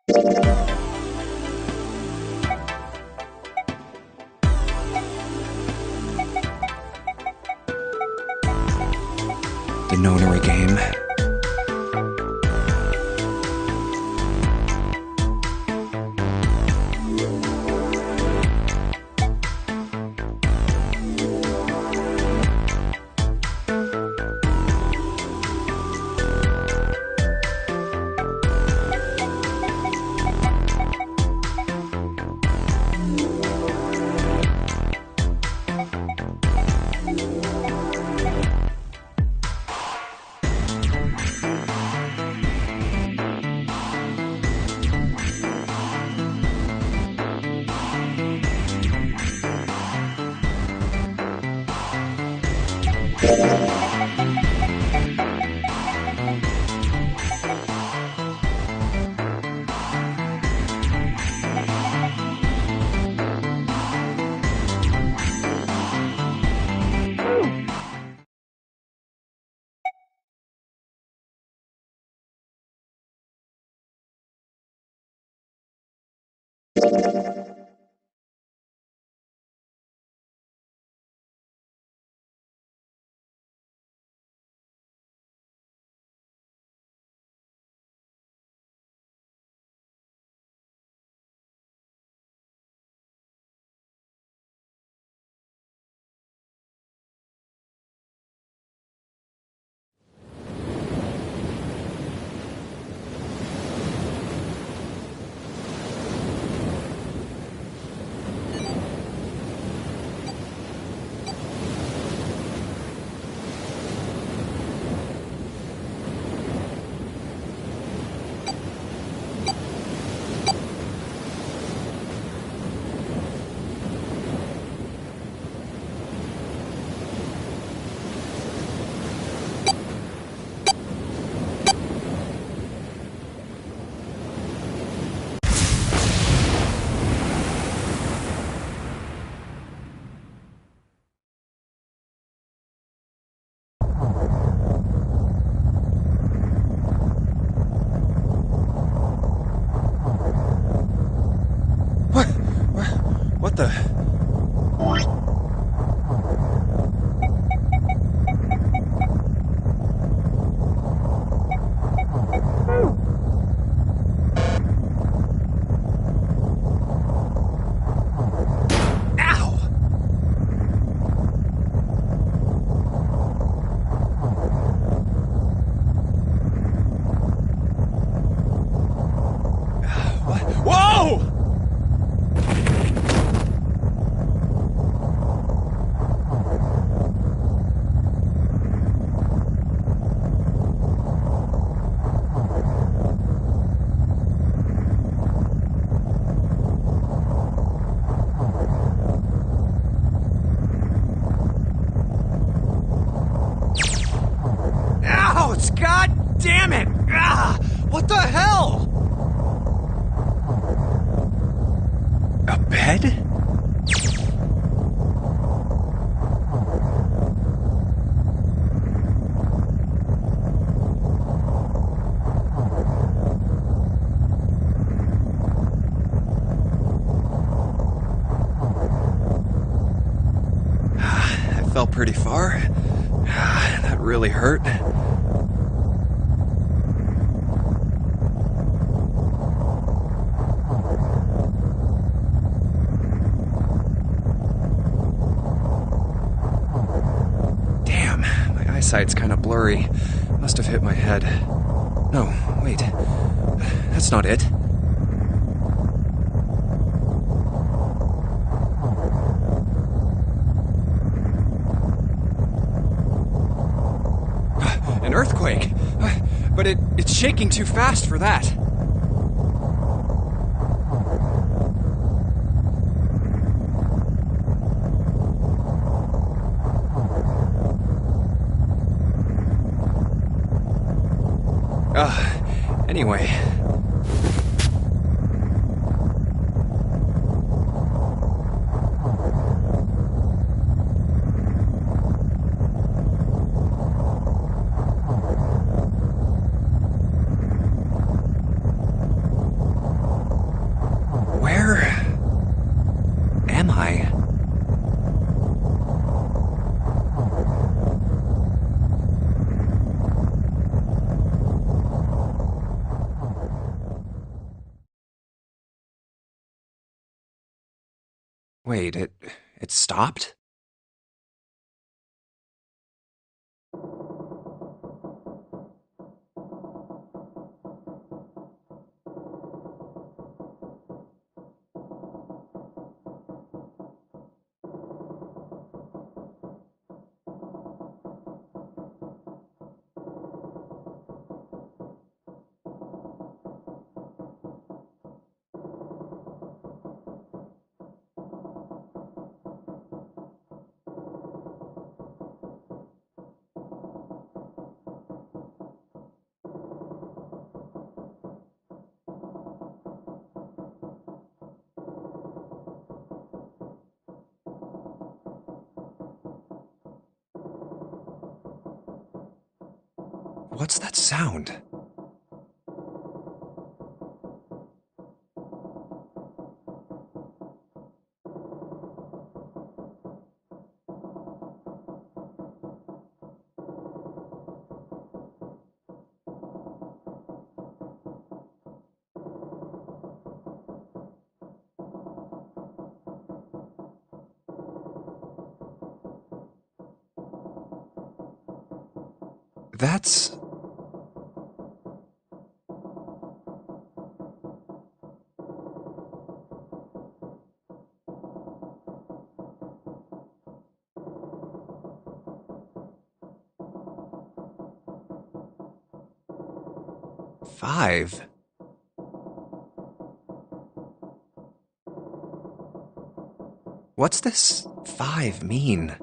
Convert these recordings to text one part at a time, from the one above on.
The nonary game. What the? God damn it! Ah, what the hell? A bed? I fell pretty far. That really hurt. Eyesight's kind of blurry. Must have hit my head. No, wait. That's not it. An earthquake! But it's shaking too fast for that. Anyway. Wait, it stopped? What's that sound? That's... five. What's this 5 mean?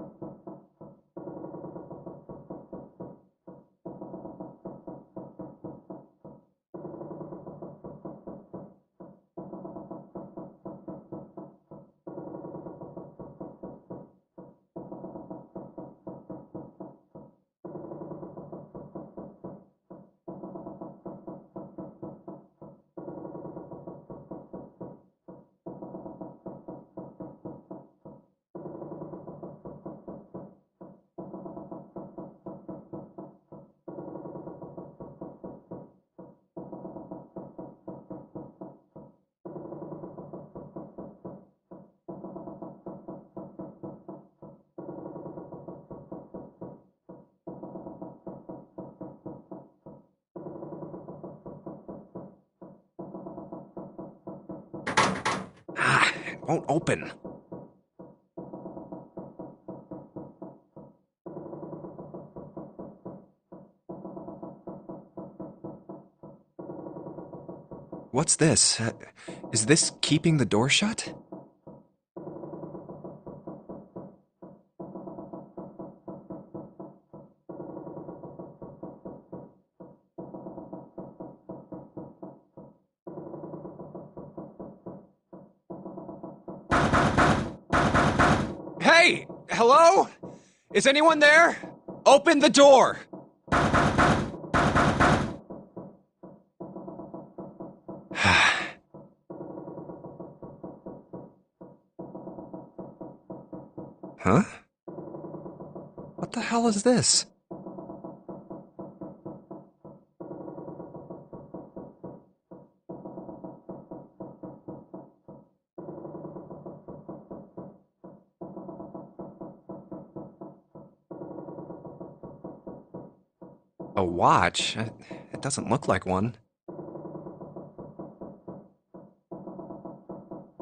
It won't open. What's this? Is this keeping the door shut? Hey! Hello? Is anyone there? Open the door! Huh? What the hell is this? A watch? It doesn't look like one.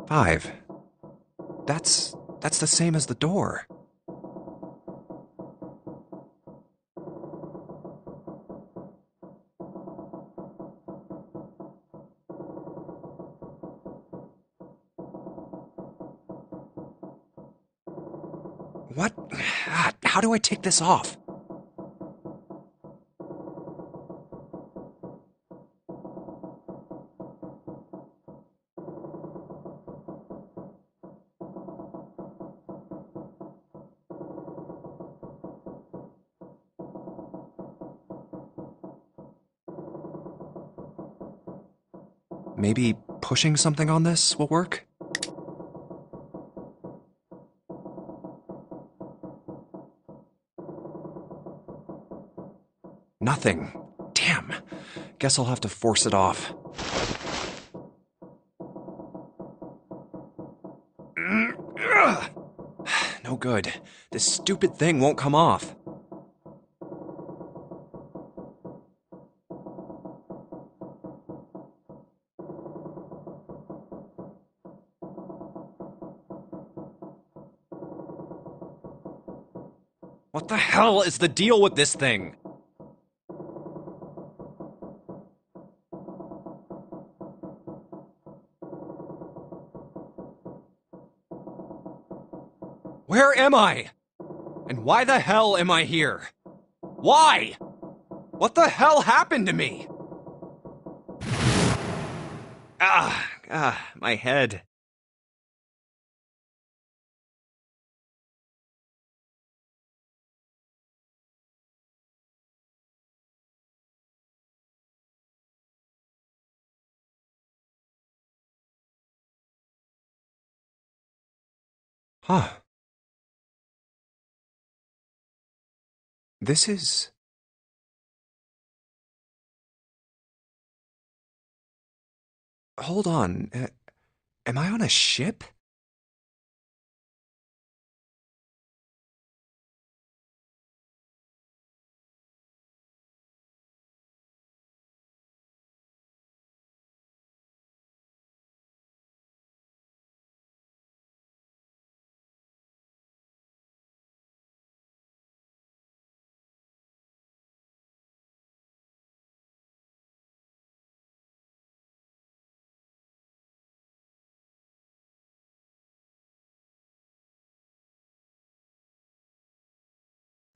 5. That's the same as the door. What? How do I take this off? Maybe pushing something on this will work? Nothing. Damn. Guess I'll have to force it off. No good. This stupid thing won't come off. What the hell is the deal with this thing? Where am I? And why the hell am I here? Why? What the hell happened to me? My head. Huh. This is... Hold on. Am I on a ship?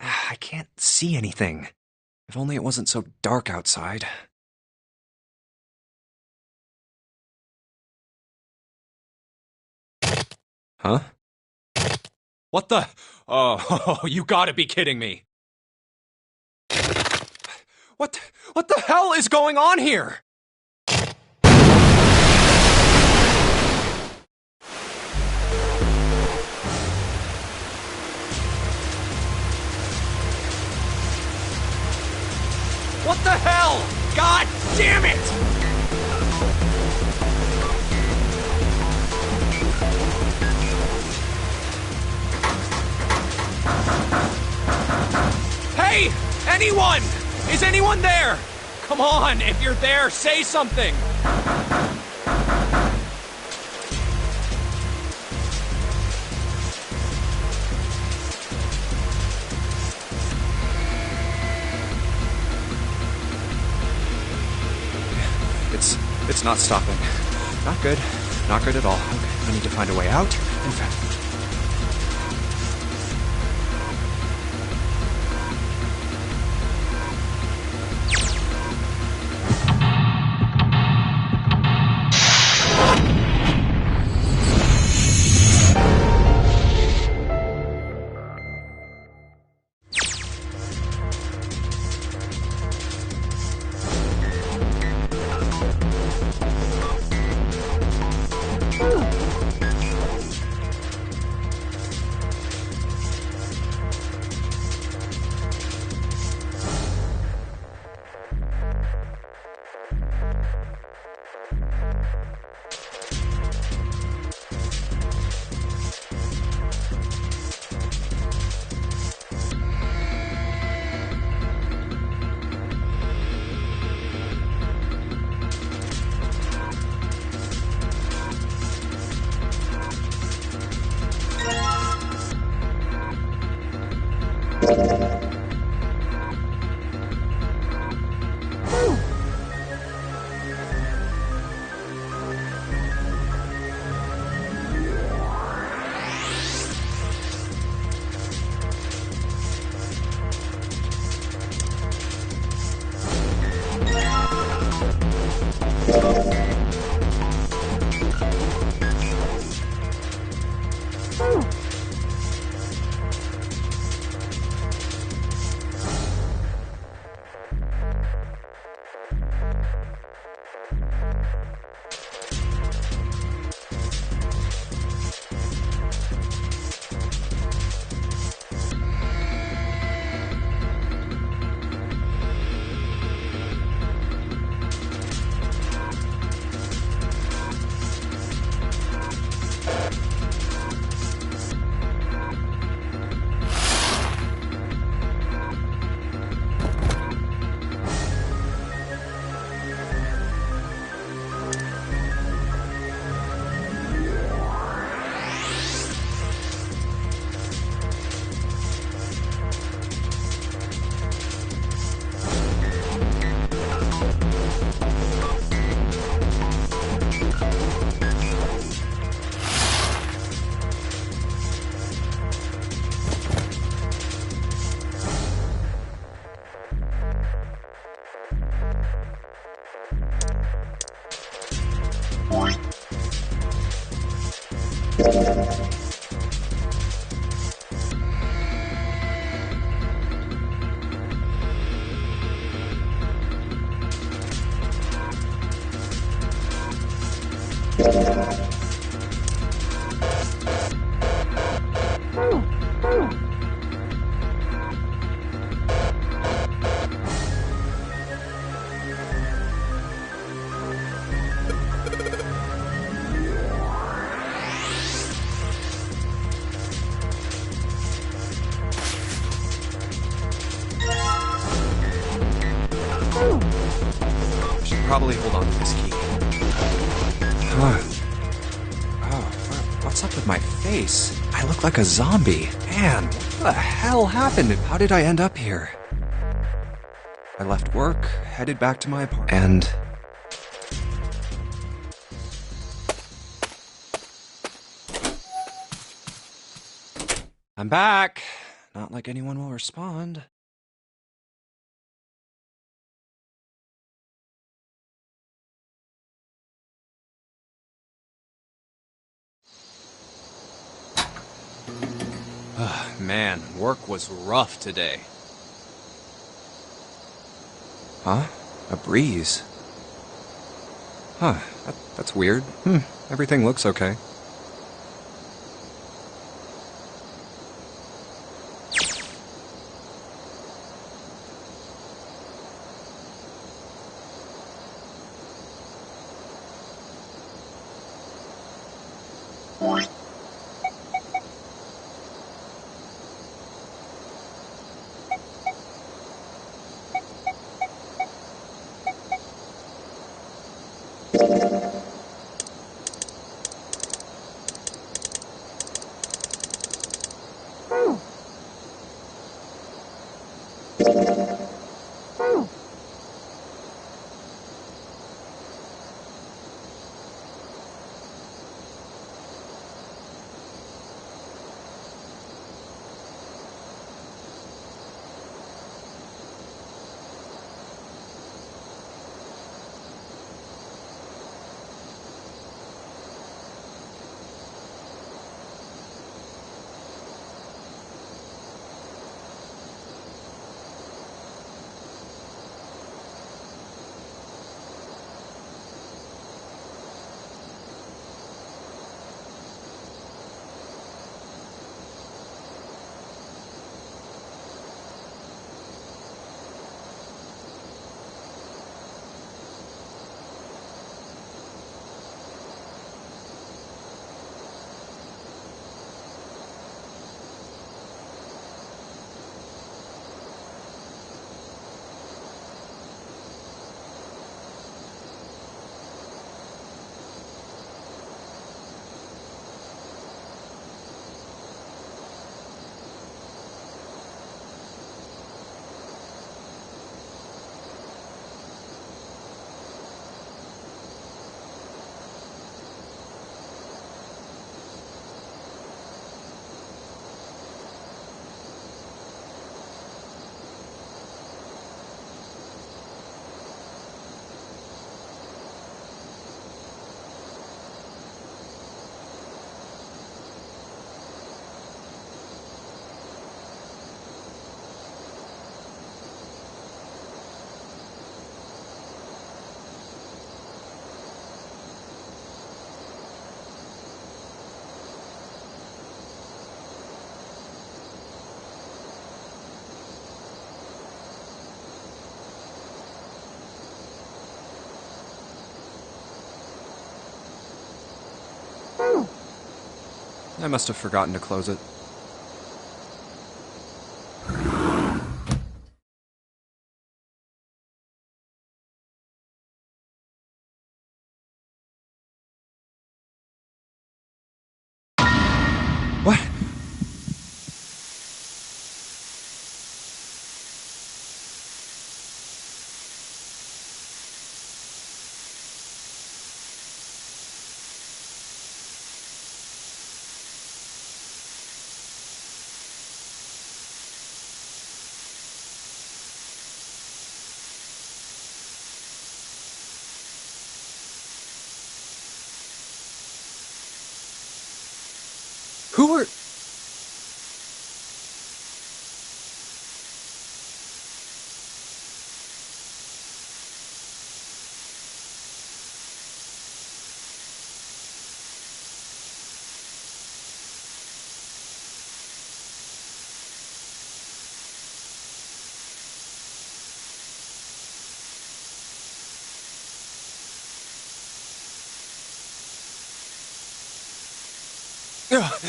I can't see anything. If only it wasn't so dark outside. Huh? What the? Oh, you gotta be kidding me. What the hell is going on here? What the hell? God damn it! Hey! Anyone! Is anyone there? Come on, if you're there, say something! It's not stopping. Not good. Not good at all. Okay, I need to find a way out. In fact... Should probably hold on to this key. Huh. Oh, what's up with my face? I look like a zombie. Man, what the hell happened? How did I end up here? I left work, headed back to my apartment, and... I'm back. Not like anyone will respond. Man, work was rough today. Huh? A breeze? Huh, that's weird. Everything looks okay. I must have forgotten to close it. What? Who are... I...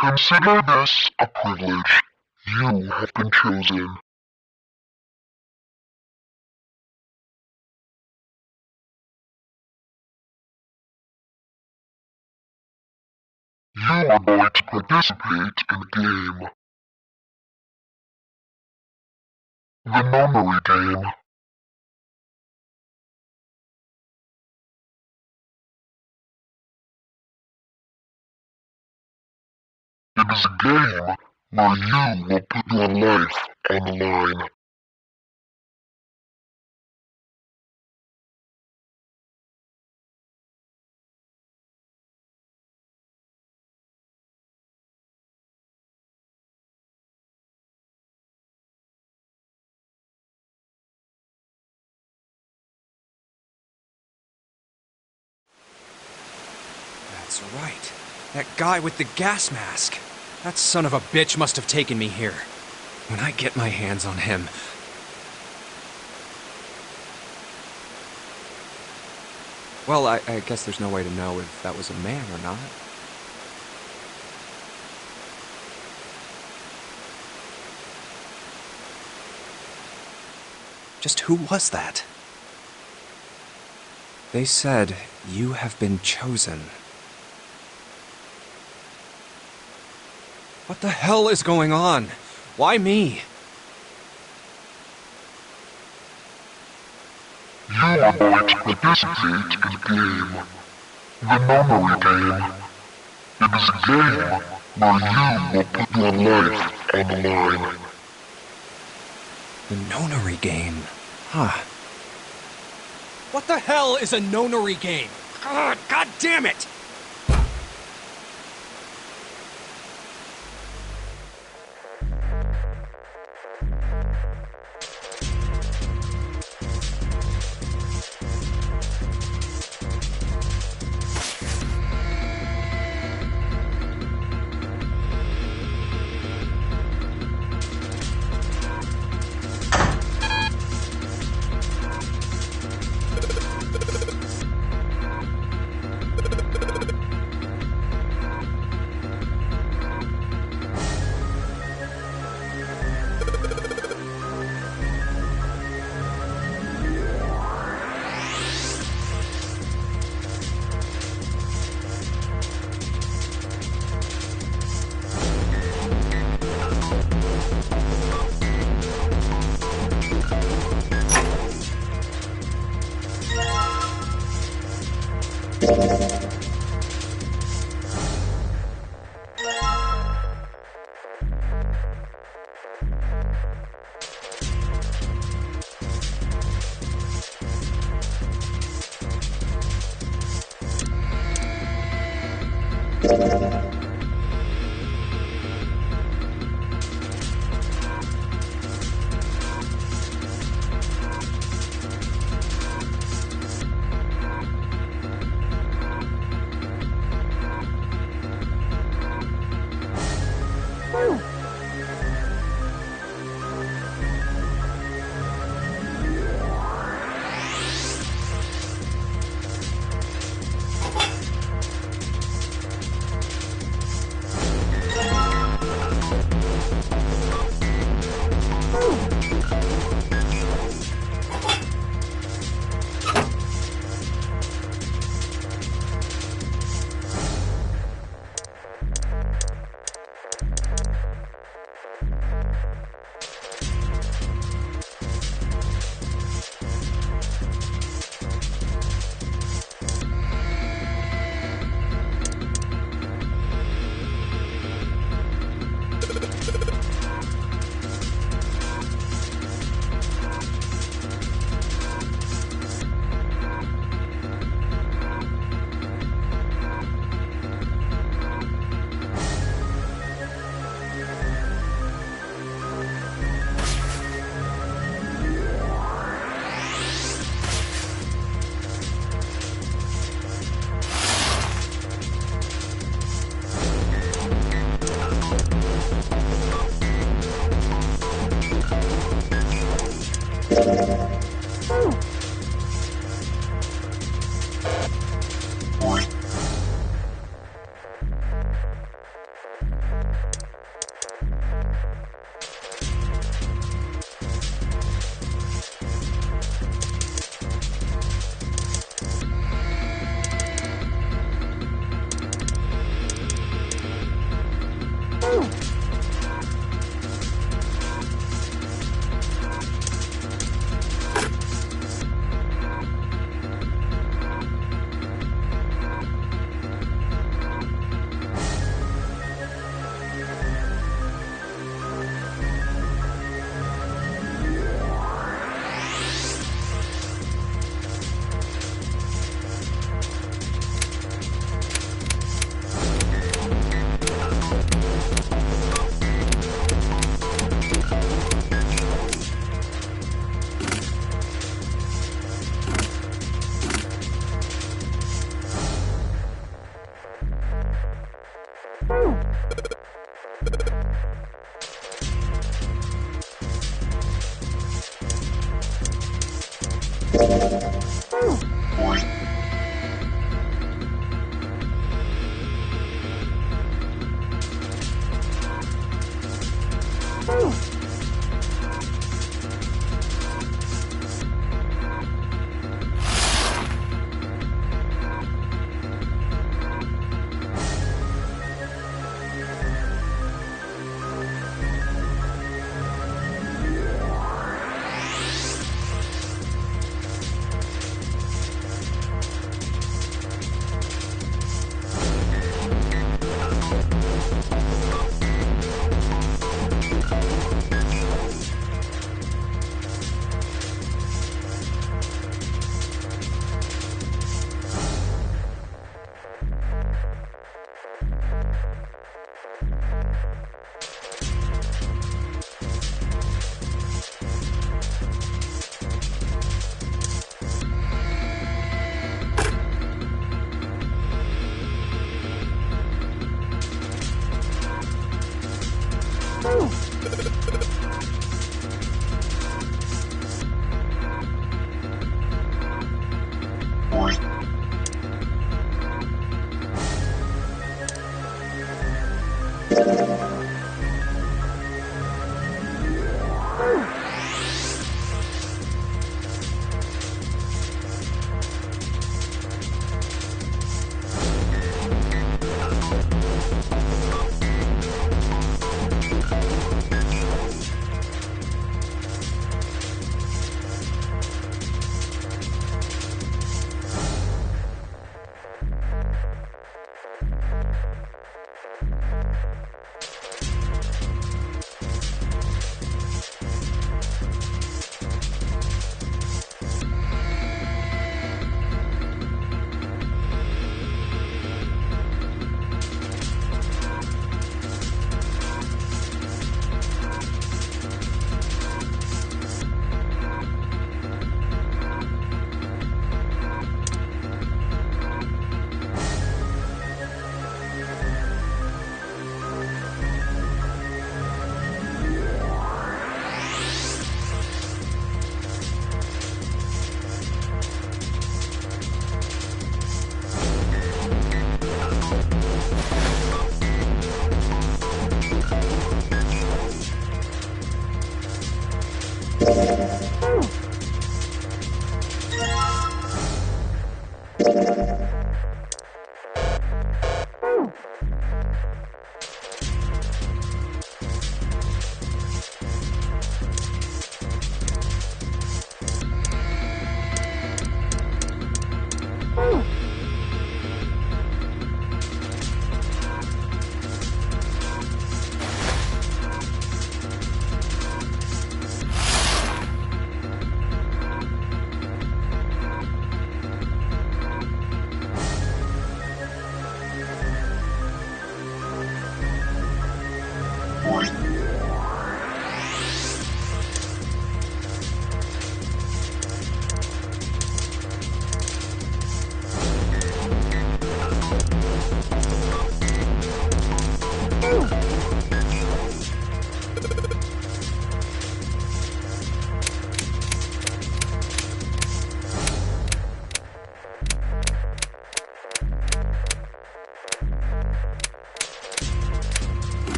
Consider this a privilege. You have been chosen. You are going to participate in a game. The memory game. It is a game where you will put your life on the line. That's right. That guy with the gas mask. That son of a bitch must have taken me here. When I get my hands on him... Well, I guess there's no way to know if that was a man or not. Just who was that? They said, you have been chosen. What the hell is going on? Why me? You are going to participate in a game. The memory game. It is a game where you will put your life on the line. The nonary game. Huh. What the hell is a nonary game? God damn it!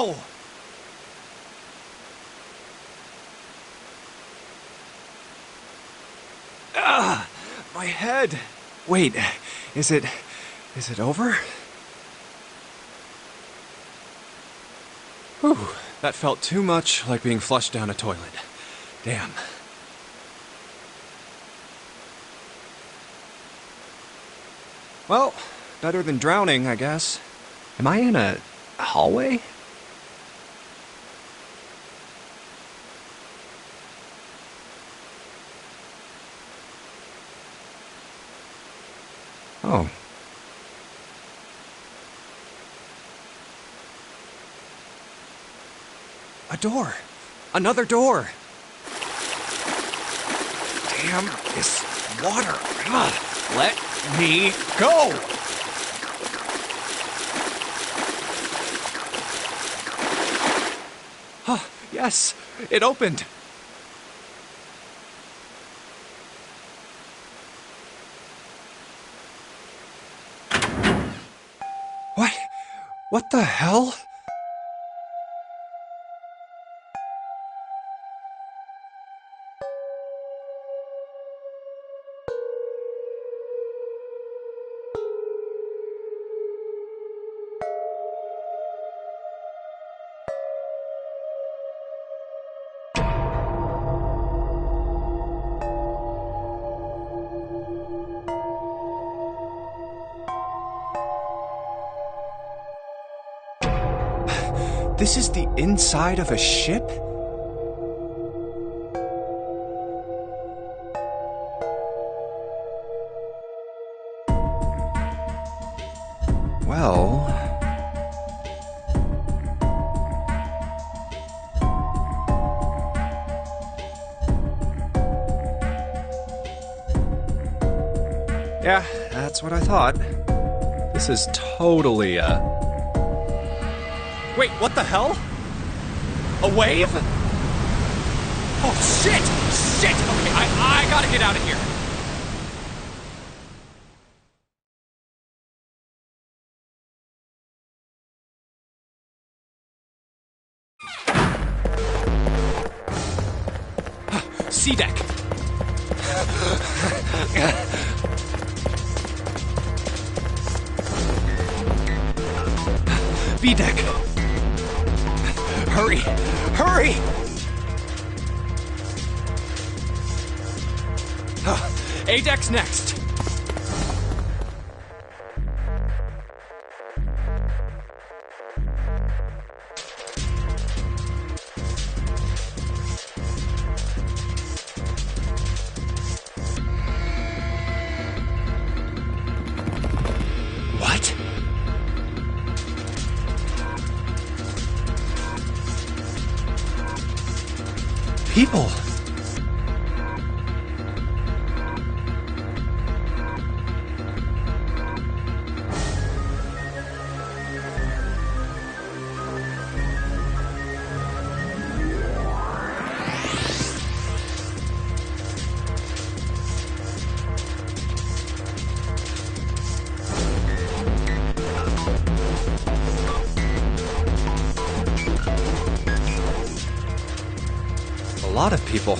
Ow! Ah! My head! Wait, is it over? Whew, that felt too much like being flushed down a toilet. Damn. Well, better than drowning, I guess. Am I in a hallway? Oh. A door! Another door! Damn this water! Ugh. Let me go! Oh, yes! It opened! What? What the hell? This is the inside of a ship? Well... yeah, that's what I thought. This is totally Wait, what the hell? A wave? Oh, shit! Shit! Okay, I gotta get out of here. C deck. B deck. Hurry! Hurry! A deck's next. What? People. A lot of people.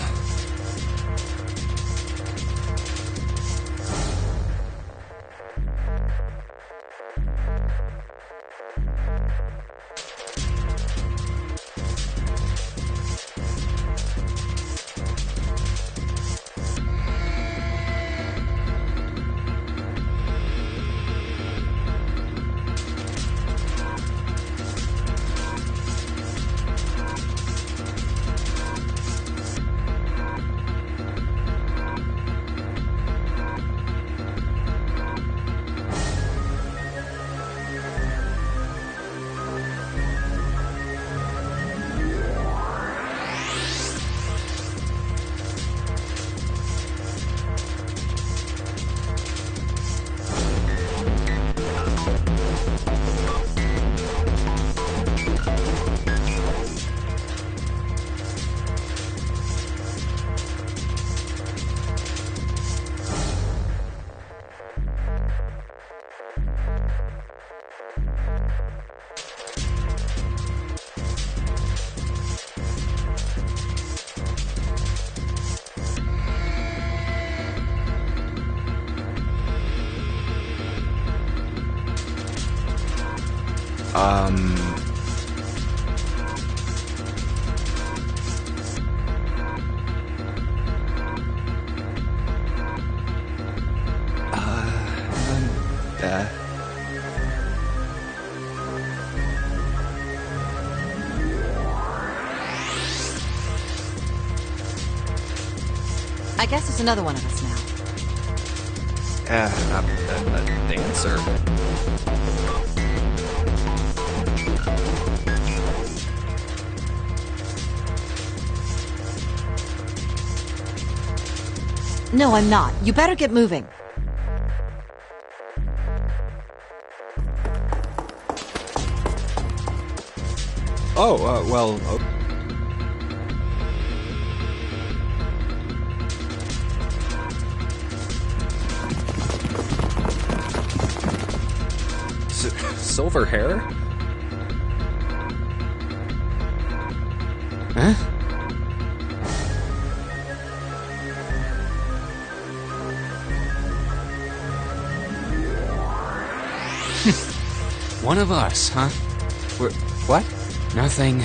I guess there's another one of us now. A dancer. No, I'm not. You better get moving. Oh, well... silver hair? Huh? One of us, huh? What? Nothing.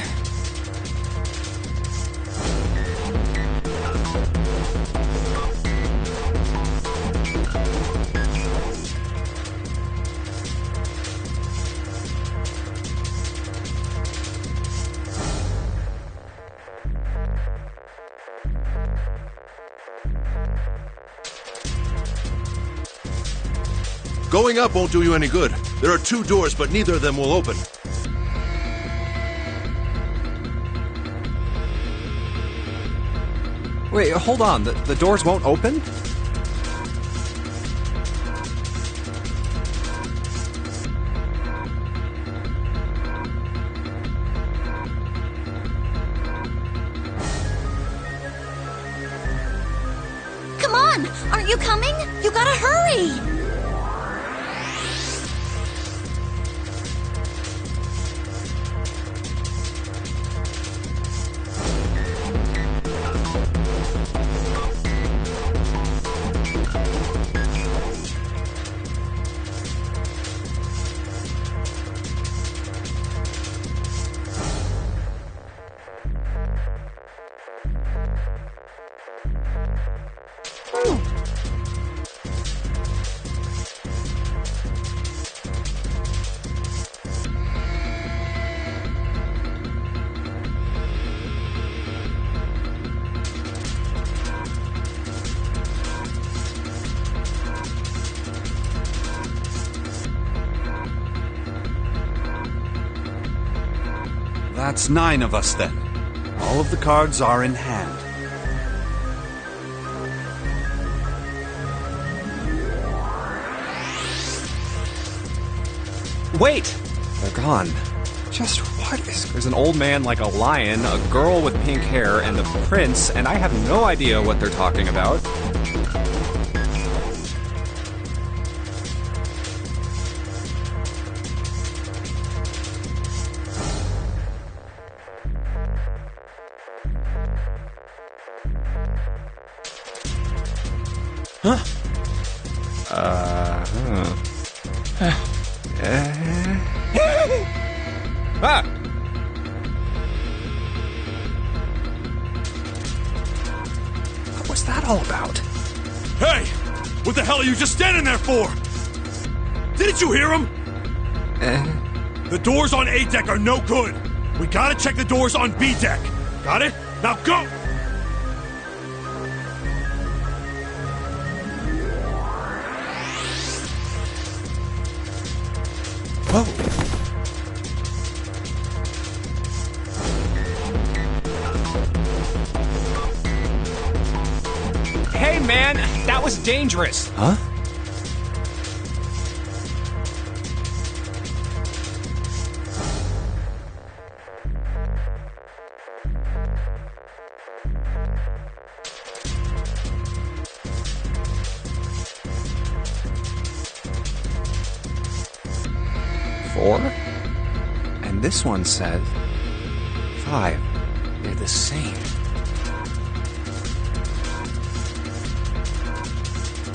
Going up won't do you any good. There are 2 doors, but neither of them will open. Wait, hold on. The doors won't open? Come on! Aren't you coming? You gotta hurry! That's 9 of us then. All of the cards are in hand. Wait! They're gone. Just what is... There's an old man like a lion, a girl with pink hair, and the prince, and I have no idea what they're talking about. Huh? Ah! What was that all about? Hey! What the hell are you just standing there for? Didn't you hear him? The doors on A deck are no good. We gotta check the doors on B deck. Got it? Now go! Whoa. Hey, man! That was dangerous! Huh? Four? And this one says 5. They're the same.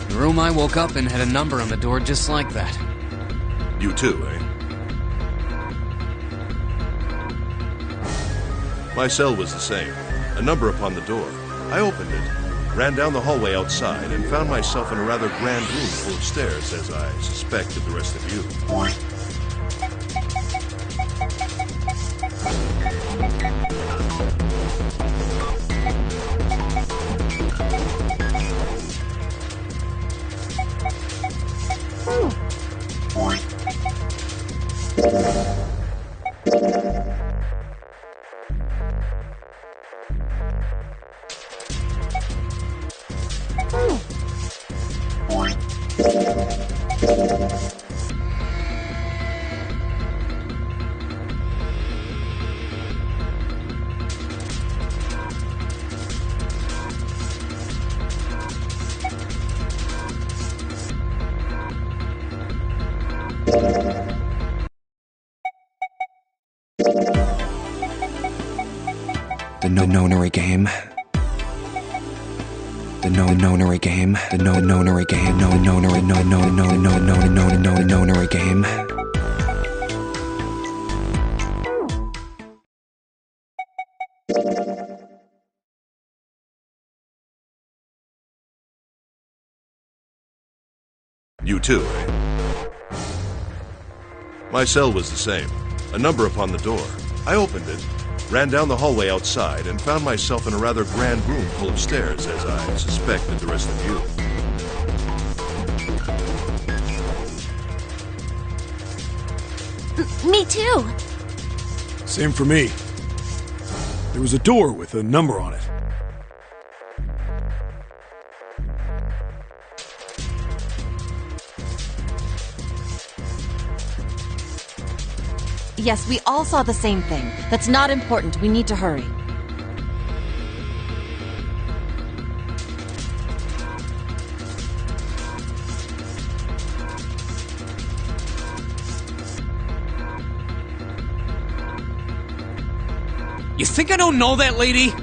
The room I woke up in had a number on the door just like that. You too, eh? My cell was the same. A number upon the door. I opened it, ran down the hallway outside, and found myself in a rather grand room full of stairs, as I suspected the rest of you. The nonary game. The nonary game. The nonary game. Nonary game. You too, eh? My cell was the same. A number upon the door. I opened it, ran down the hallway outside, and found myself in a rather grand room full of stairs, as I suspected the rest of you. Me too. Same for me. There was a door with a number on it. Yes, we all saw the same thing. That's not important. We need to hurry. You think I don't know that lady?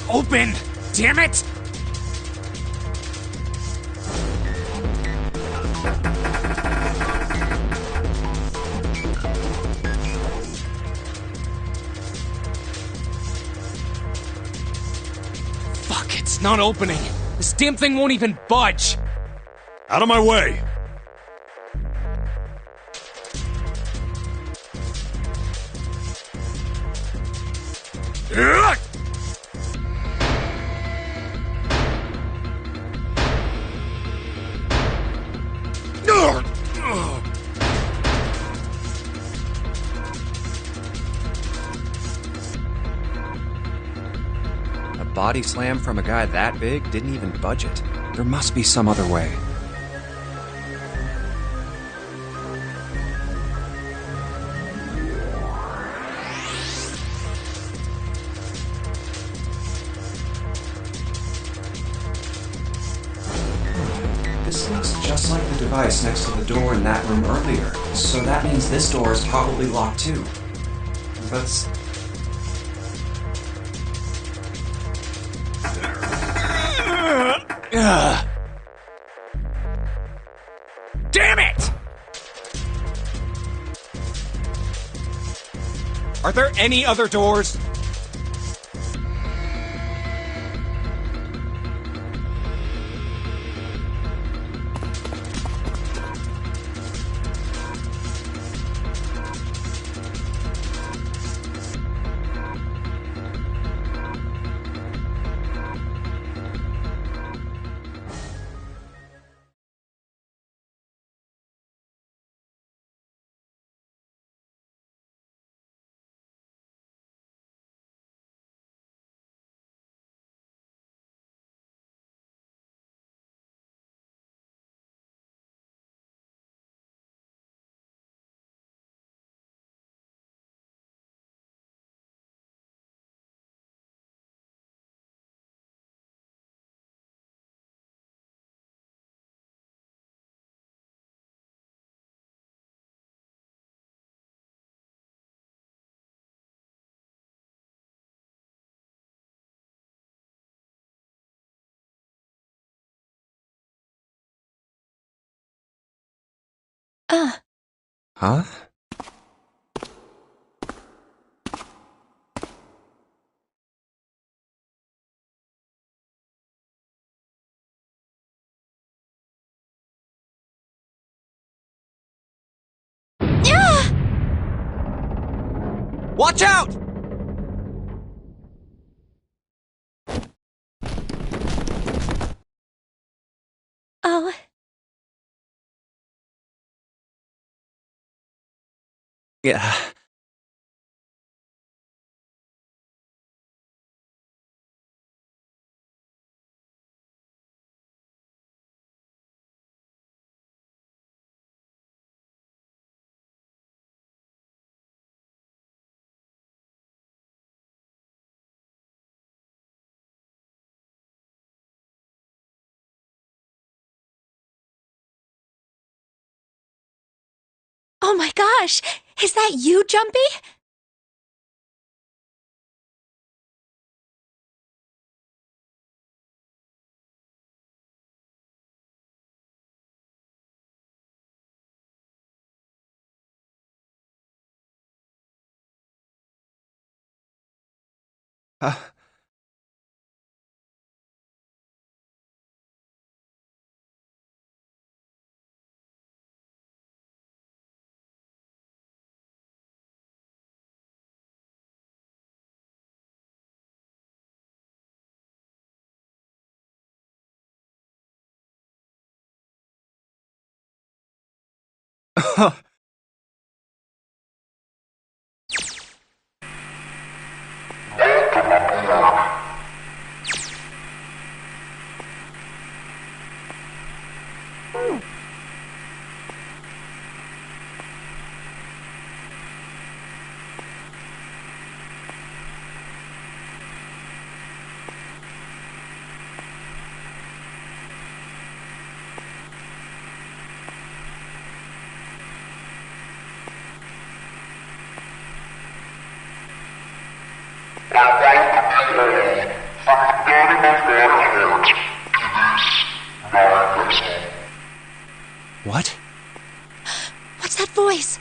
Open! Damn it! Fuck, it's not opening. This damn thing won't even budge. Out of my way! Ugh! body slam from a guy that big didn't even budge it. There must be some other way. This looks just like the device next to the door in that room earlier, so that means this door is probably locked too. But... Damn it! Are there any other doors? Huh? Watch out! Oh. Yeah. Oh my gosh! Is that you, Jumpy? What? What's that voice?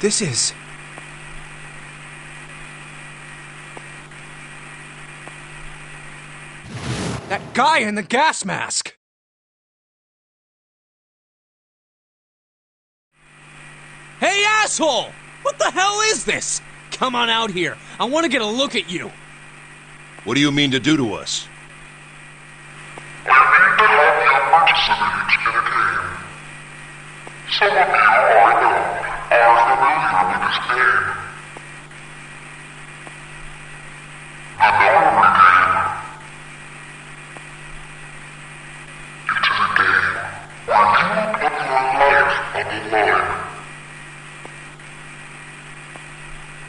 This is... that guy in the gas mask! Hey, asshole! What the hell is this? Come on out here. I want to get a look at you. What do you mean to do to us? I need to have you participate in a game. Some of you I know are familiar with this game. The Notary Game. It is a game where you put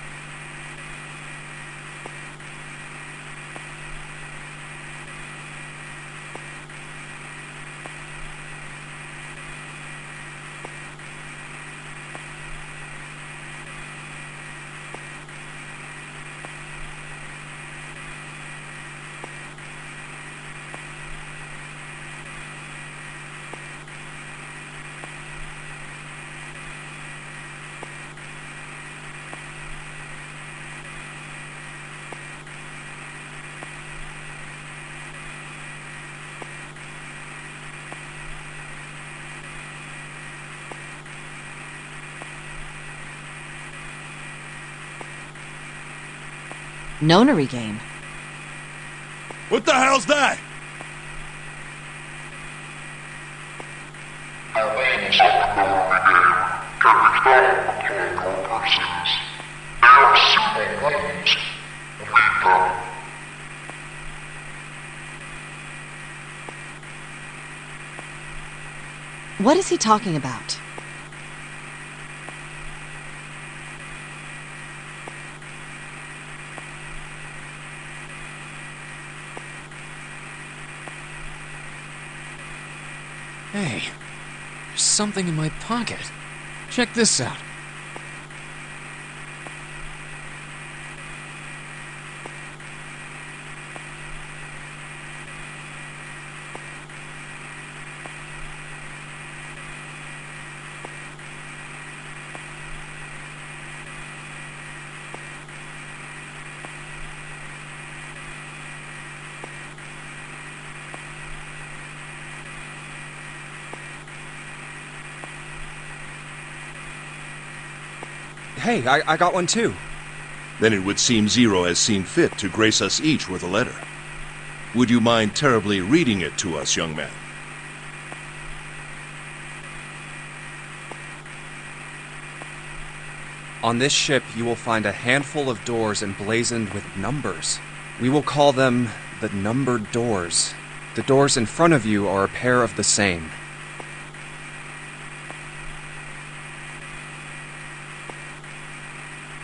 your life on the line. Nonary game. What the hell's that? The rules of the Notary Game can be found upon your persons. They are simple rules. Read them. What is he talking about? Hey, there's something in my pocket. Check this out. Hey, I got one too. Then it would seem Zero has seen fit to grace us each with a letter. Would you mind terribly reading it to us, young man? On this ship, you will find a handful of doors emblazoned with numbers. We will call them the numbered doors. The doors in front of you are a pair of the same.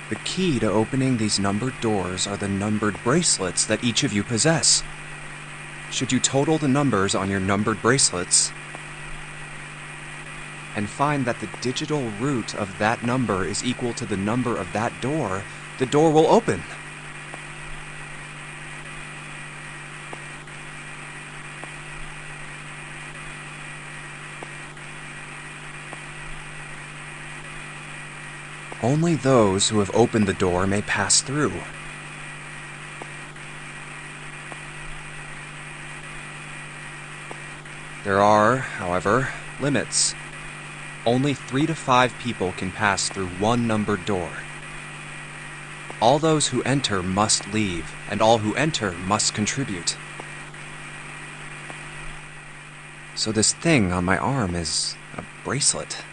The key to opening these numbered doors are the numbered bracelets that each of you possess. Should you total the numbers on your numbered bracelets and find that the digital root of that number is equal to the number of that door, the door will open. Only those who have opened the door may pass through. There are, however, limits. Only 3 to 5 people can pass through one numbered door. All those who enter must leave, and all who enter must contribute. So this thing on my arm is a bracelet.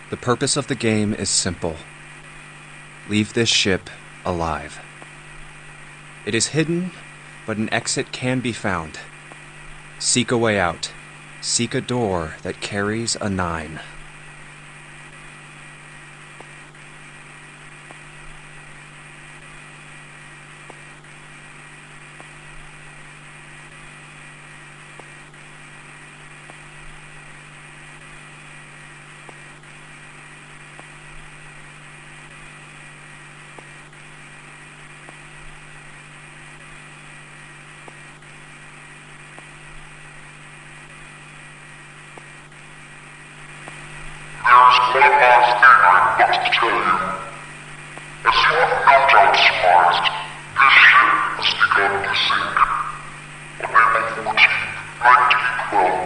The purpose of the game is simple. Leave this ship alive. It is hidden, but an exit can be found. Seek a way out. Seek a door that carries a 9. one last thing I must tell you. As you have no doubt surmised, this ship has begun to sink. On April 14th, 1912,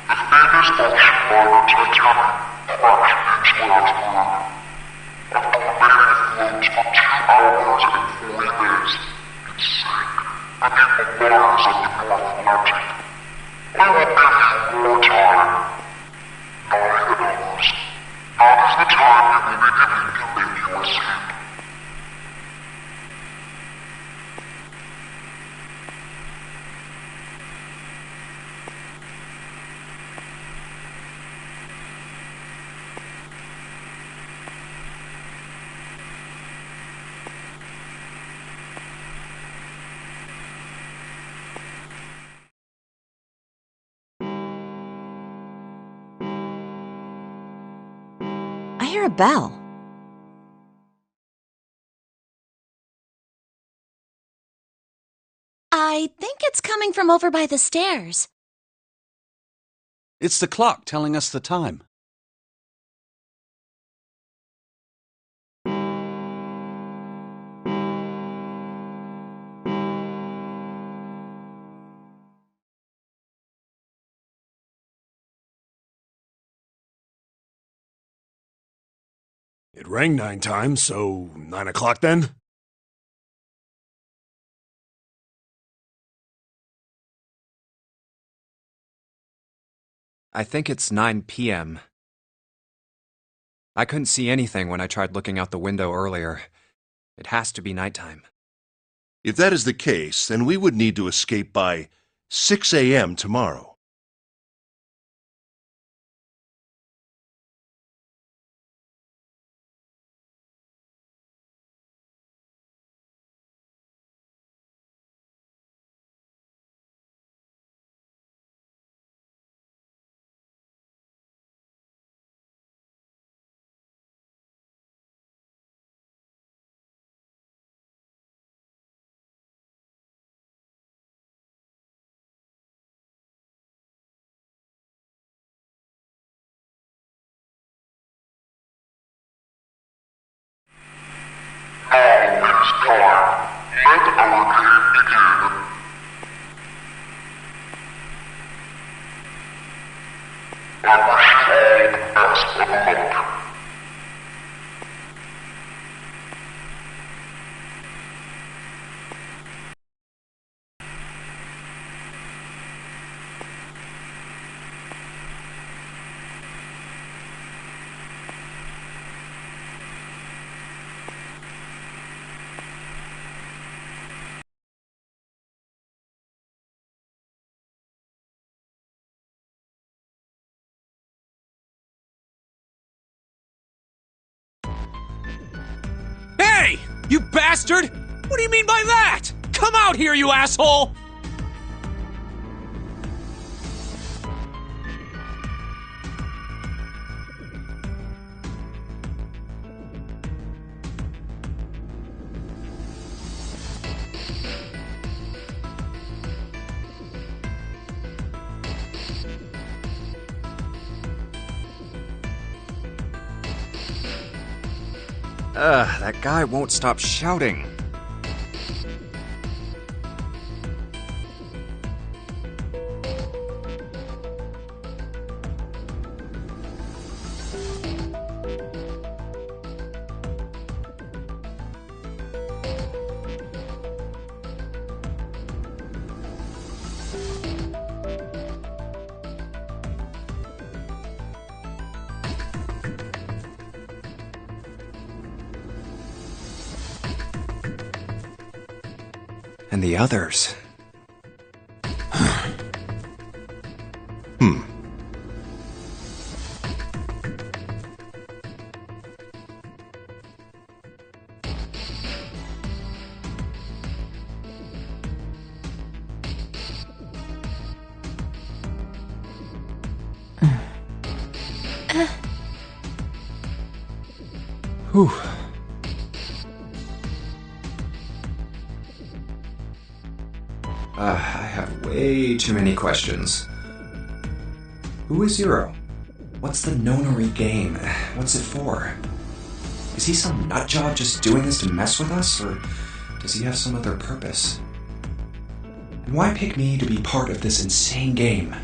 the famous ocean liner Titanic crashed into Earthquake. After remaining afloat for 2 hours and 40 days, it sank beneath the waters of the North Atlantic. I will give you more time. 9 hours. That is the time you will be given to make your escape. I hear a bell. I think it's coming from over by the stairs. It's the clock telling us the time. It rang 9 times, so 9 o'clock then? I think it's 9 p.m. I couldn't see anything when I tried looking out the window earlier. It has to be nighttime. If that is the case, then we would need to escape by 6 a.m. tomorrow. Now it is time. Let our game begin. I wish you all the best of luck. Hey! You bastard! What do you mean by that? Come out here, you asshole! That guy won't stop shouting. And the others. Whew. I have way too many questions. Who is Zero? What's the nonary game? What's it for? Is he some nutjob just doing this to mess with us, or does he have some other purpose? And why pick me to be part of this insane game?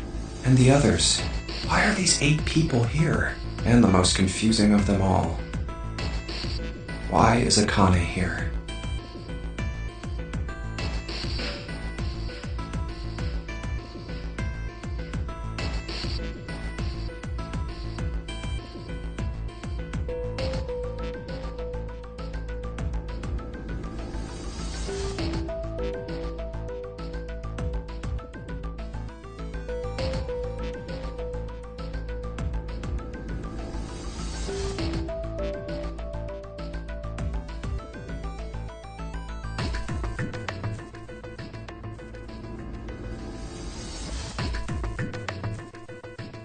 And the others? Why are these 8 people here? And the most confusing of them all. Why is Akane here?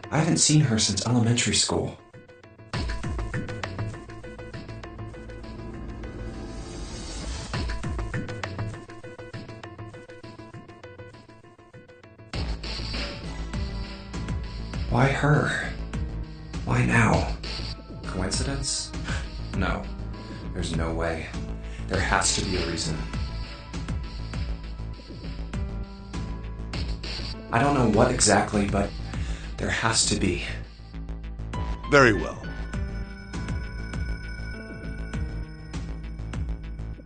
I haven't seen her since elementary school. Why her? Why now? Coincidence? No. There's no way. There has to be a reason. I don't know what exactly, but there has to be. Very well.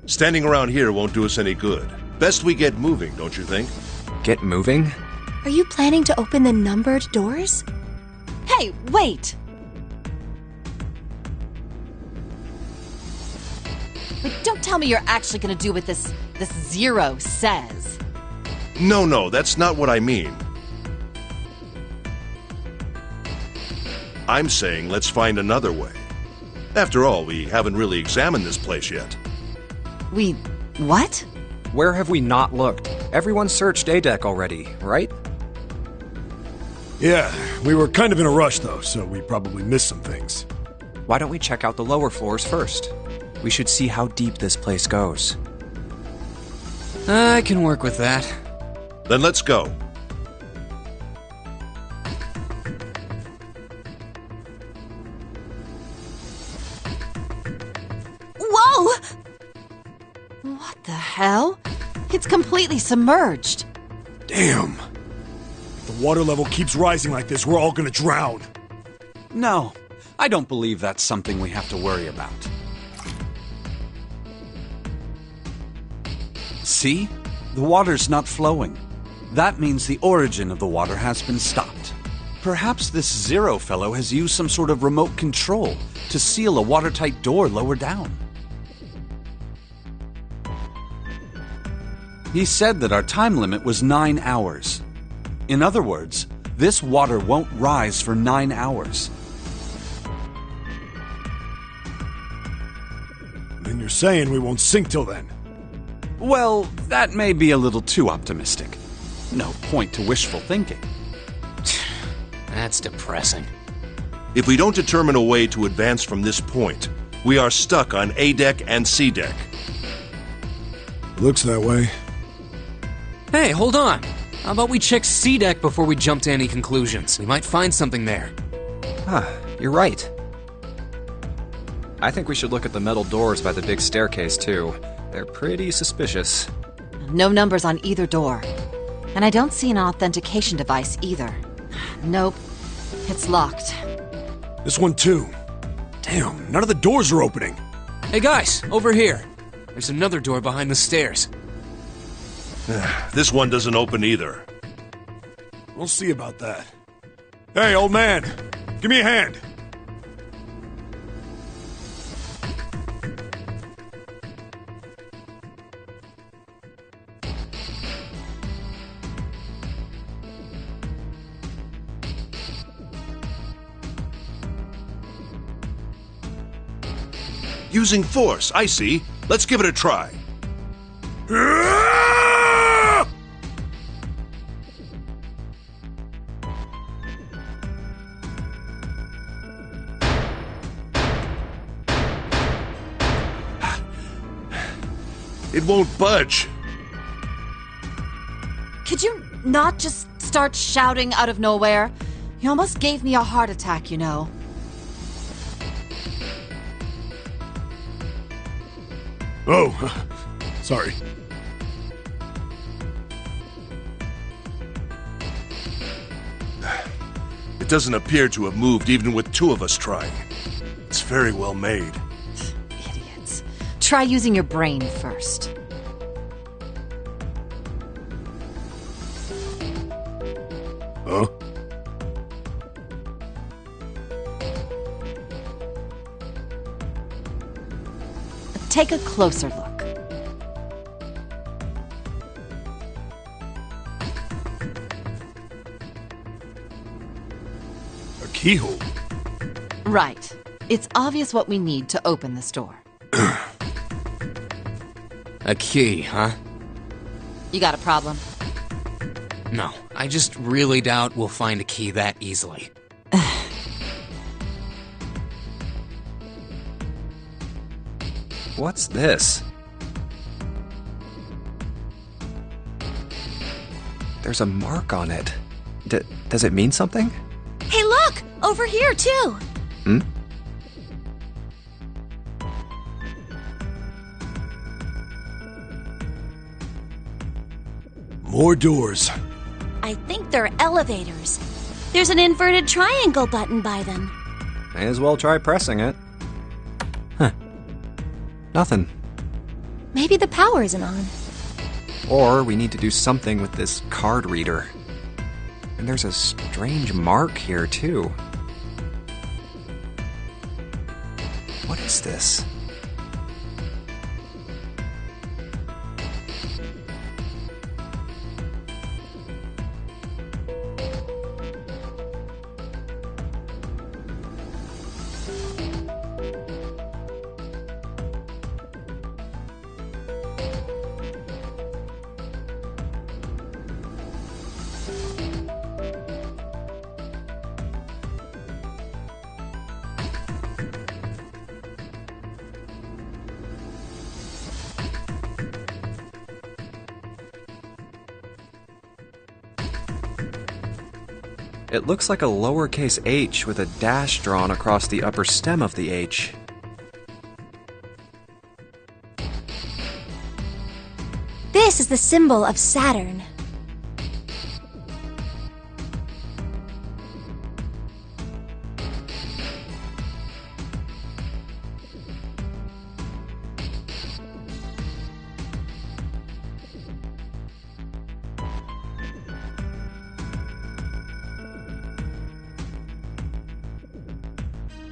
Standing around here won't do us any good. Best we get moving, don't you think? Get moving? Are you planning to open the numbered doors? Hey, wait! Wait, don't tell me you're actually gonna do what this zero says. No, that's not what I mean. I'm saying let's find another way. After all, we haven't really examined this place yet. We... what? Where have we not looked? Everyone searched A-Deck already, right? Yeah, we were kind of in a rush though, so we probably missed some things. Why don't we check out the lower floors first? We should see how deep this place goes. I can work with that. Then let's go. Whoa! What the hell? It's completely submerged. Damn. If the water level keeps rising like this, we're all gonna drown. No, I don't believe that's something we have to worry about. See? The water's not flowing. That means the origin of the water has been stopped. Perhaps this Zero fellow has used some sort of remote control to seal a watertight door lower down. He said that our time limit was 9 hours. In other words, this water won't rise for 9 hours. Then you're saying we won't sink till then? Well, that may be a little too optimistic. No point to wishful thinking. That's depressing. If we don't determine a way to advance from this point, we are stuck on A-Deck and C-Deck. Looks that way. Hey, hold on. How about we check C-Deck before we jump to any conclusions? We might find something there. Huh, you're right. I think we should look at the metal doors by the big staircase, too. They're pretty suspicious. No numbers on either door. And I don't see an authentication device either. Nope. It's locked. This one too. Damn, none of the doors are opening. Hey guys, over here. There's another door behind the stairs. This one doesn't open either. We'll see about that. Hey, old man, give me a hand. Using force, I see. Let's give it a try. It won't budge. Could you not just start shouting out of nowhere? He almost gave me a heart attack, you know. Oh, sorry. It doesn't appear to have moved even with two of us trying. It's very well made. Idiots. Try using your brain first. Huh? Take a closer look. A keyhole? Right. It's obvious what we need to open this door. A key, huh? You got a problem? No, I just really doubt we'll find a key that easily. What's this? There's a mark on it. Does it mean something? Hey, look! Over here, too! Hmm? More doors. I think they're elevators. There's an inverted triangle button by them. May as well try pressing it. Huh. Nothing. Maybe the power isn't on. Or we need to do something with this card reader. And there's a strange mark here, too. What is this? It looks like a lowercase h with a dash drawn across the upper stem of the H. This is the symbol of Saturn.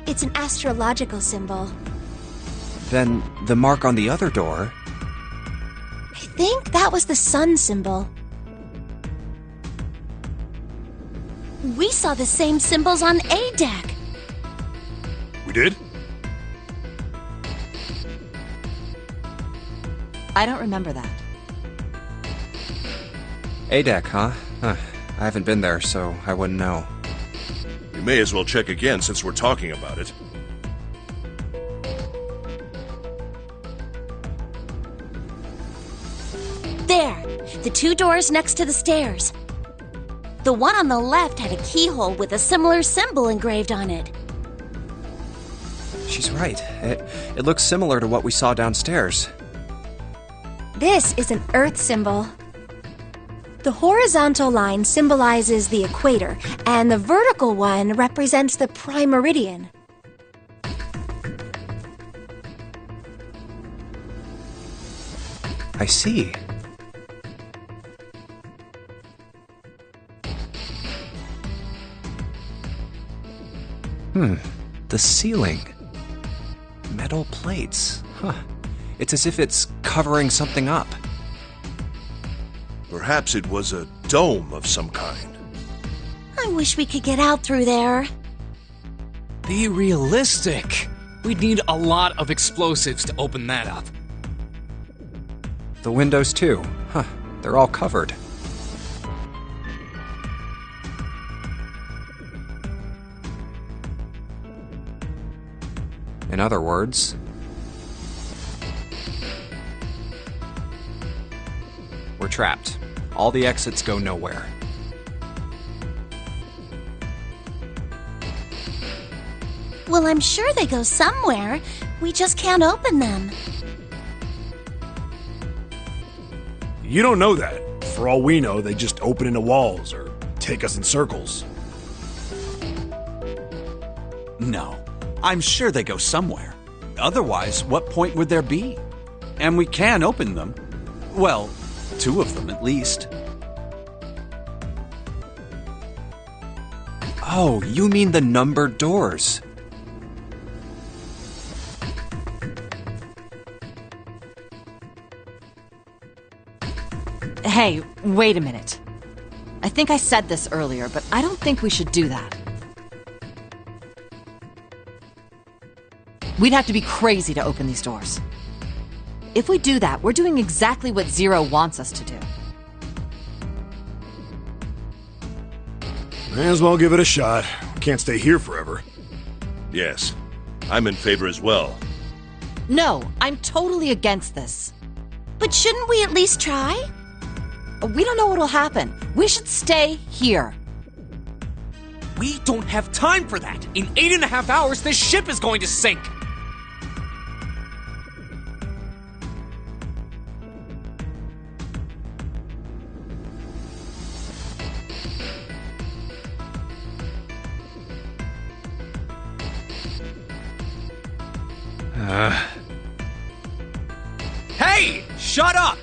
It's an astrological symbol. Then the mark on the other door. I think that was the sun symbol. We saw the same symbols on A deck. We did? I don't remember that. A deck, huh? I haven't been there, so I wouldn't know. We may as well check again since we're talking about it. There, the two doors next to the stairs. The one on the left had a keyhole with a similar symbol engraved on it. She's right. It looks similar to what we saw downstairs. This is an Earth symbol. The horizontal line symbolizes the equator, and the vertical one represents the prime meridian. I see. The ceiling. Metal plates. Huh. It's as if it's covering something up. Perhaps it was a dome of some kind. I wish we could get out through there. Be realistic. We'd need a lot of explosives to open that up. The windows, too. Huh. They're all covered. In other words, we're trapped. All the exits go nowhere. Well, I'm sure they go somewhere. We just can't open them. You don't know that. For all we know, they just open into walls or take us in circles. No, I'm sure they go somewhere. Otherwise, what point would there be? And we can open them. Well, 2 of them at least. Oh, you mean the numbered doors. Hey, wait a minute. I think I said this earlier, but I don't think we should do that. We'd have to be crazy to open these doors. If we do that, we're doing exactly what Zero wants us to do. May as well give it a shot. We can't stay here forever. Yes, I'm in favor as well. No, I'm totally against this. But shouldn't we at least try? We don't know what'll happen. We should stay here. We don't have time for that. In 8.5 hours, this ship is going to sink. Hey! Shut up!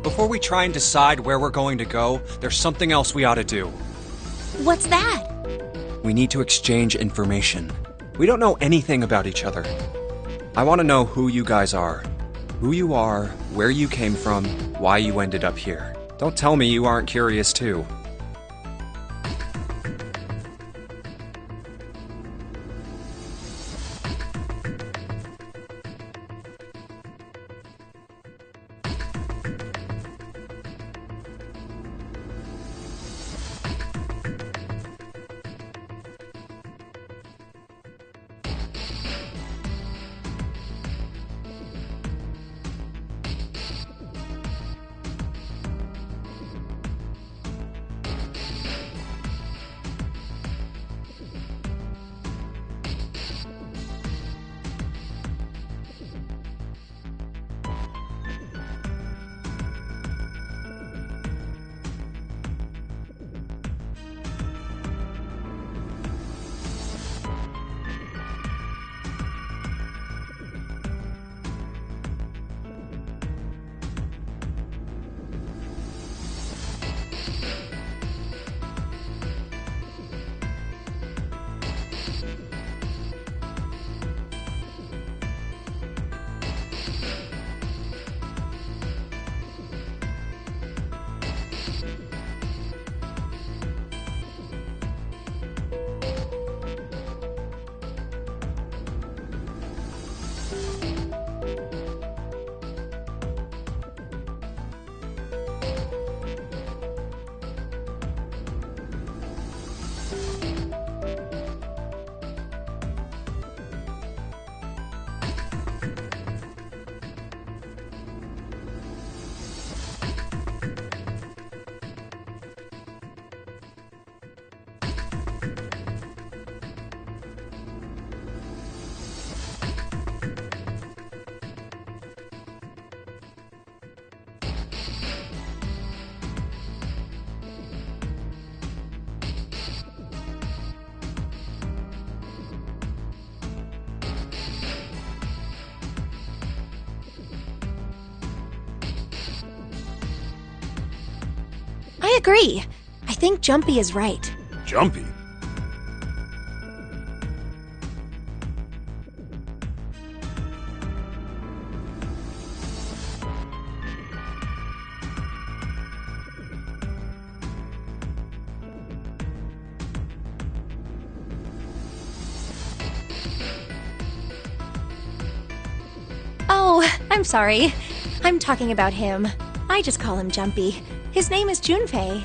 Before we try and decide where we're going to go, there's something else we ought to do. What's that? We need to exchange information. We don't know anything about each other. I want to know who you guys are. Who you are, where you came from, why you ended up here. Don't tell me you aren't curious too. I agree. I think Jumpy is right. Jumpy? Oh, I'm sorry. I'm talking about him. I just call him Jumpy. His name is Junpei.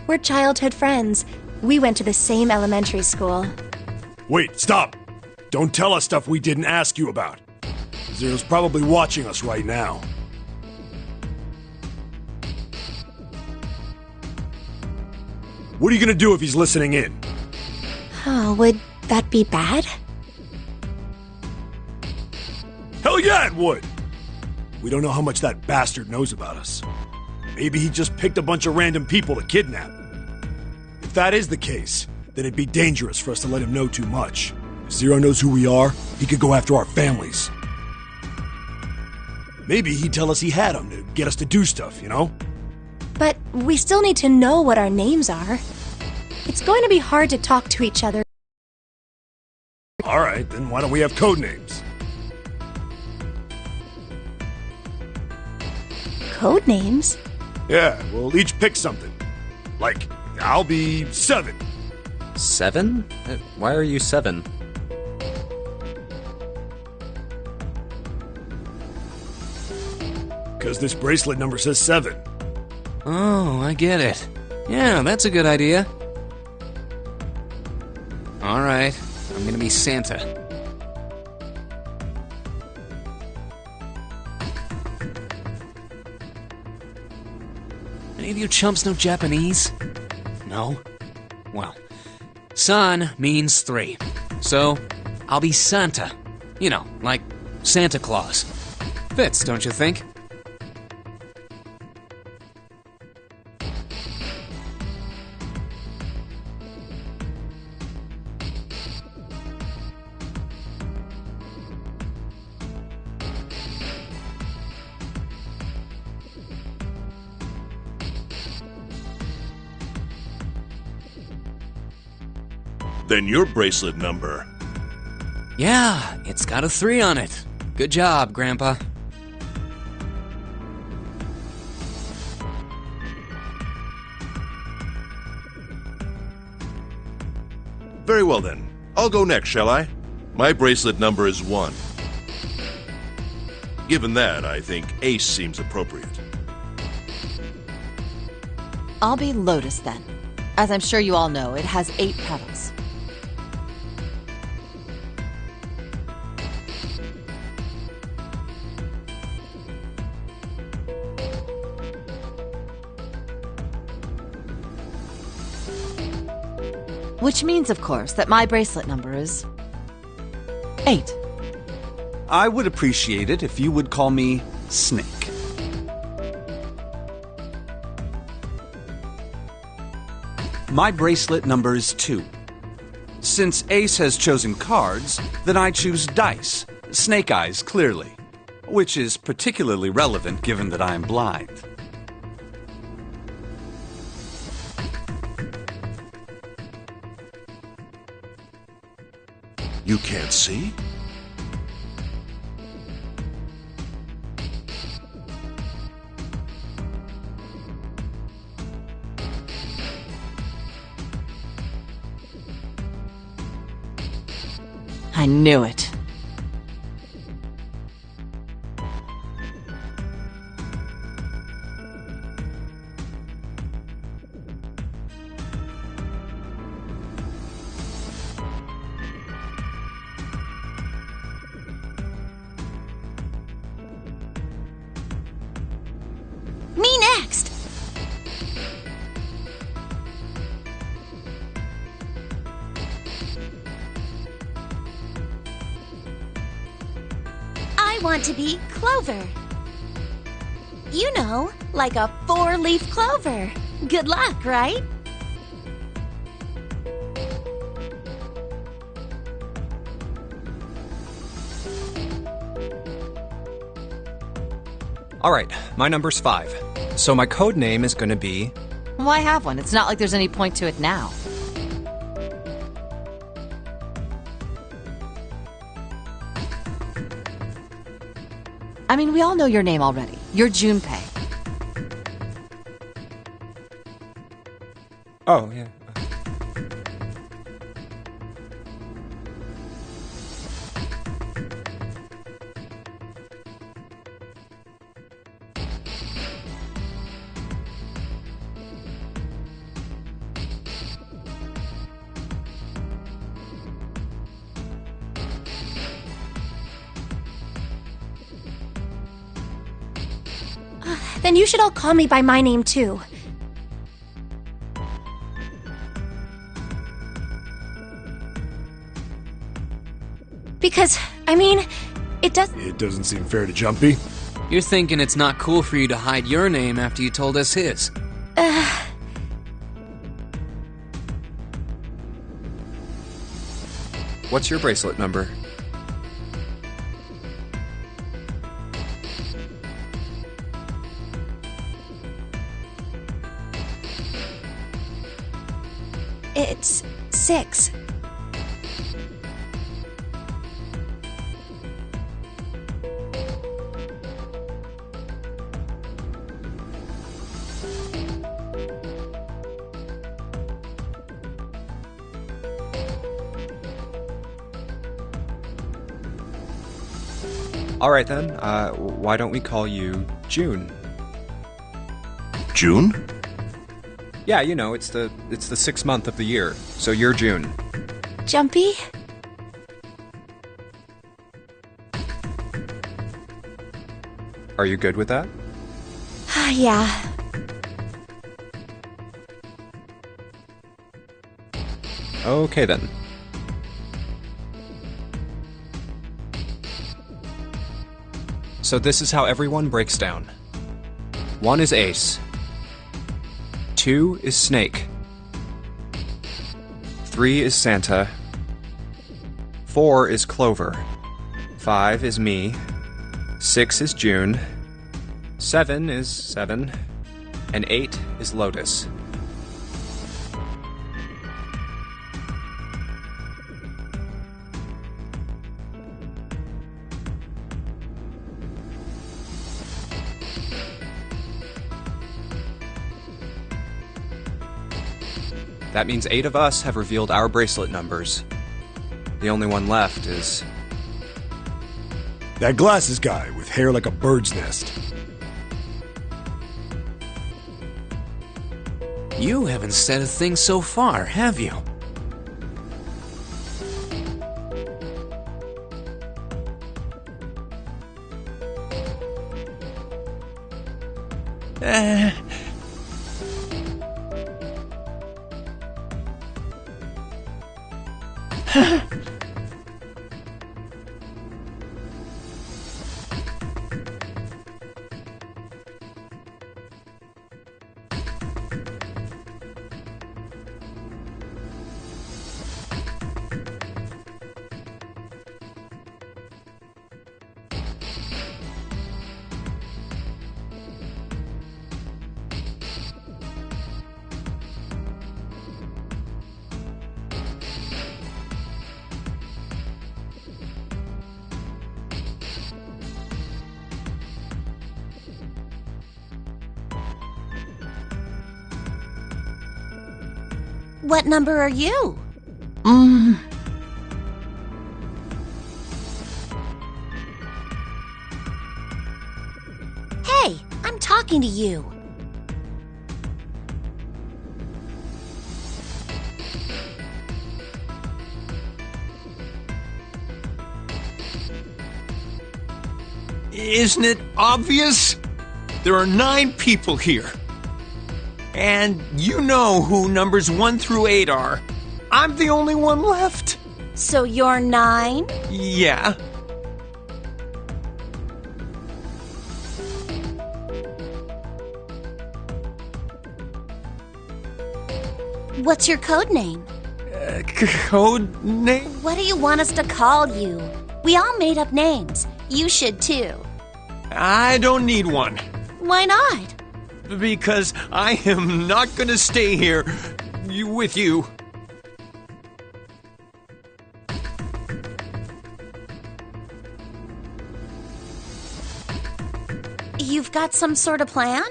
We're childhood friends. We went to the same elementary school. Wait, stop! Don't tell us stuff we didn't ask you about. Zero's probably watching us right now. What are you gonna do if he's listening in? Oh, would that be bad? Hell yeah, it would! We don't know how much that bastard knows about us. Maybe he just picked a bunch of random people to kidnap. If that is the case, then it'd be dangerous for us to let him know too much. If Zero knows who we are, he could go after our families. Maybe he'd tell us he had them to get us to do stuff, you know? But we still need to know what our names are. It's going to be hard to talk to each other. Alright, then why don't we have code names? Code names? Yeah, we'll each pick something. Like, I'll be 7. 7? Why are you 7? Because this bracelet number says 7. Oh, I get it. Yeah, that's a good idea. Alright, I'm gonna be Santa. Any of you chumps know Japanese? No? Well, san means 3. So, I'll be Santa. You know, like Santa Claus. Fits, don't you think? Then your bracelet number. Yeah, it's got a 3 on it. Good job, Grandpa. Very well then. I'll go next, shall I? My bracelet number is 1. Given that, I think Ace seems appropriate. I'll be Lotus then. As I'm sure you all know, it has 8 petals. Which means, of course, that my bracelet number is 8. I would appreciate it if you would call me Snake. My bracelet number is 2. Since Ace has chosen cards, then I choose dice, Snake Eyes clearly, which is particularly relevant given that I am blind. You can't see? I knew it. Me next! I want to be Clover. You know, like a 4-leaf clover. Good luck, right? Alright, my number's 5. So my code name is gonna be... Why have one? It's not like there's any point to it now. I mean, we all know your name already. You're Junpei. Oh, yeah. Then you should all call me by my name too. Because, I mean, it doesn't seem fair to Jumpy. You're thinking it's not cool for you to hide your name after you told us his. What's your bracelet number? It's 6. All right then. Why don't we call you June? June? Yeah, you know, it's the 6th month of the year, so you're June. Jumpy? Are you good with that? Yeah. Okay then. So this is how everyone breaks down. 1 is Ace. 2 is Snake. 3 is Santa. 4 is Clover. 5 is me. 6 is June. 7 is Seven. And 8 is Lotus. That means 8 of us have revealed our bracelet numbers. The only one left is... That glasses guy with hair like a bird's nest. You haven't said a thing so far, have you? What number are you? Hey, I'm talking to you. Isn't it obvious? There are 9 people here. And you know who numbers 1 through 8 are. I'm the only one left. So you're 9? Yeah. What's your code name? Code name? What do you want us to call you? We all made up names. You should too. I don't need one. Why not? Because I am not gonna stay here with you. You've got some sort of plan?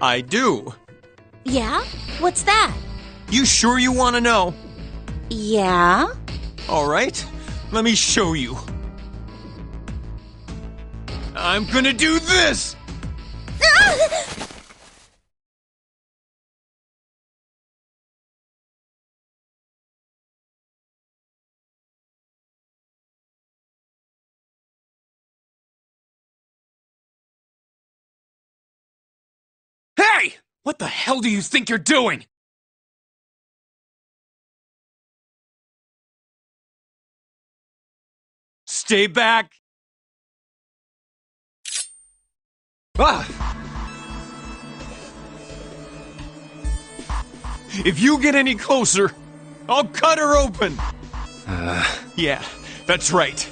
I do. Yeah? What's that? You sure you want to know? Yeah? All right, let me show you. I'm gonna do this! Hey! What the hell do you think you're doing? Stay back! Ah! If you get any closer, I'll cut her open! Yeah, that's right.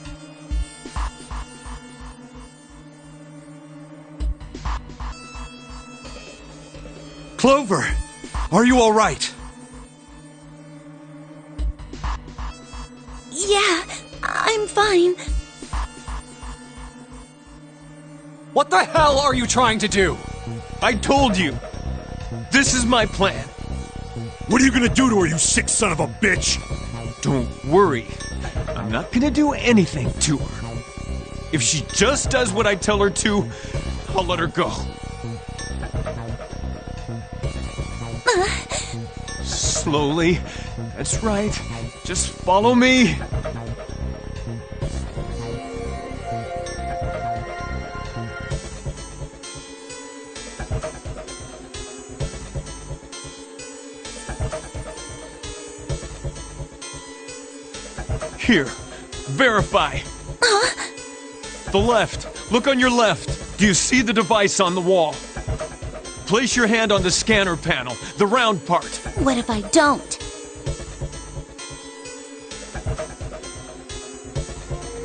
Clover, are you all right? Yeah, I'm fine. What the hell are you trying to do? I told you. This is my plan. What are you gonna do to her, you sick son of a bitch? Don't worry. I'm not gonna do anything to her. If she just does what I tell her to, I'll let her go. Slowly. That's right. Just follow me. Here. Verify. The left. Look on your left. Do you see the device on the wall? Place your hand on the scanner panel, the round part. What if I don't?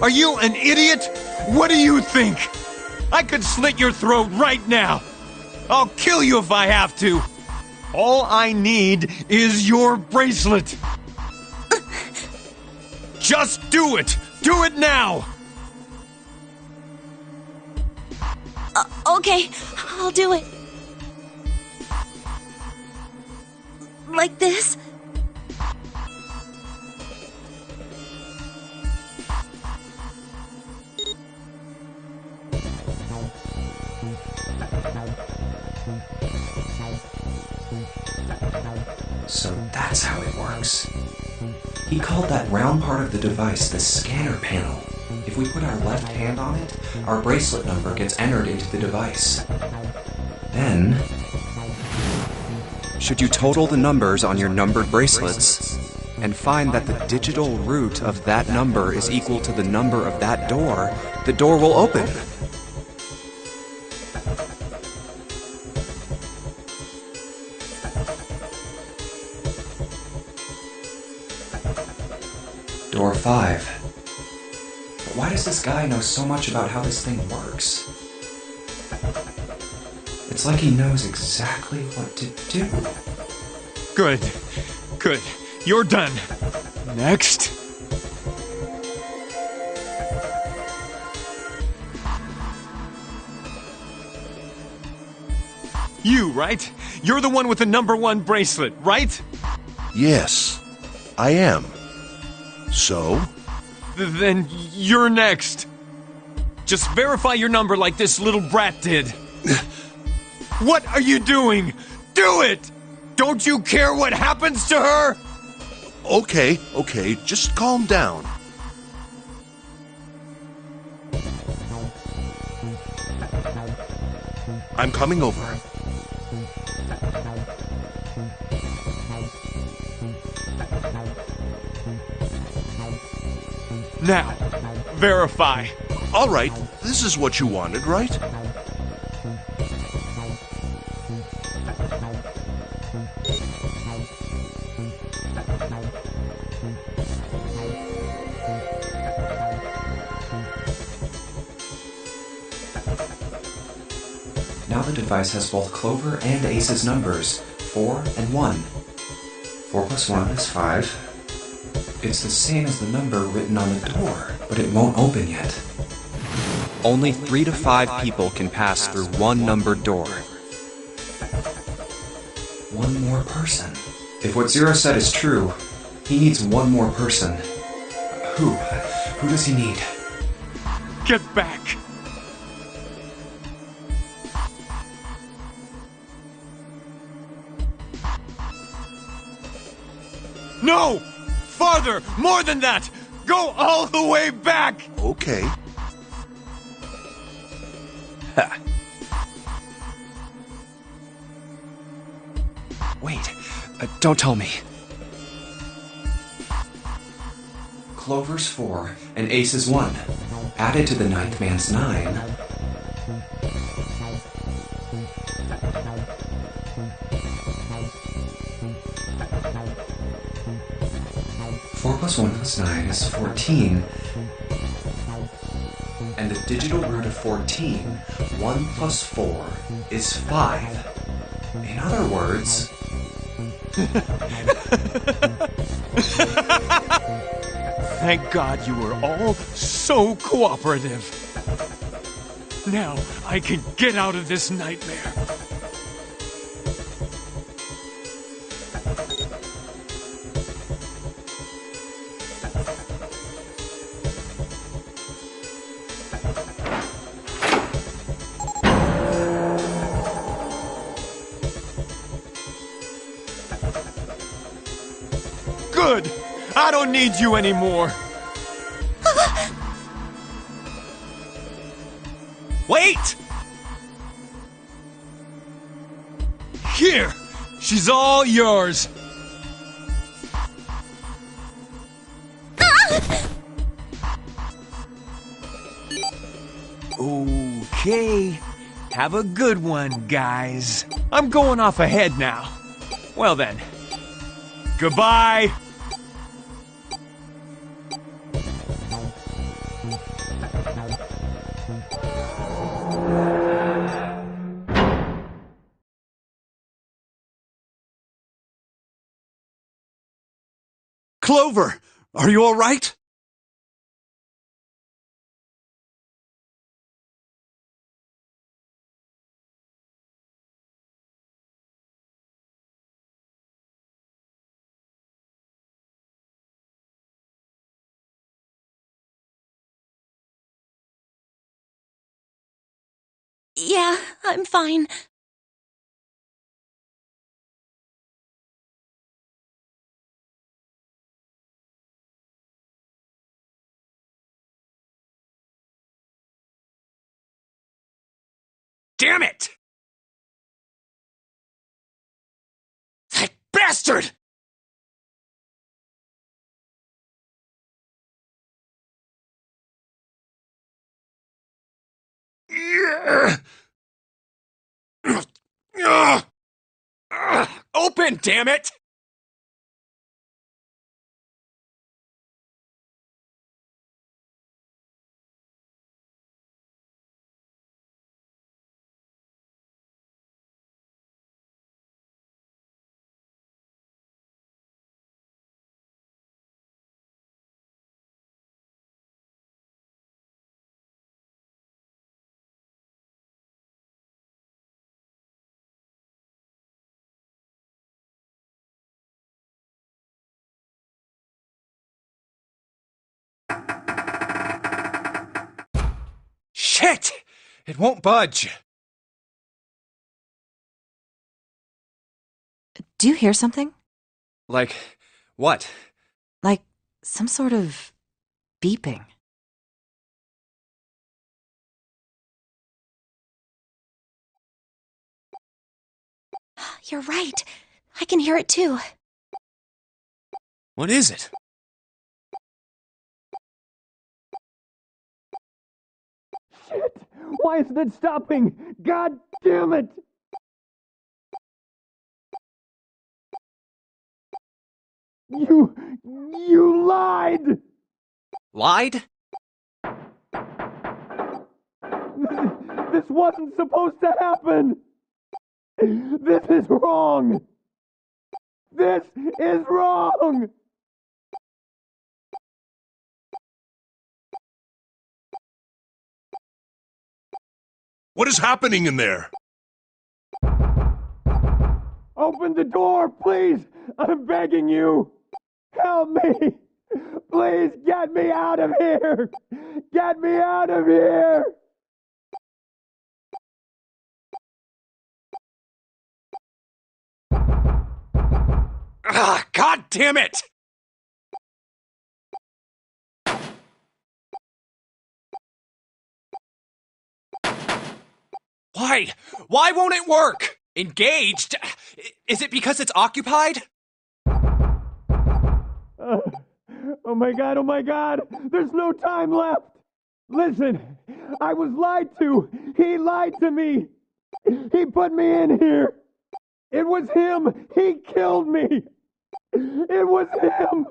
Are you an idiot? What do you think? I could slit your throat right now. I'll kill you if I have to. All I need is your bracelet. Just do it. Do it now. Okay, I'll do it. Like this? So that's how it works. He called that round part of the device the scanner panel. If we put our left hand on it, our bracelet number gets entered into the device. Then, should you total the numbers on your numbered bracelets and find that the digital root of that number is equal to the number of that door, the door will open. Door 5. But why does this guy know so much about how this thing works? It's like he knows exactly what to do. Good. Good. You're done. Next. You, right? You're the one with the number 1 bracelet, right? Yes, I am. So? Then you're next. Just verify your number like this little brat did. What are you doing? Do it! Don't you care what happens to her? Okay, just calm down. I'm coming over. Now, verify. All right, this is what you wanted, right? Now the device has both Clover and Ace's numbers, 4 and 1. 4 plus 1 is 5. It's the same as the number written on the door, but it won't open yet. Only 3 to 5 people can pass through one numbered door. One more person. If what Zero said is true, he needs one more person. Who? Who does he need? Get back! No! Farther! More than that! Go all the way back! Okay. Ha. Wait, don't tell me. Clover's 4 and Ace's 1. Added to the 9th man's 9. Four plus 1 plus 9 is 14. And the digital root of 14, 1 plus 4, is 5. In other words... Thank God you were all so cooperative. Now I can get out of this nightmare. Good! I don't need you anymore! Wait! Here! She's all yours! Okay. Have a good one, guys. I'm going off ahead now. Well then. Goodbye! Clover, are you all right? Yeah, I'm fine. Damn it! That bastard! Open, damn it! Shit! It won't budge. Do you hear something? Like, what? Like some sort of beeping. You're right. I can hear it too. What is it? Shit! Why isn't it stopping? God damn it! You lied! Lied? This wasn't supposed to happen! This is wrong! This is wrong! What is happening in there? Open the door, please! I'm begging you! Help me! Please get me out of here! Get me out of here! Ah, God damn it! Why? Why won't it work? Engaged? Is it because it's occupied? Oh my god, there's no time left! Listen, I was lied to! He lied to me! He put me in here! It was him! He killed me! It was him!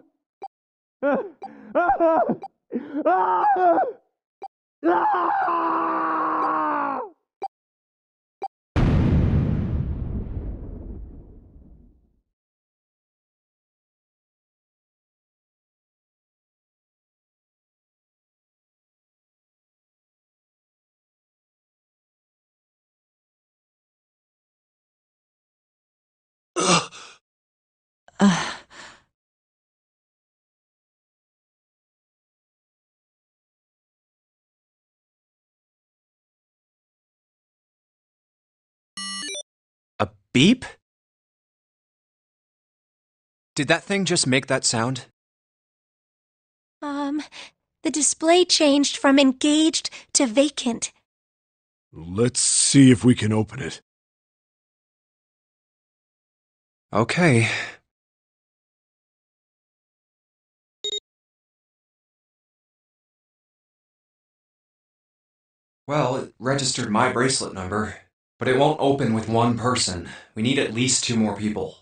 A beep? Did that thing just make that sound? The display changed from engaged to vacant. Let's see if we can open it. Okay. Well, it registered my bracelet number, but it won't open with one person. We need at least 2 more people.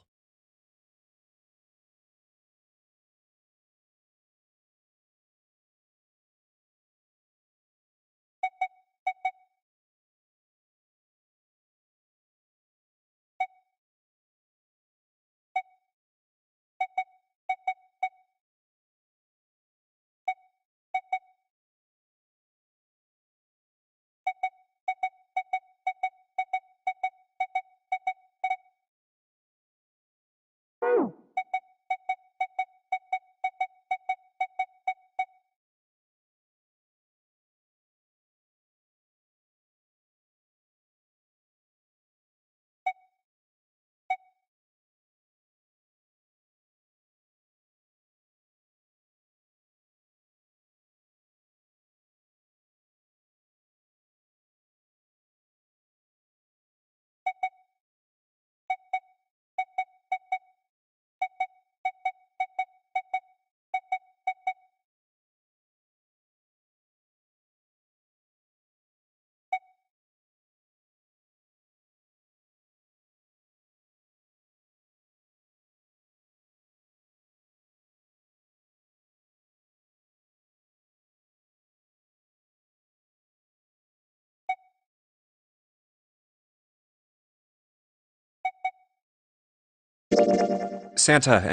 Santa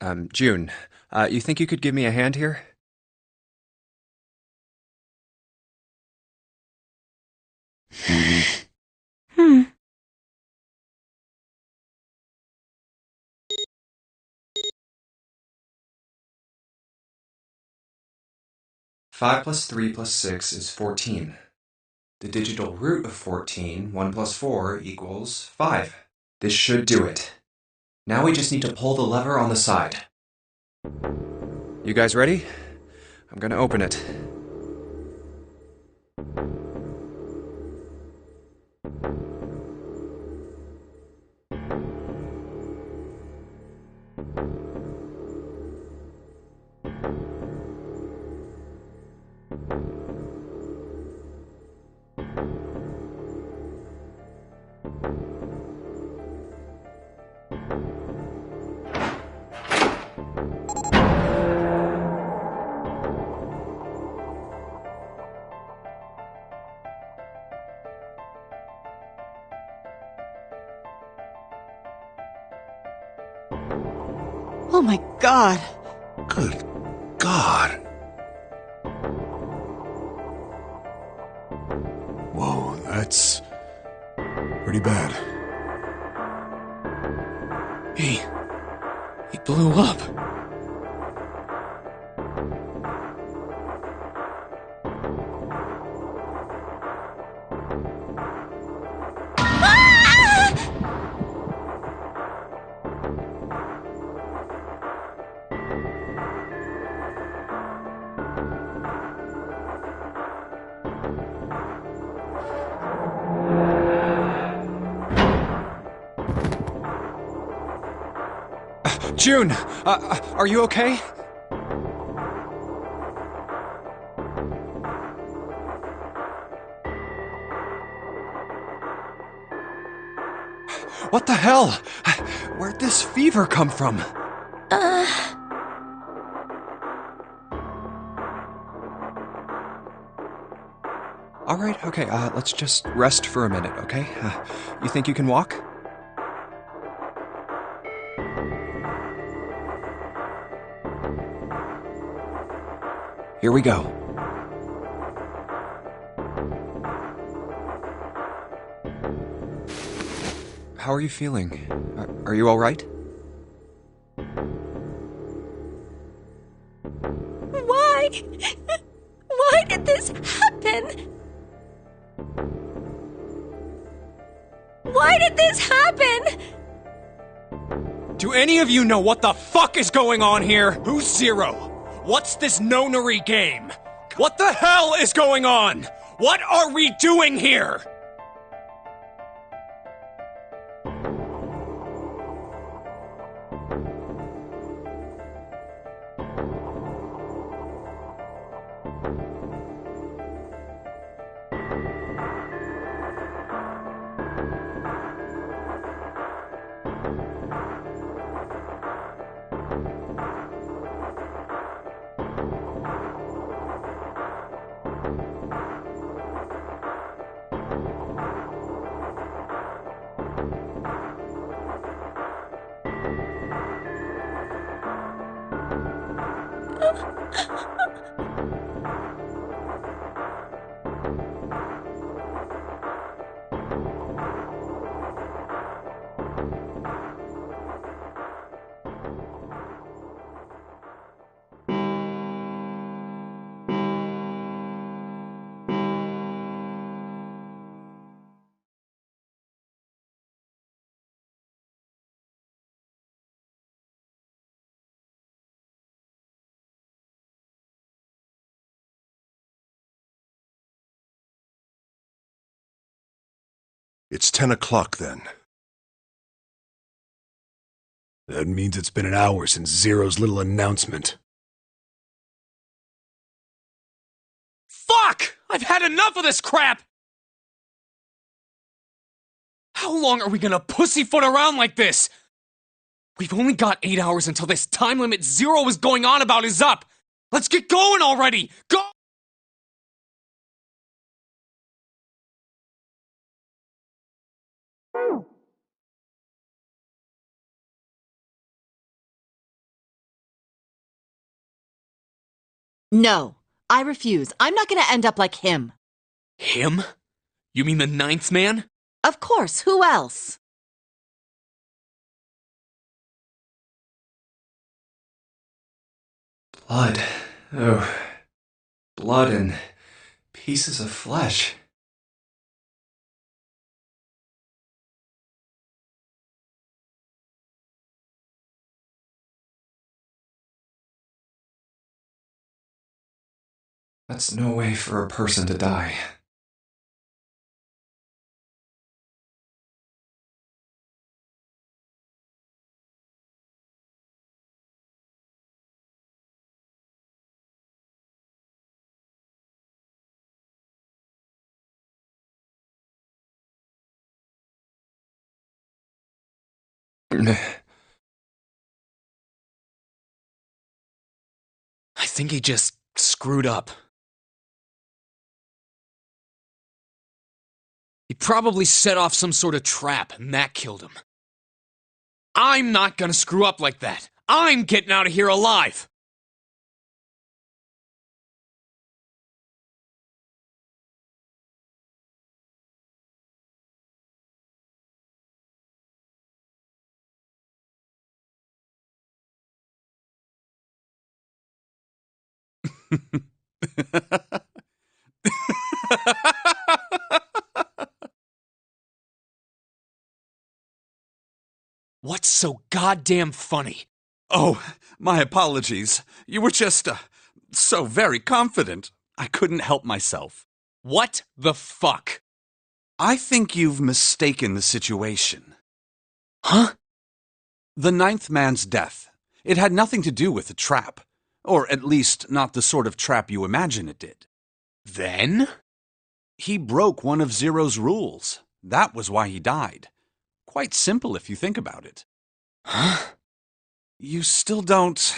and, June, you think you could give me a hand here? Hmm. 5 plus 3 plus 6 is 14. The digital root of 14, 1 plus 4, equals 5. This should do it. Now we just need to pull the lever on the side. You guys ready? I'm gonna open it. Oh my god! Good God. Whoa, It's pretty bad. He blew up. June, are you okay? What the hell? Where'd this fever come from? All right, okay, let's just rest for a minute, okay? You think you can walk? Here we go. How are you feeling? Are you all right? Why? Why did this happen? Why did this happen? Do any of you know what the fuck is going on here? Who's Zero? What's this nonary game? What the hell is going on? What are we doing here? It's 10 o'clock then. That means it's been an hour since Zero's little announcement. Fuck! I've had enough of this crap! How long are we gonna pussyfoot around like this? We've only got 8 hours until this time limit Zero is going on about is up! Let's get going already! Go! No, I refuse. I'm not gonna end up like him. Him? You mean the ninth man? Of course, who else? Blood. Oh. Blood and pieces of flesh. That's no way for a person to die. I think he just screwed up. He probably set off some sort of trap, and that killed him. I'm not gonna screw up like that. I'm getting out of here alive! What's so goddamn funny? Oh, my apologies. You were just, so very confident. I couldn't help myself. What the fuck? I think you've mistaken the situation. Huh? The ninth man's death. It had nothing to do with the trap. Or at least not the sort of trap you imagine it did. Then? He broke one of Zero's rules. That was why he died. Quite simple if you think about it. Huh? You still don't...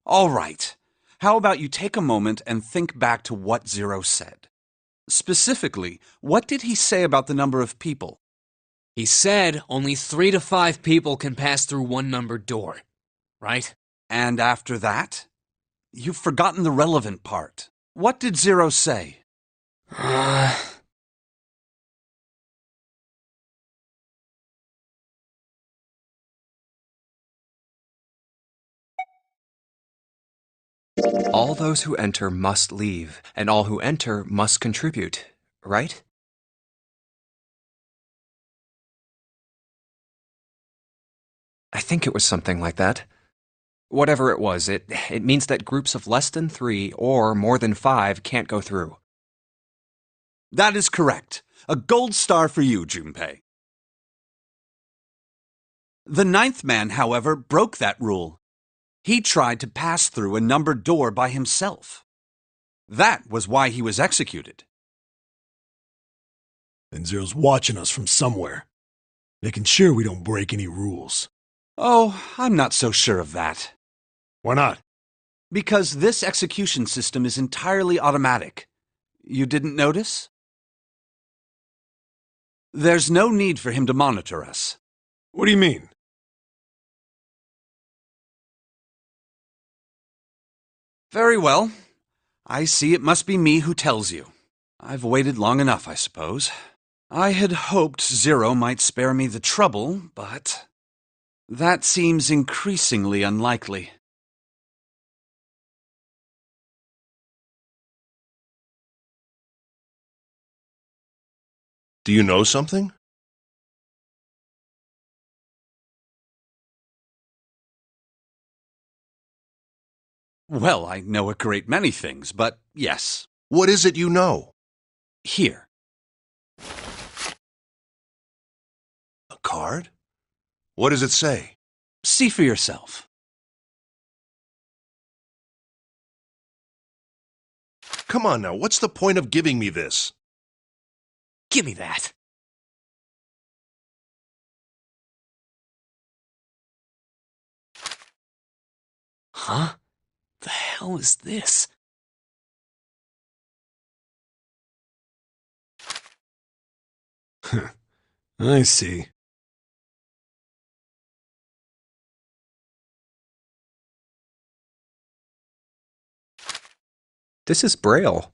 All right. How about you take a moment and think back to what Zero said? Specifically, what did he say about the number of people? He said only 3 to 5 people can pass through one numbered door, right? And after that? You've forgotten the relevant part. What did Zero say? All those who enter must leave, and all who enter must contribute, right? I think it was something like that. Whatever it was, it means that groups of less than 3 or more than 5 can't go through. That is correct. A gold star for you, Junpei. The ninth man, however, broke that rule. He tried to pass through a numbered door by himself. That was why he was executed. And Zero's watching us from somewhere, making sure we don't break any rules. Oh, I'm not so sure of that. Why not? Because this execution system is entirely automatic. You didn't notice? There's no need for him to monitor us. What do you mean? Very well. I see it must be me who tells you. I've waited long enough, I suppose. I had hoped Zero might spare me the trouble, but that seems increasingly unlikely. Do you know something? Well, I know a great many things, but yes. What is it you know? Here. A card? What does it say? See for yourself. Come on now, what's the point of giving me this? Give me that. Huh? The hell is this? I see. This is Braille.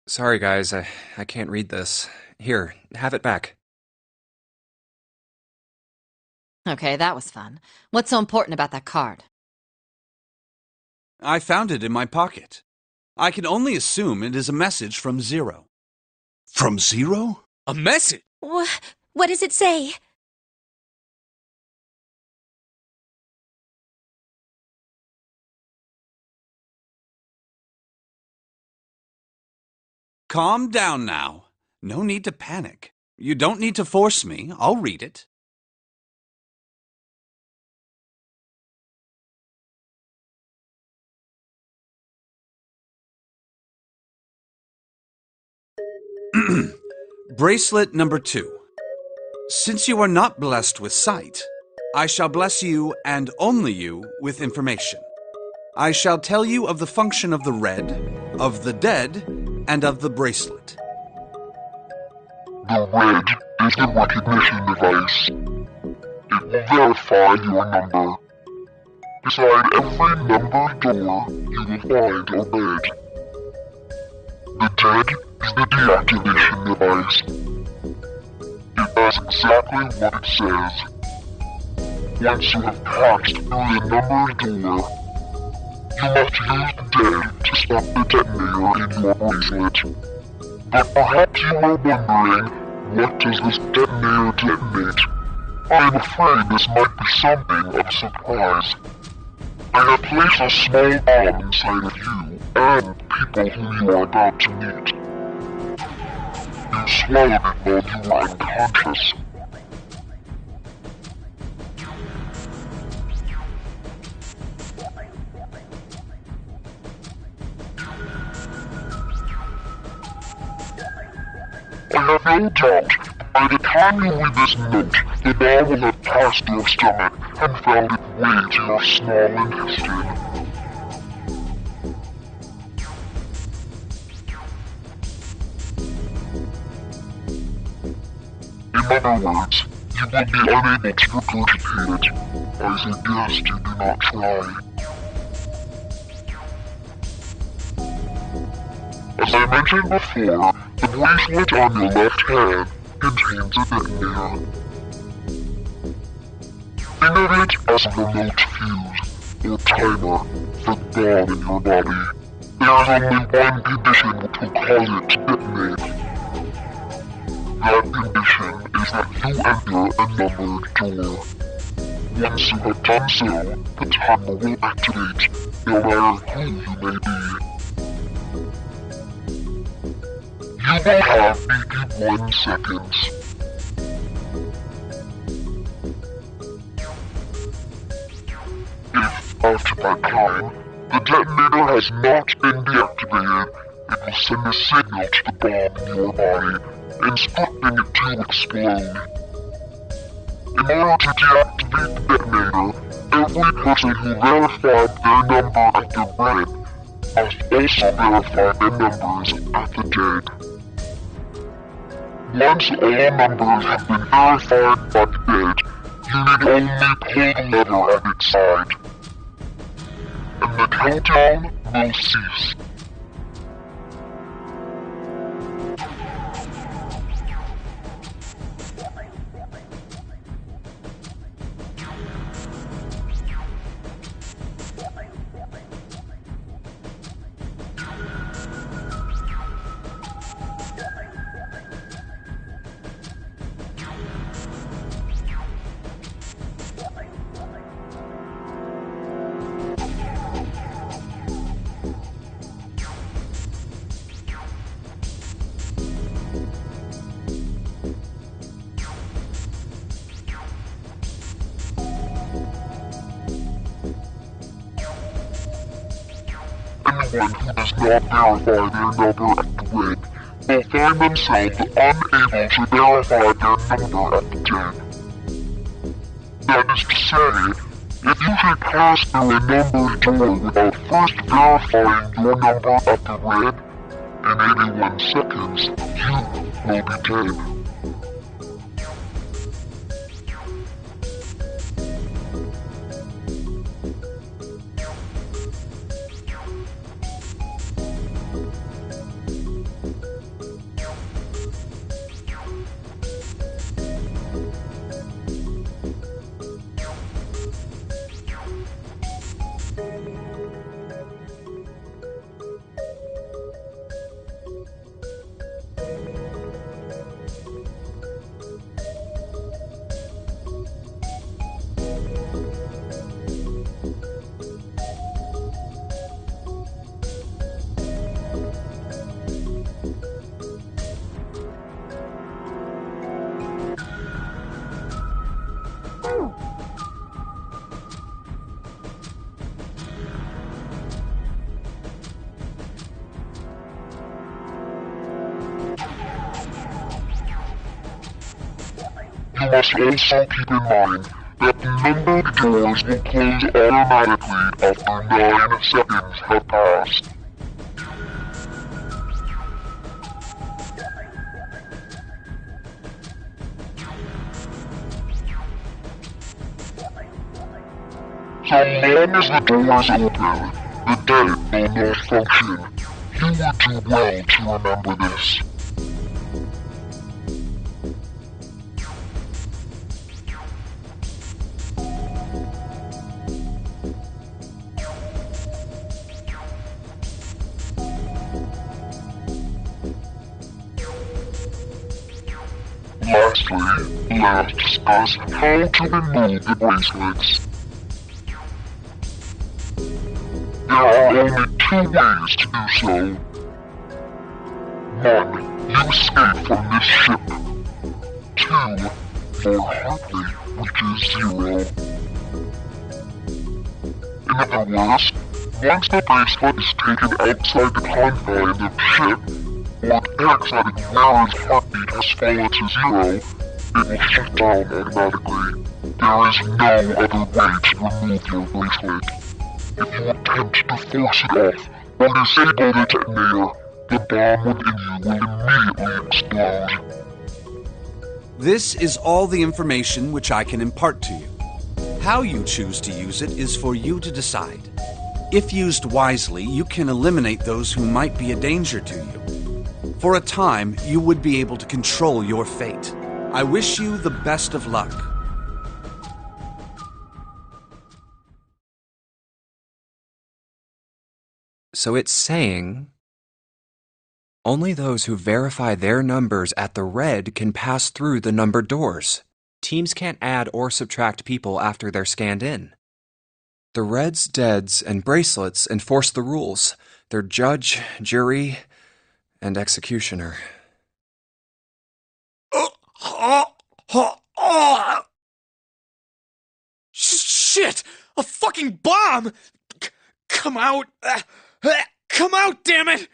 Sorry, guys, I can't read this. Here, have it back. Okay, that was fun. What's so important about that card? I found it in my pocket. I can only assume it is a message from Zero. From Zero? A message? What does it say? Calm down now. No need to panic. You don't need to force me. I'll read it. Bracelet number 2. Since you are not blessed with sight, I shall bless you and only you with information. I shall tell you of the function of the red, of the dead, and of the bracelet. The red is the recognition device. It will verify your number. Beside every numbered door, you will find a bed. The dead the deactivation device. It does exactly what it says. Once you have passed through the numbered door, you must use the dead to stop the detonator in your bracelet. But perhaps you are wondering, what does this detonator detonate? I am afraid this might be something of a surprise. I have placed a small bomb inside of you and people whom you are about to meet. You swallowed it while you were unconscious. I have no doubt that by the time you read this note, the bomb will have passed your stomach and found its way to your small intestine. In other words, you will be unable to regurgitate it. I suggest you do not try. As I mentioned before, the bracelet on your left hand contains a detonator. Think of it as a remote fuse, or timer, for the bomb in your body. There is only one condition which will cause it to detonate. That condition is that you enter a numbered door. Once you have done so, the timer will activate, no matter who you may be. You will have 81 seconds. If, after that time, the detonator has not been deactivated, it will send a signal to the bomb in your body, instructing it to explode. In order to deactivate the detonator, every person who verified their number at the red must also verify their numbers at the dead. Once all numbers have been verified by the dead, you need only pull the lever at its side, and the countdown will cease. Anyone who does not verify their number at the red will find themselves unable to verify their number at the dead. That is to say, if you should pass through a numbered door without first verifying your number at the red, in 81 seconds, you will be dead. You must also keep in mind that the numbered doors will close automatically after 9 seconds have passed. So long as the doors open, the dead will not function. You would do well to remember this. Lastly, let us discuss how to remove the bracelets. There are only two ways to do so. One, you escape from this ship. Two, your heart rate reaches 0. In other words, once the bracelet is taken outside the confines of the ship, or the exotic wearer's heartbeat has fallen to 0, it will shut down automatically. There is no other way to remove your bracelet. If you attempt to force it off or disable the detonator, the bomb within you will immediately explode. This is all the information which I can impart to you. How you choose to use it is for you to decide. If used wisely, you can eliminate those who might be a danger to you. For a time, you would be able to control your fate. I wish you the best of luck. So it's saying only those who verify their numbers at the red can pass through the numbered doors. Teams can't add or subtract people after they're scanned in. The reds, deads, and bracelets enforce the rules. They're judge, jury, and executioner. Shit! A fucking bomb! Come out! Come out, damn it!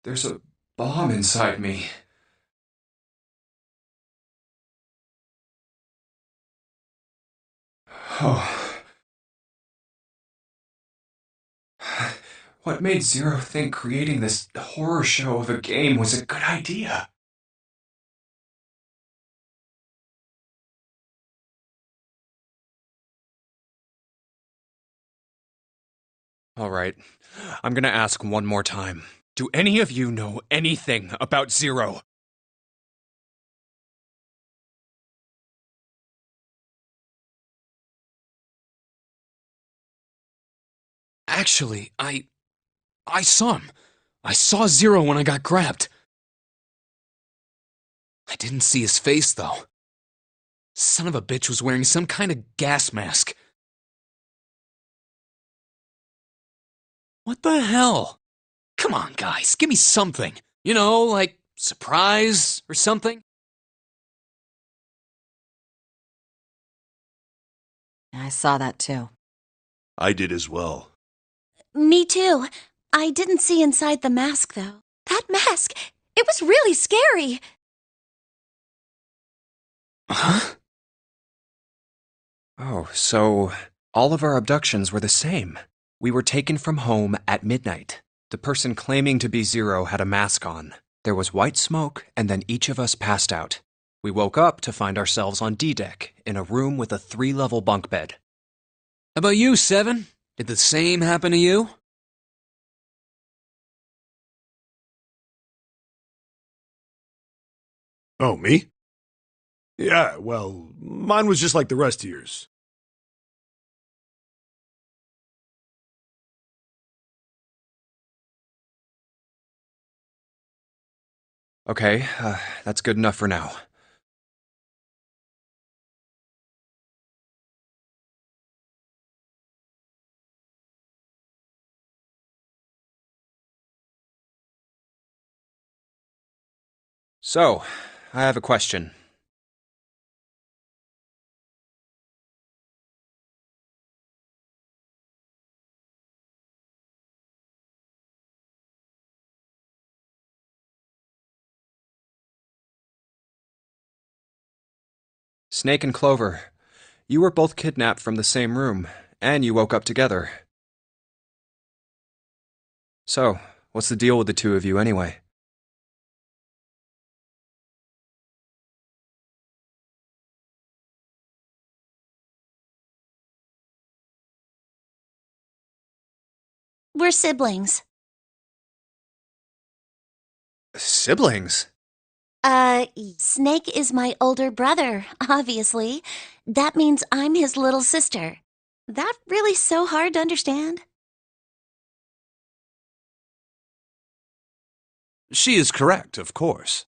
There's a bomb inside me. Oh. What made Zero think creating this horror show of a game was a good idea? Alright, I'm gonna ask one more time. Do any of you know anything about Zero? Actually, I saw him. I saw Zero when I got grabbed. I didn't see his face, though. Son of a bitch was wearing some kind of gas mask. What the hell? Come on, guys, give me something. You know, like surprise or something? I saw that too. I did as well. Me too. I didn't see inside the mask, though. That mask! It was really scary! Huh? Oh, so all of our abductions were the same. We were taken from home at midnight. The person claiming to be Zero had a mask on. There was white smoke, and then each of us passed out. We woke up to find ourselves on D-Deck, in a room with a 3-level bunk bed. How about you, Seven? Did the same happen to you? Oh, me? Yeah, well, mine was just like the rest of yours. Okay, that's good enough for now. So, I have a question. Snake and Clover, you were both kidnapped from the same room, and you woke up together. So, what's the deal with the two of you anyway? We're siblings. Siblings? Snake is my older brother, obviously. That means I'm his little sister. That really so hard to understand? She is correct, of course.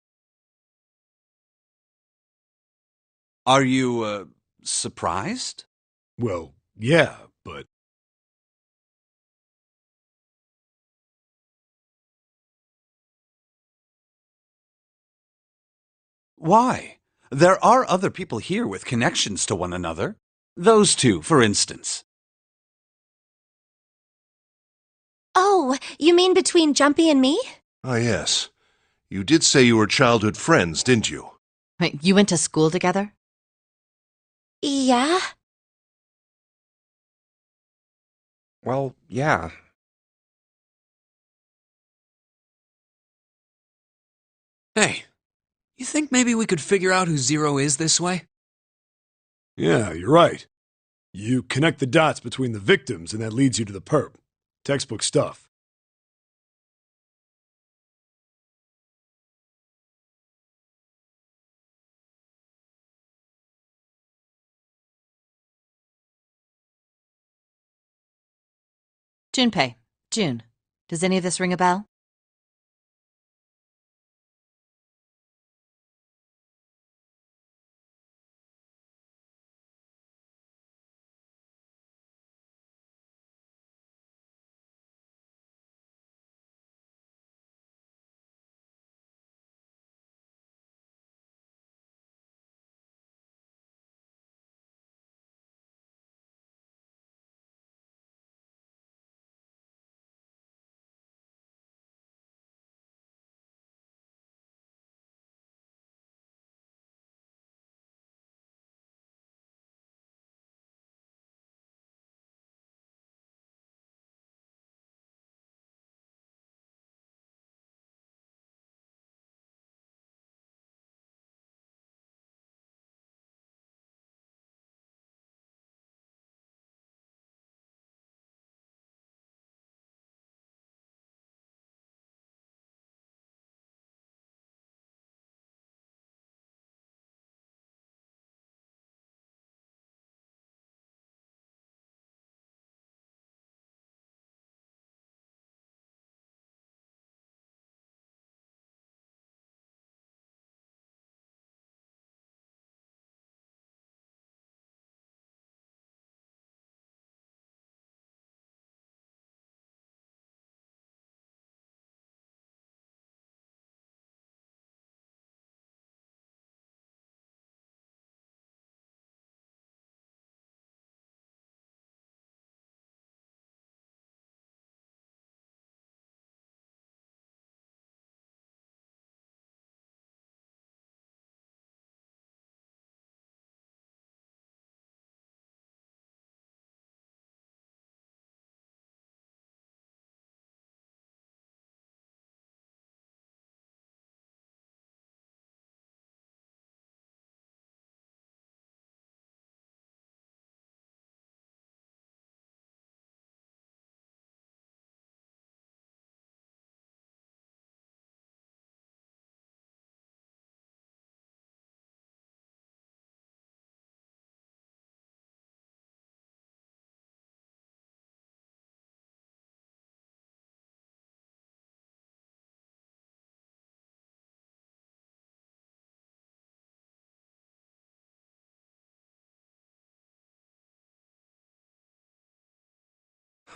Are you, surprised? Well, yeah, but Why? There are other people here with connections to one another. Those two, for instance. Oh, you mean between Jumpy and me? Ah, yes. You did say you were childhood friends, didn't you? Wait, you went to school together? Yeah? Well, yeah. Hey, you think maybe we could figure out who Zero is this way? yeah, you're right. You connect the dots between the victims, and that leads you to the perp. Textbook stuff. Junpei. June. Does any of this ring a bell?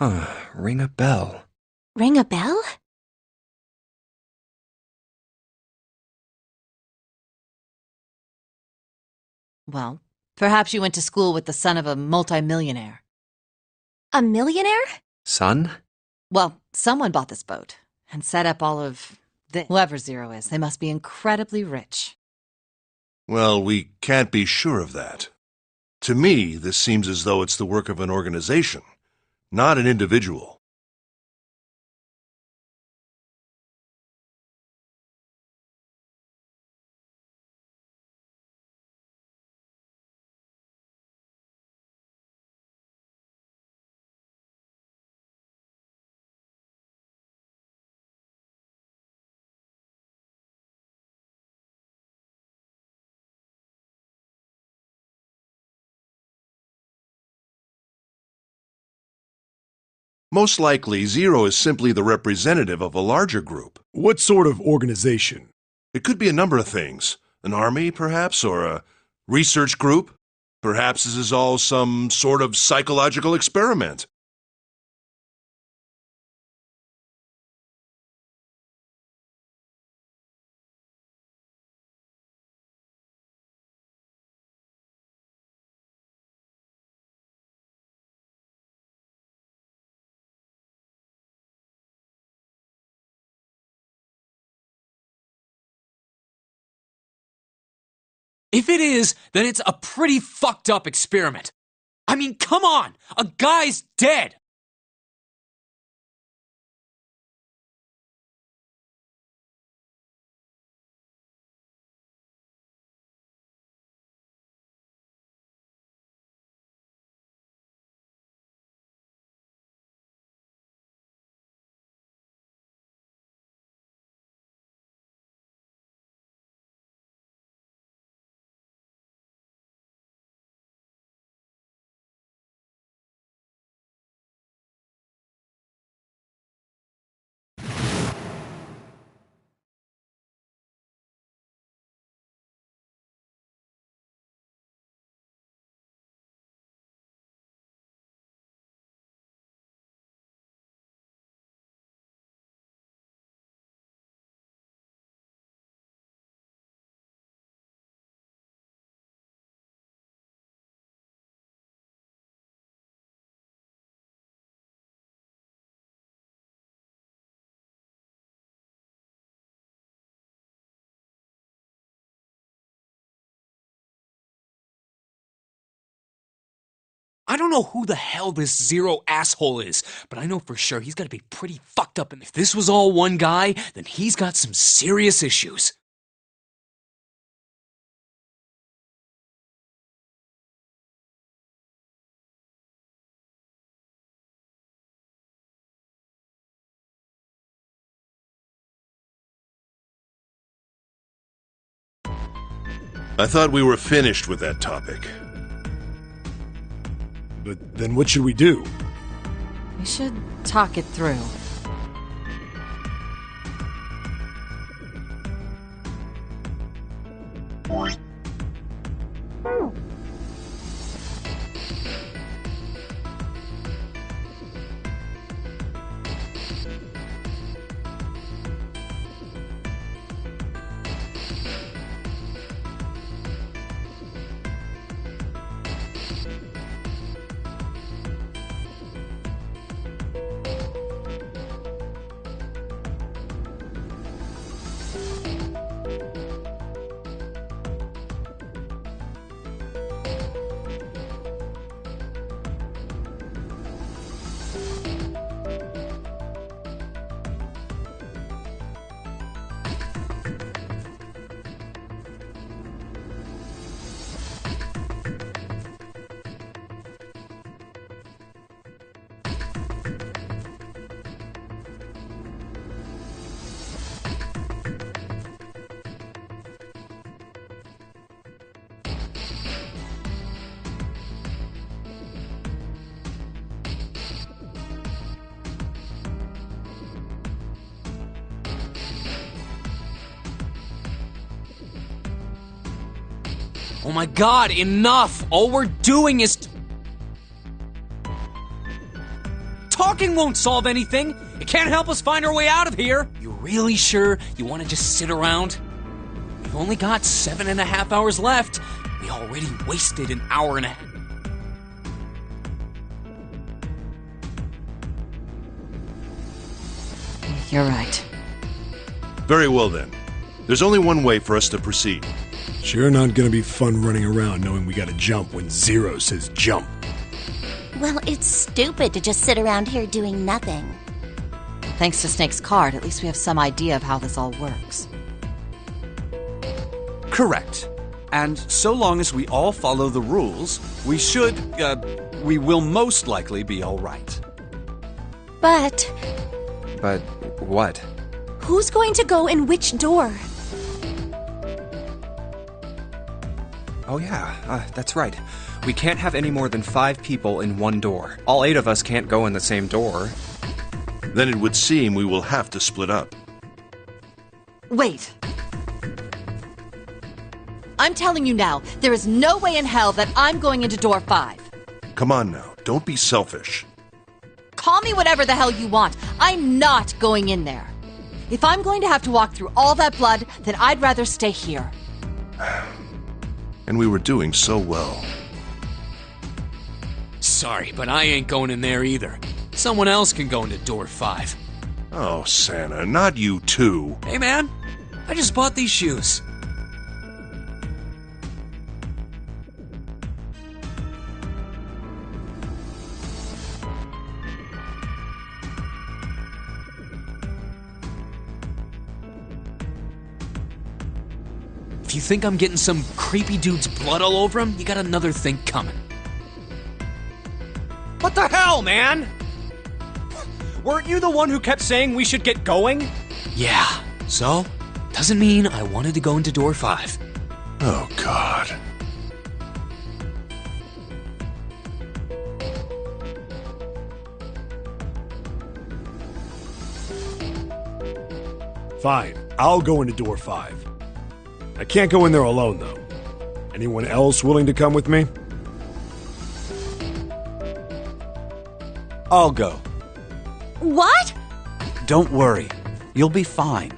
Ring a bell. Ring a bell? Well, perhaps you went to school with the son of a multimillionaire. A millionaire? Son? Well, someone bought this boat and set up all of this. Whoever Zero is, they must be incredibly rich. Well, we can't be sure of that. To me, this seems as though it's the work of an organization, not an individual. Most likely, Zero is simply the representative of a larger group. What sort of organization? It could be a number of things. An army, perhaps, or a research group. Perhaps this is all some sort of psychological experiment. If it is, then it's a pretty fucked up experiment. I mean, come on! A guy's dead! I don't know who the hell this Zero asshole is, but I know for sure he's gotta be pretty fucked up, and if this was all one guy, then he's got some serious issues. I thought we were finished with that topic. But then what should we do? We should talk it through. Oh my god, enough! All we're doing is... Talking won't solve anything. It can't help us find our way out of here. You really sure you want to just sit around? We've only got 7.5 hours left. We already wasted an hour and a half. You're right. Very well then. There's only one way for us to proceed. Sure not gonna be fun running around knowing we gotta jump when Zero says jump. Well, it's stupid to just sit around here doing nothing. Thanks to Snake's card, at least we have some idea of how this all works. Correct. And so long as we all follow the rules, we will most likely be all right. But But what? who's going to go in which door? Oh yeah, that's right. We can't have any more than 5 people in one door. All 8 of us can't go in the same door. Then it would seem we will have to split up. Wait. I'm telling you now, there is no way in hell that I'm going into door 5. Come on now, don't be selfish. Call me whatever the hell you want. I'm not going in there. If I'm going to have to walk through all that blood, then I'd rather stay here. And we were doing so well. Sorry, but I ain't going in there either. Someone else can go into door 5. Oh, Santa, not you too. Hey man, I just bought these shoes. If you think I'm getting some creepy dude's blood all over him, you got another thing coming. What the hell, man? Weren't you the one who kept saying we should get going? Yeah, so? Doesn't mean I wanted to go into door 5. Oh, God. Fine, I'll go into door 5. I can't go in there alone, though. Anyone else willing to come with me? I'll go. What? Don't worry. You'll be fine.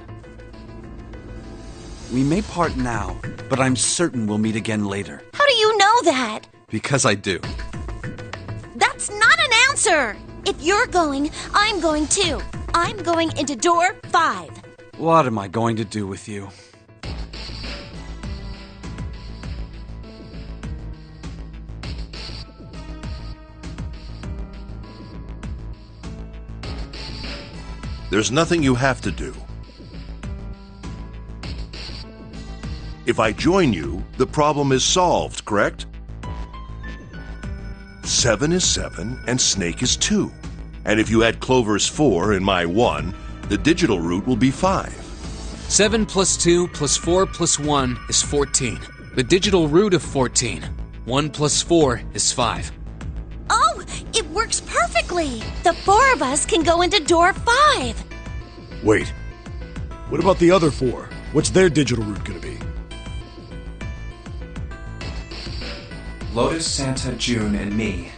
We may part now, but I'm certain we'll meet again later. How do you know that? Because I do. That's not an answer! If you're going, I'm going too. I'm going into door 5. What am I going to do with you? There's nothing you have to do. If I join you, the problem is solved, correct? 7 is 7, and Snake is 2. And if you add Clover's 4 and my 1, the digital root will be 5. 7 plus 2 plus 4 plus 1 is 14. The digital root of 14. 1 plus 4 is 5. Oh, it works perfectly! The 4 of us can go into door 5. Wait. What about the other 4? What's their digital root gonna be? Lotus, Santa, June, and me.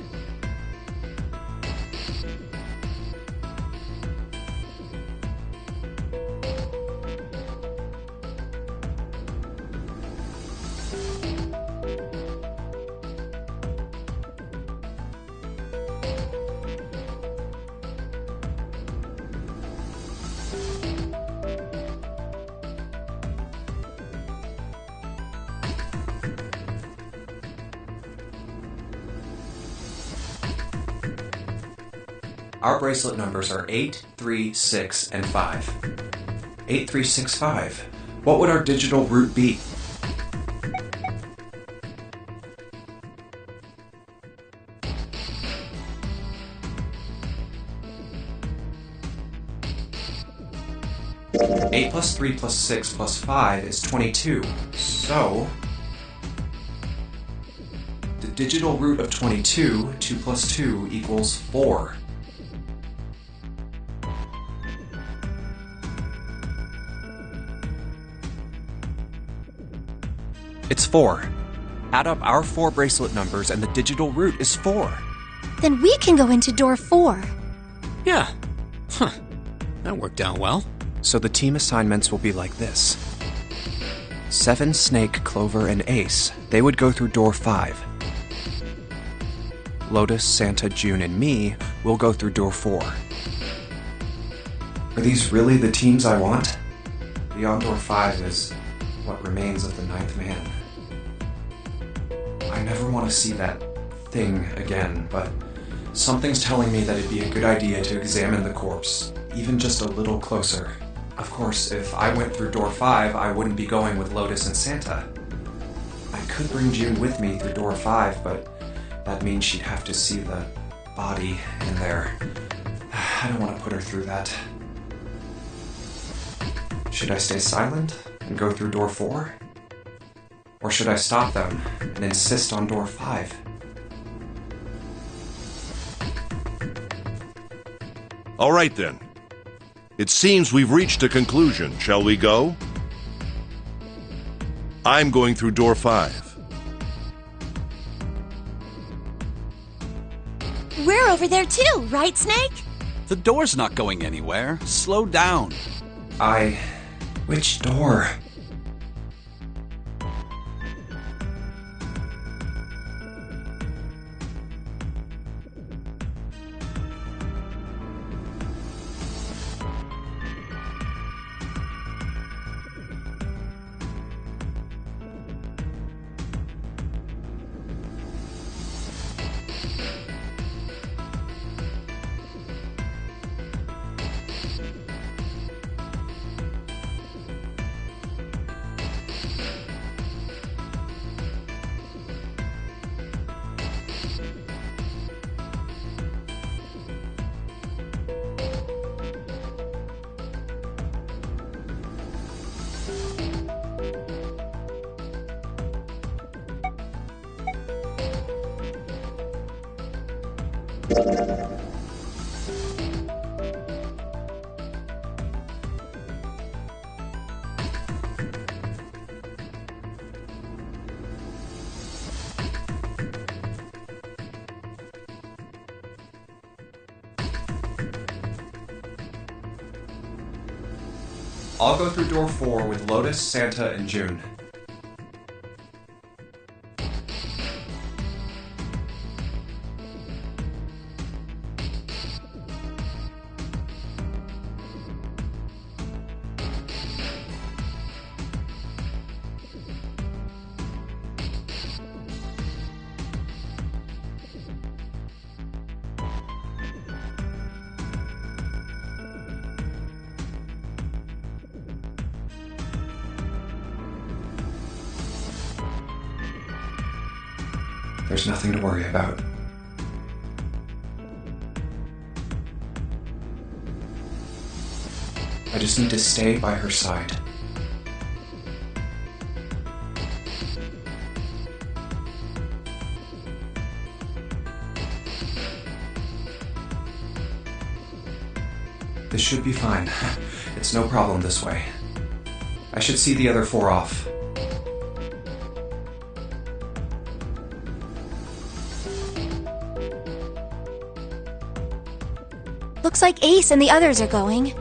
Our bracelet numbers are 8, 3, 6, and 5. 8, 3, 6, 5. What would our digital root be? Eight plus 3 plus 6 plus 5 is 22. So the digital root of 22, 2 plus 2 equals 4. It's 4. Add up our 4 bracelet numbers and the digital root is 4. Then we can go into door 4. Yeah. Huh. That worked out well. So the team assignments will be like this. 7, Snake, Clover, and Ace, they would go through door 5. Lotus, Santa, June, and me will go through door 4. Are these really the teams I want? Beyond door 5 is what remains of the 9th man. I never want to see that thing again, but something's telling me that it'd be a good idea to examine the corpse, even just a little closer. Of course, if I went through door 5, I wouldn't be going with Lotus and Santa. I could bring June with me through door 5, but that means she'd have to see the body in there. I don't want to put her through that. Should I stay silent and go through door 4? Or should I stop them and insist on door 5? All right then. It seems we've reached a conclusion. Shall we go? I'm going through door 5. We're over there too, right, Snake? The door's not going anywhere. Slow down. Which door? I'll go through door 4 with Lotus, Santa, and June. There's nothing to worry about. I just need to stay by her side. This should be fine. It's no problem this way. I should see the other 4 off. Looks like Ace and the others are going.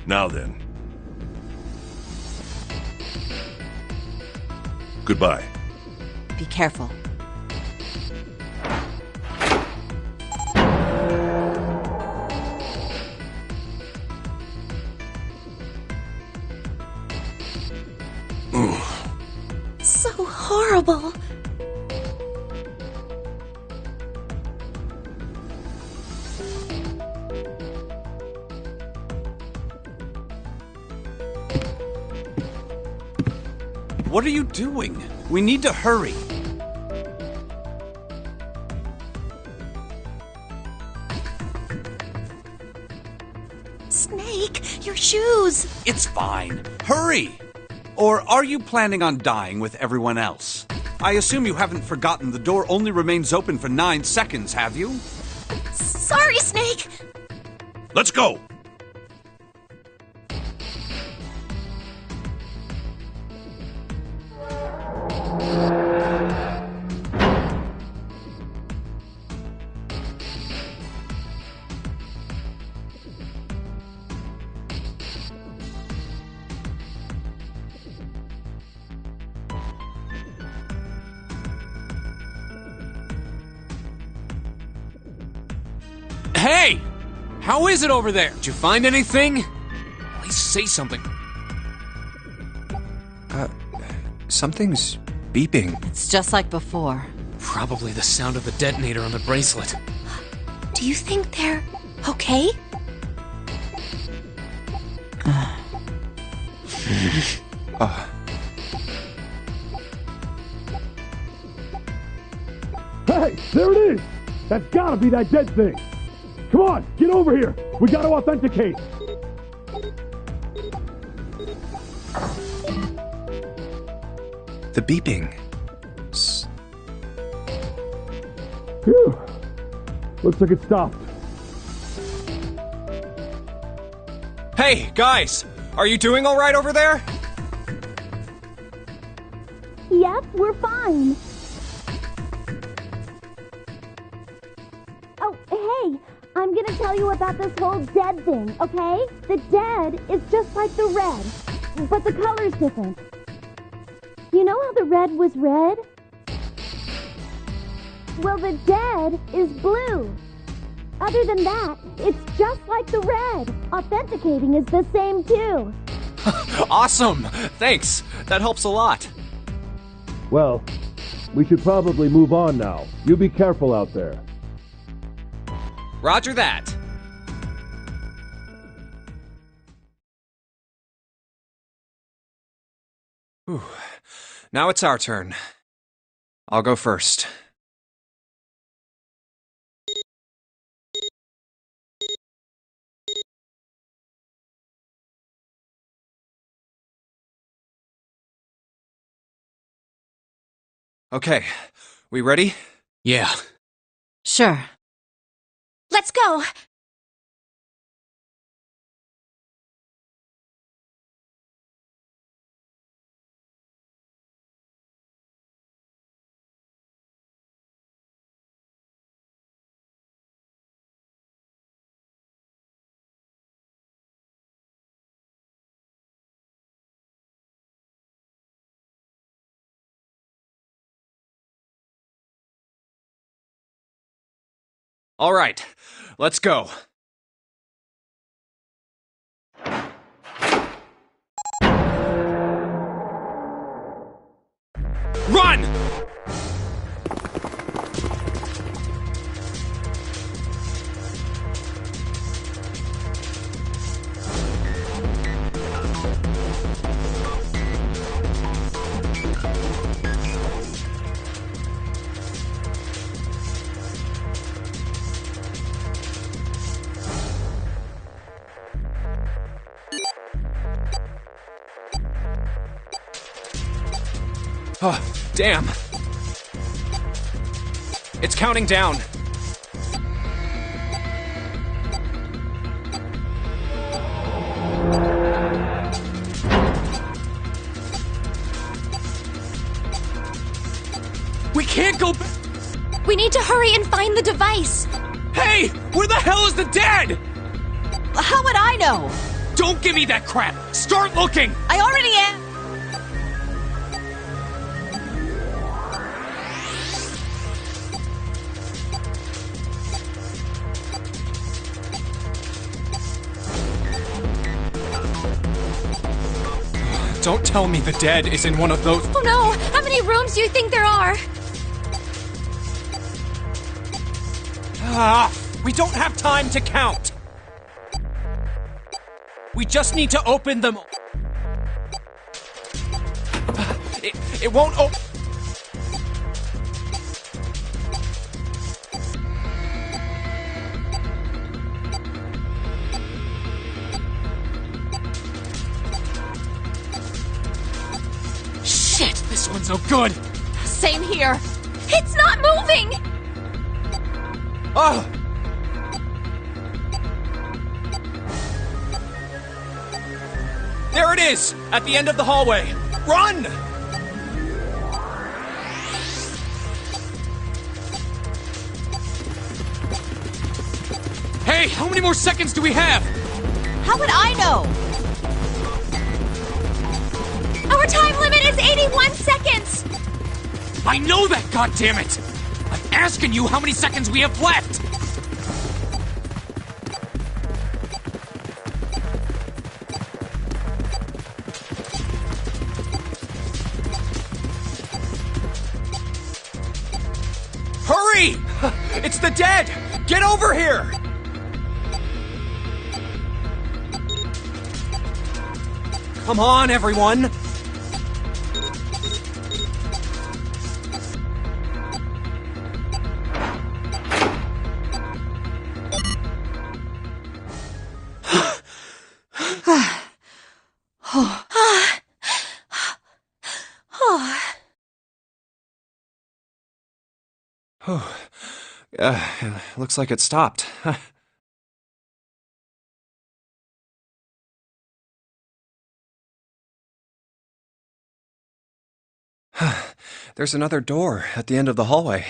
Now then. Goodbye. Be careful. what are you doing? We need to hurry. Snake, your shoes! It's fine. Hurry! Or are you planning on dying with everyone else? I assume you haven't forgotten the door only remains open for 9 seconds, have you? Sorry, Snake! Let's go! Hey! How is it over there? Did you find anything? At least say something. Something's beeping. It's just like before. Probably the sound of the detonator on the bracelet. Do you think they're okay? Hey, there it is! That's gotta be that dead thing! Come on, get over here! We gotta authenticate! The beeping. Phew! Looks like it stopped. Hey, guys! Are you doing alright over there? Yep, we're fine. Oh, hey, I'm gonna tell you about this whole dead thing, okay? The dead is just like the red, but the color's different. You know how the red was red? Well, the dead is blue. Other than that, it's just like the red. Authenticating is the same too. Awesome! Thanks! That helps a lot. Well, we should probably move on now. You be careful out there. Roger that. Whew. Now it's our turn. I'll go first. Okay, we ready? Yeah. Sure. Let's go! All right, let's go. Run! Oh, damn. It's counting down. We can't go back. We need to hurry and find the device. Hey, where the hell is the dead? How would I know? Don't give me that crap. Start looking. I already am. Don't tell me the dead is in one of those. Oh no! How many rooms do you think there are? We don't have time to count. We just need to open them. It won't open. Shit, this one's no good. Same here. It's not moving! Oh! There it is! At the end of the hallway! Run! Hey, how many more seconds do we have? How would I know? Our time limit is 81 seconds! I know that, goddammit! I'm asking you how many seconds we have left! Hurry! It's the dead! Get over here! Come on, everyone! Looks like it stopped. There's another door at the end of the hallway.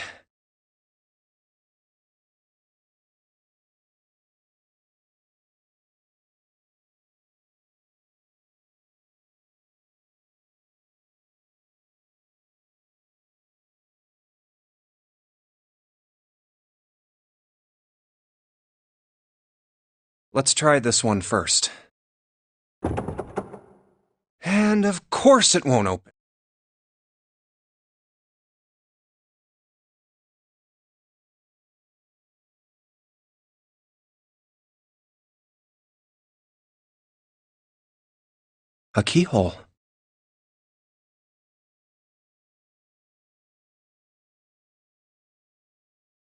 Let's try this one first. And of course it won't open. A keyhole.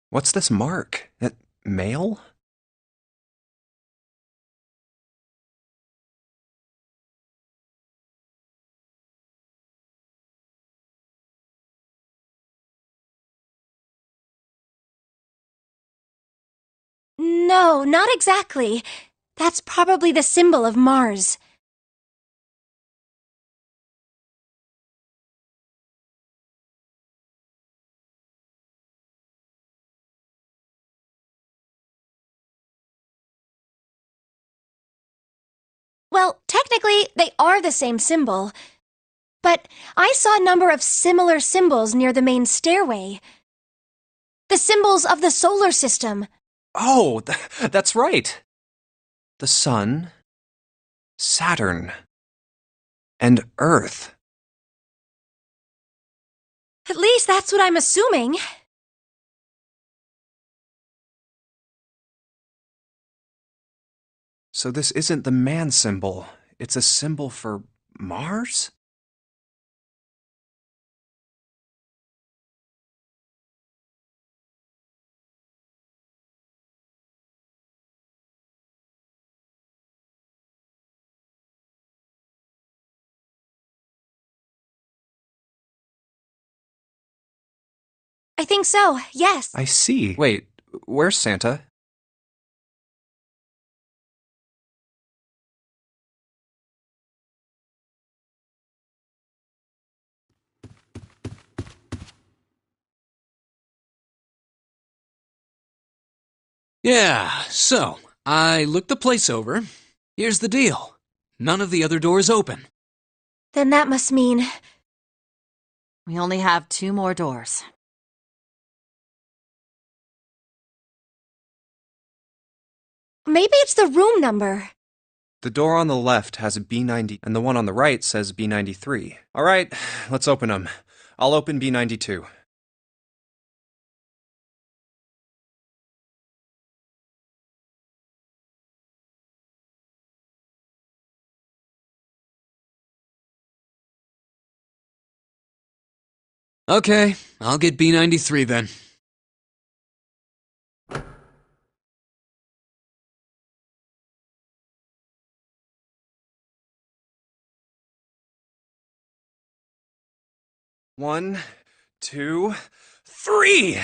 What's this mark? Mail? No, not exactly. That's probably the symbol of Mars. Well, technically, they are the same symbol. But I saw a number of similar symbols near the main stairway. The symbols of the solar system. Oh, that's right. The Sun, Saturn, and Earth. At least that's what I'm assuming. So this isn't the man symbol. It's a symbol for Mars? I think so, yes. I see. Wait, where's Santa? Yeah, so, I looked the place over. Here's the deal. None of the other doors open. Then that must mean... We only have 2 more doors. Maybe it's the room number. The door on the left has a B90, and the one on the right says B93. All right, let's open them. I'll open B92. Okay, I'll get B93 then. One, two, three!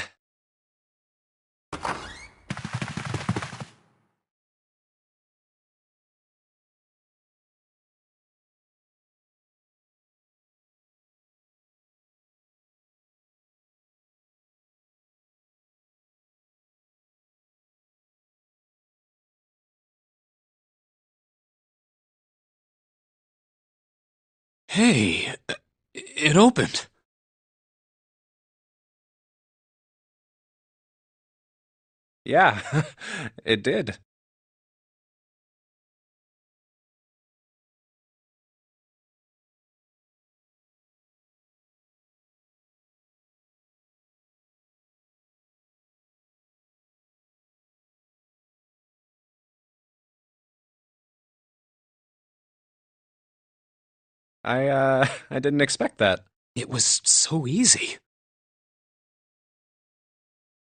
Hey, it opened. Yeah, it did. I didn't expect that. It was so easy.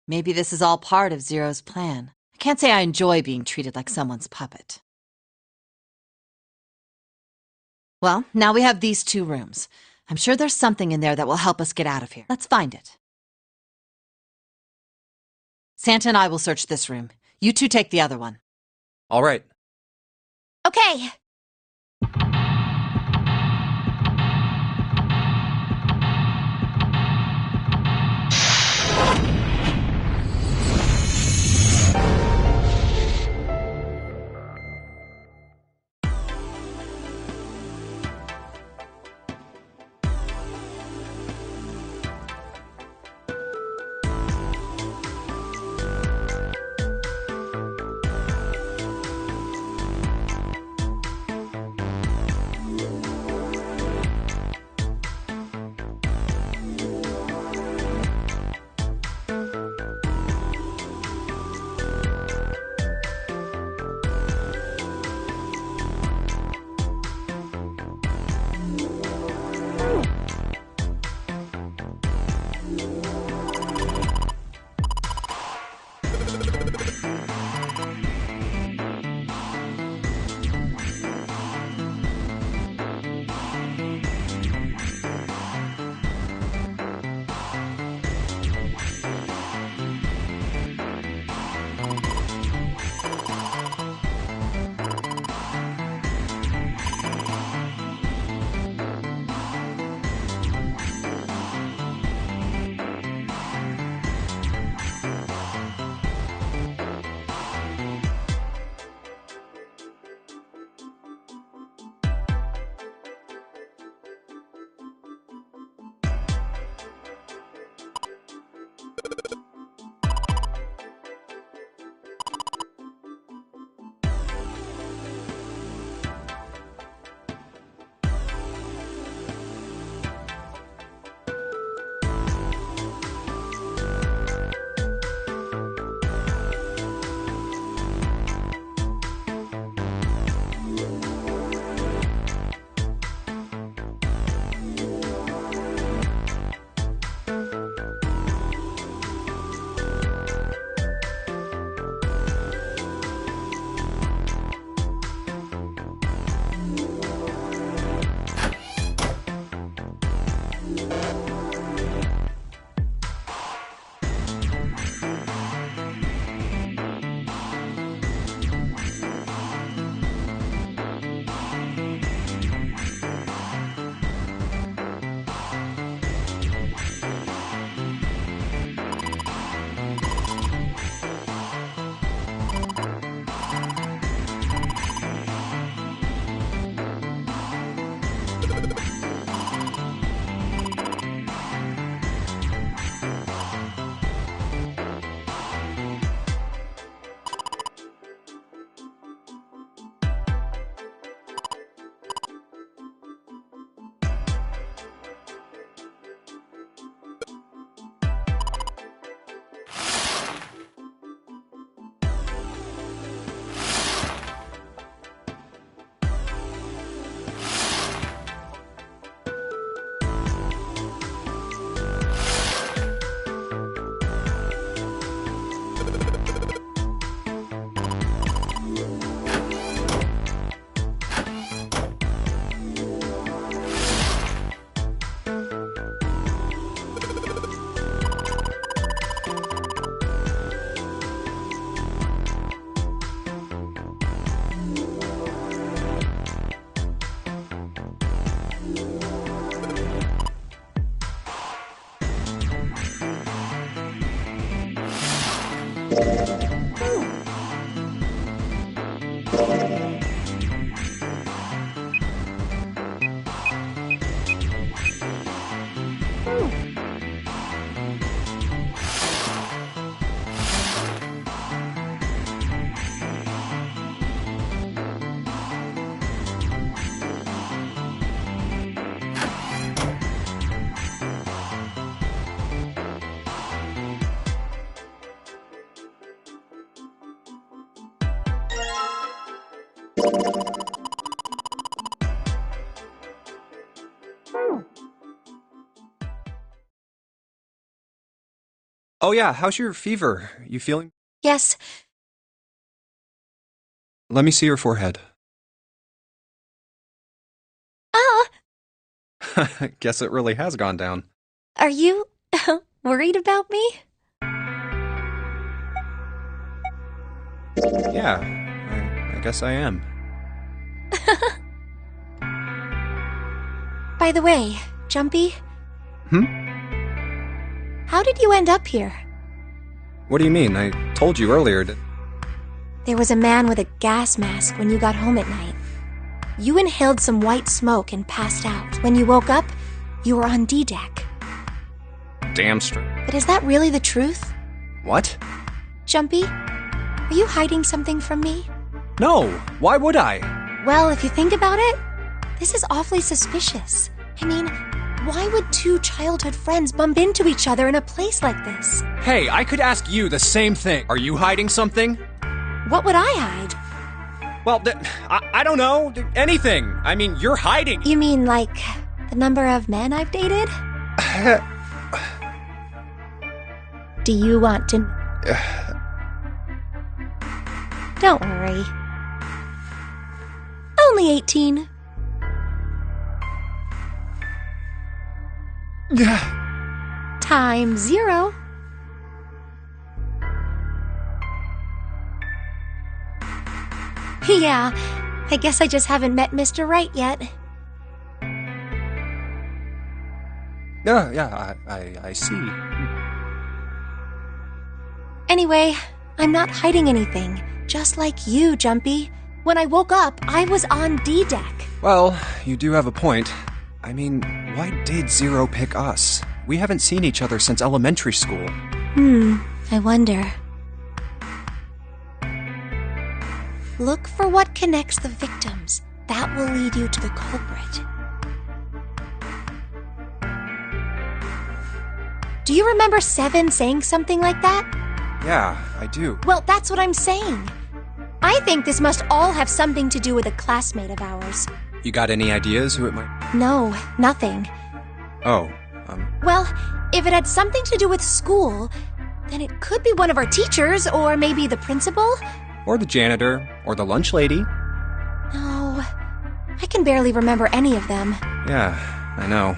Maybe this is all part of Zero's plan. I can't say I enjoy being treated like someone's puppet. Well, now we have these 2 rooms. I'm sure there's something in there that will help us get out of here. Let's find it. Santa and I will search this room. You 2 take the other one. All right. Okay. Oh yeah, how's your fever? You feeling? Yes. Let me see your forehead. Ah! Guess it really has gone down. Are you worried about me? Yeah, I guess I am. By the way, Jumpy, how did you end up here? What do you mean? I told you earlier that... There was a man with a gas mask when you got home at night. You inhaled some white smoke and passed out. When you woke up, you were on D-deck. Damn straight. But is that really the truth? What? Jumpy, are you hiding something from me? No, why would I? Well, if you think about it, this is awfully suspicious. I mean, why would two childhood friends bump into each other in a place like this? Hey, I could ask you the same thing. Are you hiding something? What would I hide? Well, I don't know. Anything. I mean, you're hiding. You mean like the number of men I've dated? Do you want to... Don't worry. Only 18. Times 0. Yeah, I guess I just haven't met Mr. Right yet. Yeah, I see. Anyway, I'm not hiding anything. Just like you, Jumpy. When I woke up, I was on D-deck. Well, you do have a point. I mean, why did Zero pick us? We haven't seen each other since elementary school. I wonder. Look for what connects the victims. That will lead you to the culprit. Do you remember Seven saying something like that? Yeah, I do. Well, that's what I'm saying. I think this must all have something to do with a classmate of ours. You got any ideas who it might... No, nothing. Oh, Well, if it had something to do with school, then it could be one of our teachers, or maybe the principal. Or the janitor, or the lunch lady. No, I can barely remember any of them. Yeah, I know.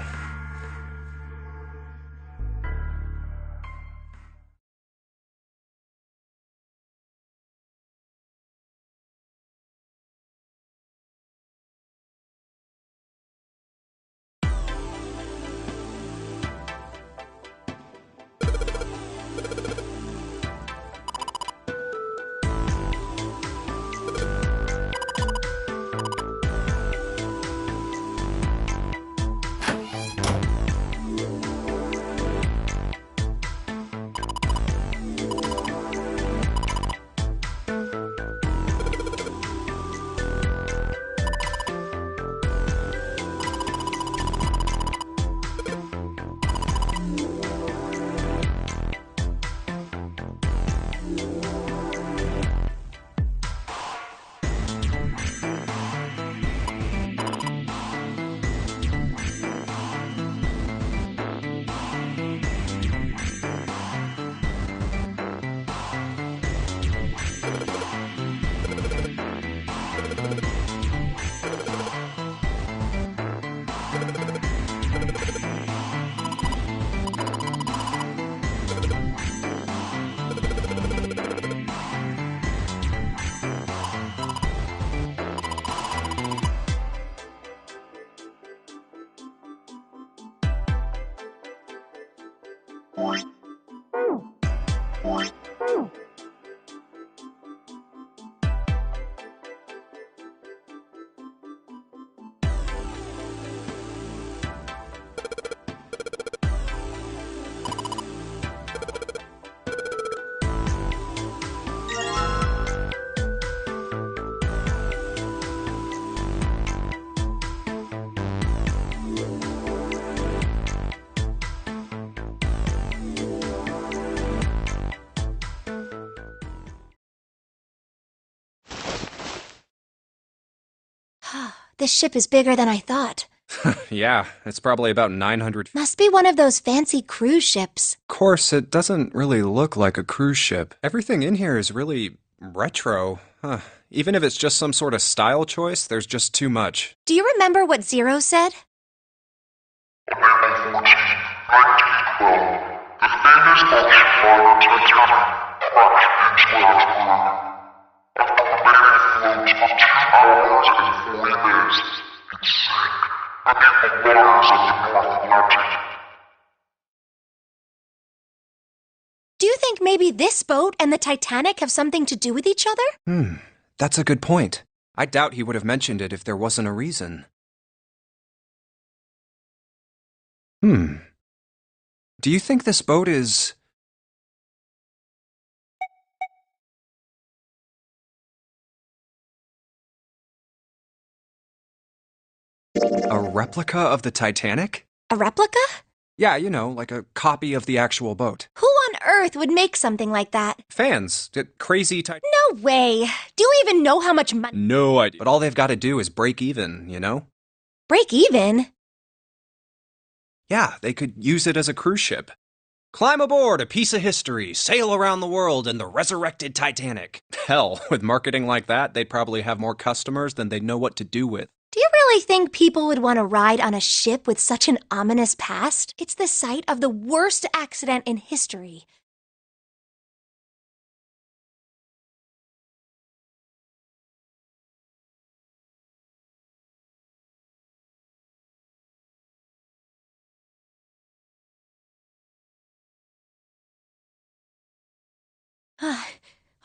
This ship is bigger than I thought. Yeah, it's probably about 900. Must be one of those fancy cruise ships. Of course, it doesn't really look like a cruise ship. Everything in here is really retro. Huh. Even if it's just some sort of style choice, there's just too much. Do you remember what Zero said? On April 14, 1912, the famous ocean liner Titanic crashed into Earth. After remaining afloat for 2 hours and 40 days, it sank beneath the waters of the North Atlantic. Do you think maybe this boat and the Titanic have something to do with each other? That's a good point. I doubt he would have mentioned it if there wasn't a reason. Do you think this boat is... a replica of the Titanic? A replica? Yeah, you know, like a copy of the actual boat. Who on earth would make something like that? Fans. Crazy No way. Do you even know how much money? No idea. But all they've got to do is break even, you know? Break even? Yeah, they could use it as a cruise ship. Climb aboard a piece of history, sail around the world in the resurrected Titanic. Hell, with marketing like that, they'd probably have more customers than they'd know what to do with. Do you really think people would want to ride on a ship with such an ominous past? It's the site of the worst accident in history.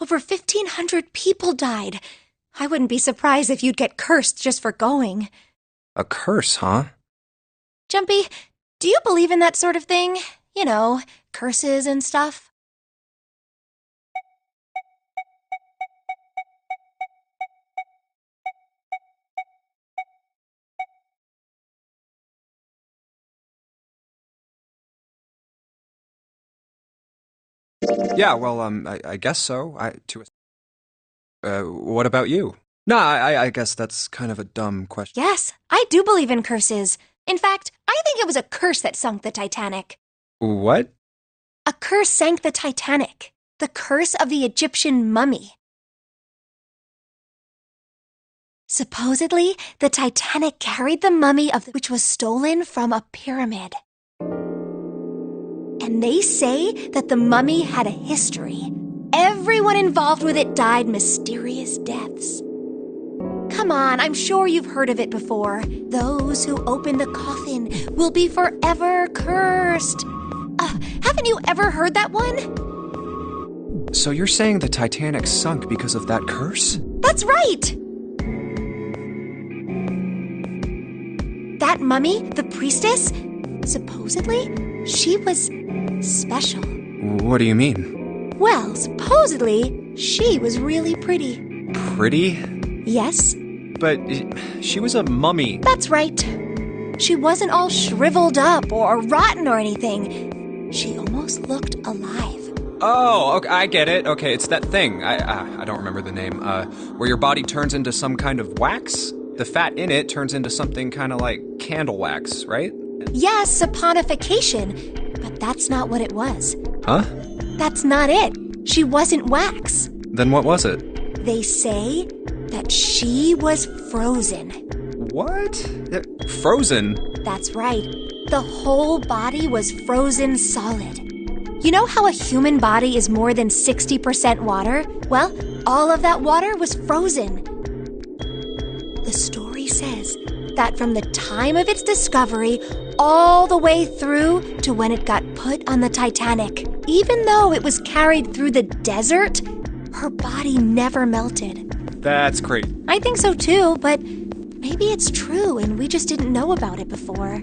Over 1,500 people died. I wouldn't be surprised if you'd get cursed just for going. A curse, huh? Jumpy, do you believe in that sort of thing? You know, curses and stuff? Yeah, well, I guess so. What about you? No, I guess that's kind of a dumb question. Yes, I do believe in curses. In fact, I think it was a curse that sunk the Titanic. What? A curse sank the Titanic. The curse of the Egyptian mummy. Supposedly, the Titanic carried the mummy which was stolen from a pyramid. And they say that the mummy had a history. Everyone involved with it died mysterious deaths. Come on, I'm sure you've heard of it before. Those who open the coffin will be forever cursed. Haven't you ever heard that one? So you're saying the Titanic sunk because of that curse? That's right! That mummy, the priestess, supposedly, she was special. What do you mean? Well, supposedly, she was really pretty. Pretty? Yes. But she was a mummy. That's right. She wasn't all shriveled up or rotten or anything. She almost looked alive. Oh, okay, I get it. Okay, it's that thing. I don't remember the name. Where your body turns into some kind of wax? The fat in it turns into something kind of like candle wax, right? Yes, saponification. But that's not what it was. Huh? That's not it. She wasn't wax. Then what was it? They say that she was frozen. What? Frozen? That's right. The whole body was frozen solid. You know how a human body is more than 60% water? Well, all of that water was frozen. The story says that from the time of its discovery all the way through to when it got put on the Titanic, even though it was carried through the desert, her body never melted. That's great. I think so too, but maybe it's true and we just didn't know about it before.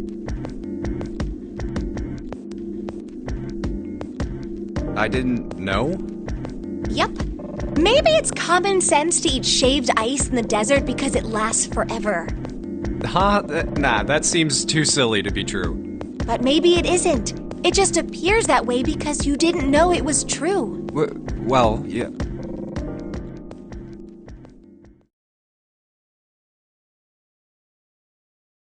I didn't know? Yep. Maybe it's common sense to eat shaved ice in the desert because it lasts forever. Huh? Nah, that seems too silly to be true. But maybe it isn't. It just appears that way because you didn't know it was true. Well, yeah.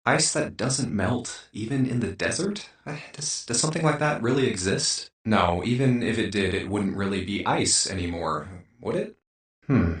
Ice that doesn't melt, even in the desert? Does something like that really exist? No, even if it did, it wouldn't really be ice anymore, would it? Hmm.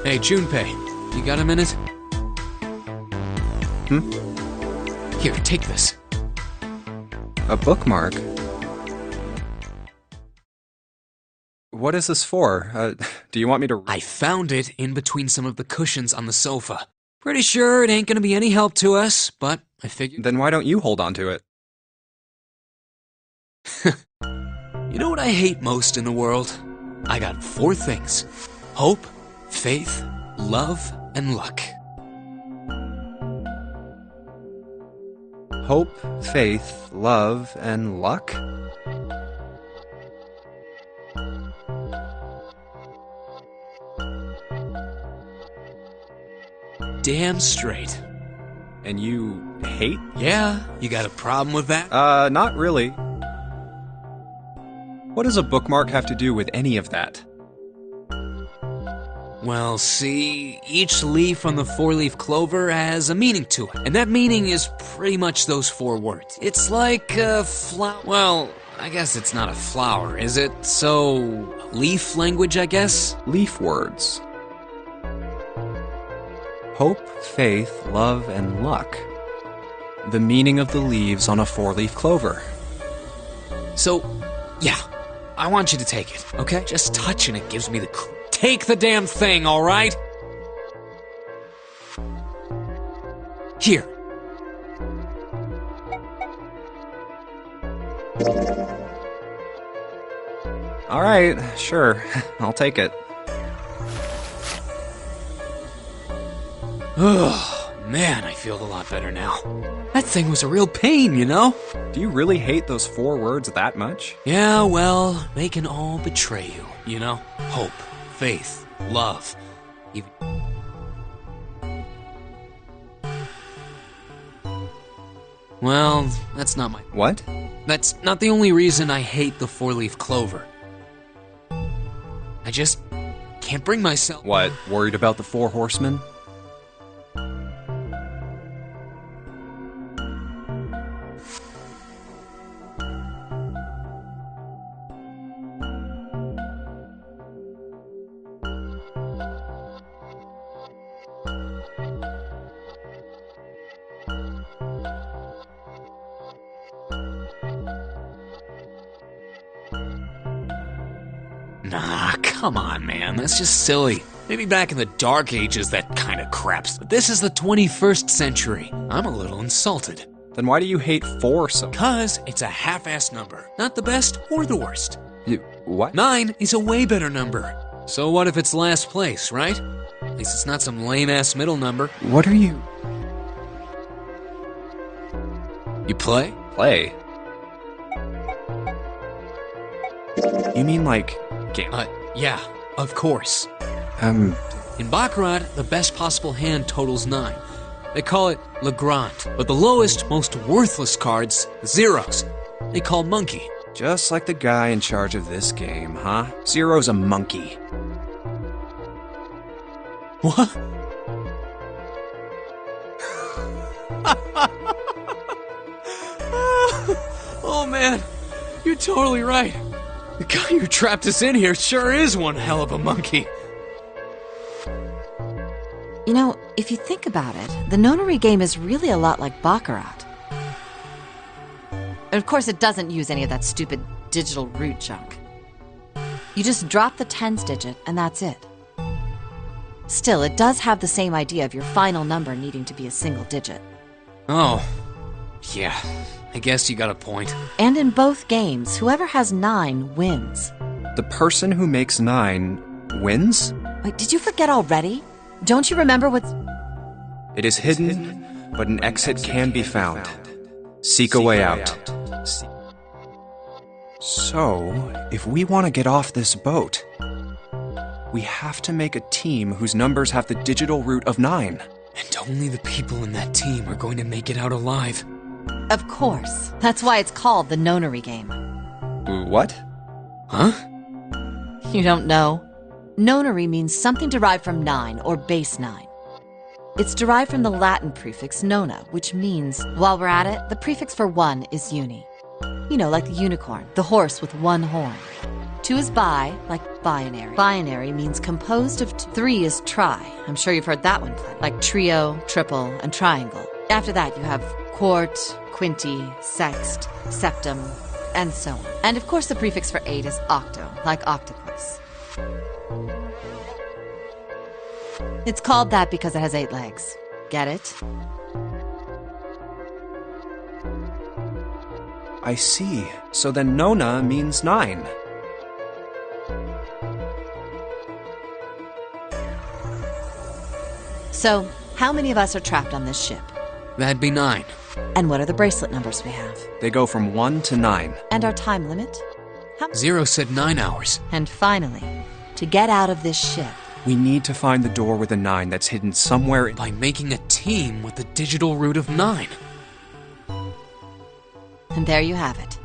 Hey, Junpei, you got a minute? Here, take this. A bookmark? What is this for? Do you want me to... I found it in between some of the cushions on the sofa. Pretty sure it ain't gonna be any help to us, but I figured... Then why don't you hold on to it? You know what I hate most in the world? I got 4 things. Hope, faith, love, and luck. Hope, faith, love, and luck? Damn straight. And you hate? Yeah, you got a problem with that? Not really. What does a bookmark have to do with any of that? Well, see, each leaf on the 4-leaf clover has a meaning to it, and that meaning is pretty much those 4 words. It's like a flower. Well, I guess it's not a flower, is it? So, leaf language, I guess? Leaf words. Hope, faith, love, and luck. The meaning of the leaves on a 4-leaf clover. So, yeah, I want you to take it, okay? Just touching it gives me the... Take the damn thing, alright? Here. Alright, sure. I'll take it. Oh, man, I feel a lot better now. That thing was a real pain, you know? Do you really hate those 4 words that much? Yeah, well, they can all betray you, you know? Hope, faith, love, even... Well, that's not my... What? That's not the only reason I hate the 4-leaf clover. I just can't bring myself... What, worried about the 4 horsemen? Nah, come on, man. That's just silly. Maybe back in the Dark Ages, that kind of craps. But this is the 21st century. I'm a little insulted. Then why do you hate 4 so much? 'Cause it's a half-ass number. Not the best or the worst. What? 9 is a way better number. So what if it's last place, right? At least it's not some lame-ass middle number. What are you... You play? Play? You mean like... game? Yeah, of course. In Baccarat, the best possible hand totals 9. They call it Le Grand. But the lowest, most worthless cards, zeros, they call monkey. Just like the guy in charge of this game, huh? Zero's a monkey. What? Oh man, you're totally right. The guy who trapped us in here sure is one hell of a monkey. You know, if you think about it, the nonary game is really a lot like Baccarat. And of course, it doesn't use any of that stupid digital root junk. You just drop the tens digit, and that's it. Still, it does have the same idea of your final number needing to be a single digit. Oh, yeah, I guess you got a point. And in both games, whoever has 9 wins. The person who makes 9 wins? Wait, did you forget already? Don't you remember what's... It is hidden, but an exit can be found. Seek a way out. So, if we want to get off this boat, we have to make a team whose numbers have the digital root of 9. And only the people in that team are going to make it out alive. Of course. That's why it's called the nonary game. What? Huh? You don't know? Nonary means something derived from 9 or base 9. It's derived from the Latin prefix nona, which means, while we're at it, the prefix for 1 is uni. You know, like the unicorn, the horse with 1 horn. 2 is bi, like binary. Binary means composed of 2. 3 is tri. I'm sure you've heard that one plenty. Like trio, triple, and triangle. After that, you have quart, quinty, sext, septum, and so on. And of course, the prefix for 8 is octo, like octopus. It's called that because it has 8 legs. Get it? I see. So then Nona means 9. So, how many of us are trapped on this ship? That'd be 9. And what are the bracelet numbers we have? They go from 1 to 9. And our time limit? 0 said 9 hours. And finally, to get out of this ship, We need to find the door with a 9 that's hidden somewhere in... By making a team with the digital root of 9. And there you have it.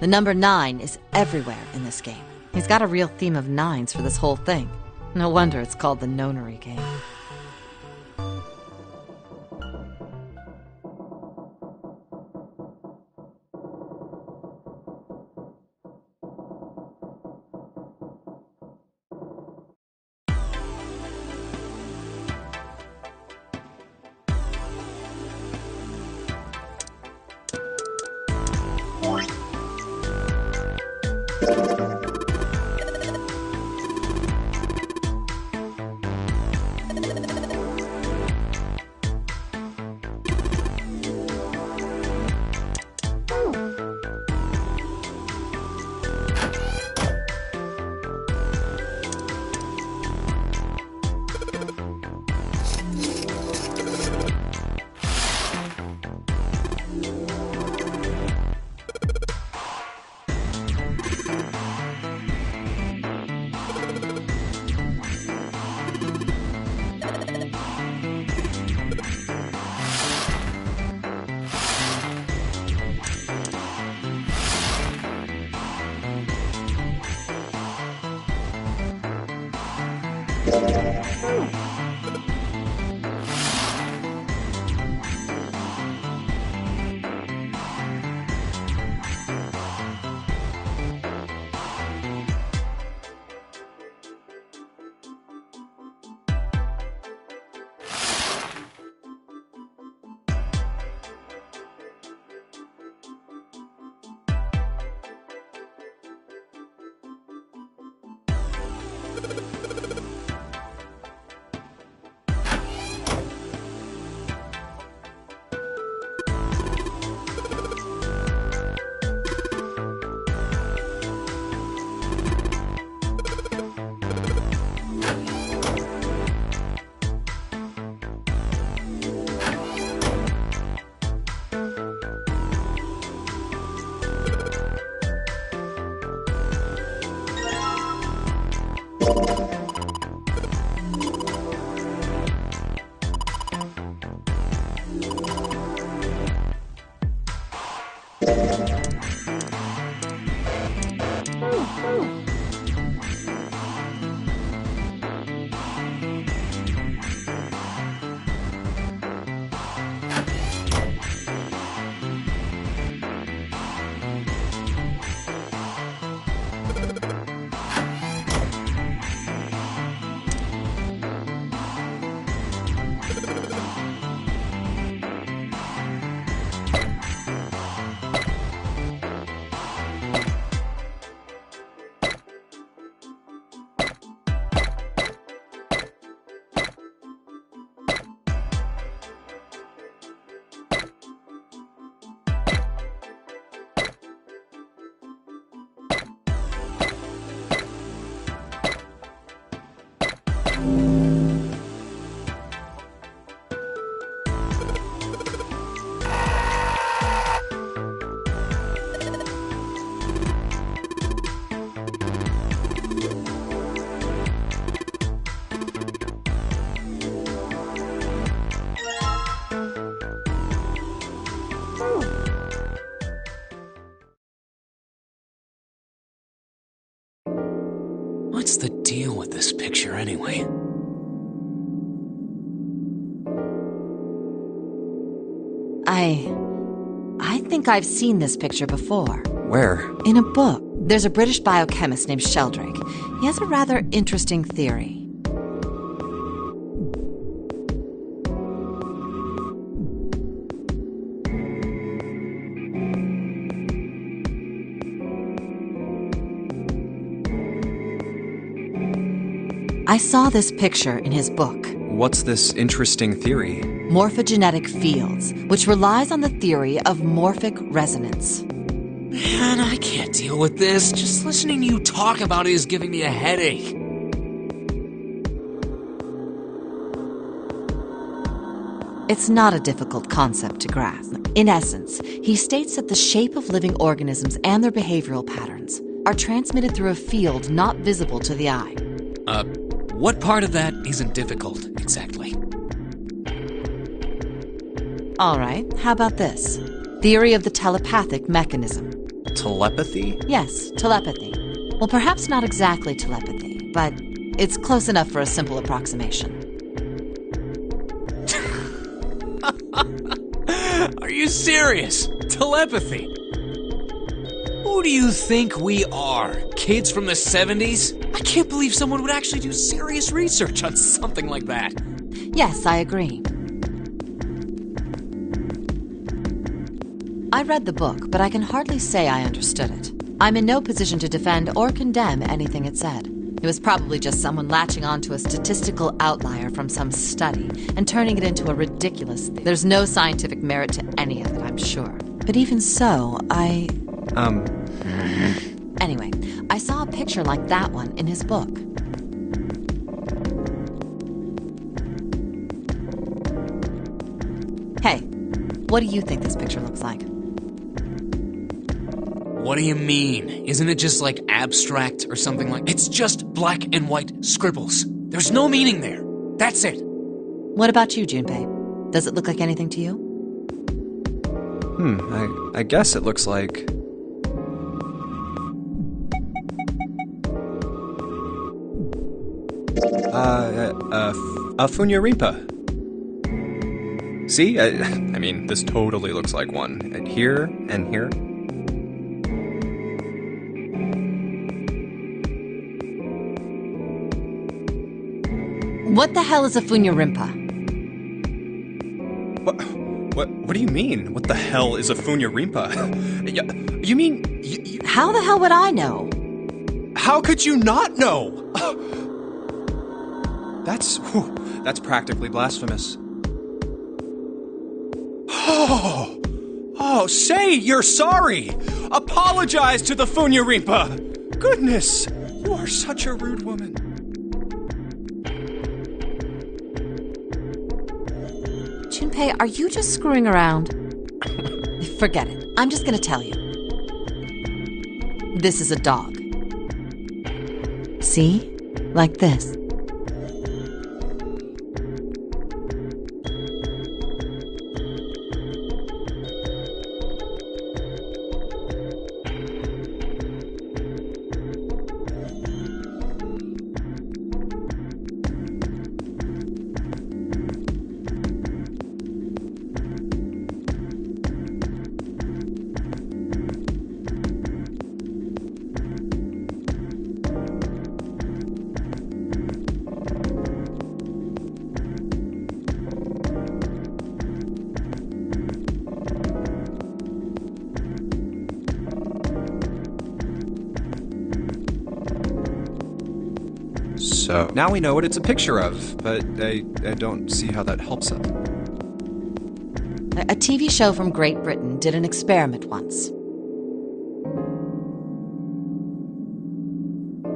The number 9 is everywhere in this game. He's got a real theme of 9s for this whole thing. No wonder it's called the Nonary game. What's the deal with this picture anyway? I think I've seen this picture before. Where? In a book. There's a British biochemist named Sheldrake. He has a rather interesting theory. I saw this picture in his book. What's this interesting theory? Morphogenetic fields, which relies on the theory of morphic resonance. Man, I can't deal with this. Just listening to you talk about it is giving me a headache. It's not a difficult concept to grasp. In essence, he states that the shape of living organisms and their behavioral patterns are transmitted through a field not visible to the eye. What part of that isn't difficult, exactly? All right, how about this? Theory of the telepathic mechanism. Telepathy? Yes, telepathy. Well, perhaps not exactly telepathy, but it's close enough for a simple approximation. Are you serious? Telepathy? Who do you think we are? Kids from the 70s? I can't believe someone would actually do serious research on something like that. Yes, I agree. I read the book, but I can hardly say I understood it. I'm in no position to defend or condemn anything it said. It was probably just someone latching onto a statistical outlier from some study and turning it into a ridiculous thing. There's no scientific merit to any of it, I'm sure. But even so, Anyway, I saw a picture like that one in his book. Hey, what do you think this picture looks like? What do you mean? Isn't it just like abstract or something like... It's just black and white scribbles. There's no meaning there. That's it. What about you, Junpei? Does it look like anything to you? I guess it looks like... a Funyarimpa. See? I mean, this totally looks like one. And here, and here. What the hell is a Funyarimpa? What do you mean? What the hell is a Funyarimpa? You mean... How the hell would I know? How could you not know? That's practically blasphemous. Oh, say you're sorry! Apologize to the Funyarimpa! Goodness, you are such a rude woman. Junpei, are you just screwing around? Forget it. I'm just gonna tell you. This is a dog. See? Like this. So, now we know what it's a picture of, but I don't see how that helps us. A TV show from Great Britain did an experiment once.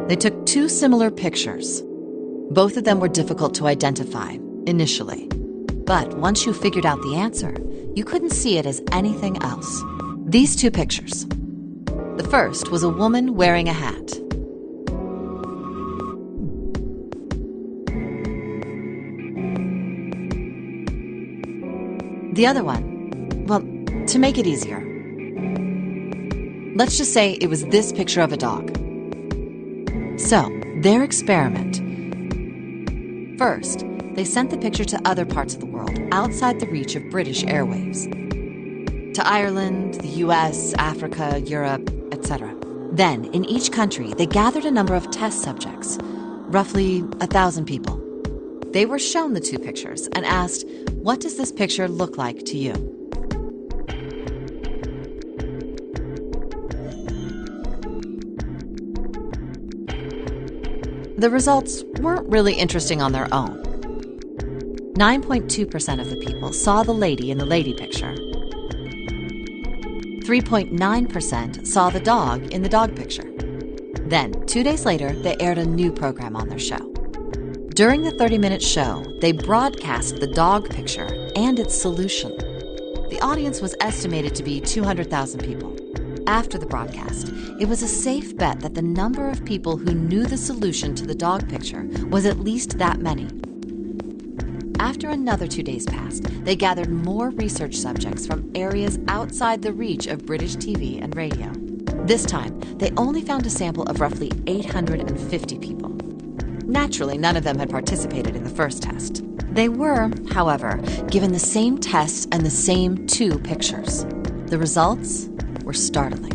They took two similar pictures. Both of them were difficult to identify, initially. But once you figured out the answer, you couldn't see it as anything else. These two pictures. The first was a woman wearing a hat. The other one, well, to make it easier, let's just say it was this picture of a dog. So, their experiment. First, they sent the picture to other parts of the world outside the reach of British airwaves. To Ireland, the US, Africa, Europe, etc. Then, in each country, they gathered a number of test subjects, roughly 1,000 people. They were shown the two pictures and asked, "What does this picture look like to you?" The results weren't really interesting on their own. 9.2% of the people saw the lady in the lady picture. 3.9% saw the dog in the dog picture. Then, 2 days later, they aired a new program on their show. During the 30-minute show, they broadcast the dog picture and its solution. The audience was estimated to be 200,000 people. After the broadcast, it was a safe bet that the number of people who knew the solution to the dog picture was at least that many. After another 2 days passed, they gathered more research subjects from areas outside the reach of British TV and radio. This time, they only found a sample of roughly 850 people. Naturally, none of them had participated in the first test. They were, however, given the same tests and the same two pictures. The results were startling.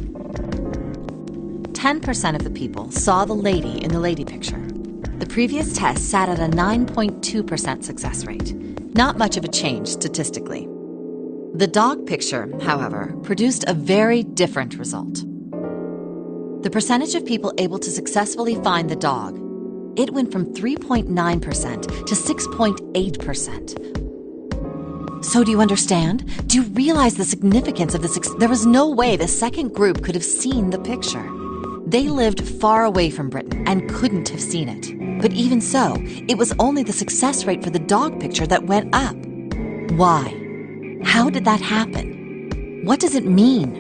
10% of the people saw the lady in the lady picture. The previous test sat at a 9.2% success rate. Not much of a change statistically. The dog picture, however, produced a very different result. The percentage of people able to successfully find the dog, it went from 3.9% to 6.8%. So do you understand? Do you realize the significance of this? There was no way the second group could have seen the picture. They lived far away from Britain and couldn't have seen it. But even so, it was only the success rate for the dog picture that went up. Why? How did that happen? What does it mean?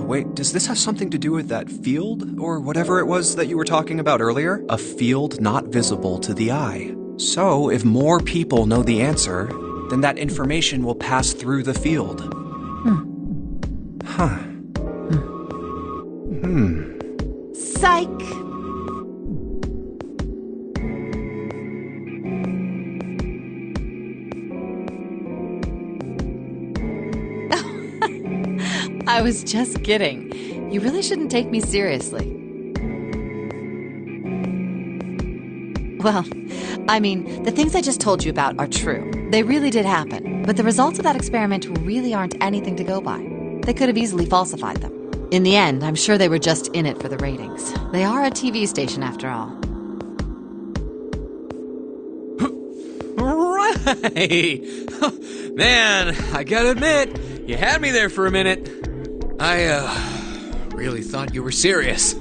Wait, does this have something to do with that field, or whatever it was that you were talking about earlier? A field not visible to the eye. So, if more people know the answer, then that information will pass through the field. Huh. Psych! I was just kidding. You really shouldn't take me seriously. Well, I mean, the things I just told you about are true. They really did happen. But the results of that experiment really aren't anything to go by. They could have easily falsified them. In the end, I'm sure they were just in it for the ratings. They are a TV station after all. Right! Man, I gotta admit, you had me there for a minute. I, really thought you were serious.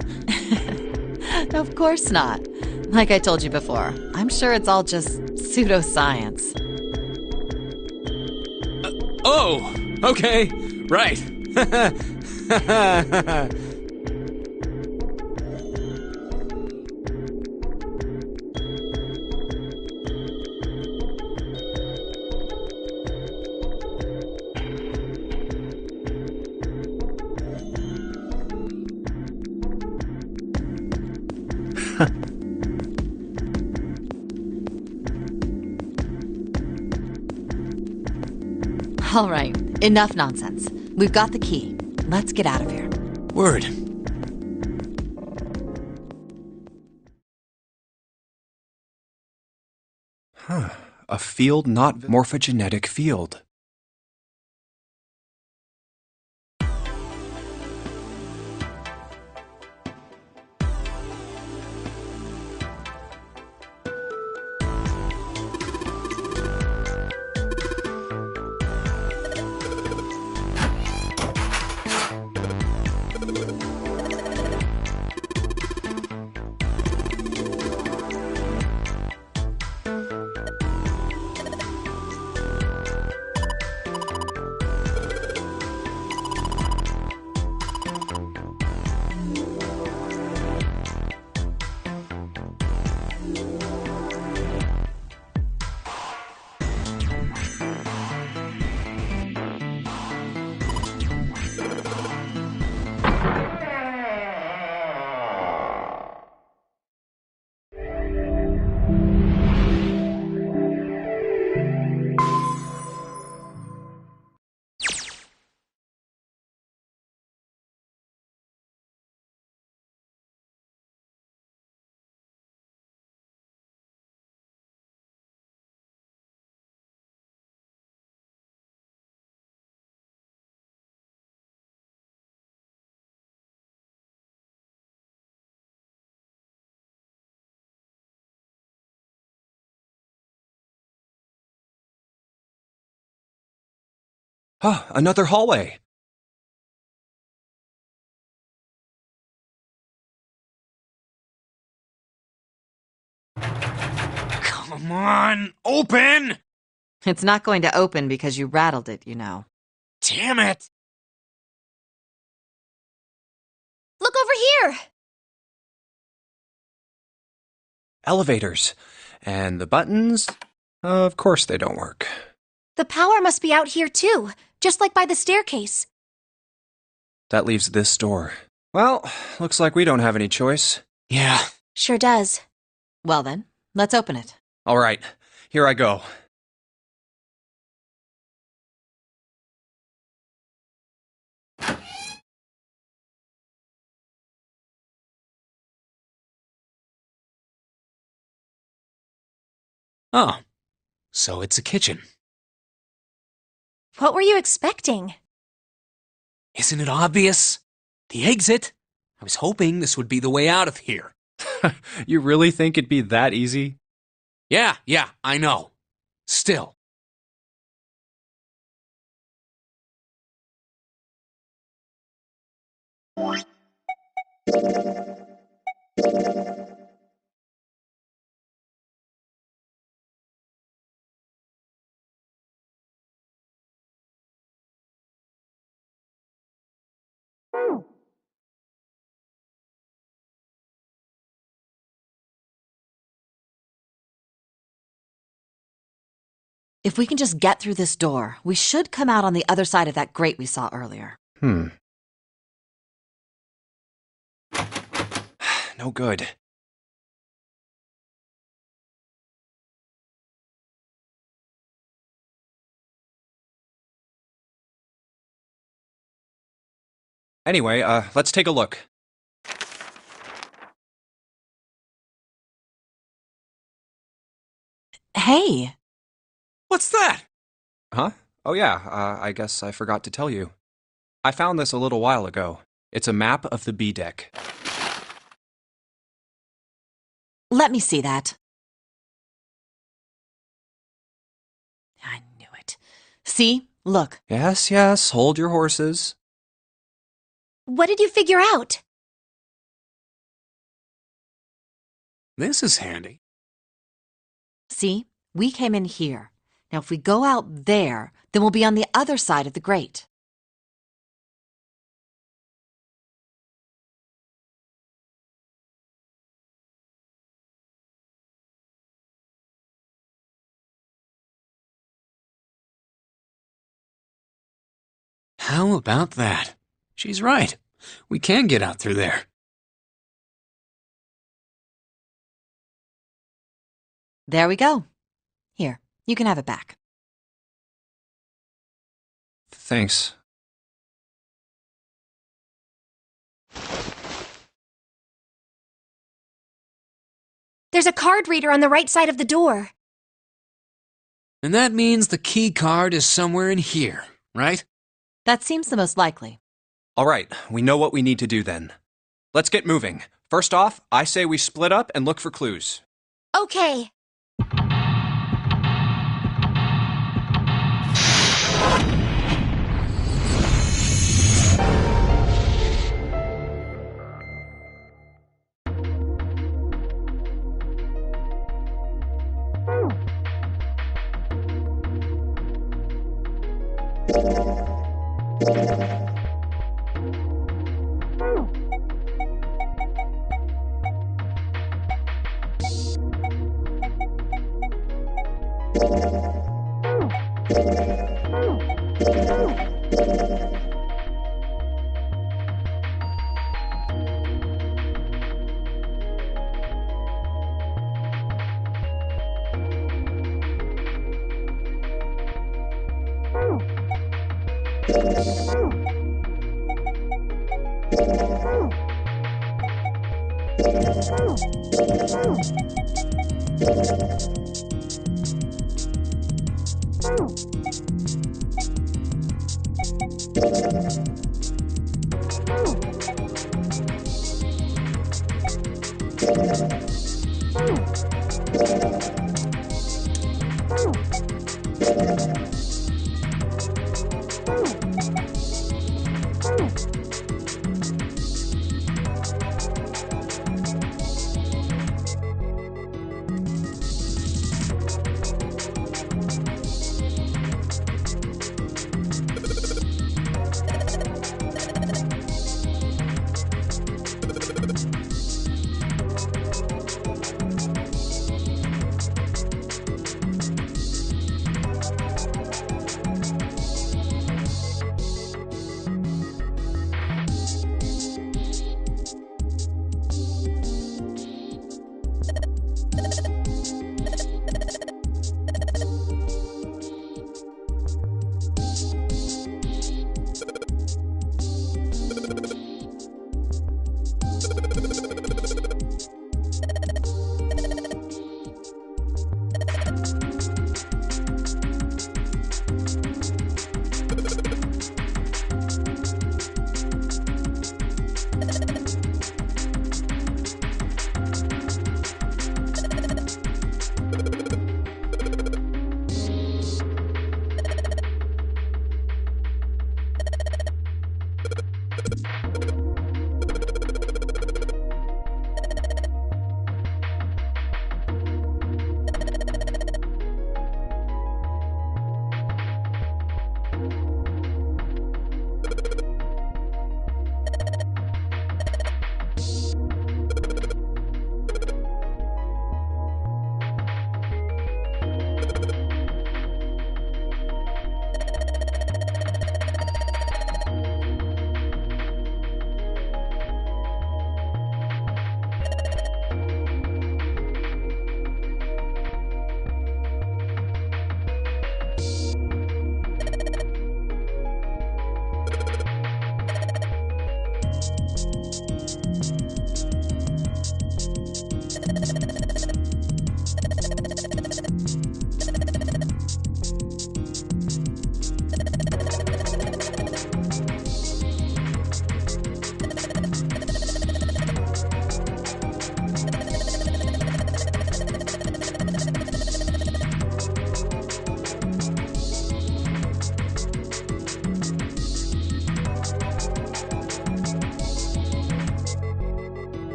Of course not. Like I told you before, I'm sure it's all just pseudoscience. Oh, okay, right. All right, enough nonsense. We've got the key. Let's get out of here. Word. Huh. A field not morphogenetic field. Huh, another hallway. Come on, open! It's not going to open because you rattled it, you know. Damn it! Look over here! Elevators. And the buttons? Of course they don't work. The power must be out here too, just like by the staircase. That leaves this door. Well, looks like we don't have any choice. Yeah. Sure does. Well then, let's open it. All right, here I go. Oh, so it's a kitchen. What were you expecting? Isn't it obvious? The exit? I was hoping this would be the way out of here. You really think it'd be that easy? Yeah, I know. Still. If we can just get through this door, we should come out on the other side of that grate we saw earlier. No good. Anyway, let's take a look. Hey! What's that? Huh? Oh yeah, I guess I forgot to tell you. I found this a little while ago. It's a map of the B deck. Let me see that. I knew it. See? Look. Yes, hold your horses. What did you figure out? This is handy. See? We came in here. Now if we go out there, then we'll be on the other side of the grate. How about that? She's right. We can get out through there. There we go. Here, you can have it back. Thanks. There's a card reader on the right side of the door. And that means the key card is somewhere in here, right? That seems the most likely. All right, we know what we need to do then. Let's get moving. First off, I say we split up and look for clues. Okay.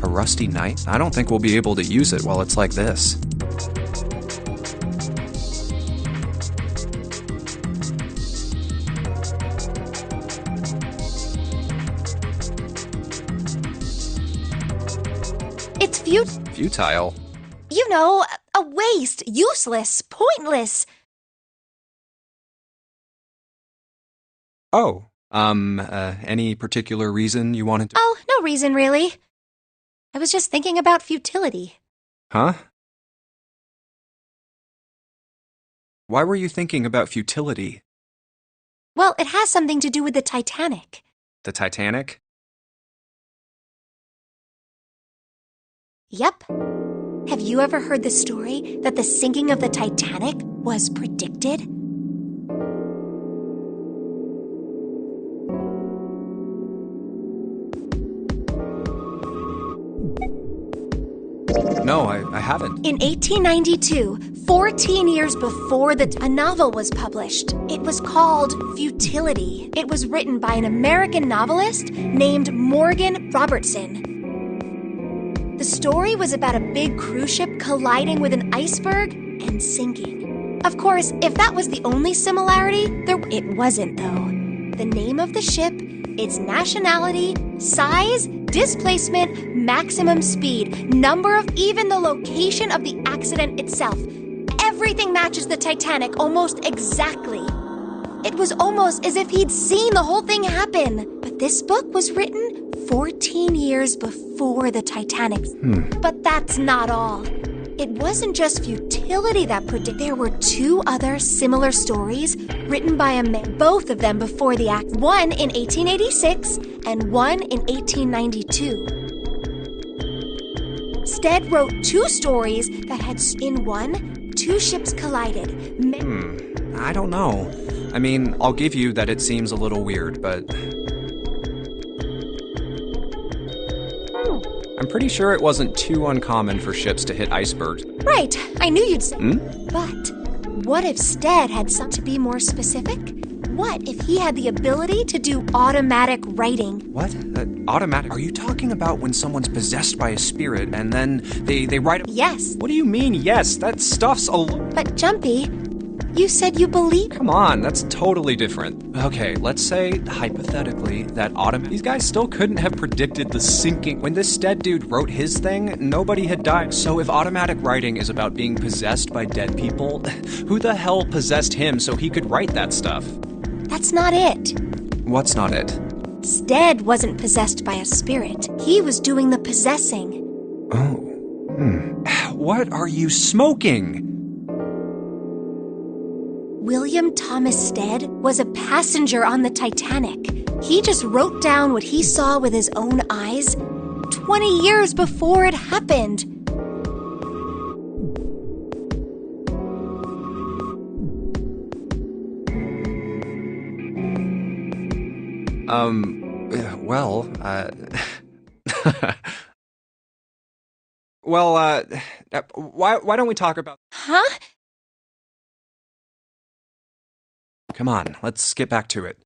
A rusty knife? I don't think we'll be able to use it while it's like this. It's futile. You know, a waste, useless, pointless. Oh, any particular reason you wanted to... Oh, no reason really. I was just thinking about futility. Huh? Why were you thinking about futility? Well, it has something to do with the Titanic. The Titanic? Yep. Have you ever heard the story that the sinking of the Titanic was predicted? No, I haven't. In 1892, 14 years before a novel was published. It was called Futility. It was written by an American novelist named Morgan Robertson. The story was about a big cruise ship colliding with an iceberg and sinking. Of course, if that was the only similarity, it wasn't though. The name of the ship, its nationality, size, displacement, maximum speed, number of even the location of the accident itself. Everything matches the Titanic almost exactly. It was almost as if he'd seen the whole thing happen. But this book was written 14 years before the Titanic. But that's not all. It wasn't just futility that predicted. There were two other similar stories written by a man, both of them before the act. One in 1886 and one in 1892. Stead wrote two stories that had, in one, two ships collided. I don't know. I mean, I'll give you that it seems a little weird, but... I'm pretty sure it wasn't too uncommon for ships to hit icebergs. Right, I knew you'd say. But what if Stead had something to be more specific? What if he had the ability to do automatic writing? What? Automatic? Are you talking about when someone's possessed by a spirit and then they write a... Yes. What do you mean, yes? That stuff's a... But Jumpy, you said you believe... Come on, that's totally different. Okay, let's say, hypothetically, that These guys still couldn't have predicted the sinking. When this Stead dude wrote his thing, nobody had died. So if automatic writing is about being possessed by dead people, who the hell possessed him so he could write that stuff? That's not it. What's not it? Stead wasn't possessed by a spirit. He was doing the possessing. Oh. What are you smoking? William Thomas Stead was a passenger on the Titanic. He just wrote down what he saw with his own eyes 20 years before it happened. Well, why don't we talk about... Huh? Come on, let's get back to it.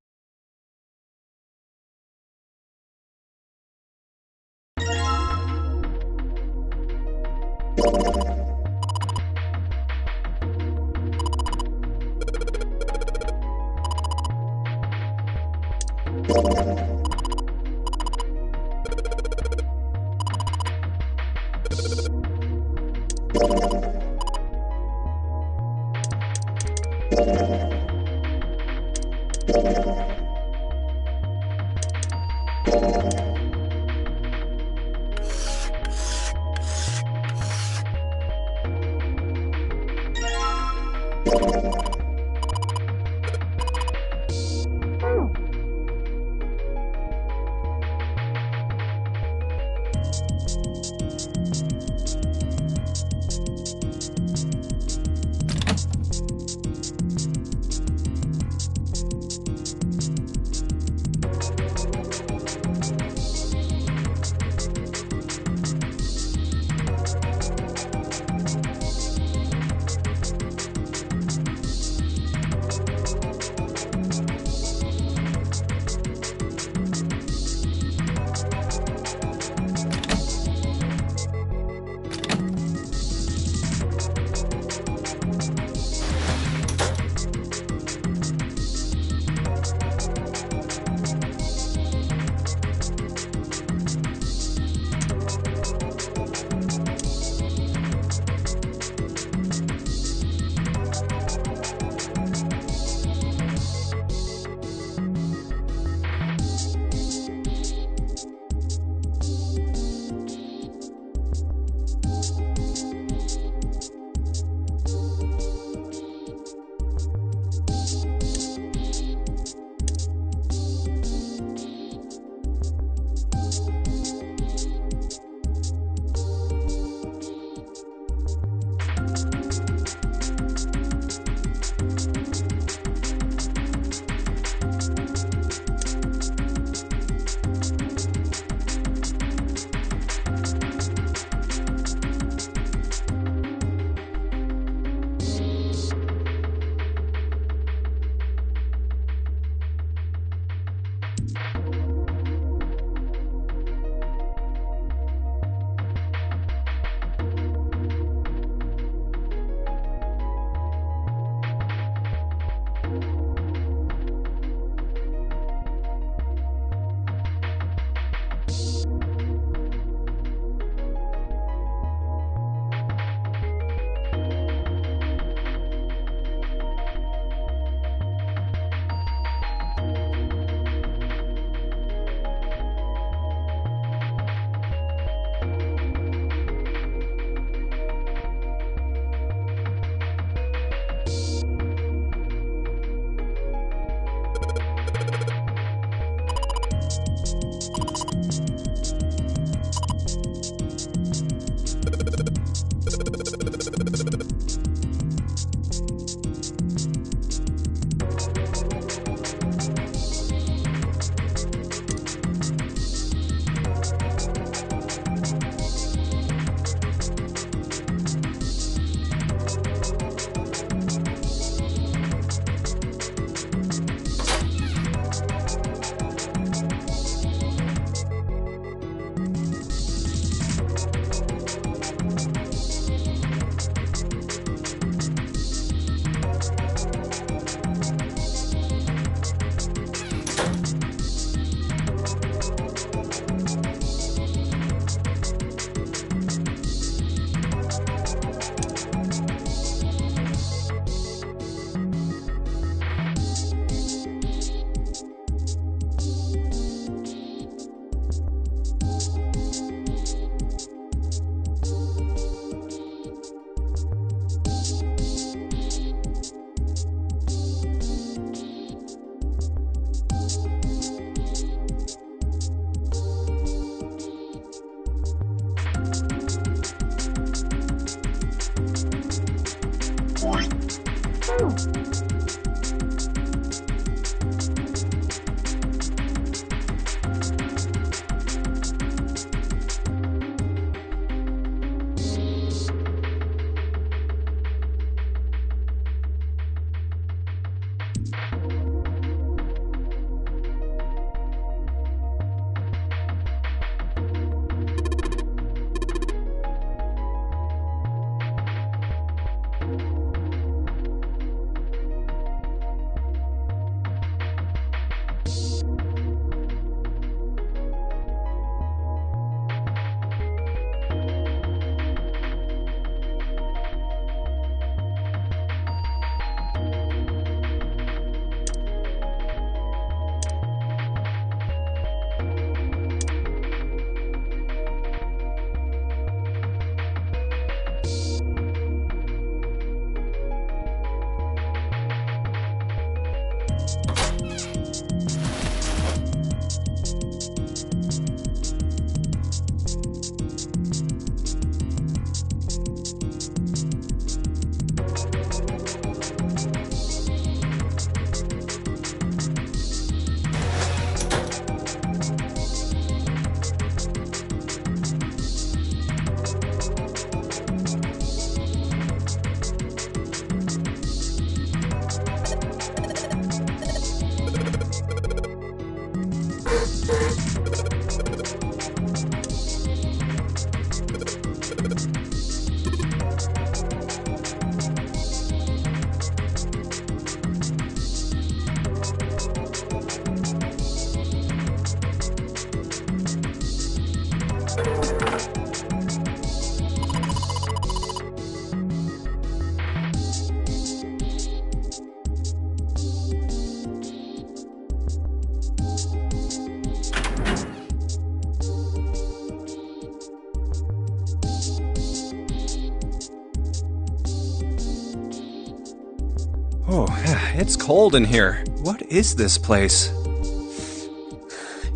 Oh, it's cold in here. What is this place?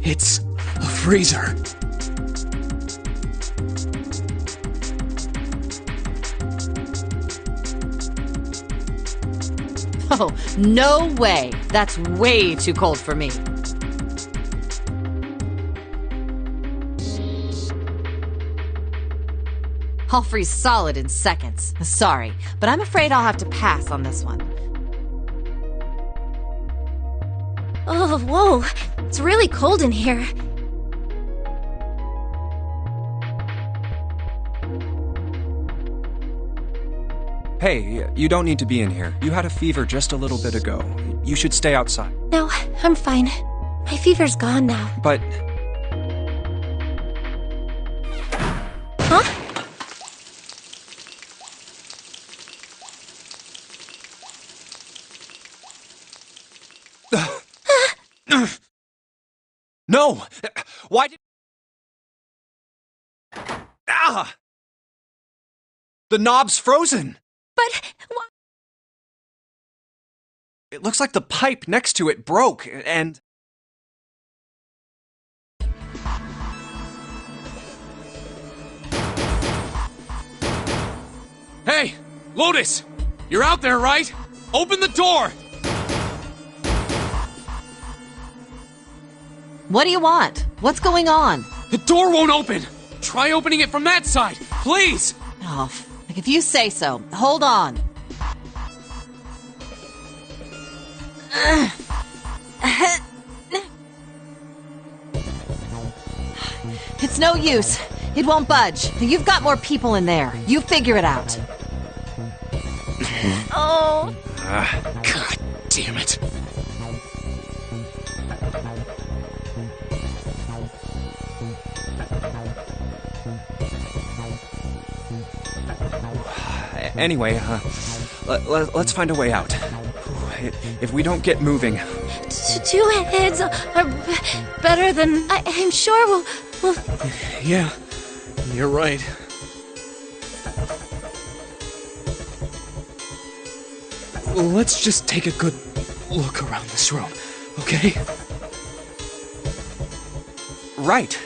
It's a freezer. Oh, no way. That's way too cold for me. I'll freeze solid in seconds. Sorry, but I'm afraid I'll have to pass on this one. Oh, whoa. It's really cold in here. Hey, you don't need to be in here. You had a fever just a little bit ago. You should stay outside. No, I'm fine. My fever's gone now. But No! Why did... Ah! The knob's frozen! But It looks like the pipe next to it broke, and... Hey! Lotus! You're out there, right? Open the door! What do you want? What's going on? The door won't open! Try opening it from that side, please! Oh, if you say so. Hold on. It's no use. It won't budge. You've got more people in there. You figure it out. oh, God damn it. Anyway, let's find a way out. If we don't get moving... two heads are better than I'm sure we'll... Yeah, you're right. Let's just take a good look around this room, okay? Right.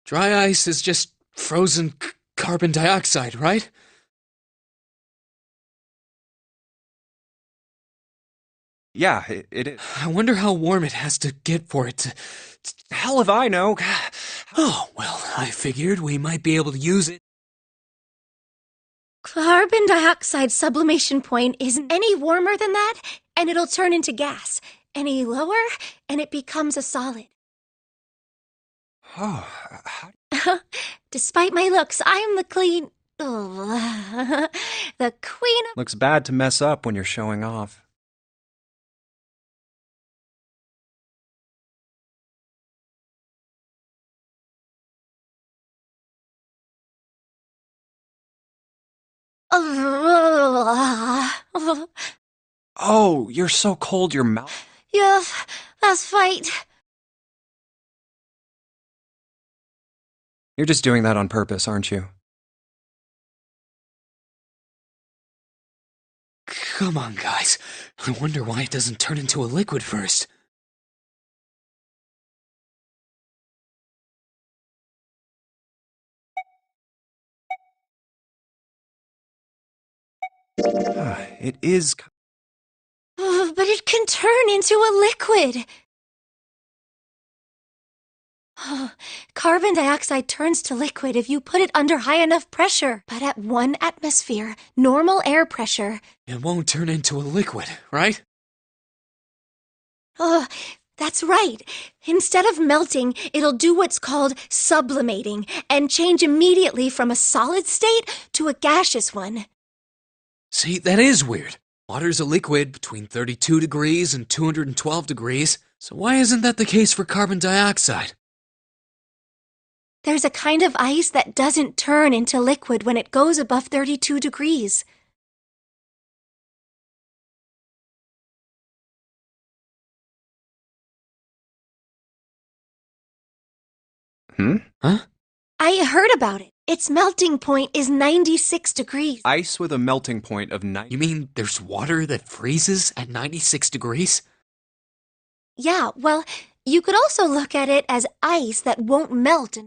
Dry ice is just frozen carbon dioxide, right? Yeah, it is. I wonder how warm it has to get for it to... Hell if I know. Oh, well, I figured we might be able to use it. Carbon dioxide sublimation point isn't any warmer than that, and it'll turn into gas. Any lower, and it becomes a solid. Oh, Despite my looks, I am the clean... Oh, the queen of... looks bad to mess up when you're showing off. Oh, you're so cold your mouth... Yes, let's fight. You're just doing that on purpose, aren't you? Come on, guys. I wonder why it doesn't turn into a liquid first. It is... But it can turn into a liquid. Carbon dioxide turns to liquid if you put it under high enough pressure. But at 1 atmosphere, normal air pressure... It won't turn into a liquid, right? That's right. Instead of melting, it'll do what's called sublimating and change immediately from a solid state to a gaseous one. See, that is weird. Water's a liquid between 32 degrees and 212 degrees, so why isn't that the case for carbon dioxide? There's a kind of ice that doesn't turn into liquid when it goes above 32 degrees. Huh? I heard about it. Its melting point is 96 degrees. Ice with a melting point of 90. You mean there's water that freezes at 96 degrees? Yeah, well, you could also look at it as ice that won't melt.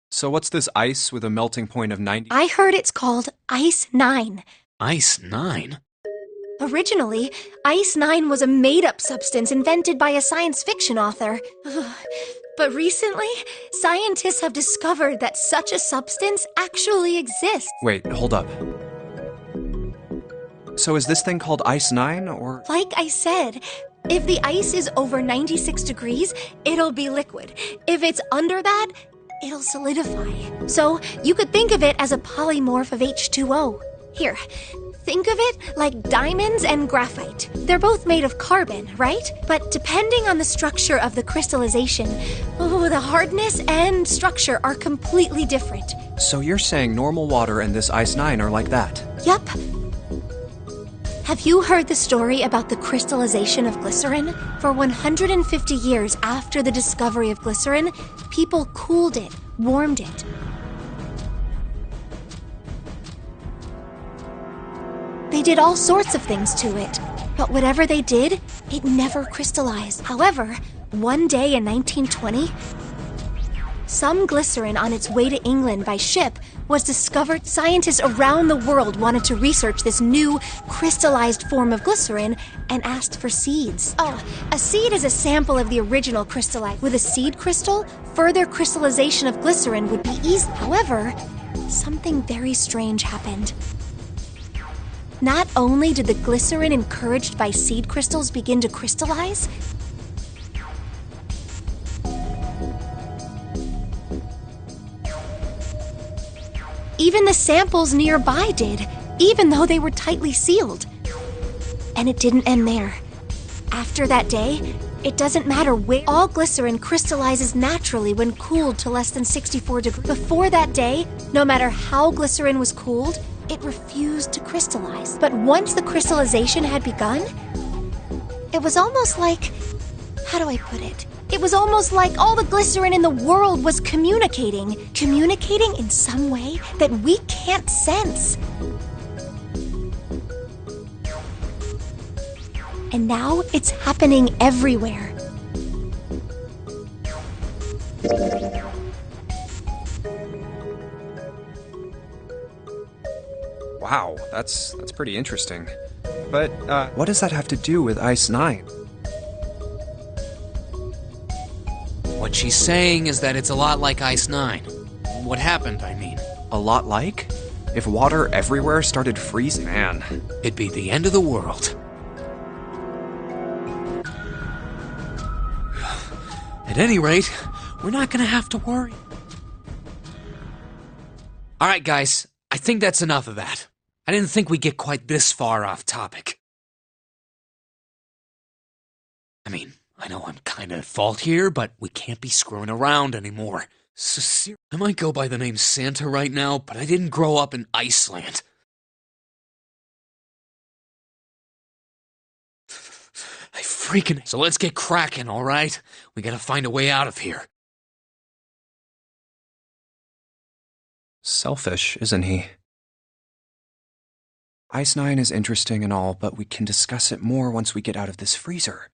So what's this ice with a melting point of 90? I heard it's called Ice 9. Ice 9? Originally, Ice 9 was a made-up substance invented by a science fiction author. But recently, scientists have discovered that such a substance actually exists. Wait, hold up. So is this thing called Ice 9, or...? Like I said, if the ice is over 96 degrees, it'll be liquid. If it's under that, it'll solidify. So you could think of it as a polymorph of H2O. Here, think of it like diamonds and graphite. They're both made of carbon, right? But depending on the structure of the crystallization, the hardness and structure are completely different. So you're saying normal water and this Ice 9 are like that? Yup. Have you heard the story about the crystallization of glycerin? For 150 years after the discovery of glycerin, people cooled it, warmed it. They did all sorts of things to it, but whatever they did, it never crystallized. However, one day in 1920, some glycerin on its way to England by ship was discovered. Scientists around the world wanted to research this new crystallized form of glycerin and asked for seeds. Oh, a seed is a sample of the original crystallite. With a seed crystal, further crystallization of glycerin would be easy. However, something very strange happened. Not only did the glycerin encouraged by seed crystals begin to crystallize, even the samples nearby did, even though they were tightly sealed. And it didn't end there. After that day, it doesn't matter where. All glycerin crystallizes naturally when cooled to less than 64 degrees. Before that day, no matter how glycerin was cooled, it refused to crystallize. But once the crystallization had begun, it was almost like... how do I put it? It was almost like all the glycerin in the world was communicating in some way that we can't sense. And now it's happening everywhere. Wow, that's pretty interesting. But, what does that have to do with Ice 9? What she's saying is that it's a lot like Ice 9. What happened, I mean. A lot like? If water everywhere started freezing, man. It'd be the end of the world. At any rate, we're not gonna have to worry. Alright, guys, I think that's enough of that. I didn't think we'd get quite this far off topic. I mean, I know I'm kinda at fault here, but we can't be screwing around anymore. So I might go by the name Santa right now, but I didn't grow up in Iceland. I freaking... So let's get cracking, alright? We gotta find a way out of here. Selfish, isn't he? Ice 9 is interesting and all, but we can discuss it more once we get out of this freezer.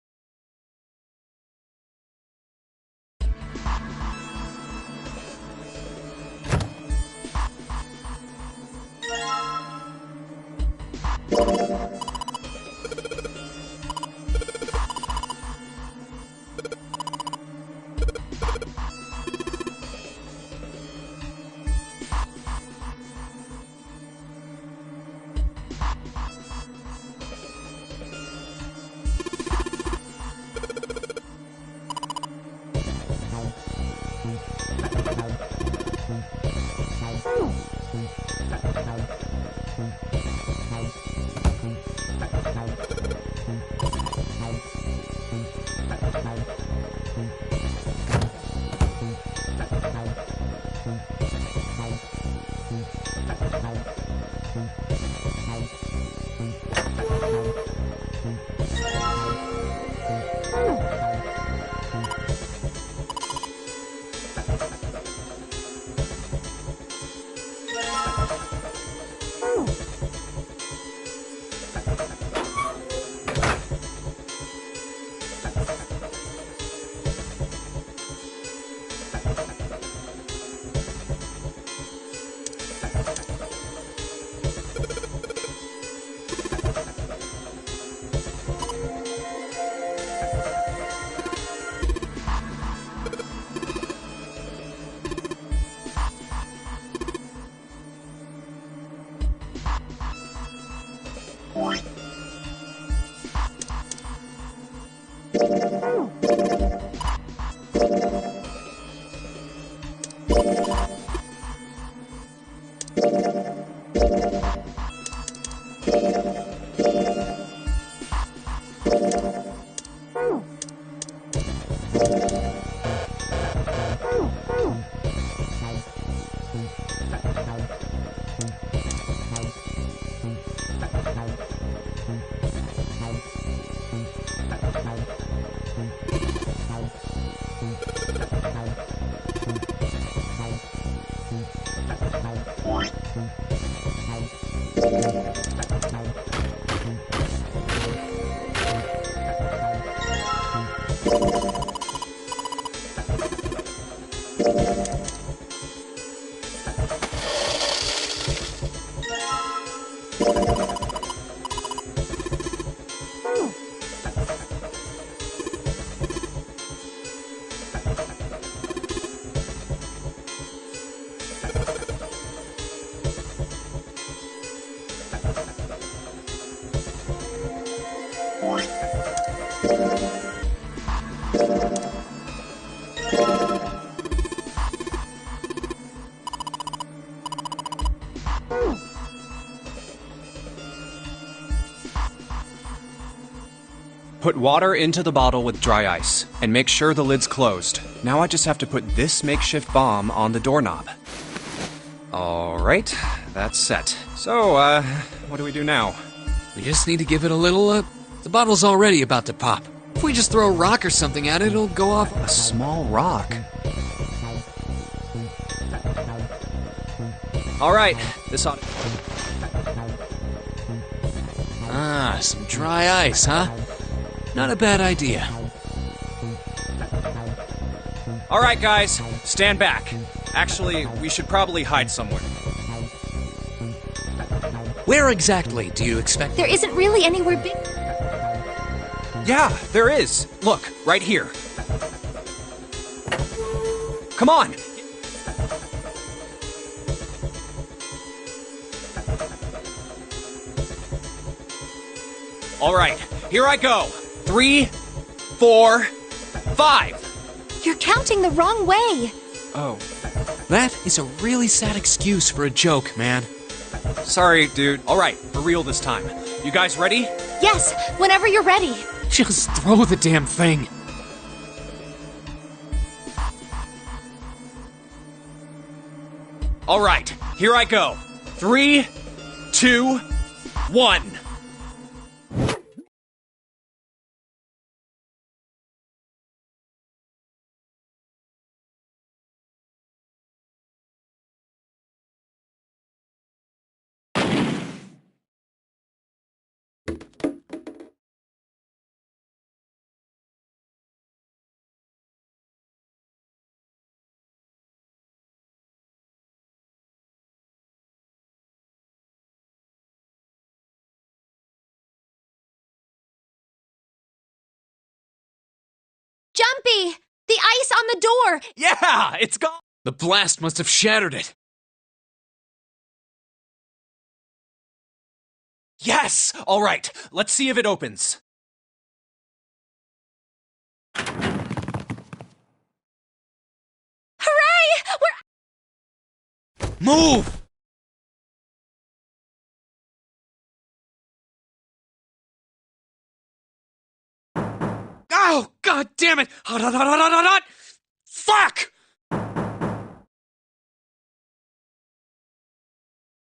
Put water into the bottle with dry ice, and make sure the lid's closed. Now I just have to put this makeshift bomb on the doorknob. Alright, that's set. So, what do we do now? We just need to give it a little, the bottle's already about to pop. If we just throw a rock or something at it, it'll go off. A small rock. Alright, this ought to... Ah, some dry ice, huh? Not a bad idea. Alright, guys, stand back. Actually, we should probably hide somewhere. Where exactly do you expect? There isn't really anywhere big. Yeah, there is. Look, right here. Come on! Alright, here I go. 3, 4, 5. You're counting the wrong way. Oh. That is a really sad excuse for a joke, man. Sorry, dude. Alright, for real this time. You guys ready? Yes, whenever you're ready. Just throw the damn thing. Alright, here I go. 3, 2, 1. Jumpy! The ice on the door! Yeah, it's gone! The blast must have shattered it. Yes! Alright, let's see if it opens. Hooray! Move! Oh, god damn it! Hot, hot, hot, hot, hot, hot, hot! Fuck!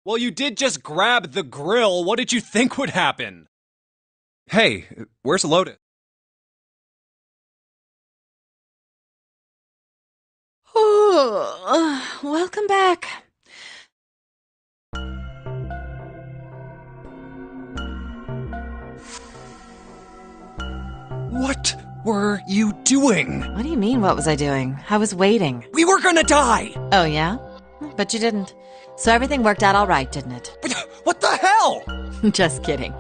Well, you did just grab the grill. What did you think would happen? Hey, where's Lotus? Oh, welcome back. What were you doing? What do you mean, what was I doing? I was waiting. We were gonna die! Oh, yeah? But you didn't. So everything worked out all right, didn't it? What the hell? Just kidding.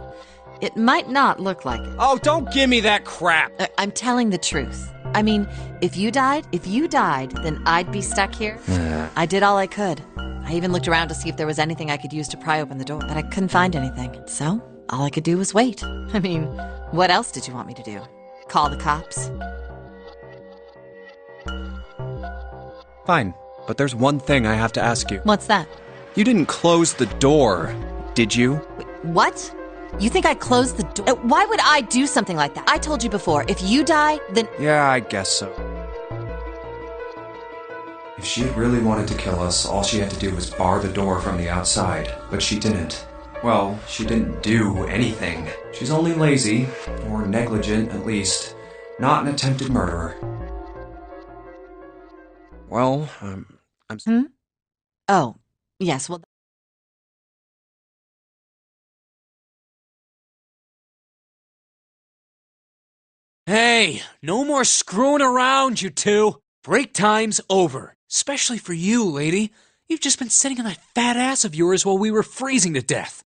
It might not look like it. Oh, don't give me that crap. I'm telling the truth. I mean, if you died, then I'd be stuck here. I did all I could. I even looked around to see if there was anything I could use to pry open the door, but I couldn't find anything. So, all I could do was wait. I mean, what else did you want me to do? Call the cops? Fine, but there's one thing I have to ask you. What's that? You didn't close the door, did you? Wait, what? You think I closed the door? Why would I do something like that? I told you before, if you die, then... Yeah, I guess so. If she really wanted to kill us, all she had to do was bar the door from the outside, but she didn't. Well, she didn't do anything. She's only lazy, or negligent at least, not an attempted murderer. Well, I'm... Oh, yes, well... Hey, no more screwing around, you two. Break time's over. Especially for you, lady. You've just been sitting on that fat ass of yours while we were freezing to death.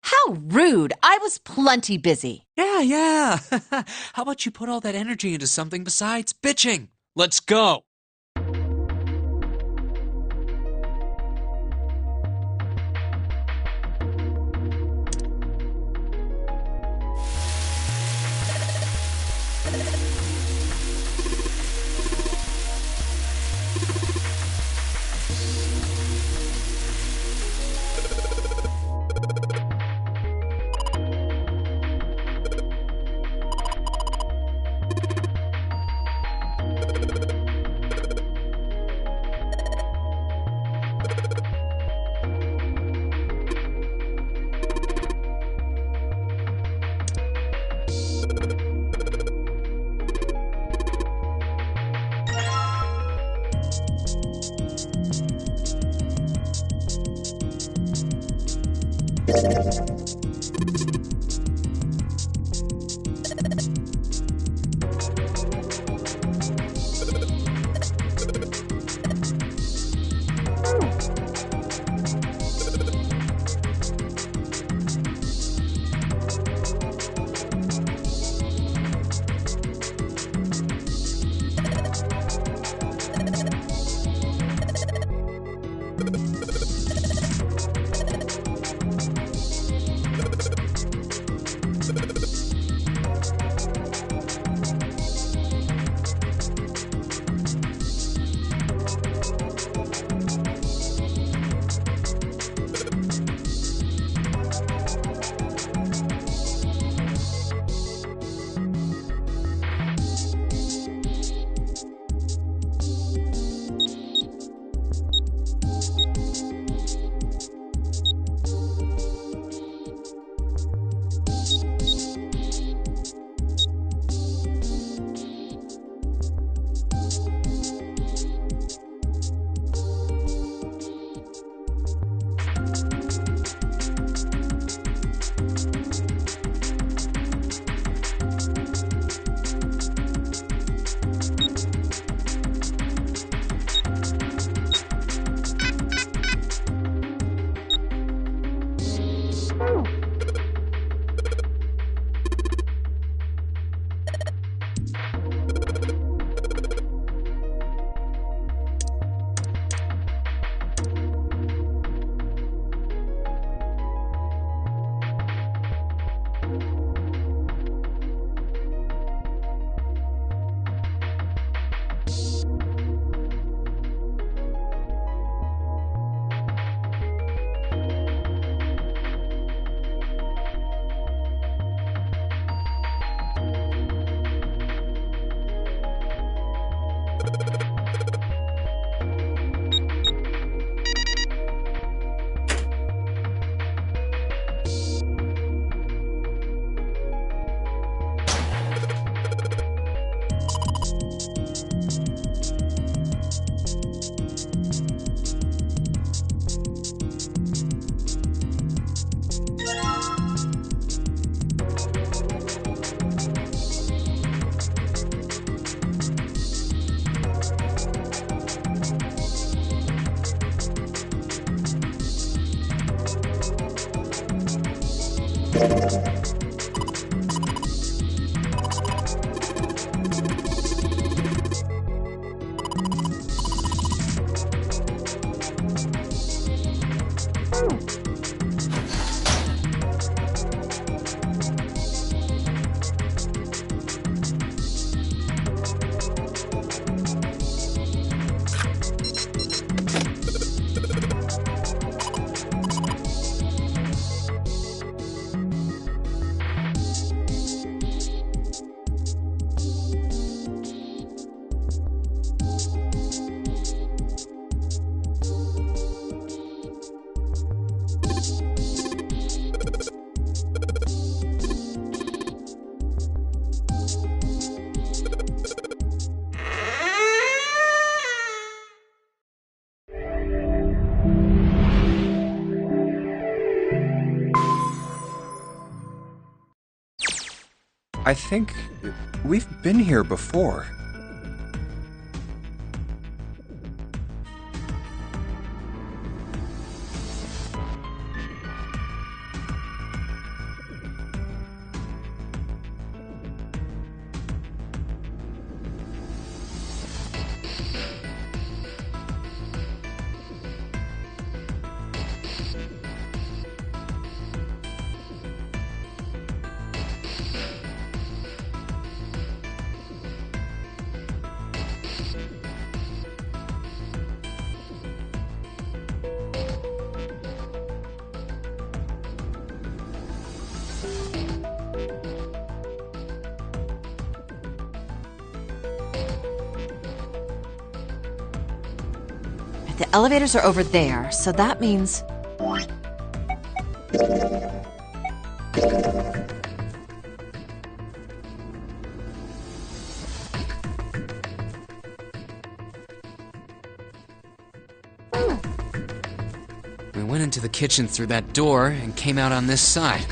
How rude! I was plenty busy. Yeah. How about you put all that energy into something besides bitching? Let's go. I think we've been here before. The elevators are over there, so that means... We went into the kitchen through that door and came out on this side.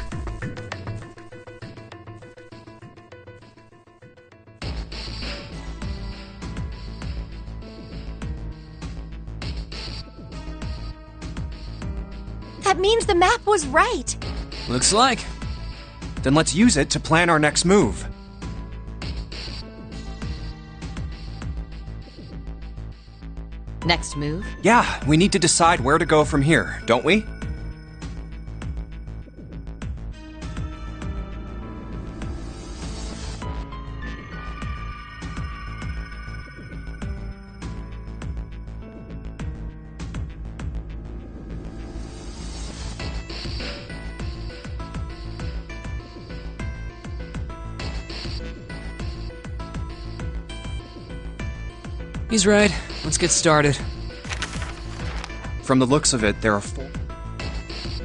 That means the map was right. Looks like. Then let's use it to plan our next move. Next move? Yeah, we need to decide where to go from here, don't we? He's right. Let's get started. From the looks of it, there are 4.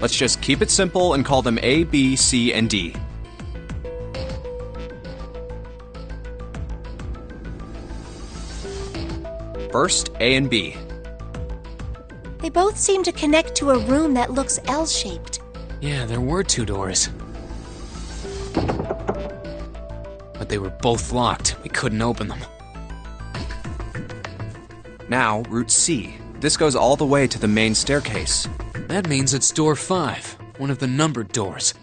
Let's just keep it simple and call them A, B, C, and D. First, A and B. They both seem to connect to a room that looks L-shaped. Yeah, there were 2 doors. But they were both locked. We couldn't open them. Now, route C. This goes all the way to the main staircase. That means it's door 5, one of the numbered doors.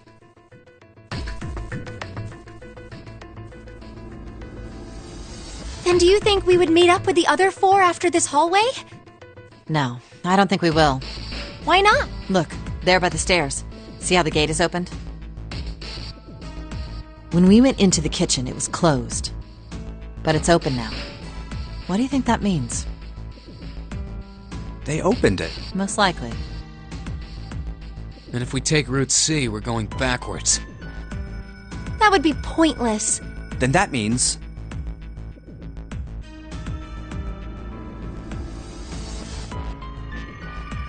Then do you think we would meet up with the other 4 after this hallway? No, I don't think we will. Why not? Look, there by the stairs. See how the gate is opened? When we went into the kitchen, it was closed. But it's open now. What do you think that means? They opened it. Most likely. And if we take Route C, we're going backwards. That would be pointless. Then that means...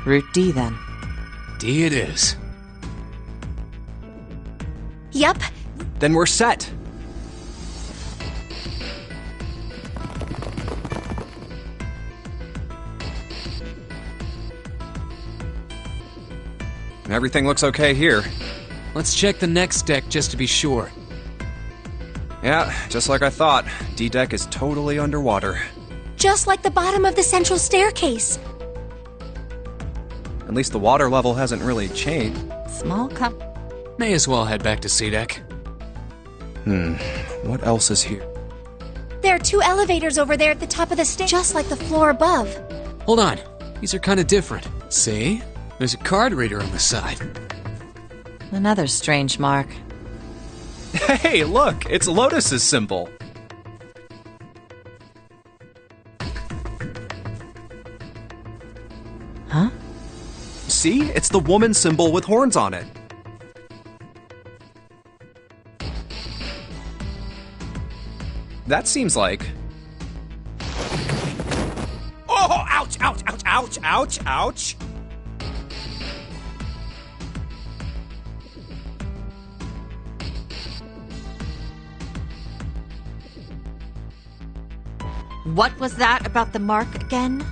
Route D, then. D it is. Yep. Then we're set. Everything looks okay here. Let's check the next deck just to be sure. Yeah, just like I thought. D-deck is totally underwater. Just like the bottom of the central staircase. At least the water level hasn't really changed. Small cup. May as well head back to C deck. What else is here? There are 2 elevators over there at the top of the stairs, just like the floor above. Hold on. These are kind of different. See? There's a card reader on the side. Another strange mark. Hey, look! It's Lotus's symbol! Huh? See? It's the woman symbol with horns on it. That seems like... Oh, ouch, ouch, ouch, ouch, ouch, ouch. What was that about the mark again?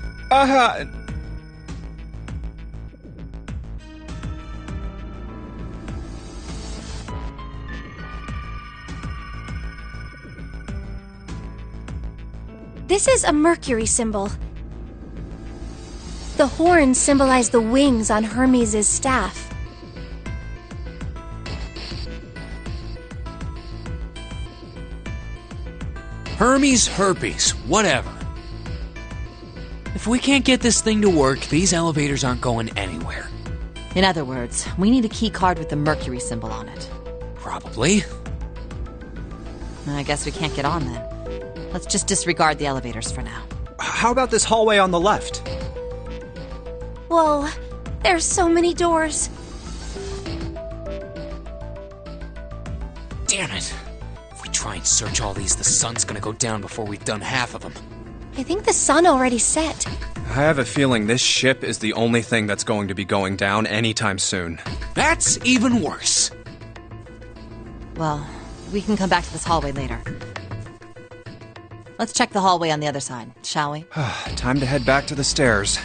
This is a Mercury symbol. The horns symbolize the wings on Hermes' staff. Hermes, herpes, whatever. If we can't get this thing to work, these elevators aren't going anywhere. In other words, we need a key card with the Mercury symbol on it. Probably. I guess we can't get on then. Let's just disregard the elevators for now. How about this hallway on the left? Whoa, there's so many doors. Damn it. If we try and search all these, the sun's gonna go down before we've done half of them. I think the sun already set. I have a feeling this ship is the only thing that's going to be going down anytime soon. That's even worse. Well, we can come back to this hallway later. Let's check the hallway on the other side, shall we? Time to head back to the stairs.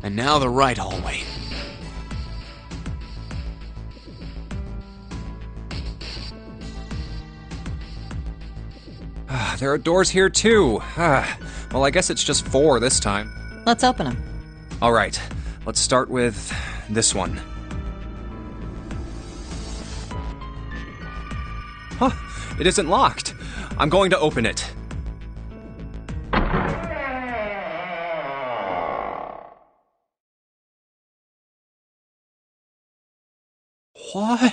And now the right hallway. There are doors here too. Well, I guess it's just 4 this time. Let's open them. All right, let's start with this one. Huh, it isn't locked. I'm going to open it. What?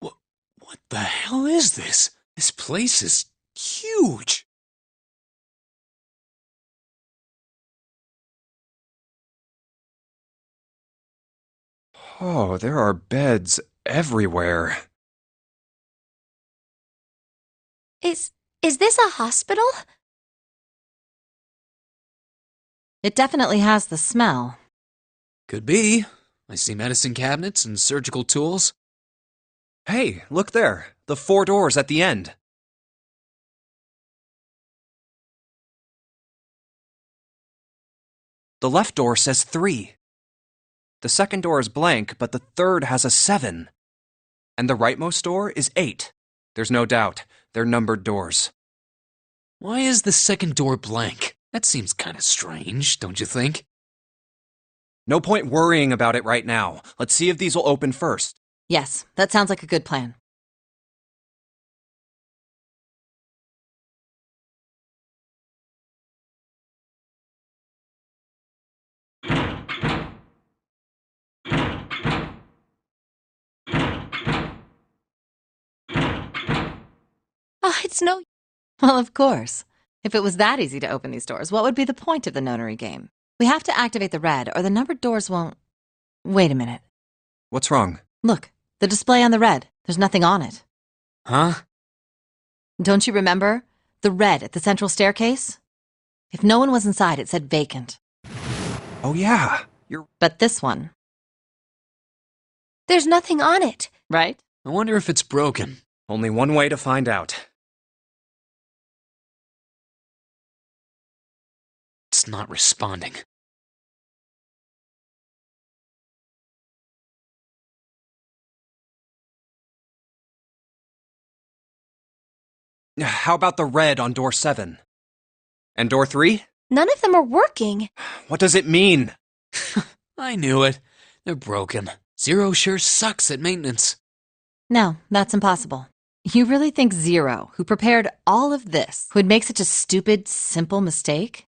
What the hell is this? This place is huge. Oh, there are beds everywhere. Is this a hospital? It definitely has the smell. Could be. I see medicine cabinets and surgical tools. Hey, look there. The 4 doors at the end. The left door says 3. The second door is blank, but the third has a 7. And the rightmost door is 8. There's no doubt. They're numbered doors. Why is the second door blank? That seems kind of strange, don't you think? No point worrying about it right now. Let's see if these will open first. Yes, that sounds like a good plan. Oh, it's no... Well, of course. If it was that easy to open these doors, what would be the point of the notary game? We have to activate the red, or the numbered doors won't... Wait a minute. What's wrong? Look, the display on the red. There's nothing on it. Huh? Don't you remember? The red at the central staircase? If no one was inside, it said vacant. Oh yeah, But this one, There's nothing on it. right? I wonder if it's broken. only one way to find out. It's not responding. How about the red on door 7? And door 3? None of them are working. What does it mean? I knew it. They're broken. Zero sure sucks at maintenance. No, that's impossible. You really think Zero, who prepared all of this, would make such a stupid, simple mistake?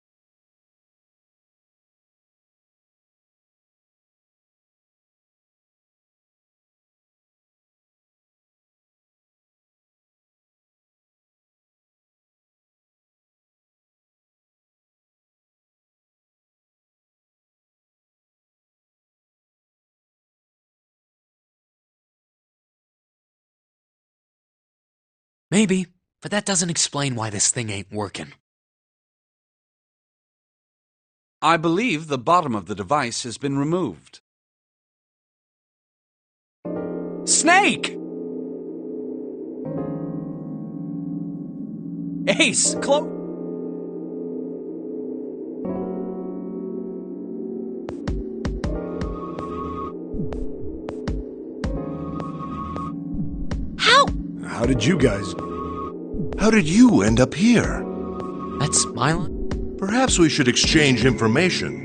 Maybe, but that doesn't explain why this thing ain't working. I believe the bottom of the device has been removed. Snake! Ace, How did you guys... How did you end up here? That's my line? Perhaps we should exchange information.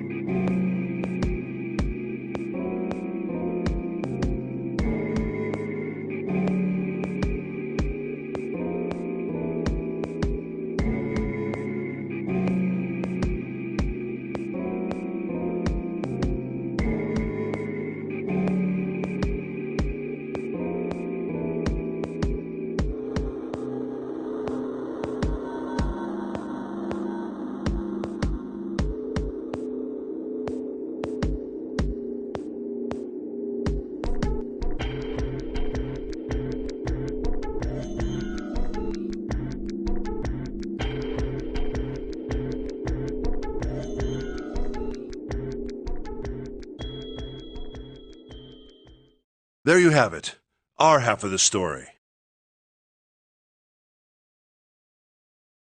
There you have it. Our half of the story.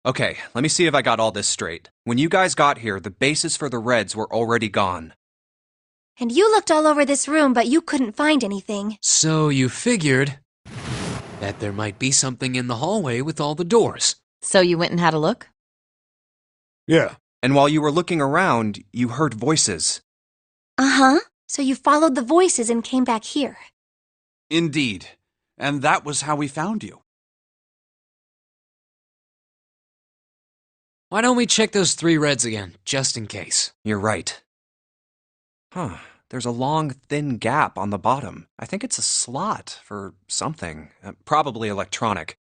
Okay, let me see if I got all this straight. When you guys got here, the bases for the Reds were already gone. And you looked all over this room, but you couldn't find anything. So you figured that there might be something in the hallway with all the doors. So you went and had a look? Yeah. And while you were looking around, you heard voices. Uh-huh. So you followed the voices and came back here. Indeed. And that was how we found you. Why don't we check those 3 Reds again, just in case? You're right. Huh. There's a long, thin gap on the bottom. I think it's a slot for something. Probably electronic.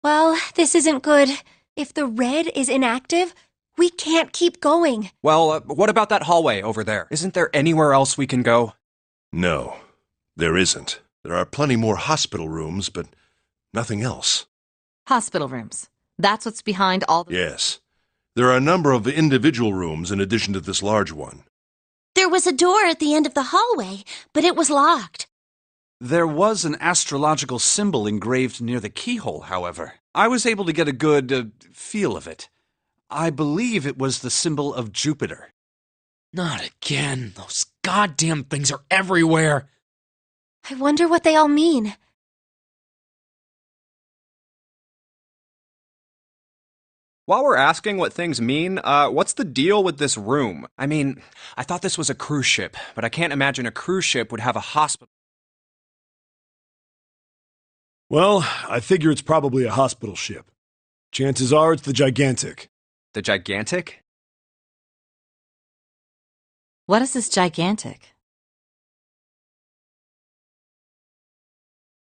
Well, this isn't good. If the red is inactive, we can't keep going. Well, what about that hallway over there? Isn't there anywhere else we can go? No, there isn't. There are plenty more hospital rooms, but nothing else. Hospital rooms. That's what's behind all the... Yes. There are a number of individual rooms in addition to this large one. There was a door at the end of the hallway, but it was locked. There was an astrological symbol engraved near the keyhole, however. I was able to get a good feel of it. I believe it was the symbol of Jupiter. Not again. Those goddamn things are everywhere. I wonder what they all mean. While we're asking what things mean, what's the deal with this room? I mean, I thought this was a cruise ship, but I can't imagine a cruise ship would have a hospital. Well, I figure it's probably a hospital ship. Chances are it's the Gigantic. The Gigantic? What is this gigantic?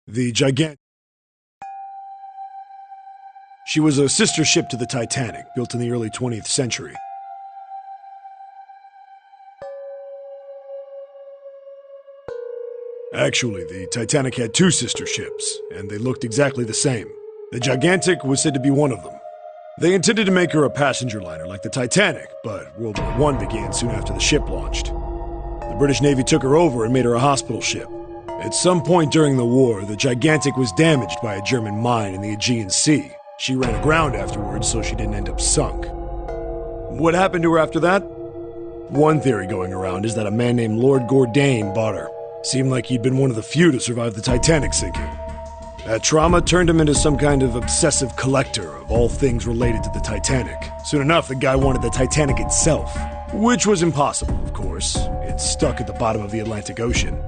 The Gigantic. She was a sister ship to the Titanic, built in the early 20th century. Actually, the Titanic had 2 sister ships, and they looked exactly the same. The Gigantic was said to be one of them. They intended to make her a passenger liner like the Titanic, but World War I began soon after the ship launched. The British Navy took her over and made her a hospital ship. At some point during the war, the Gigantic was damaged by a German mine in the Aegean Sea. She ran aground afterwards, so she didn't end up sunk. What happened to her after that? One theory going around is that a man named Lord Gourdane bought her. Seemed like he'd been one of the few to survive the Titanic sinking. That trauma turned him into some kind of obsessive collector of all things related to the Titanic. Soon enough, the guy wanted the Titanic itself, which was impossible, of course. It's stuck at the bottom of the Atlantic Ocean.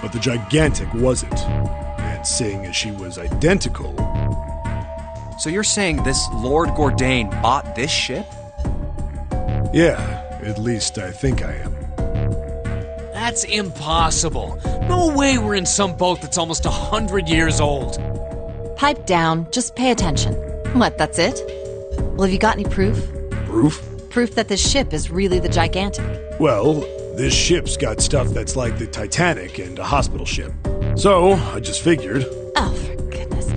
But the Gigantic wasn't. And seeing as she was identical... So you're saying this Lord Gourdane bought this ship? Yeah, at least I think I am. That's impossible. No way we're in some boat that's almost 100 years old. Pipe down. Just pay attention. What, that's it? Well, have you got any proof? Proof? Proof that this ship is really the Gigantic. Well, this ship's got stuff that's like the Titanic and a hospital ship. So, I just figured... Oh, for goodness.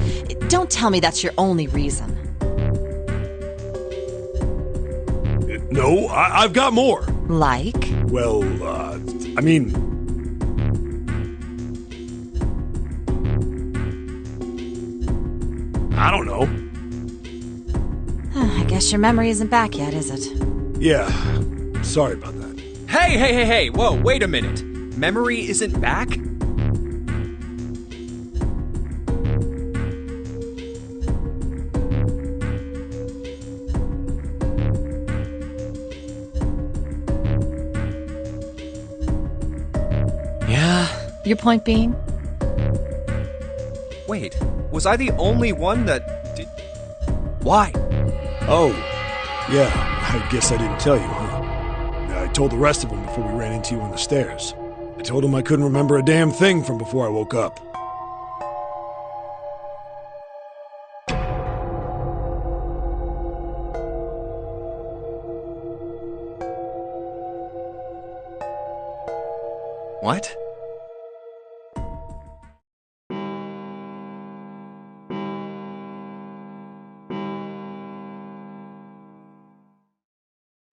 Don't tell me that's your only reason. No, I've got more. Like? Well, I mean... I don't know. I guess your memory isn't back yet, is it? Yeah, sorry about that. Hey, whoa, wait a minute. Memory isn't back? Yeah. Your point being? Wait, was I the only one that did... Why? Oh, yeah, I guess I didn't tell you, huh? I told the rest of them before we ran into you on the stairs. I told them I couldn't remember a damn thing from before I woke up. What?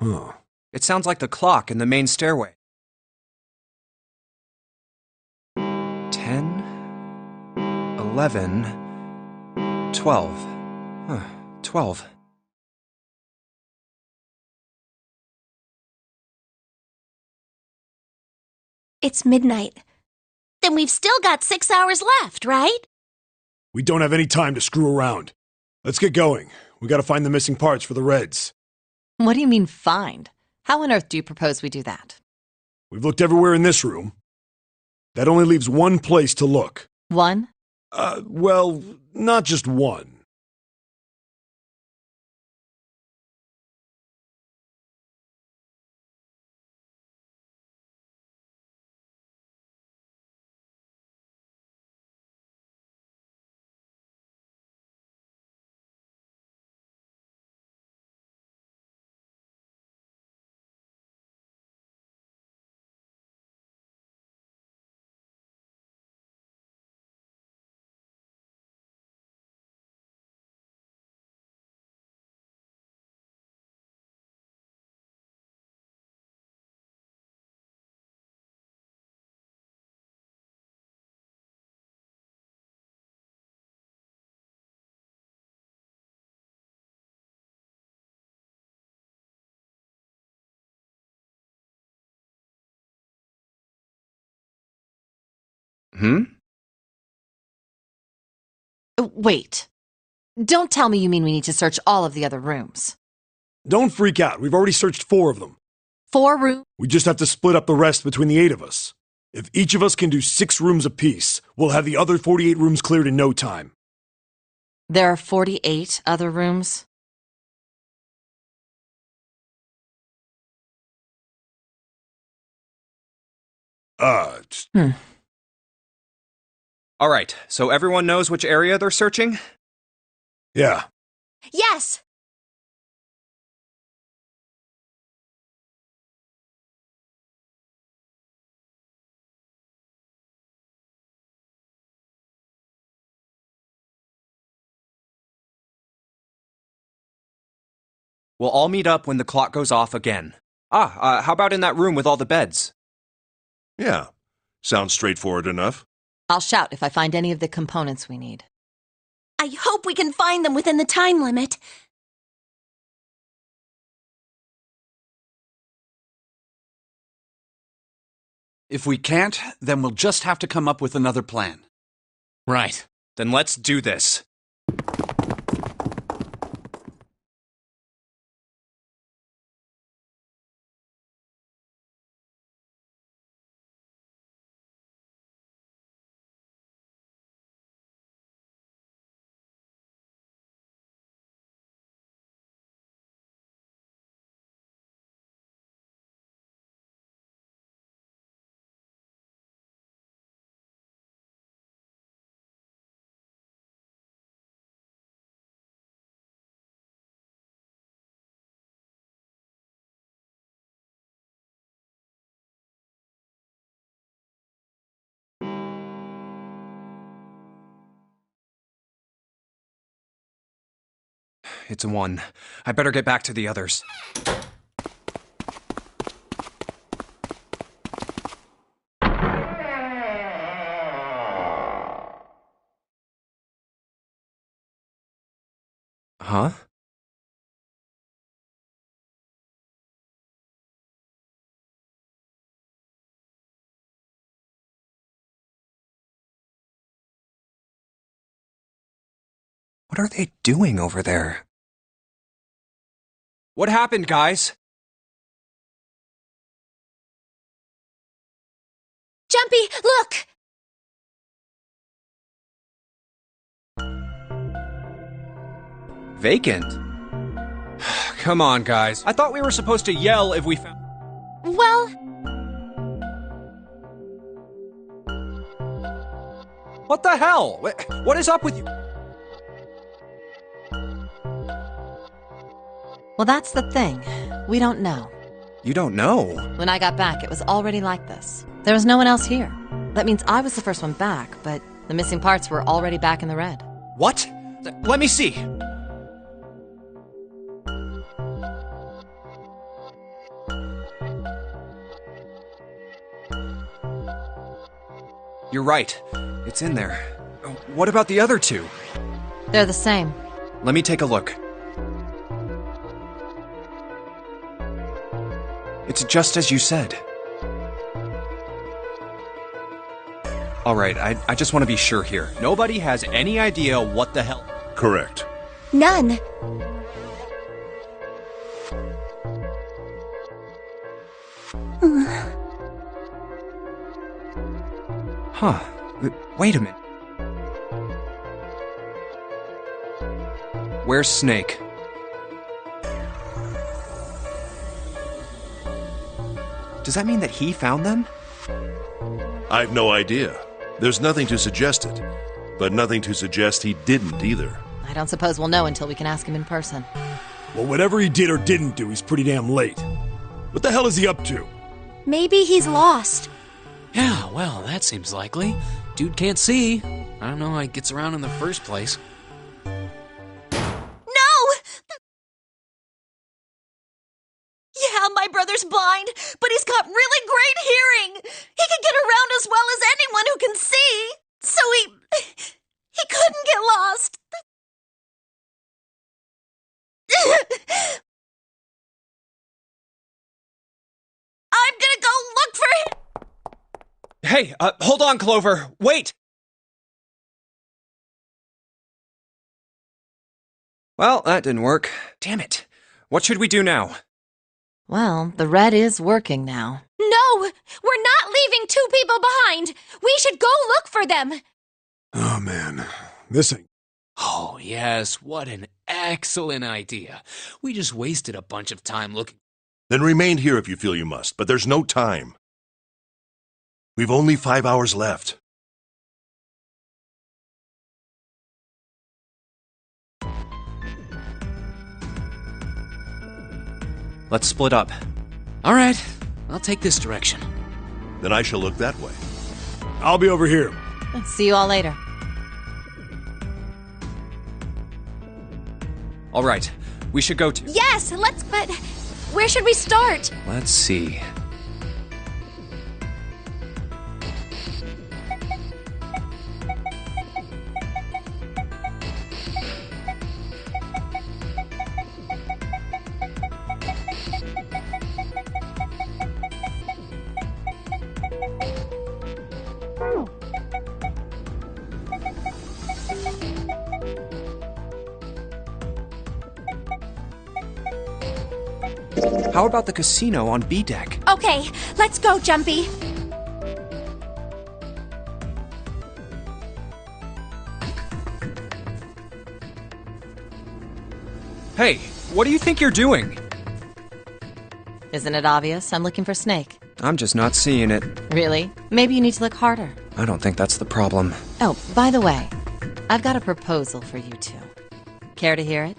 Huh. It sounds like the clock in the main stairway. 10, 11, 12. Huh, 12. It's midnight. Then we've still got 6 hours left, right? We don't have any time to screw around. Let's get going. We gotta find the missing parts for the Reds. What do you mean, find? How on earth do you propose we do that? We've looked everywhere in this room. That only leaves one place to look. One? Well, not just one. Hmm? Wait. Don't tell me you mean we need to search all of the other rooms. Don't freak out. We've already searched 4 of them. 4 rooms? We just have to split up the rest between the 8 of us. If each of us can do 6 rooms apiece, we'll have the other 48 rooms cleared in no time. There are 48 other rooms? All right, so everyone knows which area they're searching? Yeah. Yes! We'll all meet up when the clock goes off again. How about in that room with all the beds? Yeah, sounds straightforward enough. I'll shout if I find any of the components we need. I hope we can find them within the time limit. If we can't, then we'll just have to come up with another plan. Right. Then let's do this. It's a 1. I better get back to the others. What are they doing over there? What happened, guys? Jumpy, look! Vacant? Come on, guys. I thought we were supposed to yell if we found... Well, What the hell? What is up with you? Well, that's the thing. We don't know. You don't know? When I got back, it was already like this. There was no one else here. That means I was the first one back, but the missing parts were already back in the red. What? Let me see. You're right. It's in there. What about the other two? They're the same. Let me take a look. It's just as you said. Alright, I just want to be sure here. Nobody has any idea what the hell... Correct. none. Huh. Wait a minute. Where's Snake? Does that mean that he found them? I've no idea. There's nothing to suggest it, but nothing to suggest he didn't either. I don't suppose we'll know until we can ask him in person. Well, whatever he did or didn't do, he's pretty damn late. What the hell is he up to? Maybe he's lost. Yeah, well, that seems likely. Dude can't see. I don't know how he gets around in the first place. No! Yeah, my brother's blind, but he's got really great hearing. He can get around as well as anyone who can see. So he couldn't get lost. I'm gonna go look for him. Hey, hold on, Clover. Wait! Well, that didn't work. Damn it. What should we do now? Well, the red is working now. No! We're not leaving two people behind! We should go look for them! Oh, man. This ain't... Oh, yes, what an excellent idea. We just wasted a bunch of time looking. Then remain here if you feel you must, but there's no time. We've only 5 hours left. Let's split up. All right, I'll take this direction. Then I shall look that way. I'll be over here. See you all later. All right, we should go to... Yes, let's, but where should we start? Let's see. How about the casino on B deck? Okay, let's go, Jumpy. Hey, what do you think you're doing? Isn't it obvious? I'm looking for Snake. I'm just not seeing it. Really? Maybe you need to look harder. I don't think that's the problem. Oh, by the way, I've got a proposal for you two. Care to hear it?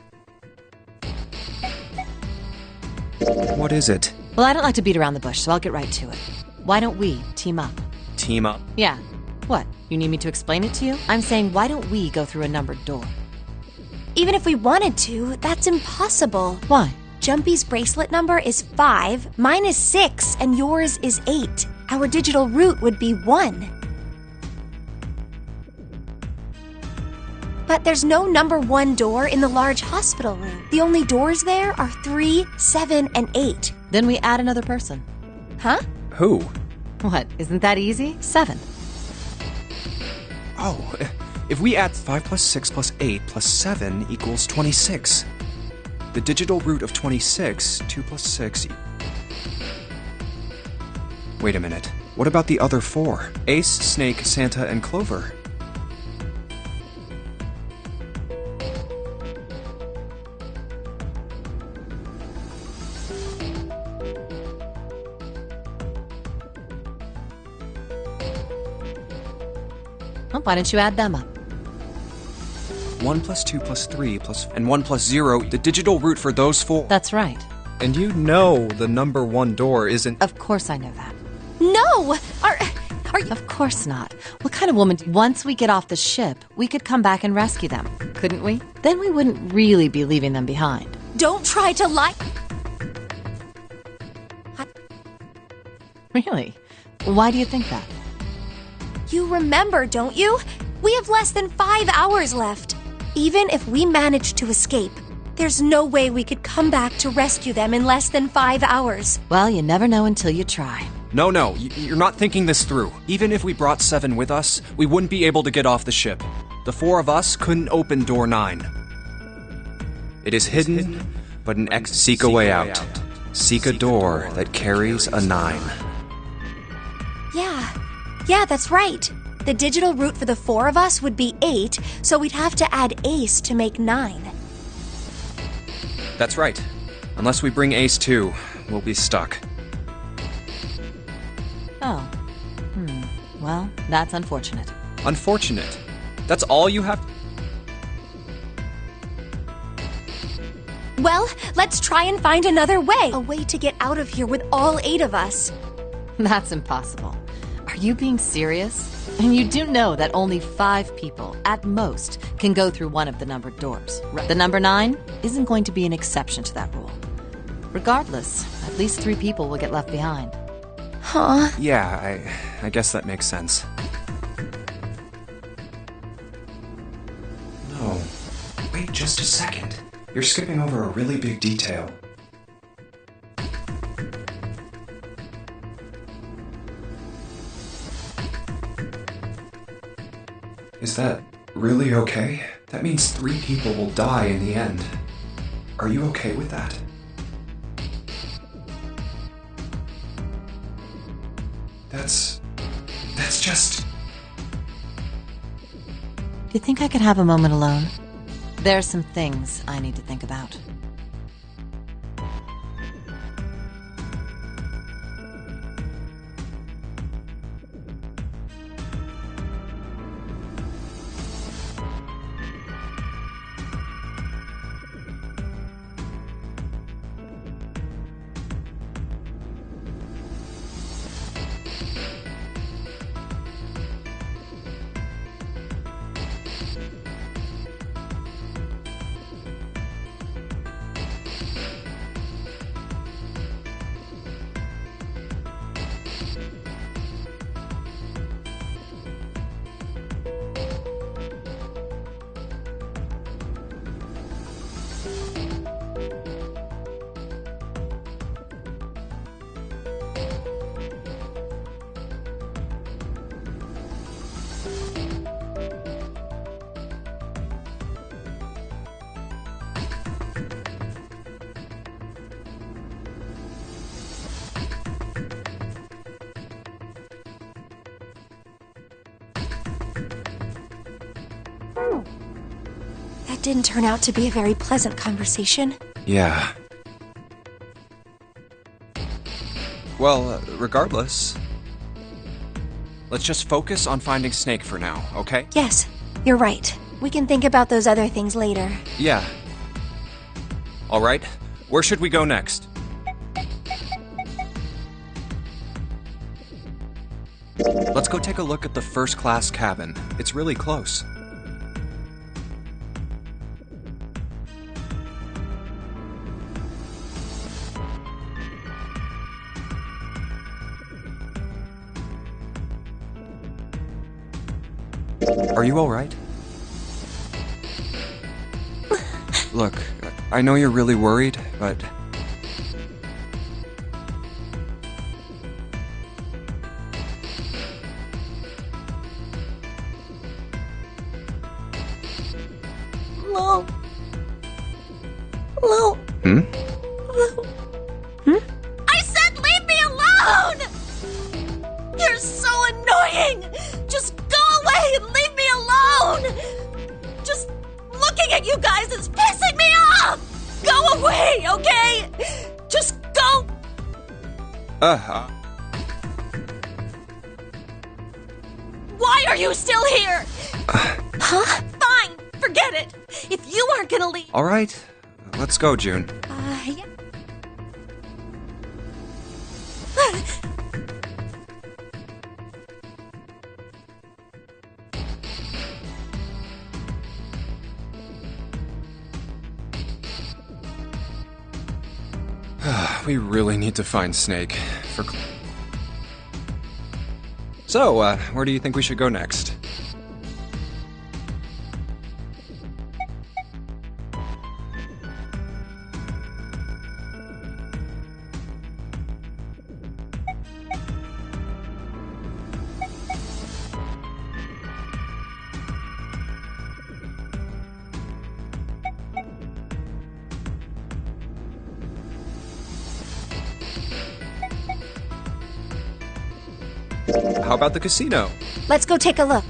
What is it? Well, I don't like to beat around the bush, so I'll get right to it. Why don't we team up? Team up? Yeah. What? You need me to explain it to you? I'm saying, why don't we go through a numbered door? Even if we wanted to, that's impossible. Why? Jumpy's bracelet number is 5, mine is 6, and yours is 8. Our digital route would be 1. But there's no number 1 door in the large hospital room. The only doors there are 3, 7, and 8. Then we add another person. Huh? Who? What? Isn't that easy? 7. Oh, If we add 5 plus 6 plus 8 plus 7 equals 26. The digital root of 26, 2 plus 6... Wait a minute. What about the other 4? Ace, Snake, Santa, and Clover. Well, why don't you add them up? 1 plus 2 plus 3 plus... and 1 plus 0, the digital root for those 4... That's right. And you know the number 1 door isn't... Of course I know that. No! Are you... Of course not. What kind of woman... Once we get off the ship, we could come back and rescue them, couldn't we? Then we wouldn't really be leaving them behind. Don't try to lie... Really? Why do you think that? You remember, don't you? We have less than 5 hours left. Even if we manage to escape, there's no way we could come back to rescue them in less than 5 hours. Well, you never know until you try. No, you're not thinking this through. Even if we brought 7 with us, we wouldn't be able to get off the ship. The 4 of us couldn't open door 9. It is hidden, but an seek a way out. Seek a door that carries a 9. Yeah, that's right. The digital root for the 4 of us would be 8, so we'd have to add Ace to make 9. That's right. Unless we bring Ace too, we'll be stuck. Oh. Well, that's unfortunate. Unfortunate? That's all you have? Well, let's try and find another way. A way to get out of here with all 8 of us. That's impossible. Are you being serious? And you do know that only 5 people, at most, can go through one of the numbered doors. The number 9 isn't going to be an exception to that rule. Regardless, at least 3 people will get left behind. Huh? Yeah, I guess that makes sense. No. Wait just a second. You're skipping over a really big detail. Is that really okay? That means 3 people will die in the end. Are you okay with that? That's just... Do you think I could have a moment alone? There are some things I need to think about. That didn't turn out to be a very pleasant conversation. Yeah. Well, regardless, let's just focus on finding Snake for now, okay? Yes, you're right. We can think about those other things later. Yeah. All right, where should we go next? Let's go take a look at the first-class cabin. It's really close. Are you all right? Look, I know you're really worried, but... alone. Alone. I said leave me alone! You're so annoying! Just go away and leave me alone! Just looking at you guys is pissing me off! Go away, okay? Just go! Why are you still here? Huh? Fine, forget it. If you aren't gonna leave... All right, let's go, June. Yeah. We really need to find Snake. So, where do you think we should go next? How about the casino? Let's go take a look.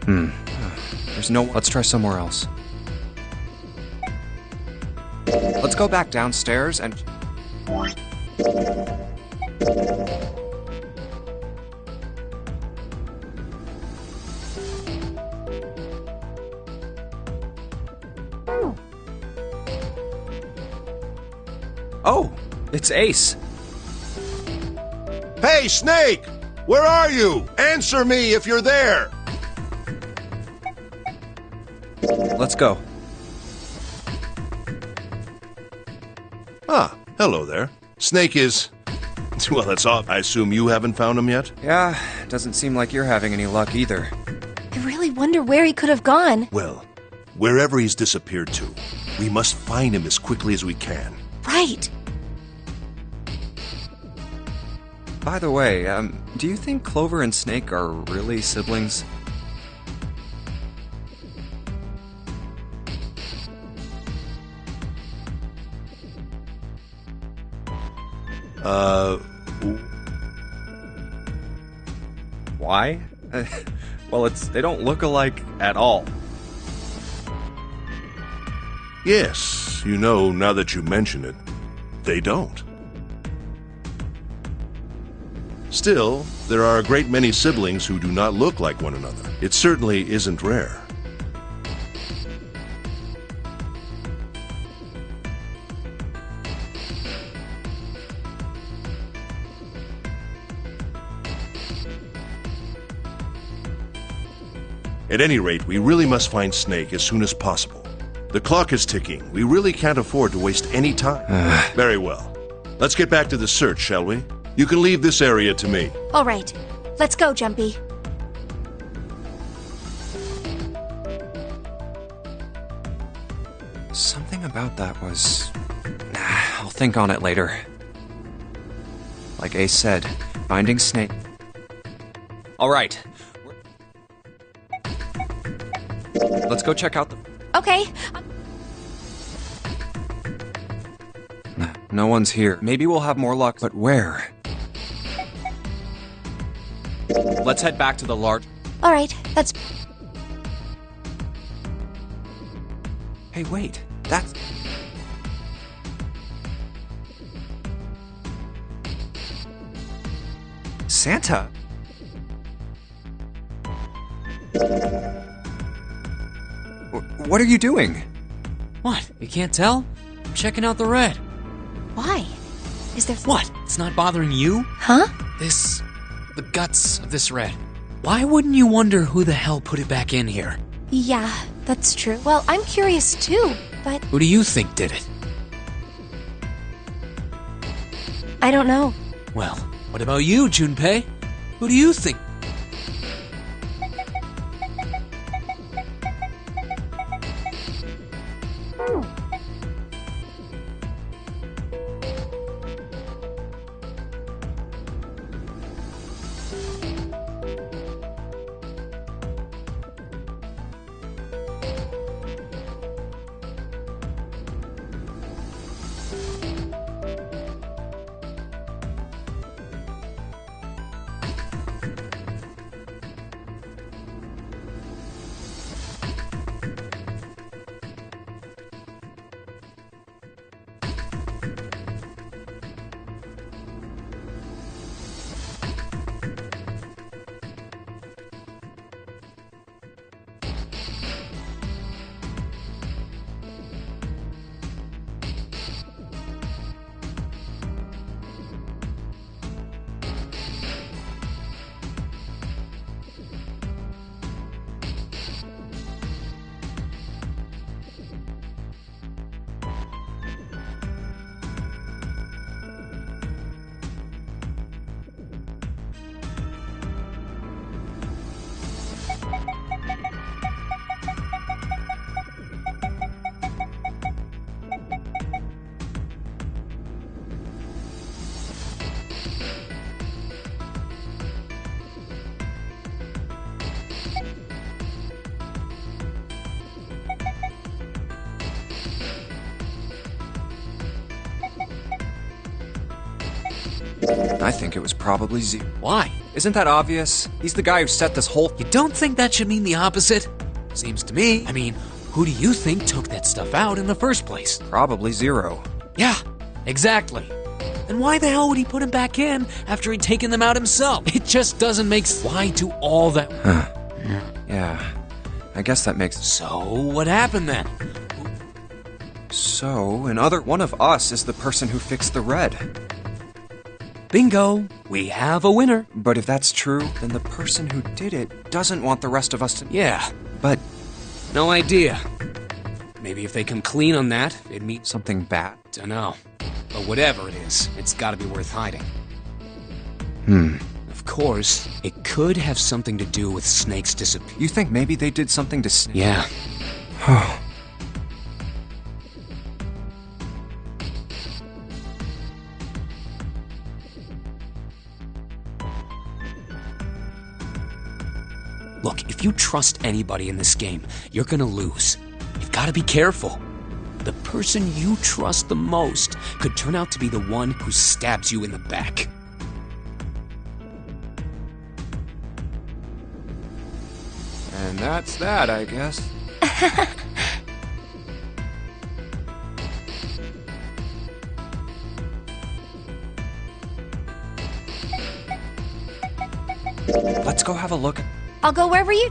There's no... Let's try somewhere else. Let's go back downstairs and... Oh, it's Ace. Hey, Snake! Where are you? Answer me if you're there! Let's go. Ah, hello there. Snake is... Well, that's odd. I assume you haven't found him yet? Yeah, doesn't seem like you're having any luck either. I really wonder where he could have gone. Well, wherever he's disappeared to, we must find him as quickly as we can. Right. By the way, do you think Clover and Snake are really siblings? Why? Well, they don't look alike at all. Yes, you know, now that you mention it, they don't. Still, there are a great many siblings who do not look like one another. It certainly isn't rare. At any rate, we really must find Snake as soon as possible. The clock is ticking. We really can't afford to waste any time. Very well. Let's get back to the search, shall we? You can leave this area to me. All right. Let's go, Jumpy. Something about that was... I'll think on it later. Like Ace said, finding Snake... All right. Let's go check out the... Okay. No one's here. Maybe we'll have more luck, but where? Let's head back to the large... All right. That's... Hey, wait. That's... Santa? What are you doing? What? You can't tell? I'm checking out the red. Why? Is there... What? It's not bothering you? Huh? The guts of this red. Why wouldn't you wonder who the hell put it back in here? Yeah, that's true. Well, I'm curious too, but... Who do you think did it? I don't know. Well, what about you, Junpei? Who do you think? I think it was probably Zero. Why? Isn't that obvious? He's the guy who set this whole... You don't think that should mean the opposite? Seems to me. I mean, who do you think took that stuff out in the first place? Probably Zero. Yeah, exactly. Then why the hell would he put him back in after he'd taken them out himself? It just doesn't make sense. Why do all that? Yeah, I guess that makes... So, what happened then? So, one of us is the person who fixed the red. Bingo! We have a winner. But if that's true, then the person who did it doesn't want the rest of us to... Yeah, But no idea. Maybe if they come clean on that, it'd mean something bad? Dunno. But whatever it is, it's gotta be worth hiding. Of course, it could have something to do with Snake's disappearance. You think maybe they did something to Snake? Yeah. Look, if you trust anybody in this game, you're gonna lose. You've gotta be careful. The person you trust the most could turn out to be the one who stabs you in the back. And that's that, I guess. Let's go have a look. I'll go wherever you...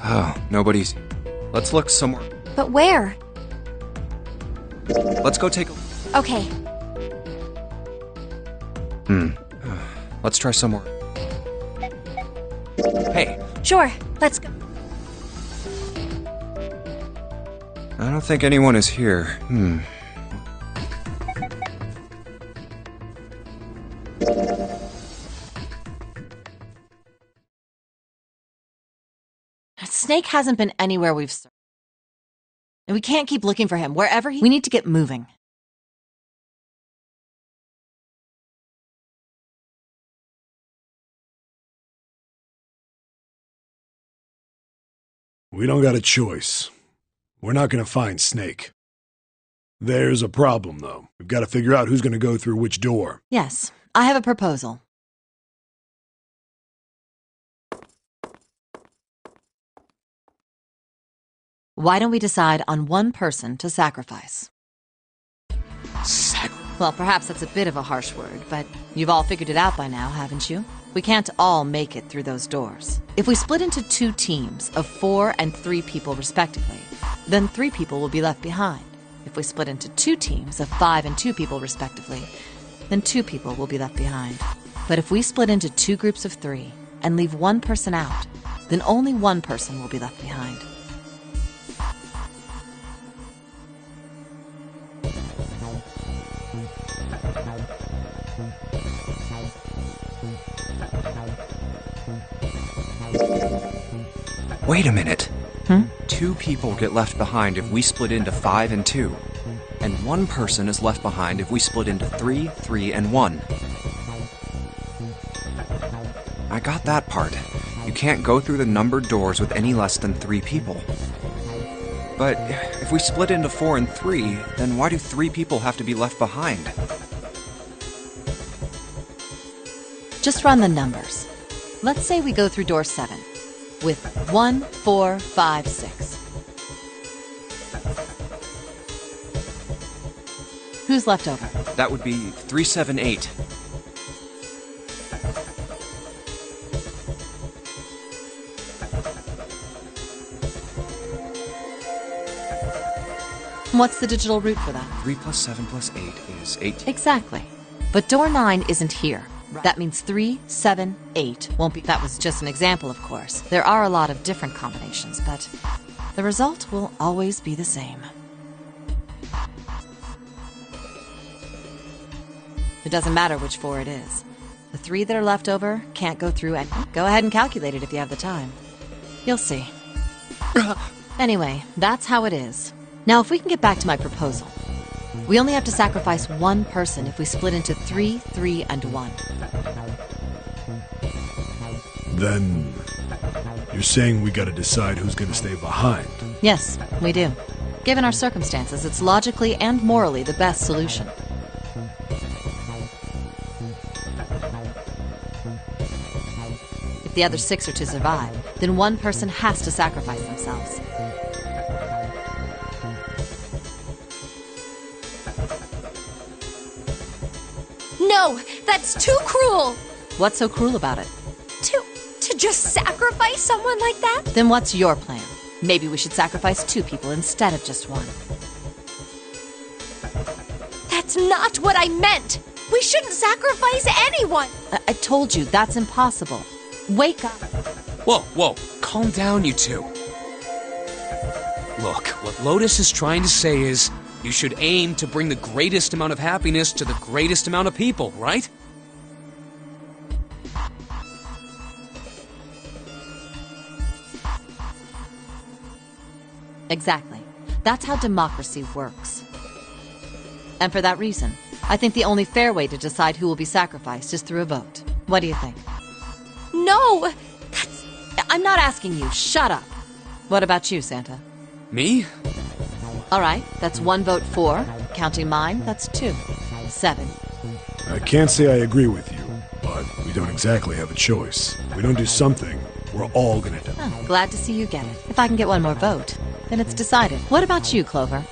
Oh, nobody's... Let's look somewhere. But where? Let's go take a... Okay. Let's try somewhere. Hey, Sure, let's go. I don't think anyone is here. Snake hasn't been anywhere we've searched. And we can't keep looking for him. Wherever he... We need to get moving. We don't got a choice. We're not gonna find Snake. There's a problem, though. We've got to figure out who's gonna go through which door. Yes, I have a proposal. Why don't we decide on one person to sacrifice? Well, perhaps that's a bit of a harsh word, but you've all figured it out by now, haven't you? We can't all make it through those doors. If we split into 2 teams of 4 and 3 people respectively, then 3 people will be left behind. If we split into 2 teams of 5 and 2 people respectively, then 2 people will be left behind. But if we split into 2 groups of 3 and leave 1 person out, then only 1 person will be left behind. Wait a minute. 2 people get left behind if we split into 5 and 2. And 1 person is left behind if we split into 3, 3, and 1. I got that part. You can't go through the numbered doors with any less than 3 people. But if we split into 4 and 3, then why do 3 people have to be left behind? Just run the numbers. Let's say we go through door 7 with 1, 4, 5, 6. Who's left over? That would be 3, 7, 8. What's the digital root for that? 3 plus 7 plus 8 is 18. Exactly. But door 9 isn't here. That means 3, 7, 8 won't be... That was just an example, of course. There are a lot of different combinations, but the result will always be the same. It doesn't matter which 4 it is. The 3 that are left over can't go through, and go ahead and calculate it if you have the time. You'll see. Anyway, that's how it is. Now, if we can get back to my proposal. We only have to sacrifice 1 person if we split into 3, 3, and 1. Then... you're saying we gotta decide who's gonna stay behind. Yes, we do. Given our circumstances, it's logically and morally the best solution. If the other 6 are to survive, then one person has to sacrifice themselves. No, that's too cruel! What's so cruel about it? To just sacrifice someone like that? Then what's your plan? Maybe we should sacrifice 2 people instead of just 1. That's not what I meant! We shouldn't sacrifice anyone! I told you, that's impossible. Wake up. Whoa, calm down, you two. Look, what Lotus is trying to say is, you should aim to bring the greatest amount of happiness to the greatest amount of people, right? Exactly. That's how democracy works. And for that reason, I think the only fair way to decide who will be sacrificed is through a vote. What do you think? No! I'm not asking you. Shut up. What about you, Santa? Me? All right, that's 1 vote for. Counting mine, that's 2. 7. I can't say I agree with you, but we don't exactly have a choice. If we don't do something, we're all gonna die. Oh, glad to see you get it. If I can get 1 more vote, then it's decided. What about you, Clover?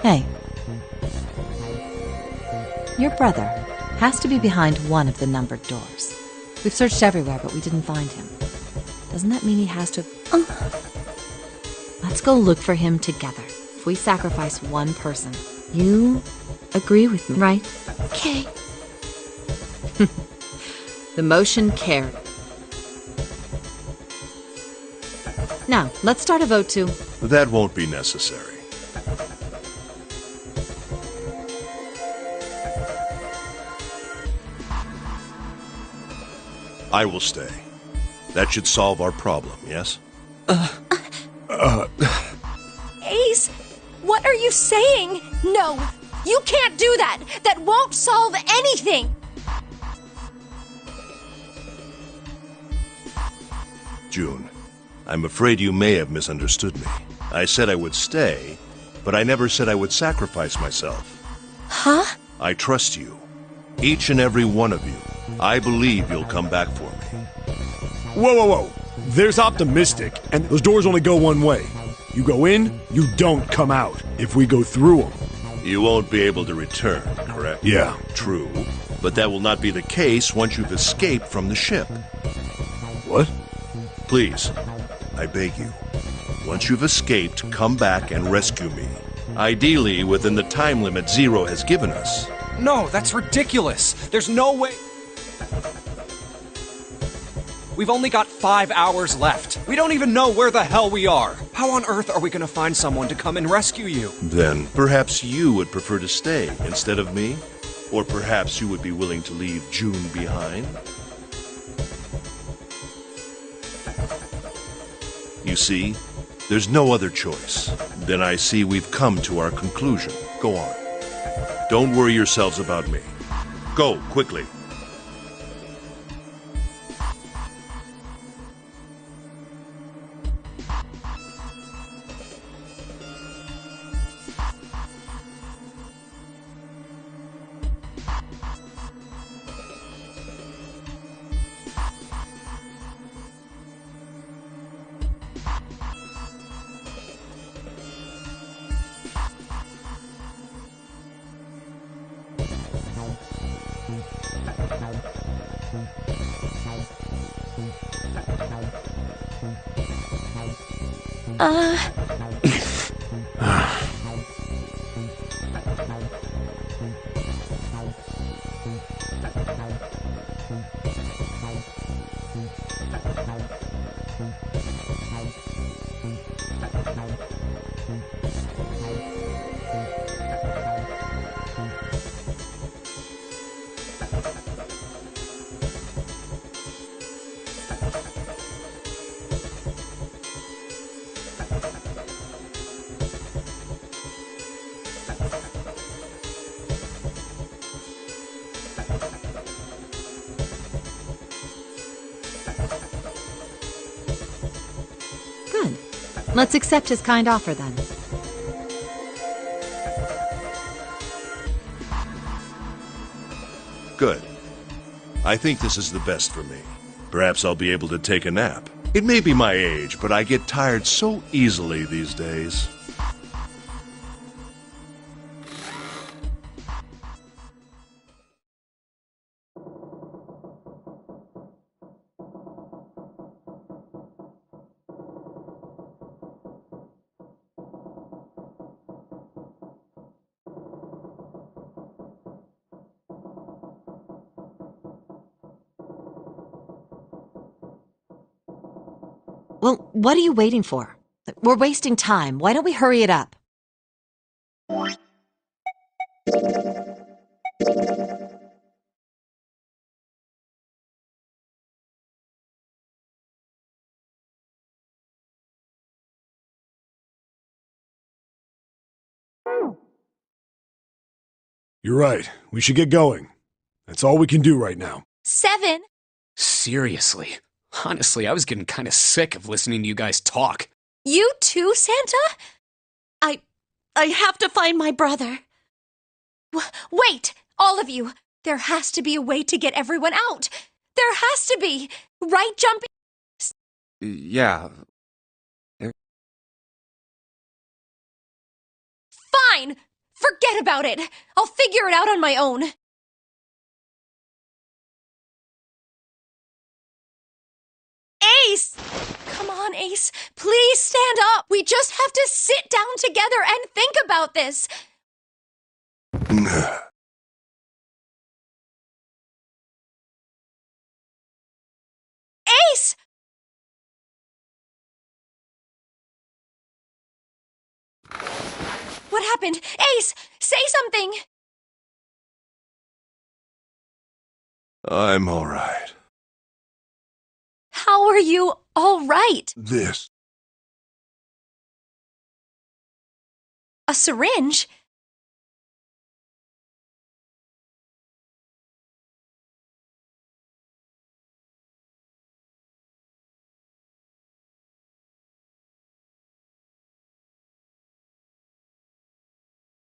Hey. Your brother has to be behind one of the numbered doors. We've searched everywhere, but we didn't find him. Doesn't that mean he has to... Let's go look for him together. If we sacrifice 1 person, you agree with me, right? Okay. The motion carried. Now, let's start a vote to... That won't be necessary. I will stay. That should solve our problem, yes? Ace, what are you saying? No, you can't do that! That won't solve anything! June, I'm afraid you may have misunderstood me. I said I would stay, but I never said I would sacrifice myself. Huh? I trust you. Each and every one of you. I believe you'll come back for me. Whoa. There's optimistic, and those doors only go one way. You go in, you don't come out. If we go through them... You won't be able to return, correct? Yeah. True, but that will not be the case once you've escaped from the ship. What? Please, I beg you. Once you've escaped, come back and rescue me. Ideally, within the time limit Zero has given us. No, that's ridiculous. There's no way... We've only got 5 hours left. We don't even know where the hell we are. How on earth are we gonna find someone to come and rescue you? Then, perhaps you would prefer to stay instead of me? Or perhaps you would be willing to leave June behind? You see, there's no other choice. Then I see we've come to our conclusion. Go on. Don't worry yourselves about me. Go, quickly. Good. Let's accept his kind offer then. Good. I think this is the best for me. Perhaps I'll be able to take a nap. It may be my age, but I get tired so easily these days. Well, what are you waiting for? We're wasting time. Why don't we hurry it up? You're right. We should get going. That's all we can do right now. 7. Seriously. Honestly, I was getting kind of sick of listening to you guys talk. You too, Santa? I have to find my brother. Wait, all of you. There has to be a way to get everyone out. There has to be. Right, Jumpy? Yeah. Fine. Forget about it. I'll figure it out on my own. Ace! Come on, Ace. Please stand up. We just have to sit down together and think about this. Ace! What happened? Ace, say something. I'm all right. How are you all right? This. A syringe?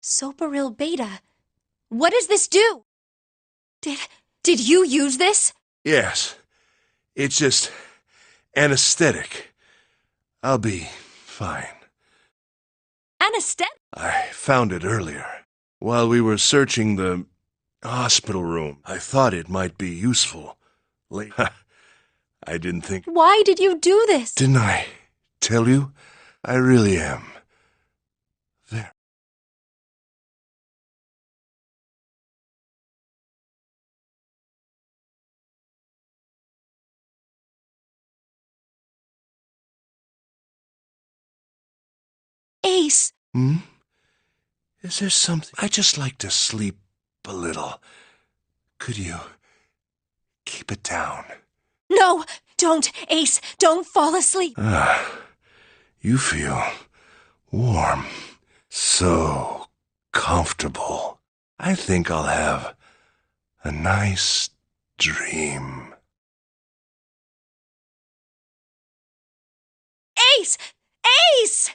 Soparil beta. What does this do? Did you use this? Yes. It's just anesthetic. I'll be fine. Anesthetic? I found it earlier. While we were searching the hospital room, I thought it might be useful. I didn't think... Why did you do this? Didn't I tell you? I really am. There. Ace. Hmm? Is there something... I just like to sleep a little. Could you keep it down? No, don't, Ace. Don't fall asleep. You feel warm. So comfortable. I think I'll have a nice dream. Ace! Ace!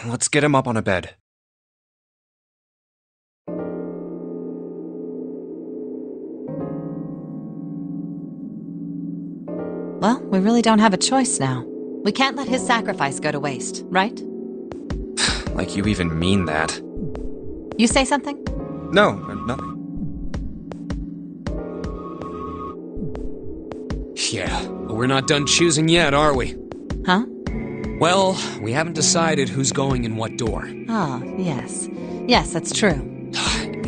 Let's get him up on a bed. Well, we really don't have a choice now. We can't let his sacrifice go to waste, right? Like you even mean that. You say something? No, nothing. Yeah, but we're not done choosing yet, are we? Huh? Well, we haven't decided who's going in what door. Oh, yes. Yes, that's true.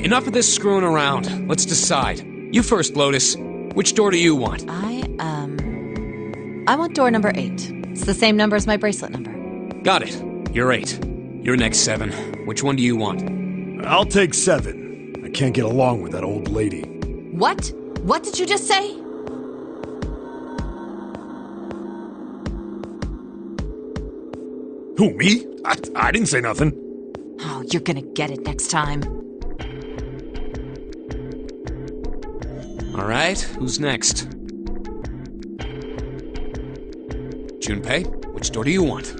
Enough of this screwing around. Let's decide. You first, Lotus. Which door do you want? I want door number 8. It's the same number as my bracelet number. Got it. You're 8. You're next, 7. Which one do you want? I'll take 7. I can't get along with that old lady. What? What did you just say? Who, me? I didn't say nothing. Oh, you're gonna get it next time. All right, who's next? Junpei, which door do you want?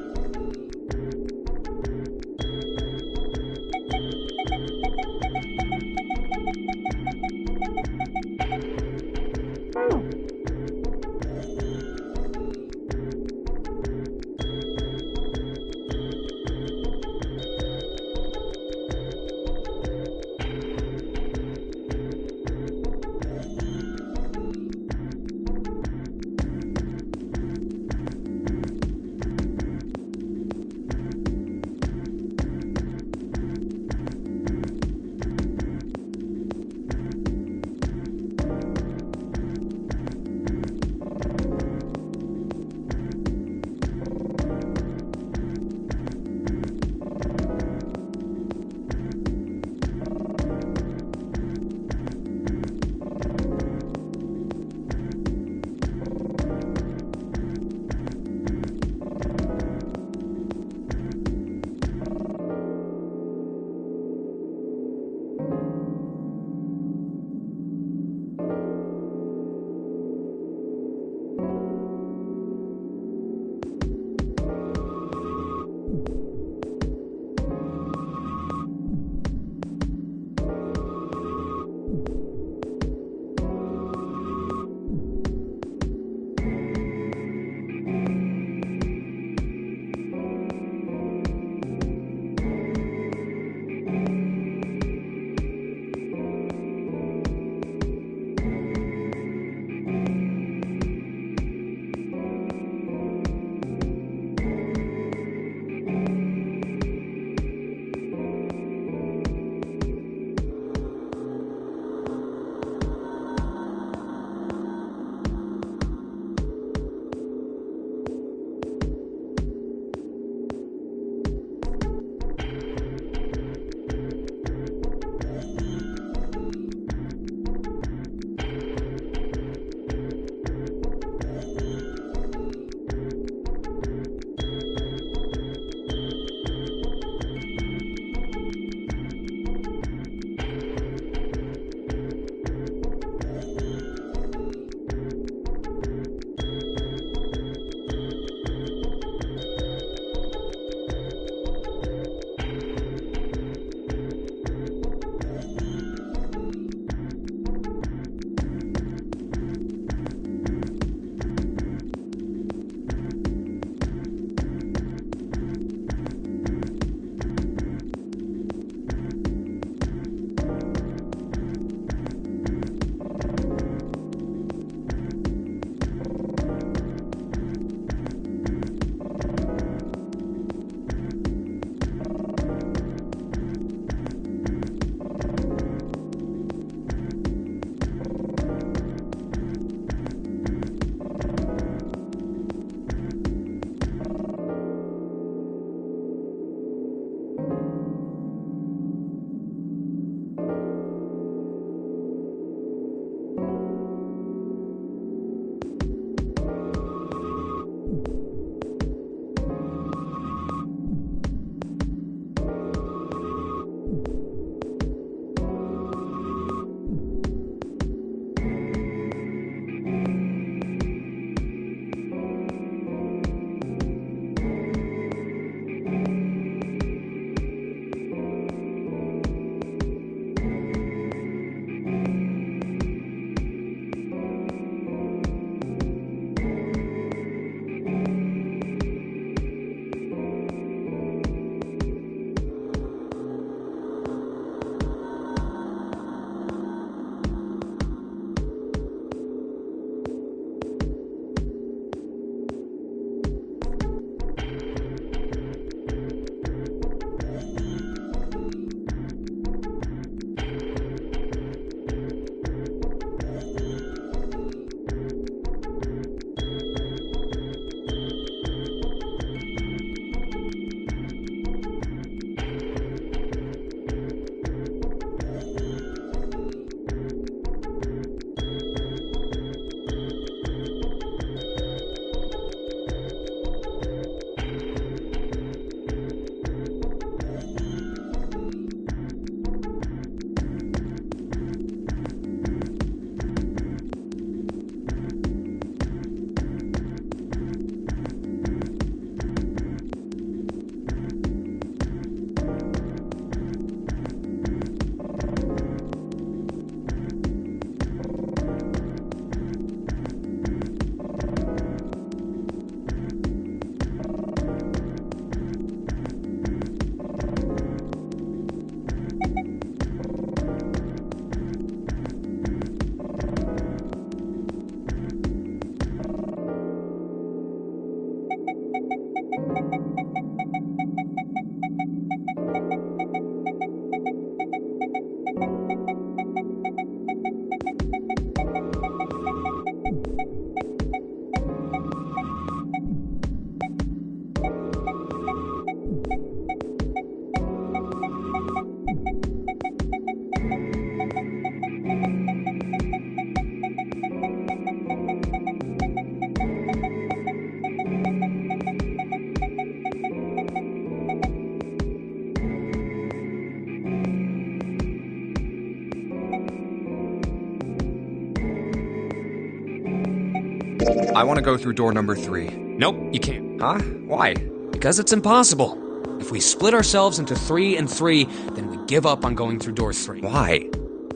I want to go through door number 3. Nope, you can't. Huh? Why? Because it's impossible. If we split ourselves into 3 and 3, then we give up on going through door 3. Why?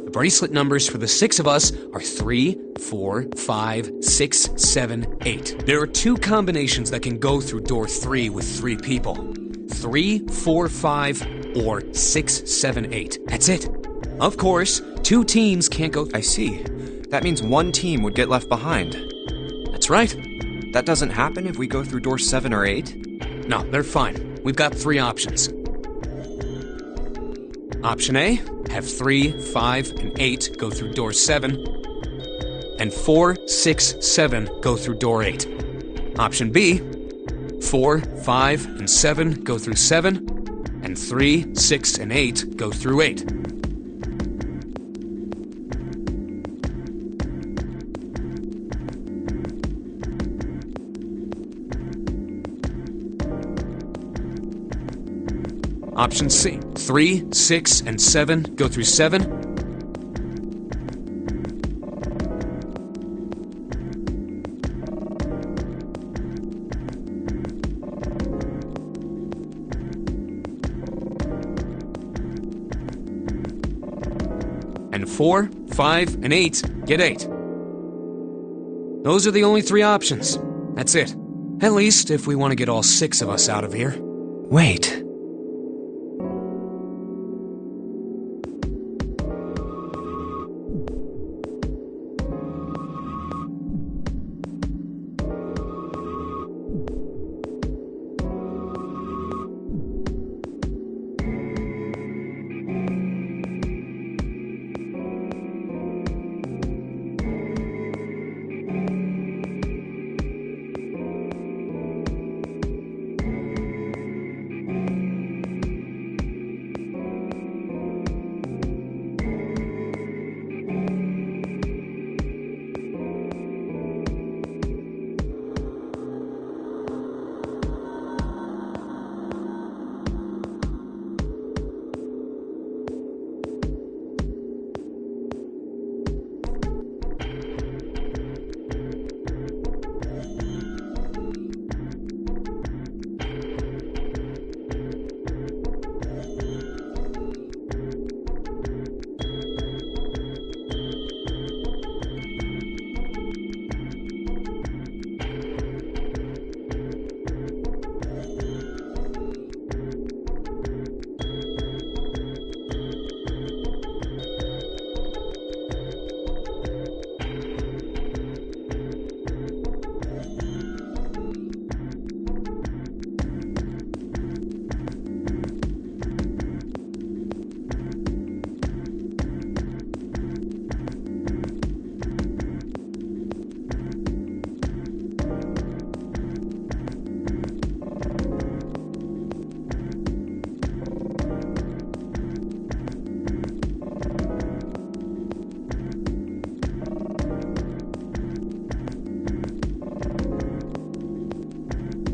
The bracelet numbers for the 6 of us are 3, 4, 5, 6, 7, 8. There are 2 combinations that can go through door 3 with 3 people. 3, 4, 5, or 6, 7, 8. That's it. Of course, 2 teams can't go I see. That means one team would get left behind. That's right. That doesn't happen if we go through door 7 or 8? No, they're fine. We've got 3 options. Option A, have 3, 5, and 8 go through door 7, and 4, 6, 7 go through door 8. Option B, 4, 5, and 7 go through 7, and 3, 6, and 8 go through 8. Option C, 3, 6, and 7 go through 7. And 4, 5, and 8 get 8. Those are the only 3 options. That's it. At least if we want to get all 6 of us out of here. Wait.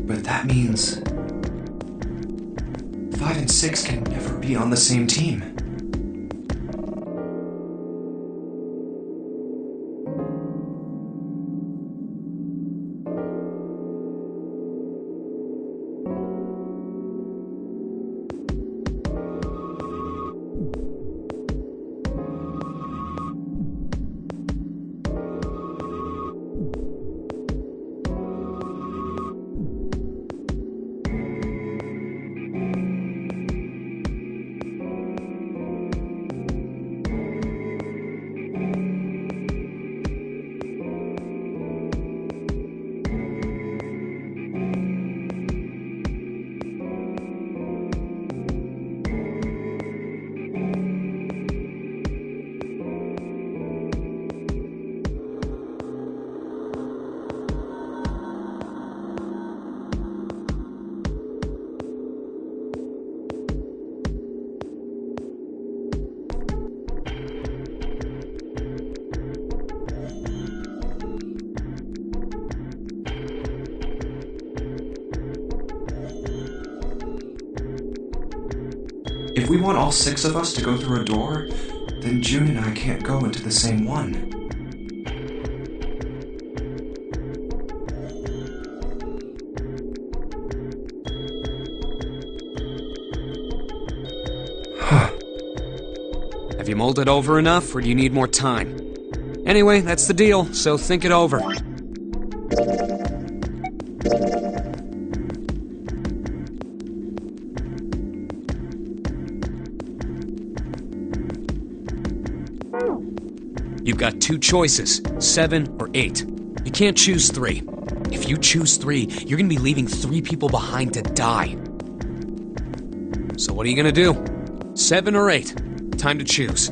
But that means 5 and 6 can never be on the same team. If we want all 6 of us to go through a door, then June and I can't go into the same one. Have you mulled it over enough, or do you need more time? Anyway, that's the deal, so think it over. You've got two choices, 7 or 8. You can't choose 3. If you choose 3, you're gonna be leaving 3 people behind to die. So what are you gonna do? 7 or 8? Time to choose.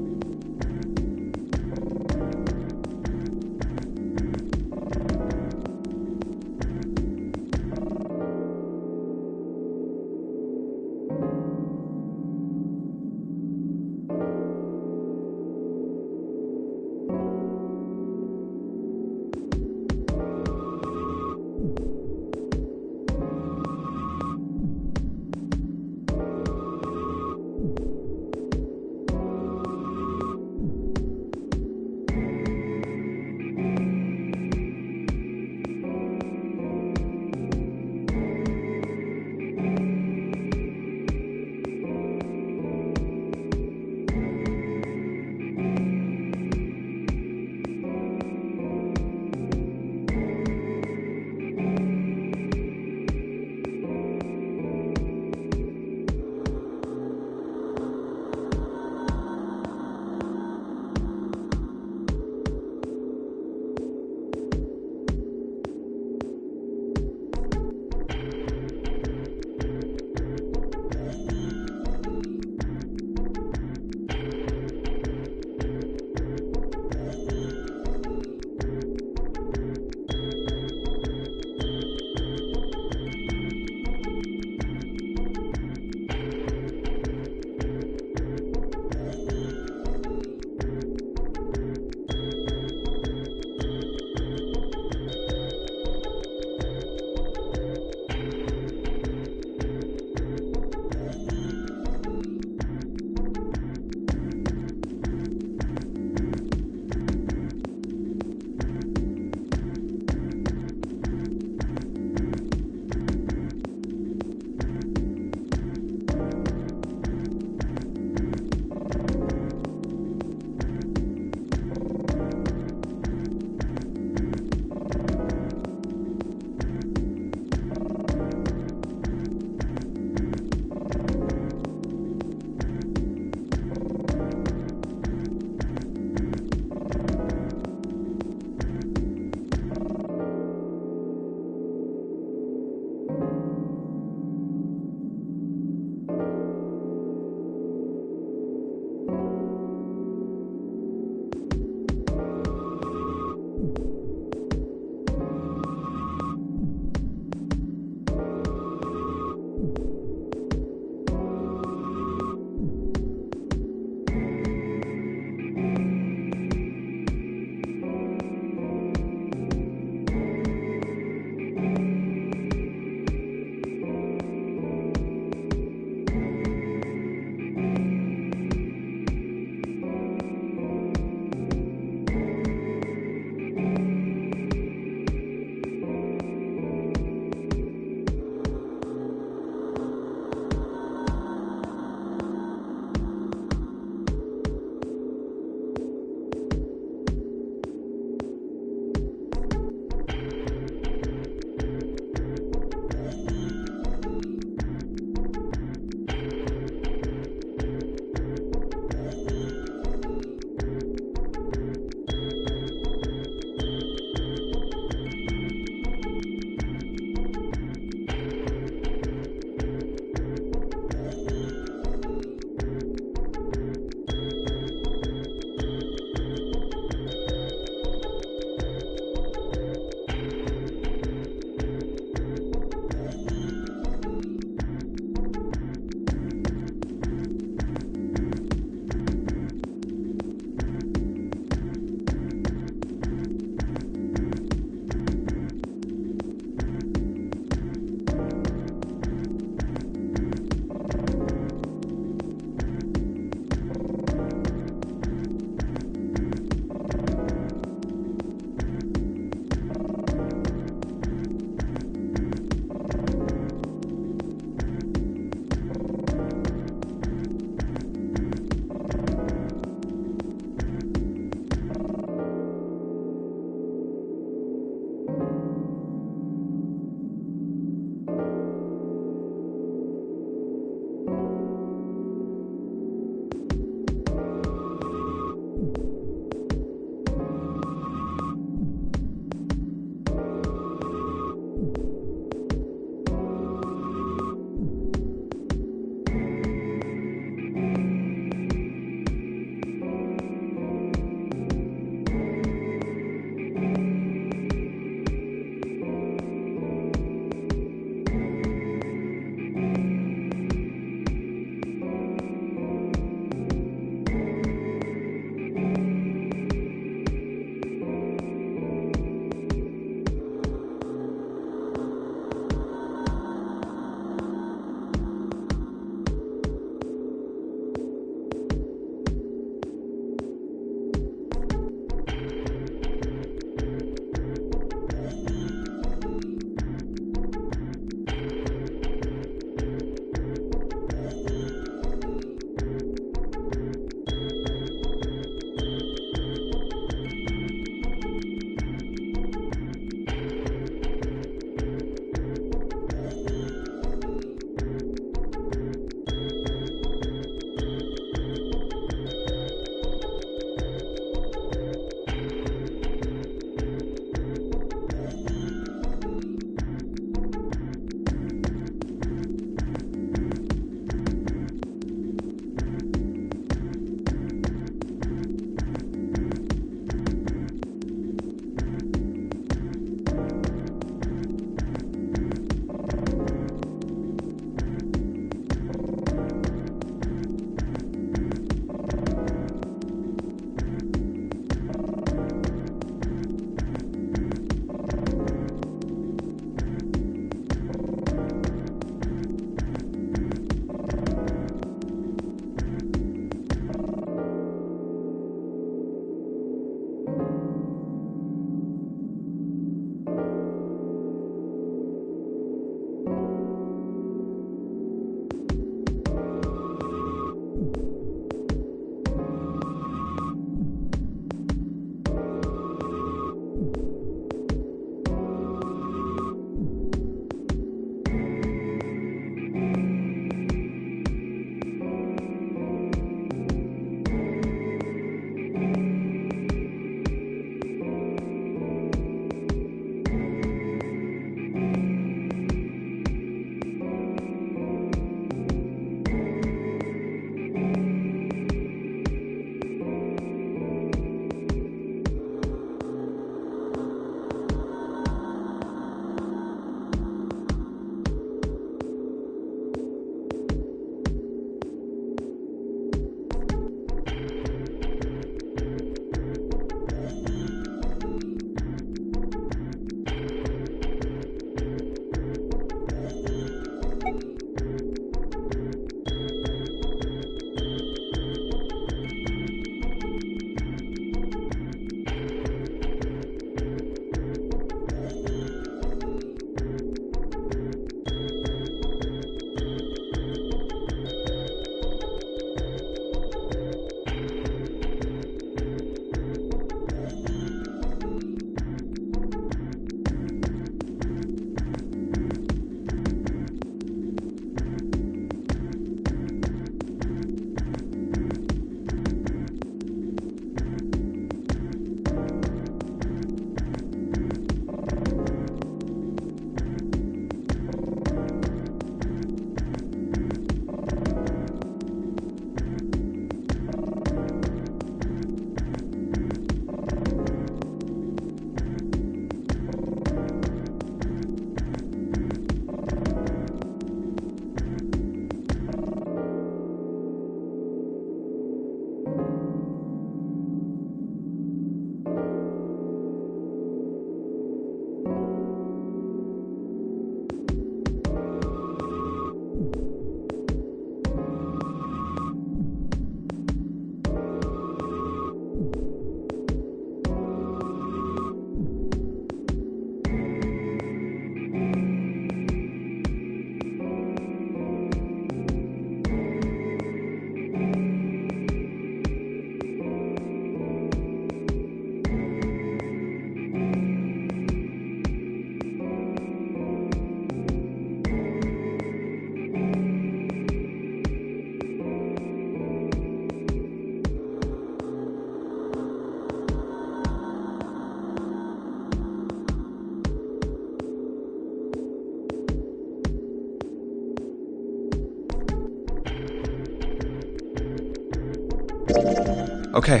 Okay.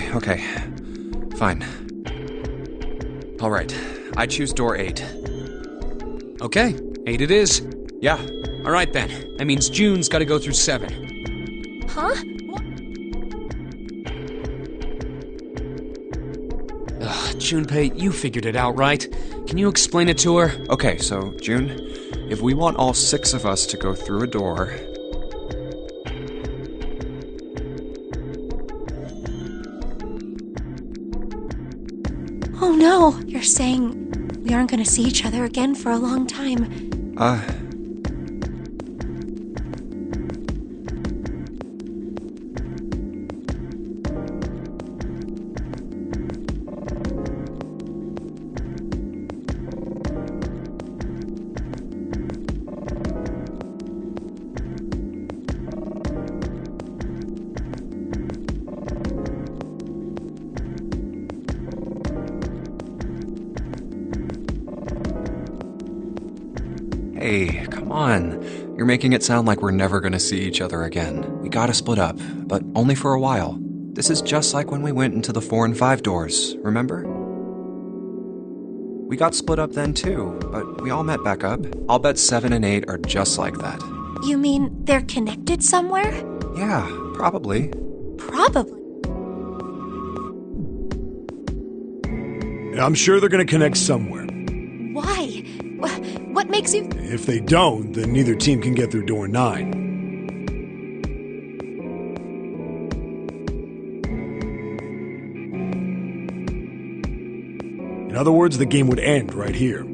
Fine. Alright, I choose door 8. Okay, 8 it is. Yeah. Alright then. That means June's gotta go through 7. Huh? Ugh, Junpei, you figured it out, right? Can you explain it to her? Okay, so, June, if we want all 6 of us to go through a door... Oh no, you're saying we aren't gonna see each other again for a long time. Hey, come on. You're making it sound like we're never gonna see each other again. We gotta split up, but only for a while. This is just like when we went into the 4 and 5 doors, remember? We got split up then too, but we all met back up. I'll bet 7 and 8 are just like that. You mean they're connected somewhere? Yeah, probably. Probably. I'm sure they're gonna connect somewhere. Why? What makes you... If they don't, then neither team can get through door 9. In other words, the game would end right here.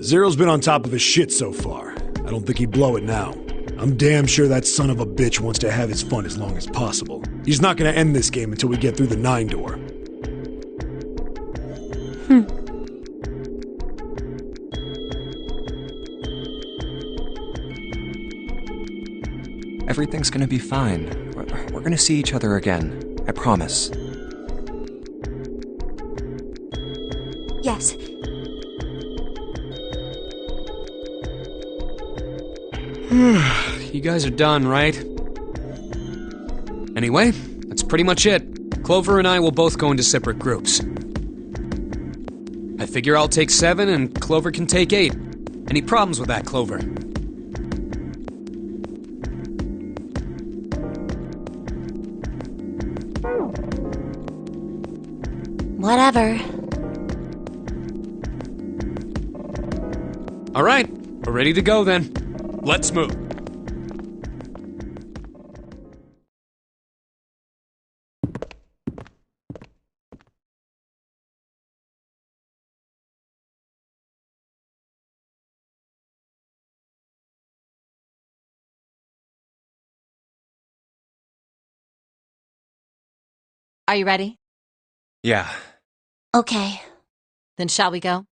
Zero's been on top of his shit so far. I don't think he'd blow it now. I'm damn sure that son of a bitch wants to have his fun as long as possible. He's not gonna end this game until we get through the 9 door. Everything's gonna be fine. We're gonna see each other again. I promise. Yes. You guys are done, right? Anyway, that's pretty much it. Clover and I will both go into separate groups. I figure I'll take 7 and Clover can take 8. Any problems with that, Clover? Whatever. All right, we're ready to go then. Let's move. Are you ready? Yeah. Okay. Then shall we go?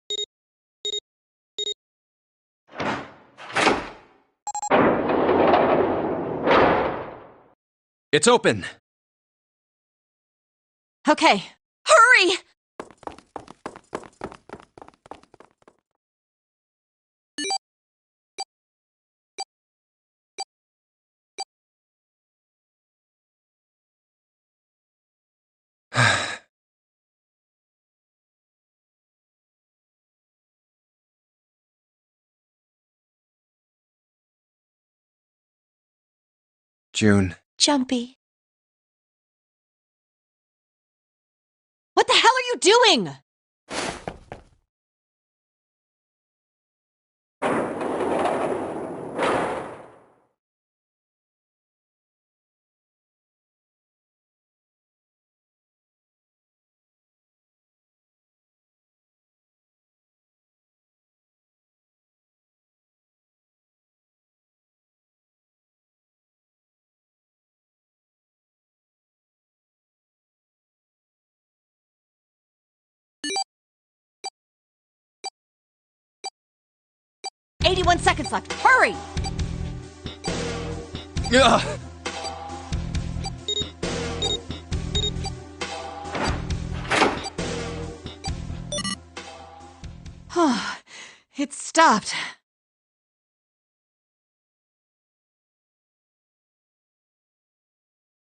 It's open! Okay. Hurry! June. Jumpy. What the hell are you doing? "81 seconds left. Hurry!" Ugh. It stopped.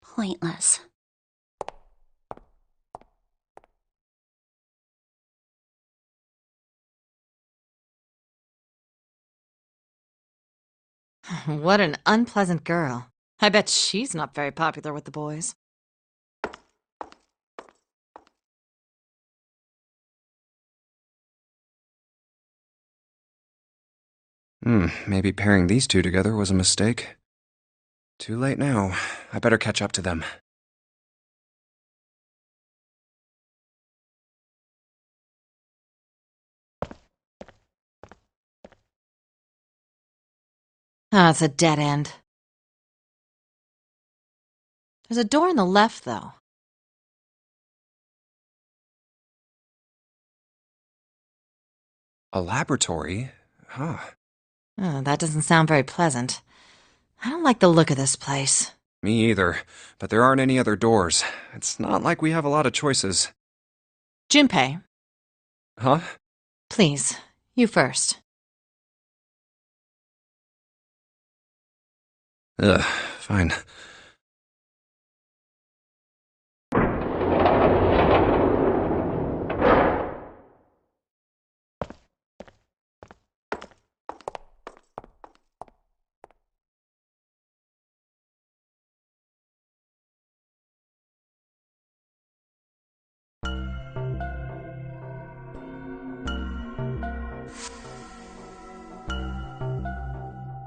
Pointless. What an unpleasant girl. I bet she's not very popular with the boys. Maybe pairing these two together was a mistake. Too late now. I better catch up to them. Ah, it's a dead end. There's a door on the left, though. A laboratory? Huh. Oh, that doesn't sound very pleasant. I don't like the look of this place. Me either, but there aren't any other doors. It's not like we have a lot of choices. Junpei, Huh? please, you first. Ugh, fine.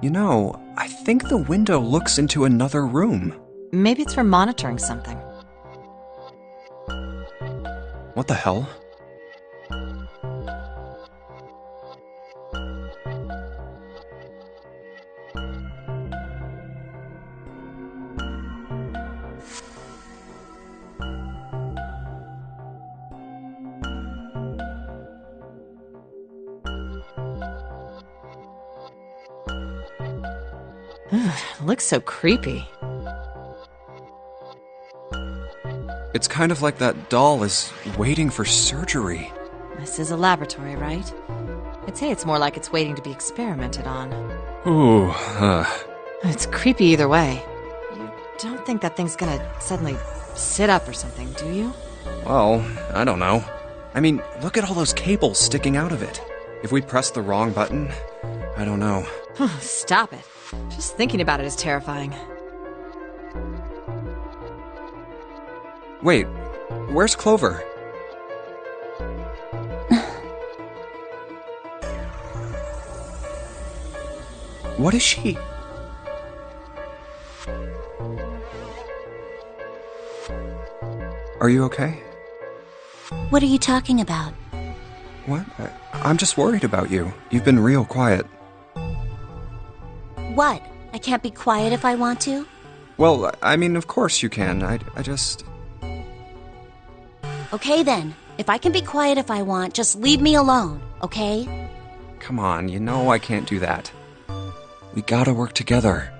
You know, I think the window looks into another room. Maybe it's for monitoring something. What the hell? It looks so creepy. It's kind of like that doll is waiting for surgery. This is a laboratory, right? I'd say it's more like it's waiting to be experimented on. Ooh, It's creepy either way. You don't think that thing's gonna suddenly sit up or something, do you? well, I don't know. I mean, look at all those cables sticking out of it. If we press the wrong button, I don't know. Stop it. Just thinking about it is terrifying. Wait, where's Clover? What is she? Are you okay? What are you talking about? What? I'm just worried about you. You've been real quiet. What? I can't be quiet if I want to? Well, I mean, of course you can. I just... Okay then. If I can be quiet if I want, just leave me alone, okay? Come on, you know I can't do that. We gotta work together.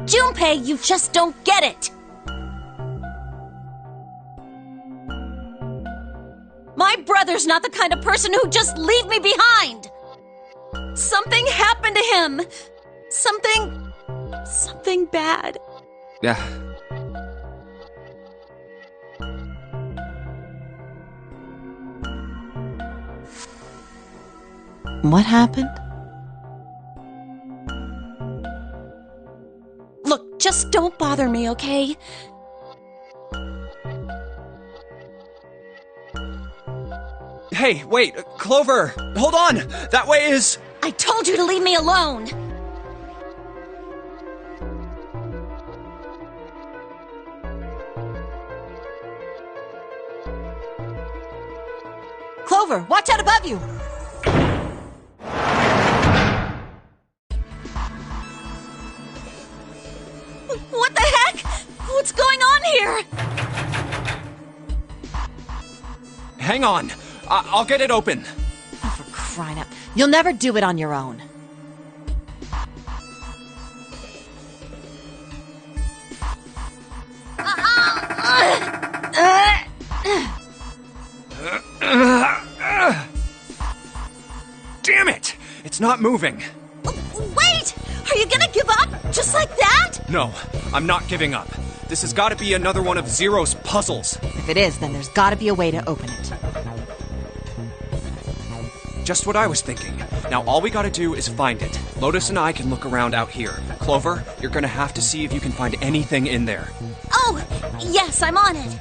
Junpei, you just don't get it! My brother's not the kind of person who'd just leave me behind! Something happened to him! Something bad. Yeah. What happened? Look, just don't bother me, okay? Hey, wait, Clover! Hold on! That way is... I told you to leave me alone! Clover, watch out above you! What the heck? What's going on here? Hang on! I'll get it open. Oh, for crying out. You'll never do it on your own. It's not moving. Wait! Are you gonna give up? Just like that? No, I'm not giving up. This has got to be another one of Zero's puzzles. If it is, then there's gotta be a way to open it. Just what I was thinking. Now all we gotta do is find it. Lotus and I can look around out here. Clover, you're gonna have to see if you can find anything in there. Oh, yes, I'm on it.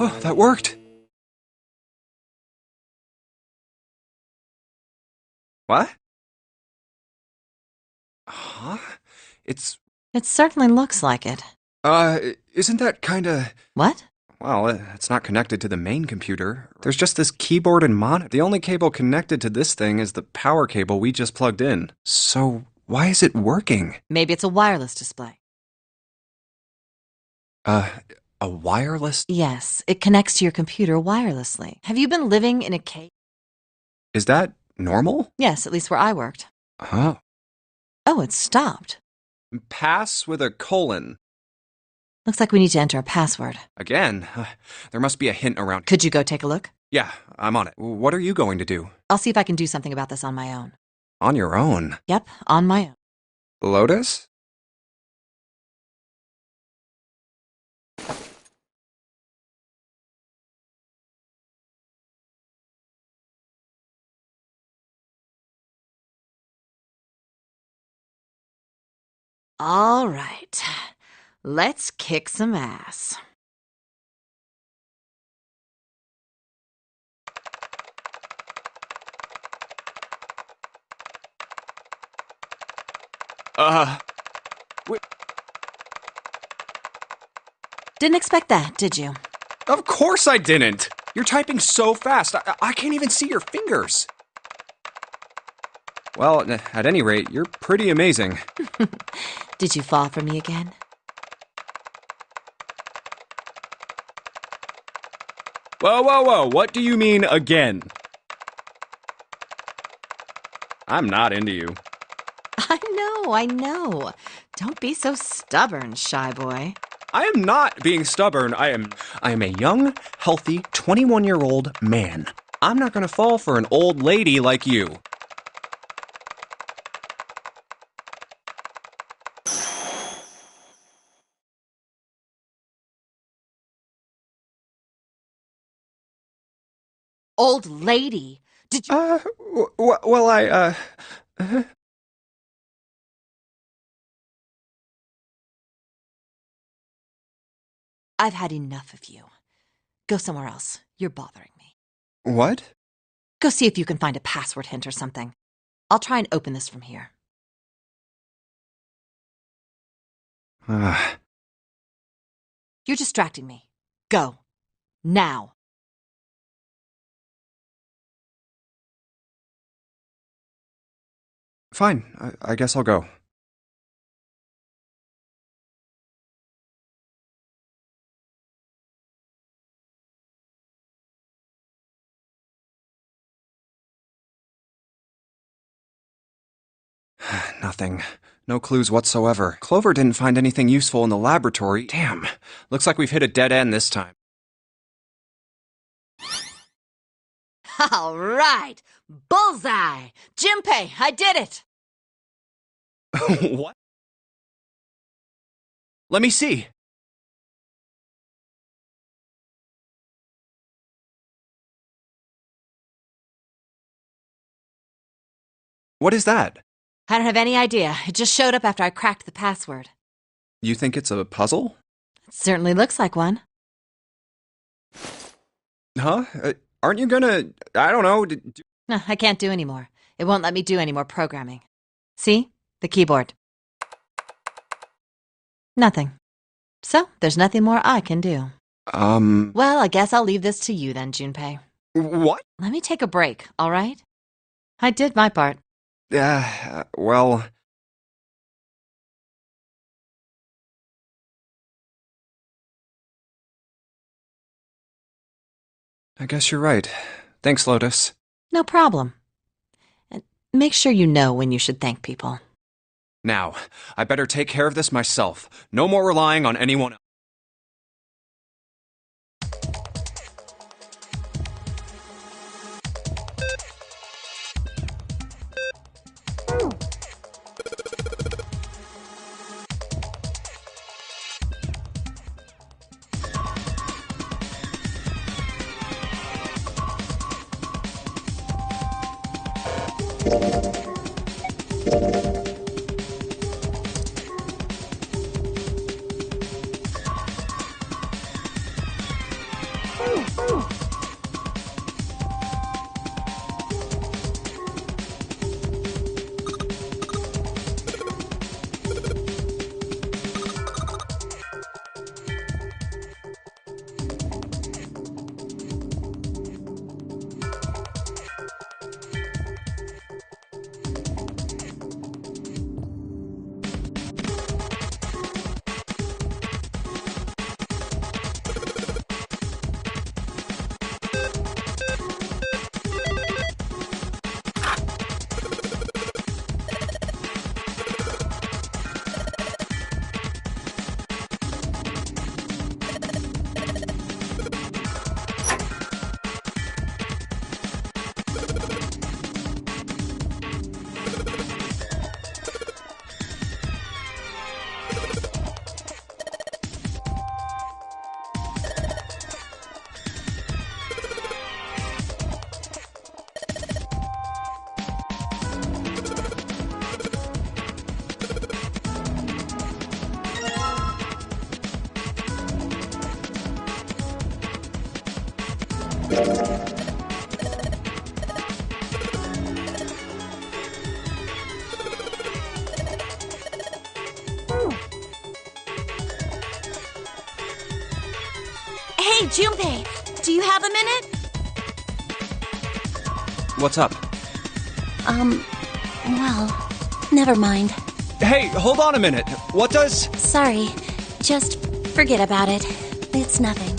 Oh, that worked. What? Huh? It certainly looks like it. Isn't that kinda... What? Well, it's not connected to the main computer. There's just this keyboard and monitor. The only cable connected to this thing is the power cable we just plugged in. So, why is it working? Maybe it's a wireless display. A wireless? Yes, it connects to your computer wirelessly. Have you been living in a cave? Is that normal? Yes, at least where I worked. Huh. Oh, it stopped. Pass with a colon. Looks like we need to enter a password. Again? There must be a hint around. Could you go take a look? Yeah, I'm on it. What are you going to do? I'll see if I can do something about this on my own. On your own? Yep, on my own. Lotus? All right, let's kick some ass. Didn't expect that, did you? Of course I didn't! You're typing so fast, I can't even see your fingers. Well, at any rate, you're pretty amazing. Did you fall for me again? Whoa, whoa, whoa, what do you mean again? I'm not into you. I know. Don't be so stubborn, shy boy. I am not being stubborn. I am a young, healthy, 21-year-old man. I'm not gonna fall for an old lady like you. Old lady? Did you... Well, I've had enough of you. Go somewhere else. You're bothering me. What? Go see if you can find a password hint or something. I'll try and open this from here. You're distracting me. Go. Now. Fine, I guess I'll go. Nothing. No clues whatsoever. Clover didn't find anything useful in the laboratory. Damn. Looks like we've hit a dead end this time. All right. Bullseye. Junpei, I did it. What? Let me see. What is that? I don't have any idea. It just showed up after I cracked the password. You think it's a puzzle? It certainly looks like one. Huh? Aren't you gonna... I don't know... No, I can't do any more. It won't let me do any more programming. See? The keyboard. Nothing. So, there's nothing more I can do. Well, I guess I'll leave this to you then, Junpei. What? Let me take a break, all right? I did my part. Well... I guess you're right. Thanks, Lotus. No problem. And make sure you know when you should thank people. Now, I better take care of this myself. No more relying on anyone else. Hey, Junpei, do you have a minute? What's up? Well, never mind. Hey, hold on a minute. What does... Sorry. Just forget about it. It's nothing.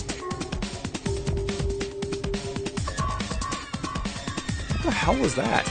What the hell was that?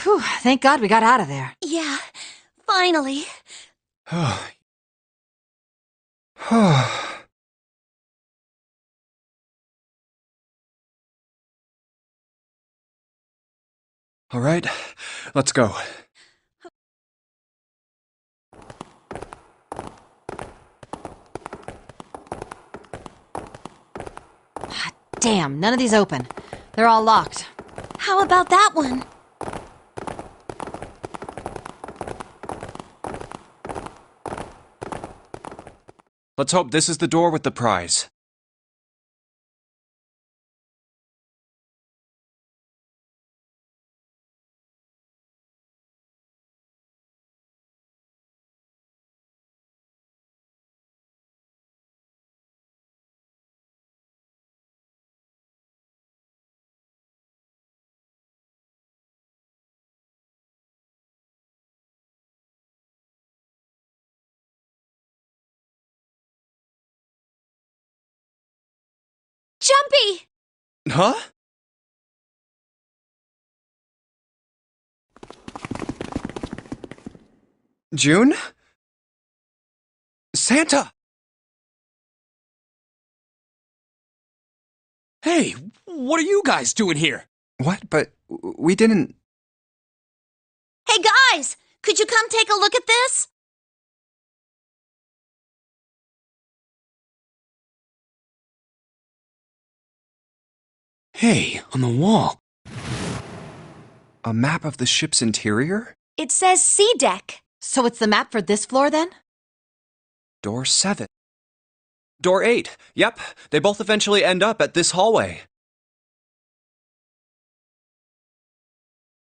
Whew, thank God we got out of there. Yeah, finally. All right, let's go. Damn, none of these open. They're all locked. How about that one? Let's hope this is the door with the prize. Jumpy! Huh? June? Santa! Hey, what are you guys doing here? What? But we didn't... Hey guys, could you come take a look at this? Hey, on the wall. A map of the ship's interior? It says C deck. So it's the map for this floor then? Door 7. Door 8. Yep, they both eventually end up at this hallway.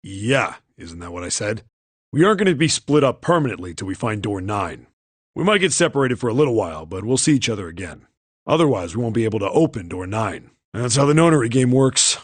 Yeah, isn't that what I said? We aren't going to be split up permanently till we find door 9. We might get separated for a little while, but we'll see each other again. Otherwise, we won't be able to open door 9. That's how the nonary game works.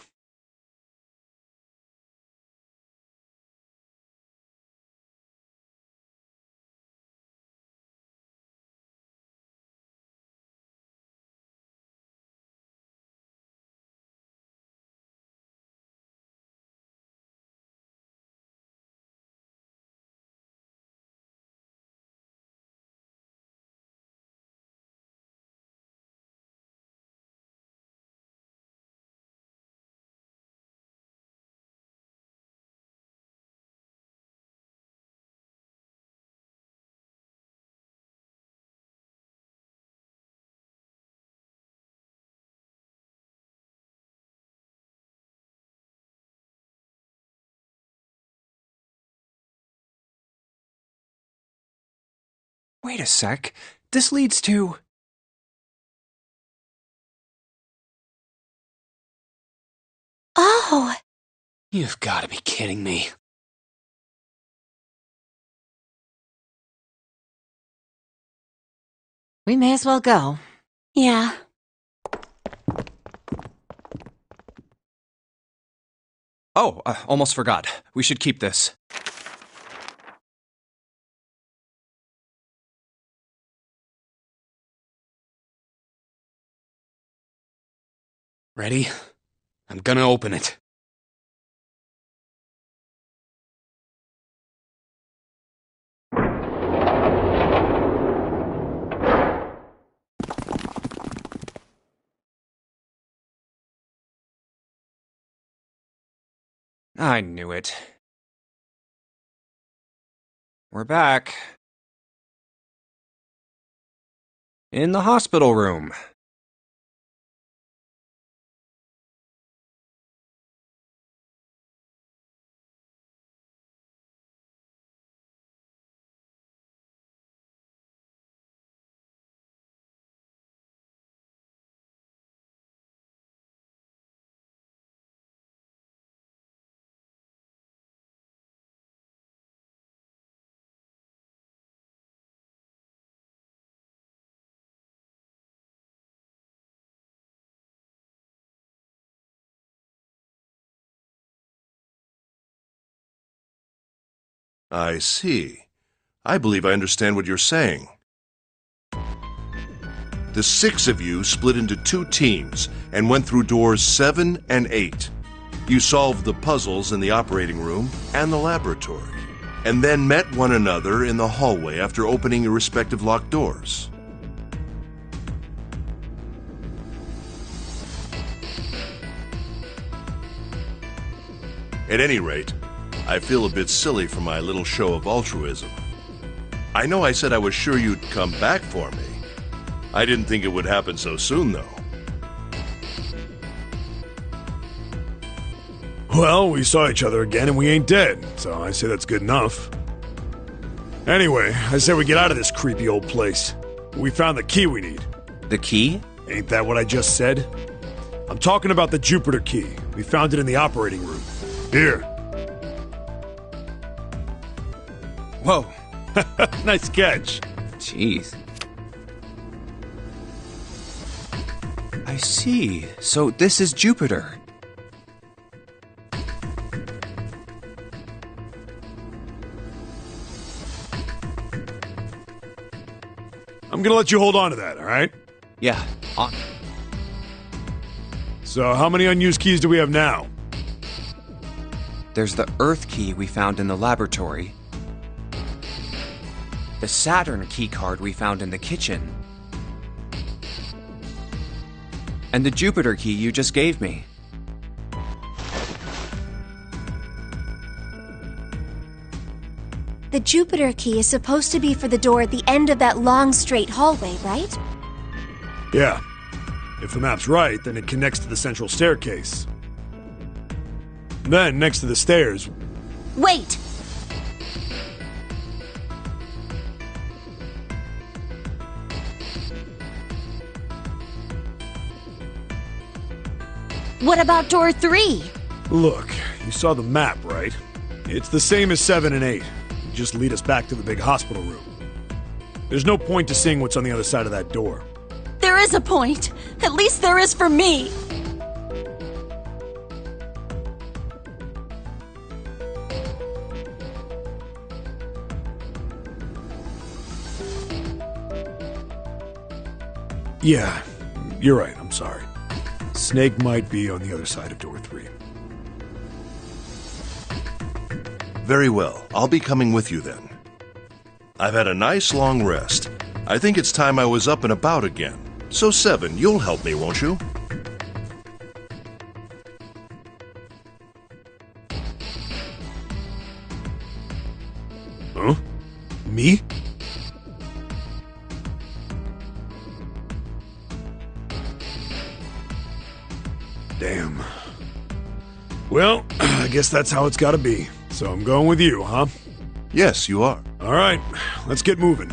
Wait a sec. This leads to... Oh, You've got to be kidding me. We may as well go. yeah. Oh, almost forgot. We should keep this. Ready? I'm gonna open it. I knew it. We're back. In the hospital room. I see. I believe I understand what you're saying. The 6 of you split into 2 teams and went through doors 7 and 8. You solved the puzzles in the operating room and the laboratory, and then met one another in the hallway after opening your respective locked doors. At any rate, I feel a bit silly for my little show of altruism. I know I said I was sure you'd come back for me. I didn't think it would happen so soon, though. Well, we saw each other again and we ain't dead, so I say that's good enough. Anyway, I say we get out of this creepy old place. We found the key we need. The key? Ain't that what I just said? I'm talking about the Jupiter key. We found it in the operating room. Here. Whoa. Nice catch. Jeez. I see. So this is Jupiter. I'm gonna let you hold on to that, alright? Yeah, on. So, how many unused keys do we have now? There's the Earth key we found in the laboratory. The Saturn key card we found in the kitchen. And the Jupiter key you just gave me. The Jupiter key is supposed to be for the door at the end of that long straight hallway, right? Yeah. If the map's right, then it connects to the central staircase. Then, next to the stairs... Wait! What about door 3? Look, you saw the map, right? It's the same as 7 and 8. Just lead us back to the big hospital room. There's no point to seeing what's on the other side of that door. There is a point. At least there is for me. Yeah, you're right, I'm sorry. Snake might be on the other side of door 3. Very well. I'll be coming with you then. I've had a nice long rest. I think it's time I was up and about again. So 7, you'll help me, won't you? Huh? Me? Damn. Well, I guess that's how it's gotta be. So I'm going with you, huh? Yes, you are. All right, let's get moving.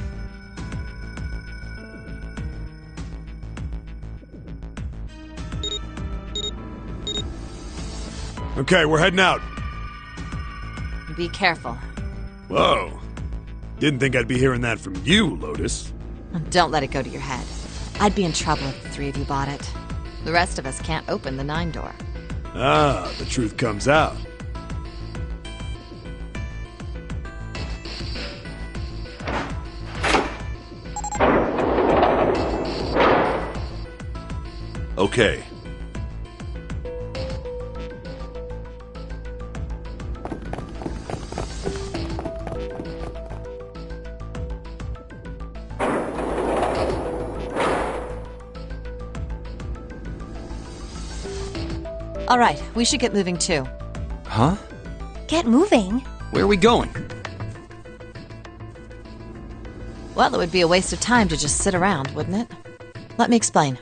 Okay, we're heading out. Be careful. Whoa. Didn't think I'd be hearing that from you, Lotus. Don't let it go to your head. I'd be in trouble if the 3 of you bought it. The rest of us can't open the 9 door. Ah, the truth comes out. Okay. All right, we should get moving too. Huh? Get moving. Where are we going? Well, it would be a waste of time to just sit around, wouldn't it? Let me explain.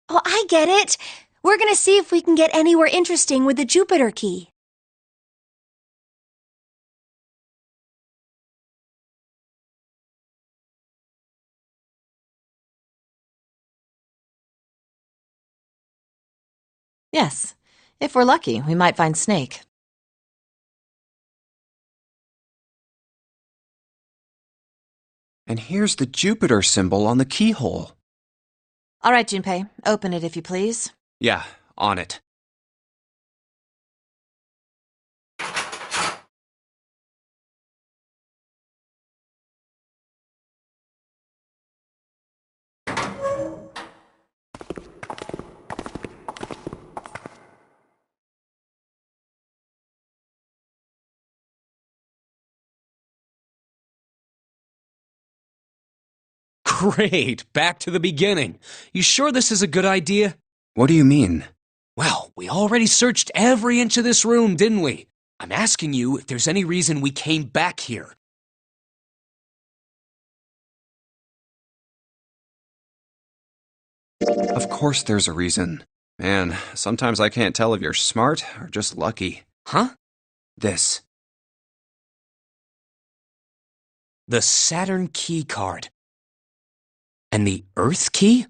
Oh, I get it. We're gonna see if we can get anywhere interesting with the Jupiter key. Yes. If we're lucky, we might find Snake. And here's the Jupiter symbol on the keyhole. All right, Junpei, open it if you please. Yeah, on it. Great, back to the beginning. You sure this is a good idea? What do you mean? Well, we already searched every inch of this room, didn't we? I'm asking you if there's any reason we came back here. Of course there's a reason. Man, sometimes I can't tell if you're smart or just lucky. Huh? This. The Saturn key card. And the Earth key?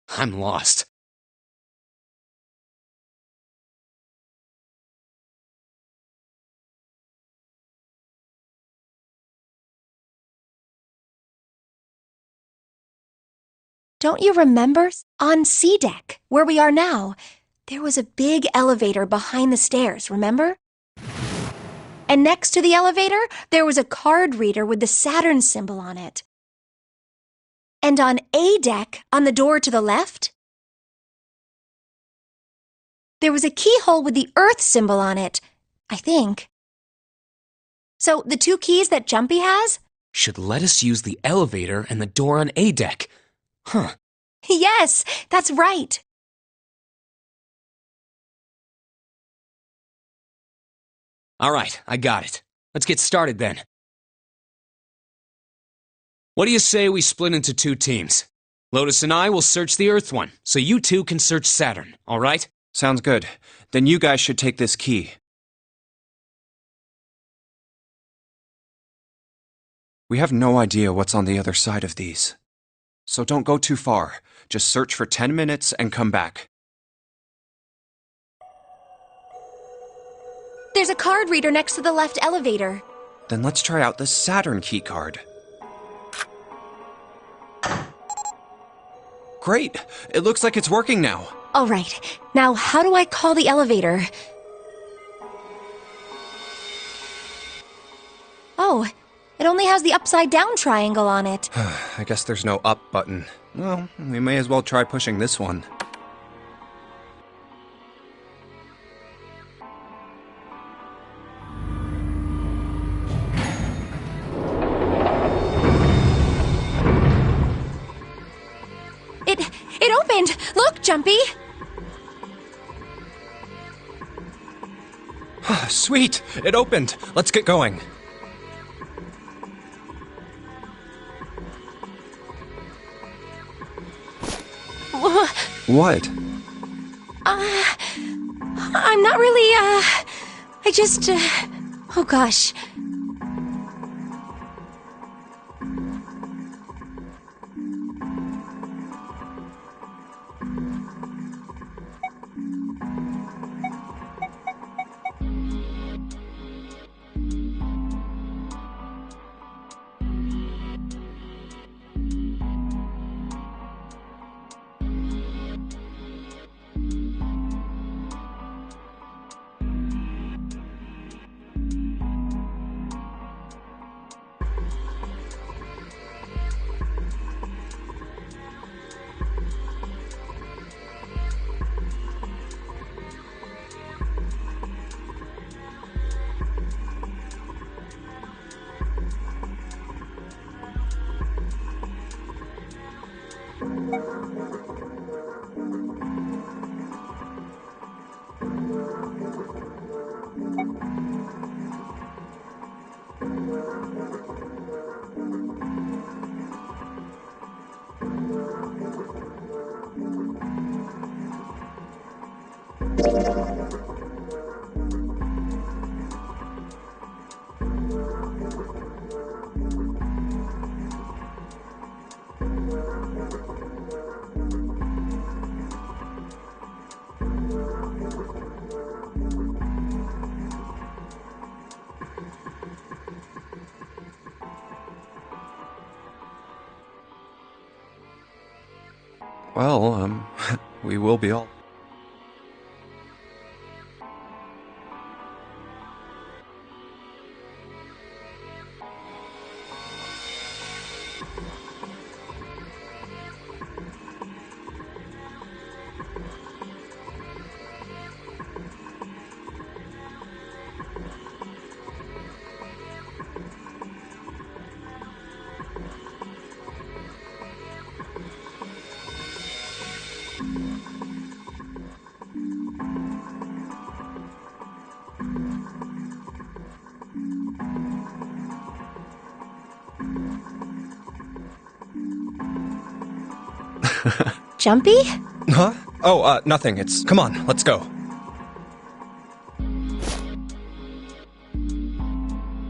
I'm lost. Don't you remember? On C deck, where we are now, there was a big elevator behind the stairs, remember? And next to the elevator, there was a card reader with the Saturn symbol on it. And on A deck, on the door to the left, there was a keyhole with the Earth symbol on it, I think. So the two keys that Jumpy has? Should let us use the elevator and the door on A deck. Huh. Yes, that's right. All right, I got it. Let's get started then. What do you say we split into 2 teams? Lotus and I will search the Earth one, so you 2 can search Saturn, all right? Sounds good. Then you guys should take this key. We have no idea what's on the other side of these. So don't go too far. Just search for 10 minutes and come back. There's a card reader next to the left elevator. Then let's try out the Saturn key card. Great! It looks like it's working now. All right. Now, how do I call the elevator? Oh, it only has the upside-down triangle on it. I guess there's no up button. Well, we may as well try pushing this one. It opened! Look, Jumpy! Sweet! It opened! Let's get going. What? I'm not really, I just, oh gosh. Well, we will be all... Jumpy? Huh? Oh, nothing. Come on, let's go.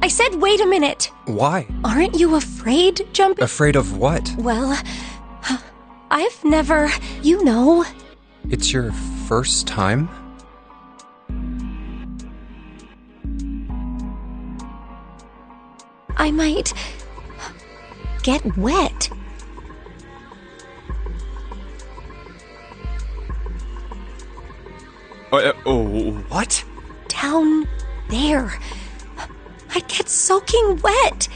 I said wait a minute. Why? Aren't you afraid, Jumpy? Afraid of what? Well, I've never, you know. It's your first time? I might get wet. What? Down there. I'd get soaking wet.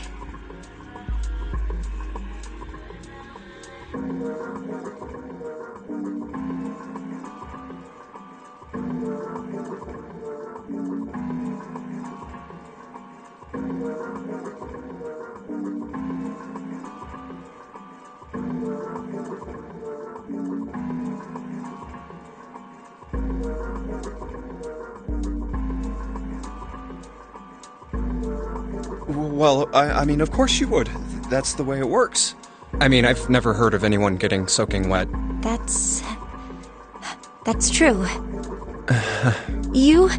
Well, I mean, of course you would. That's the way it works. I mean, I've never heard of anyone getting soaking wet. That's true. You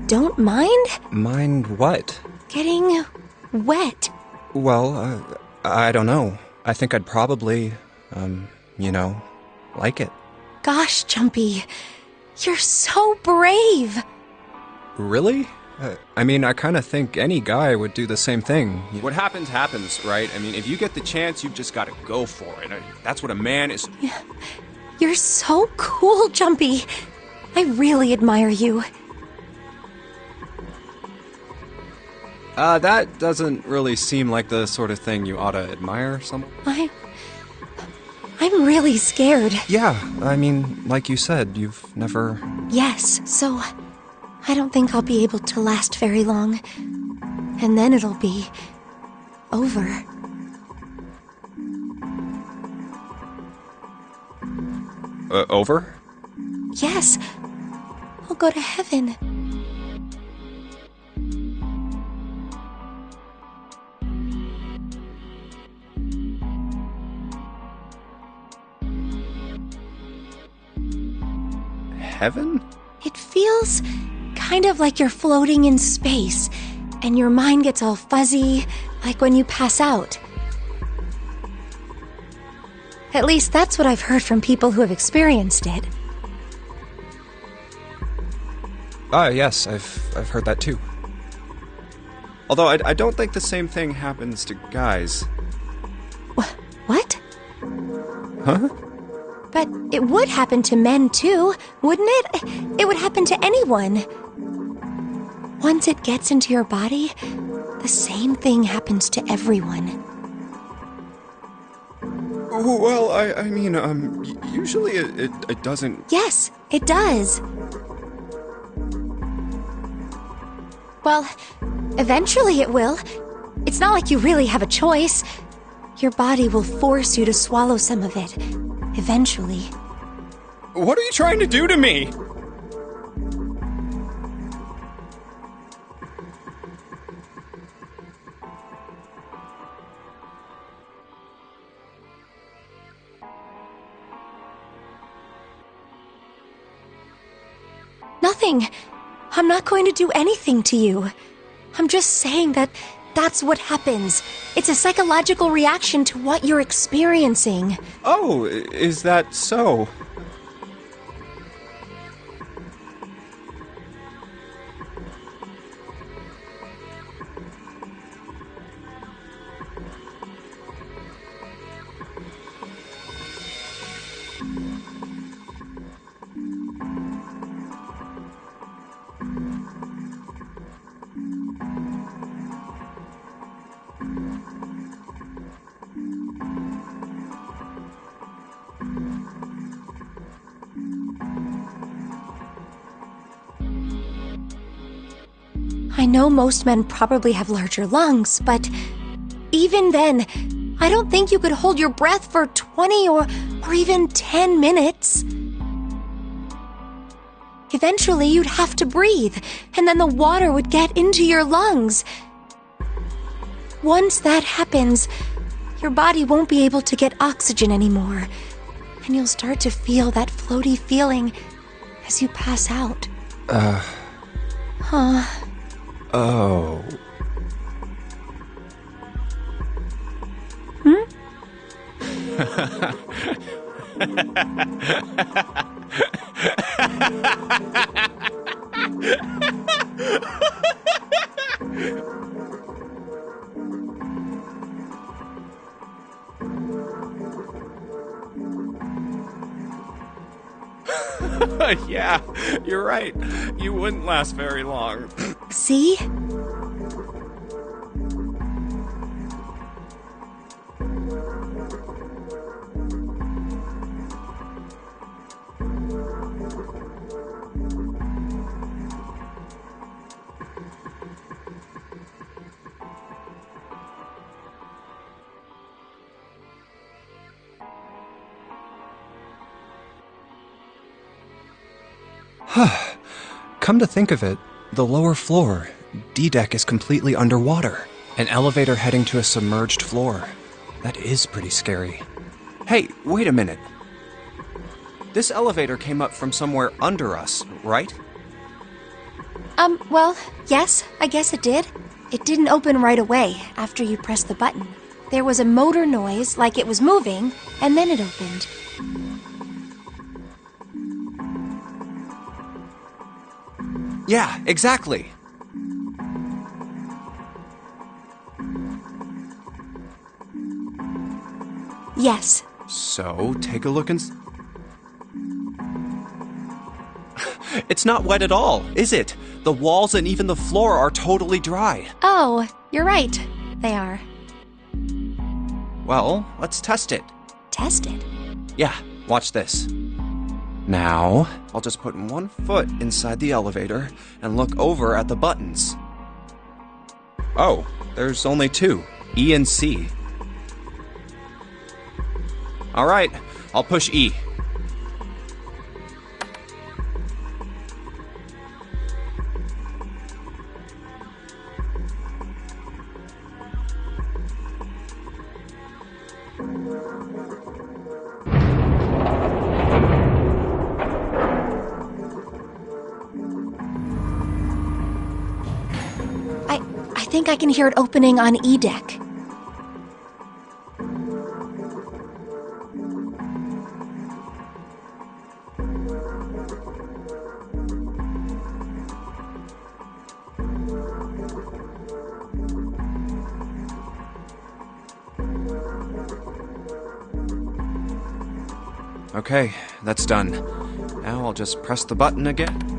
don't mind? Mind what? Getting wet. Well, I don't know. I think I'd probably, like it. Gosh, Jumpy, you're so brave. Really? I mean, I kind of think any guy would do the same thing. What happens, happens, right? I mean, if you get the chance, you've just got to go for it. That's what a man is... You're so cool, Jumpy. I really admire you. That doesn't really seem like the sort of thing you ought to admire someone. I'm really scared. Yeah, I mean, like you said, you've never... Yes, so I don't think I'll be able to last very long. And then it'll be over. Over? Yes. I'll go to heaven. Heaven? It feels kind of like you're floating in space, and your mind gets all fuzzy, like when you pass out. At least that's what I've heard from people who have experienced it. Yes, I've heard that too. Although I don't think the same thing happens to guys. What? Huh? But it would happen to men too, wouldn't it? It would happen to anyone. Once it gets into your body, the same thing happens to everyone. Well, I mean, usually it doesn't... Yes, it does. Well, eventually it will. It's not like you really have a choice. Your body will force you to swallow some of it. Eventually. What are you trying to do to me? Nothing. I'm not going to do anything to you. I'm just saying that that's what happens. It's a psychological reaction to what you're experiencing. Oh, is that so? I know most men probably have larger lungs, but even then, I don't think you could hold your breath for 20 or even 10 minutes. Eventually, you'd have to breathe, and then the water would get into your lungs. Once that happens, your body won't be able to get oxygen anymore. and you'll start to feel that floaty feeling as you pass out. Huh. Oh. Hmm? Yeah, you're right. You wouldn't last very long. See? Come to think of it, the lower floor, D deck, is completely underwater. An elevator heading to a submerged floor. That is pretty scary. Hey, wait a minute. This elevator came up from somewhere under us, right? Well, yes, I guess it did. It didn't open right away after you pressed the button. There was a motor noise, like it was moving, and then it opened. Yeah, exactly. Yes. So, take a look and... It's not wet at all, is it? The walls and even the floor are totally dry. Oh, you're right. They are. Well, let's test it. Test it? Yeah, watch this. Now, I'll just put one foot inside the elevator and look over at the buttons. Oh, there's only two, E and C. All right, I'll push E. I think I can hear it opening on E deck. Okay, that's done. Now I'll just press the button again.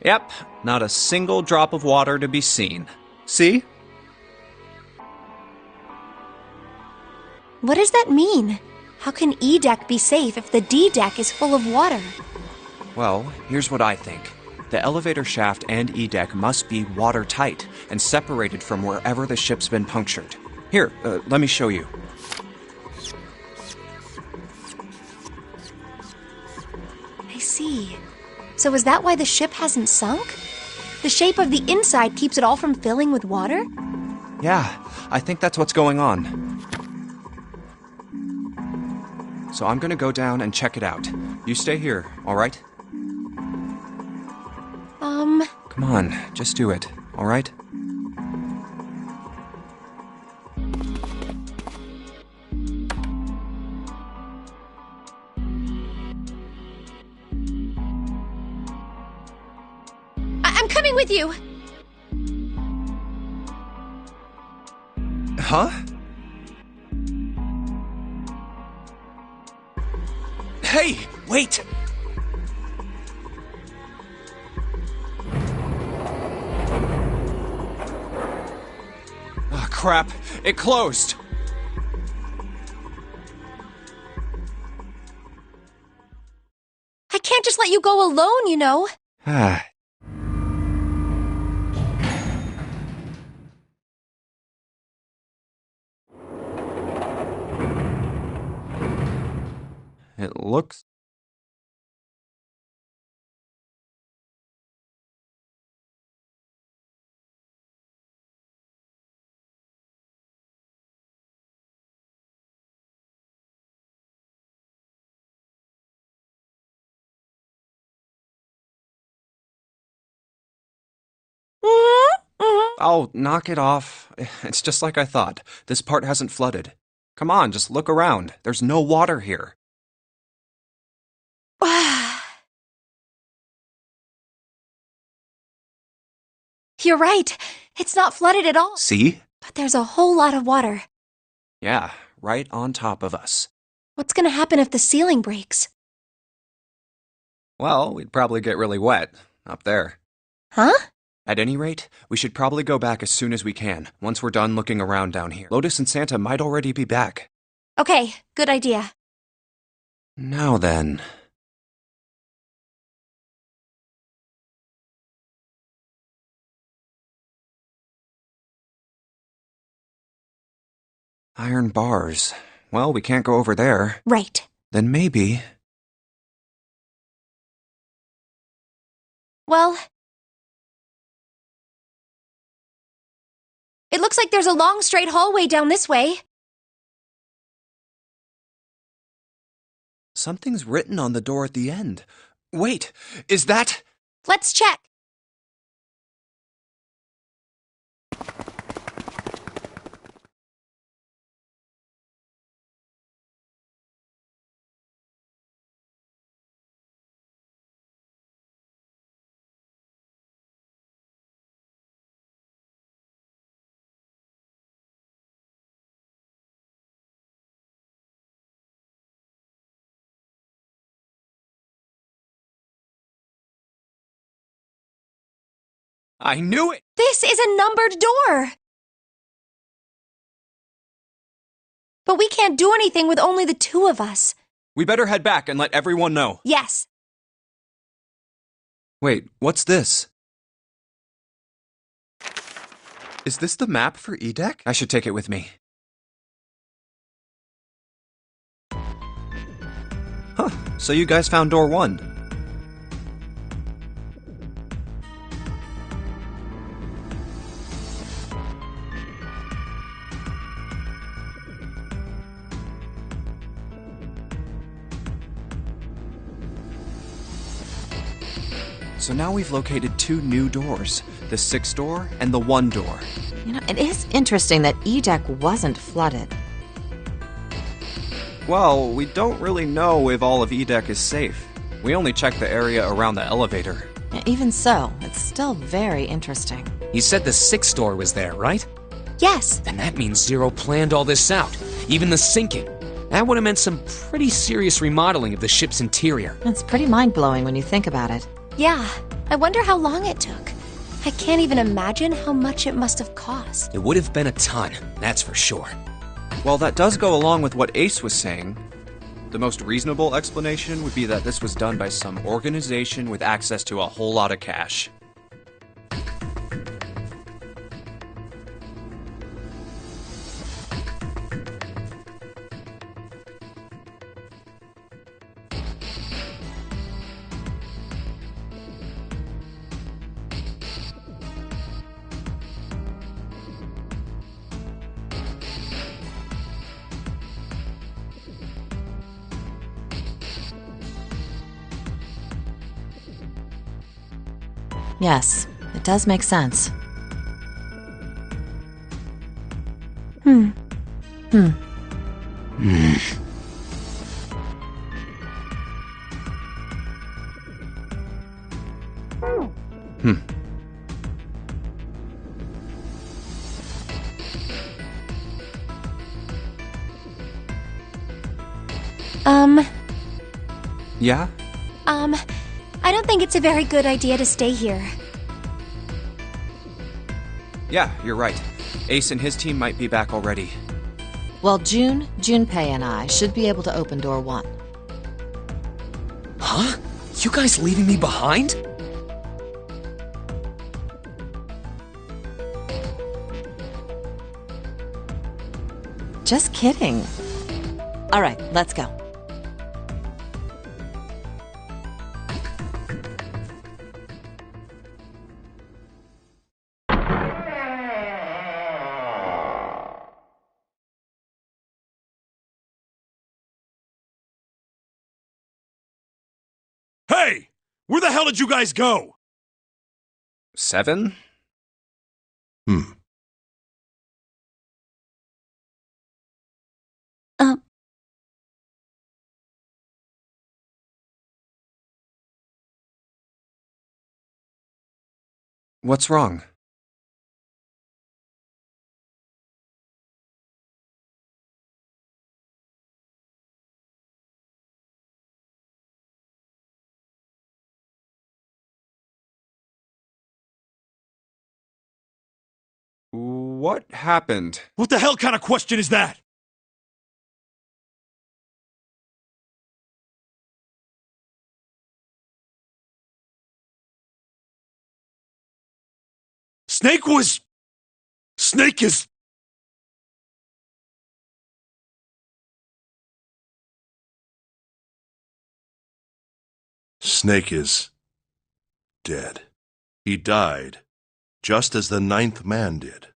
Yep, not a single drop of water to be seen. See? What does that mean? How can E deck be safe if the D deck is full of water? Well, here's what I think. The elevator shaft and E deck must be watertight and separated from wherever the ship's been punctured. Here, let me show you. I see. So is that why the ship hasn't sunk? The shape of the inside keeps it all from filling with water? Yeah, I think that's what's going on. So I'm gonna go down and check it out. You stay here, all right? Come on, just do it, all right? I'm coming with you! Huh? Hey, wait! Oh, crap. It closed. I can't just let you go alone, you know. Ah. It looks Oh, knock it off. It's just like I thought. This part hasn't flooded. Come on, just look around. There's no water here. You're right. It's not flooded at all. See? But there's a whole lot of water. Yeah, right on top of us. What's gonna happen if the ceiling breaks? Well, we'd probably get really wet up there. Huh? At any rate, we should probably go back as soon as we can, once we're done looking around down here. Lotus and Santa might already be back. Okay, good idea. Now then. Iron bars. Well, we can't go over there. Right. Then maybe... Well... It looks like there's a long straight hallway down this way. Something's written on the door at the end. Wait, is that... Let's check. I knew it! This is a numbered door! But we can't do anything with only the two of us. We better head back and let everyone know. Yes. Wait, what's this? Is this the map for E-Deck? I should take it with me. Huh, so you guys found door 1. So now we've located 2 new doors, the 6 door and the 1 door. You know, it is interesting that E-Deck wasn't flooded. Well, we don't really know if all of E-Deck is safe. We only checked the area around the elevator. Even so, it's still very interesting. You said the 6th door was there, right? Yes. Then that means Zero planned all this out, even the sinking. That would have meant some pretty serious remodeling of the ship's interior. It's pretty mind-blowing when you think about it. Yeah, I wonder how long it took. I can't even imagine how much it must have cost. It would have been a ton, that's for sure. Well, that does go along with what Ace was saying. The most reasonable explanation would be that this was done by some organization with access to a whole lot of cash. Yes, it does make sense. Hmm. Yeah? I don't think it's a very good idea to stay here. Yeah, you're right. Ace and his team might be back already. Well, Junpei and I should be able to open door 1. Huh? You guys leaving me behind? Just kidding. All right, let's go. Hey! Where the hell did you guys go? 7? Hmm. What's wrong? What happened? What the hell kind of question is that? Snake was... Snake is... Snake is dead. He died, just as the ninth man did.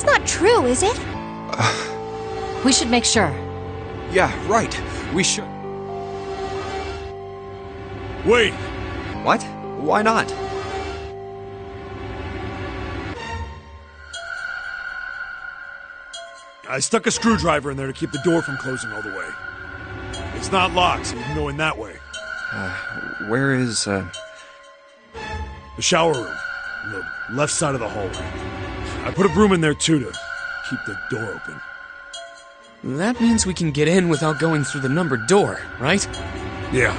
That's not true, is it? We should make sure. Yeah, right. We should. Wait! What? Why not? I stuck a screwdriver in there to keep the door from closing all the way. It's not locked, so you can go in that way. Where is, The shower room, on the left side of the hallway. I put a broom in there too to keep the door open. That means we can get in without going through the numbered door, right? Yeah,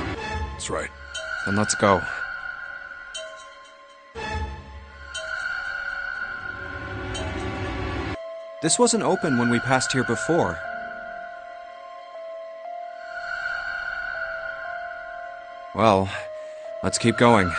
that's right. Then let's go. This wasn't open when we passed here before. Well, let's keep going.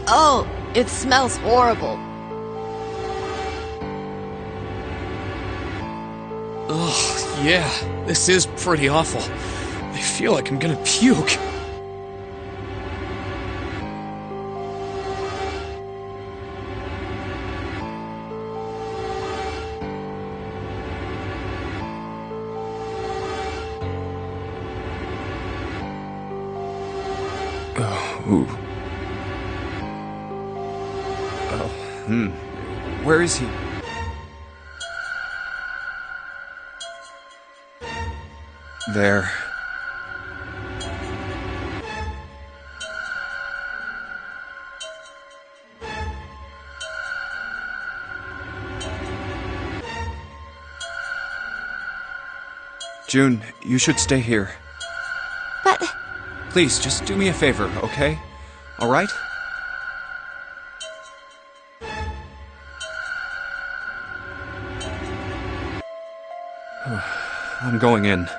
Oh, it smells horrible. Ugh, yeah, this is pretty awful. I feel like I'm gonna puke. Ooh. Where is he? There. June, you should stay here. But... Please, just do me a favor, okay? All right? I'm going in.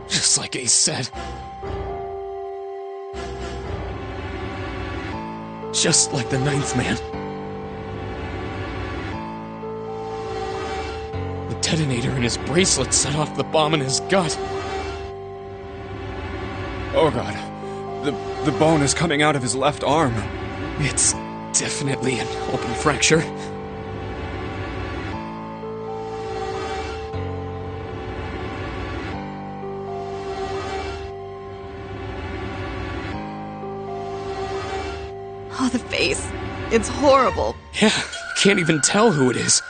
Just like Ace said. Just like the ninth man. The detonator in his bracelet set off the bomb in his gut. Oh god. The bone is coming out of his left arm. It's definitely an open fracture. Oh, the face. It's horrible. Yeah, you can't even tell who it is.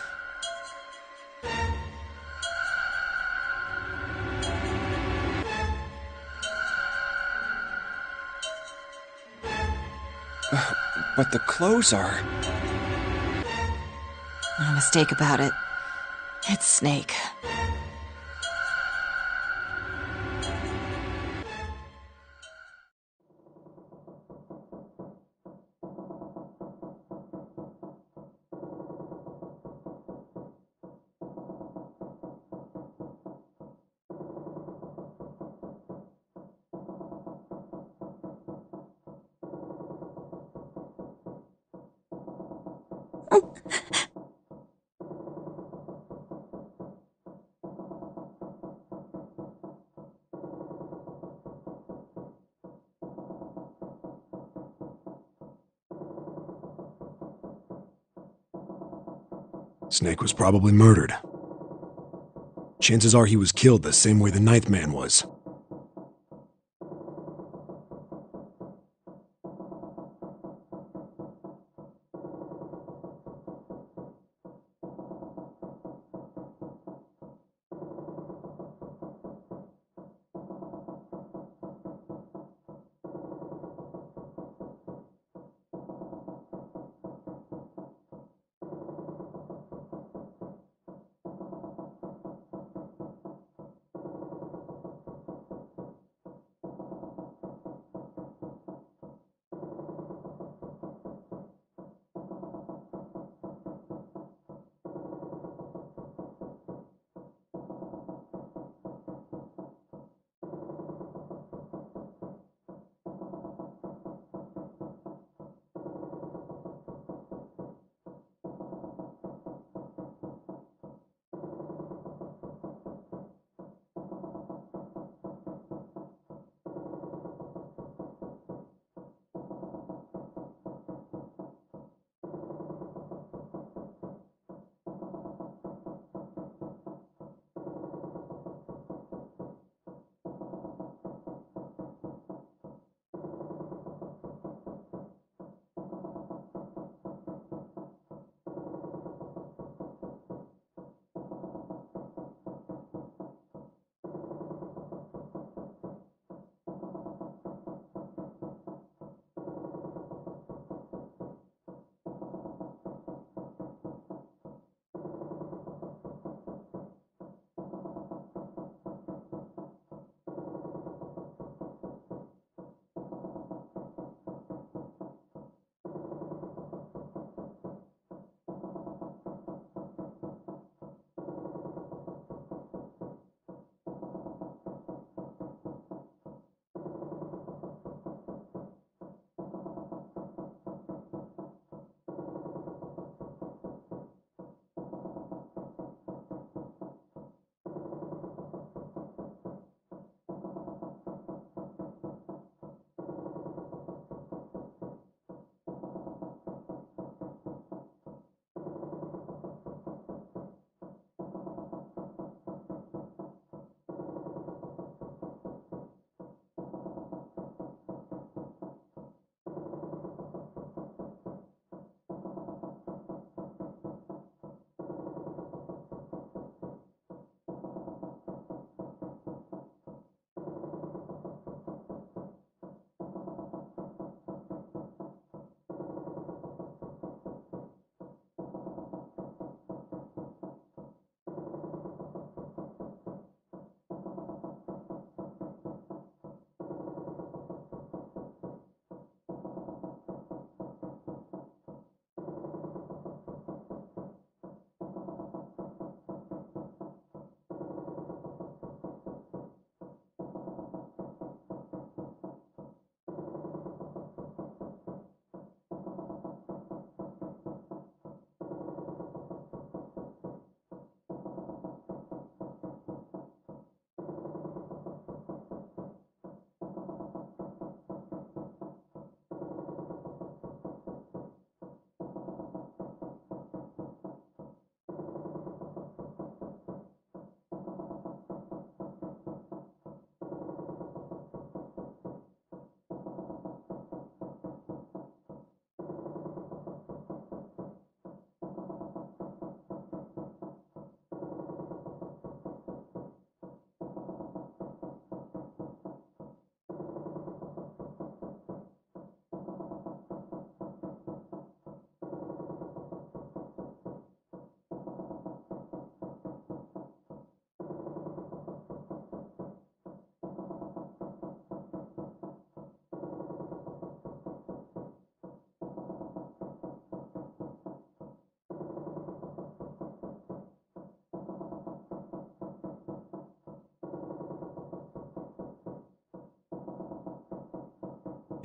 But the clothes are... No mistake about it. It's Snake. Snake was probably murdered. Chances are he was killed the same way the ninth man was.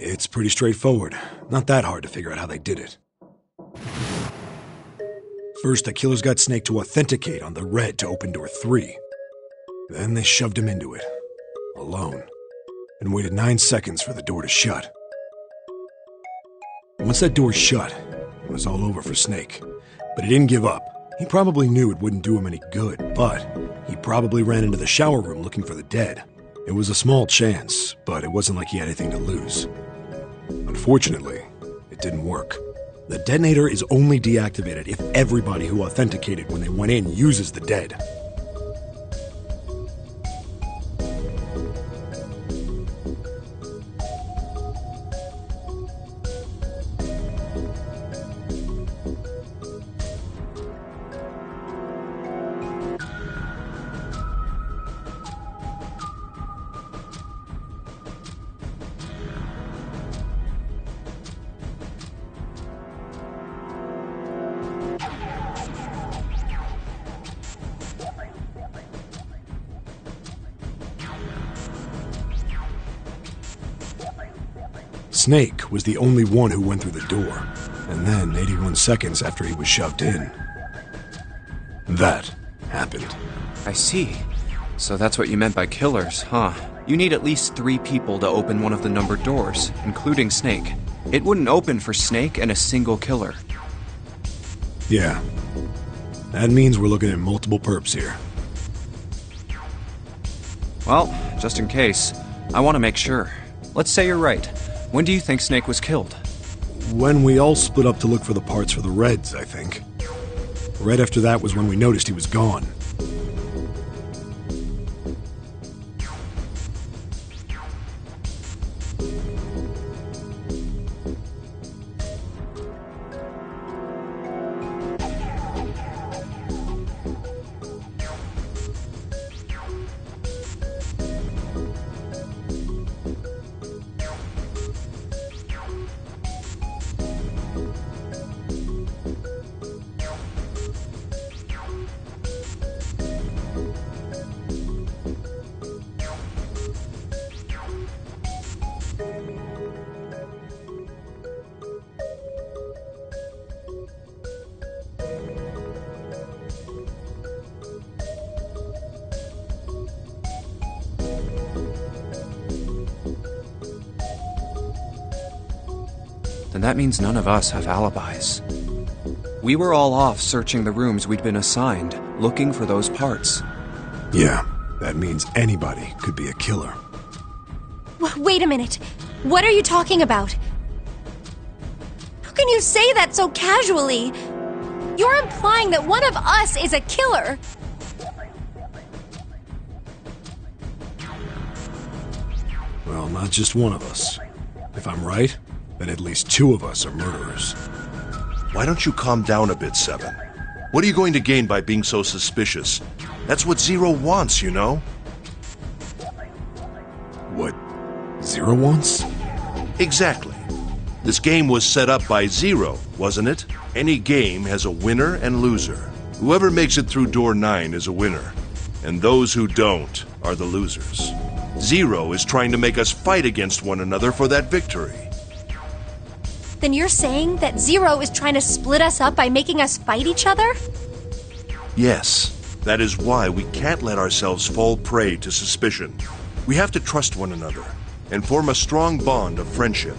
It's pretty straightforward. Not that hard to figure out how they did it. First, the killers got Snake to authenticate on the red to open door 3. Then they shoved him into it, alone, and waited 9 seconds for the door to shut. Once that door shut, it was all over for Snake. But he didn't give up. He probably knew it wouldn't do him any good, but he probably ran into the shower room looking for the dead. It was a small chance, but it wasn't like he had anything to lose. Unfortunately, it didn't work. The detonator is only deactivated if everybody who authenticated when they went in uses the dead. Snake was the only one who went through the door, and then 81 seconds after he was shoved in, that happened. I see. So that's what you meant by killers, huh? You need at least 3 people to open one of the numbered doors, including Snake. It wouldn't open for Snake and a single killer. Yeah. That means we're looking at multiple perps here. Well, just in case, I want to make sure. Let's say you're right. When do you think Snake was killed? When we all split up to look for the parts for the Reds, I think. Right after that was when we noticed he was gone. Then that means none of us have alibis. We were all off searching the rooms we'd been assigned, looking for those parts. Yeah, that means anybody could be a killer. Wait a minute. What are you talking about? How can you say that so casually? You're implying that one of us is a killer. Well, not just one of us. If I'm right, then at least 2 of us are murderers. Why don't you calm down a bit, Seven? What are you going to gain by being so suspicious? That's what Zero wants, you know? What Zero wants? Exactly. This game was set up by Zero, wasn't it? Any game has a winner and loser. Whoever makes it through door 9 is a winner, and those who don't are the losers. Zero is trying to make us fight against one another for that victory. Then you're saying that Zero is trying to split us up by making us fight each other? Yes, that is why we can't let ourselves fall prey to suspicion. We have to trust one another and form a strong bond of friendship.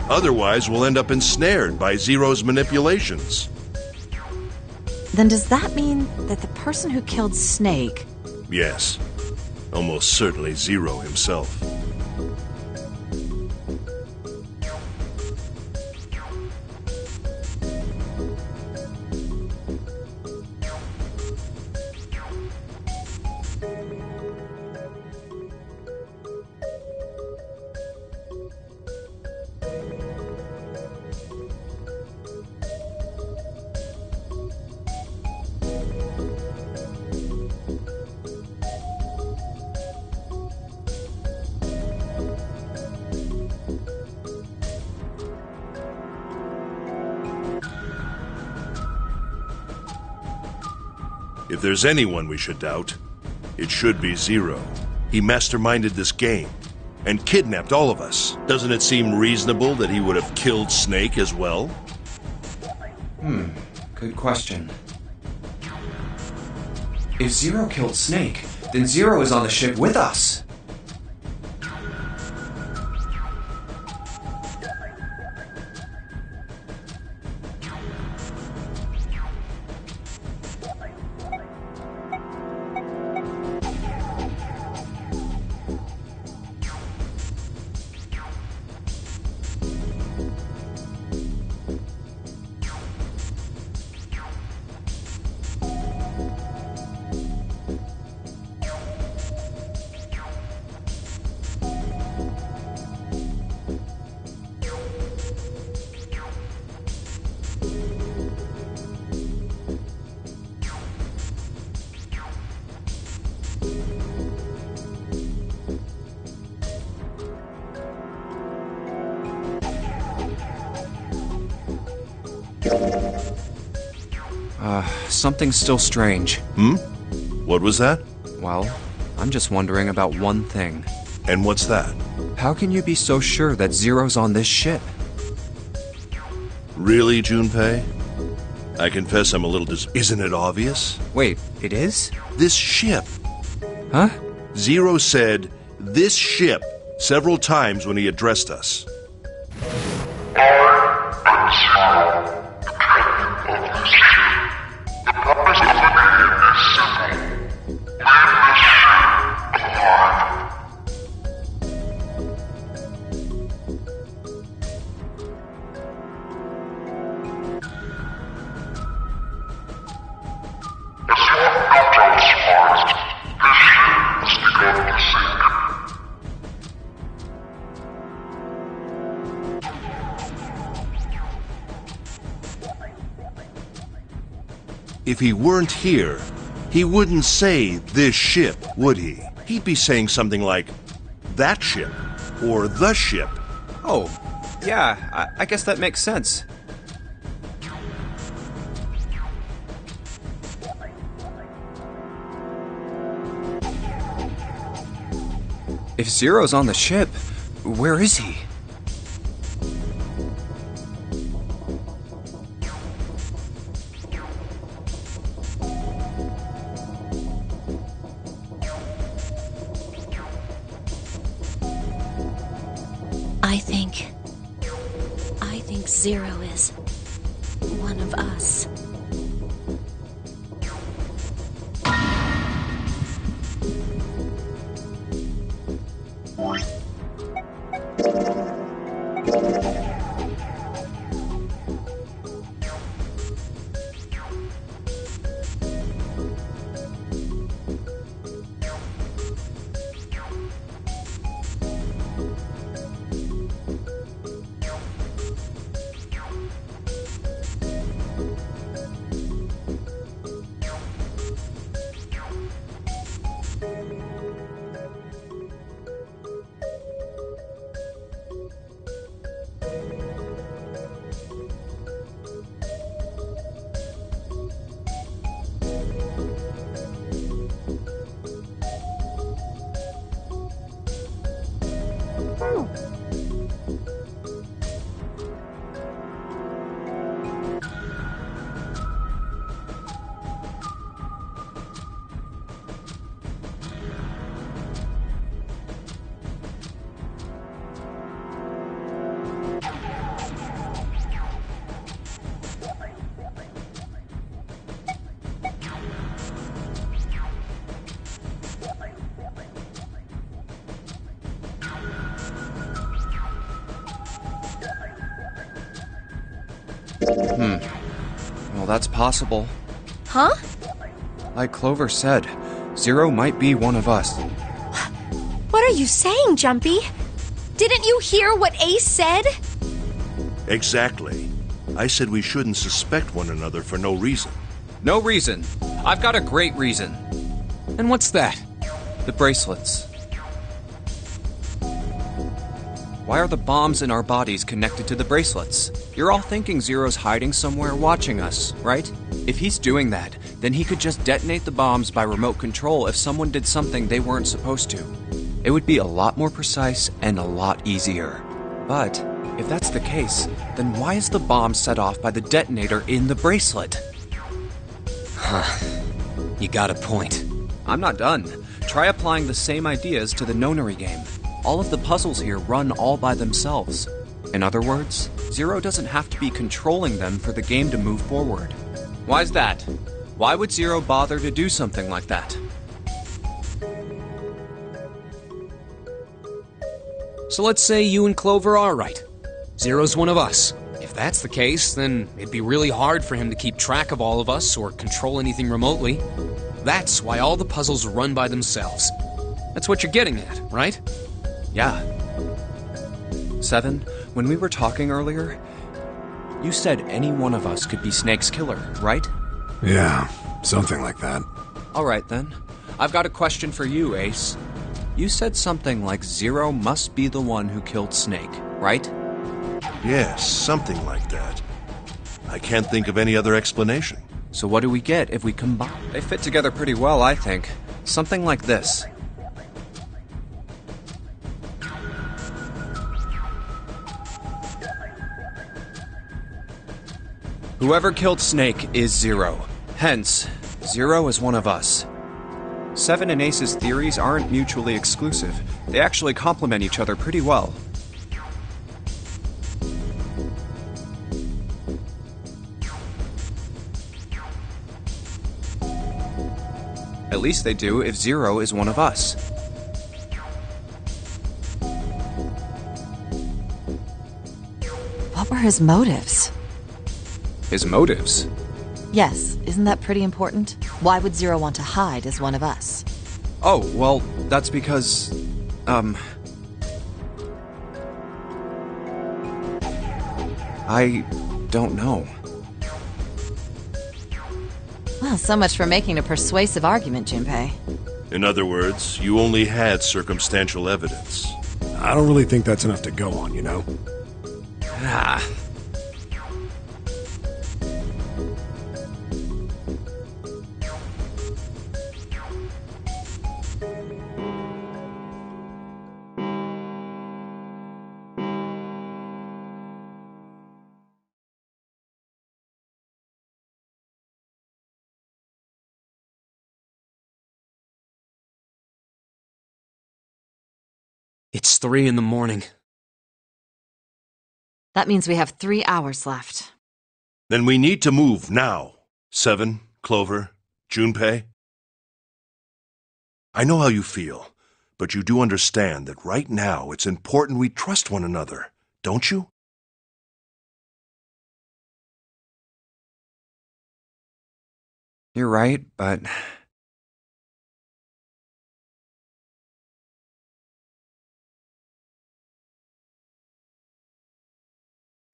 Otherwise, we'll end up ensnared by Zero's manipulations. Then does that mean that the person who killed Snake... Yes. Almost certainly Zero himself. If there's anyone we should doubt, it should be Zero. He masterminded this game. and kidnapped all of us. Doesn't it seem reasonable that he would have killed Snake as well? Good question. If Zero killed Snake, then Zero is on the ship with us. Something's still strange. What was that? Well, I'm just wondering about one thing. And what's that? How can you be so sure that Zero's on this ship? Really, Junpei? I confess I'm a little Isn't it obvious? Wait, it is? This ship. Huh? Zero said, "this ship," several times when he addressed us. If he weren't here, he wouldn't say "this ship," would he? He'd be saying something like, "that ship," or "the ship." Oh, yeah, I guess that makes sense. If Zero's on the ship, where is he? I think Zero is one of us. Well, that's possible. Huh? Like Clover said, Zero might be one of us. What are you saying, Jumpy? Didn't you hear what Ace said? Exactly. I said we shouldn't suspect one another for no reason. No reason. I've got a great reason. And what's that? The bracelets. Why are the bombs in our bodies connected to the bracelets? You're all thinking Zero's hiding somewhere watching us, right? If he's doing that, then he could just detonate the bombs by remote control if someone did something they weren't supposed to. It would be a lot more precise and a lot easier. But if that's the case, then why is the bomb set off by the detonator in the bracelet? Huh. You got a point. I'm not done. Try applying the same ideas to the nonary game. All of the puzzles here run all by themselves. In other words, Zero doesn't have to be controlling them for the game to move forward. Why's that? Why would Zero bother to do something like that? So let's say you and Clover are right. Zero's one of us. If that's the case, then it'd be really hard for him to keep track of all of us or control anything remotely. That's why all the puzzles run by themselves. That's what you're getting at, right? Yeah. 7, when we were talking earlier, you said any one of us could be Snake's killer, right? Yeah, something like that. Alright then. I've got a question for you, Ace. You said something like Zero must be the one who killed Snake, right? Yes, something like that. I can't think of any other explanation. So what do we get if we combine? They fit together pretty well, I think. Something like this. Whoever killed Snake is Zero. Hence, Zero is one of us. 7 and Ace's theories aren't mutually exclusive. They actually complement each other pretty well. At least they do if Zero is one of us. What were his motives? His motives? Yes, isn't that pretty important? Why would Zero want to hide as one of us? Oh, well, that's because, I don't know. Well, so much for making a persuasive argument, Junpei. In other words, you only had circumstantial evidence. I don't really think that's enough to go on, you know? Ah. It's 3 in the morning. That means we have 3 hours left. Then we need to move now. 7, Clover, Junpei. I know how you feel, but you do understand that right now it's important we trust one another, don't you? You're right, but...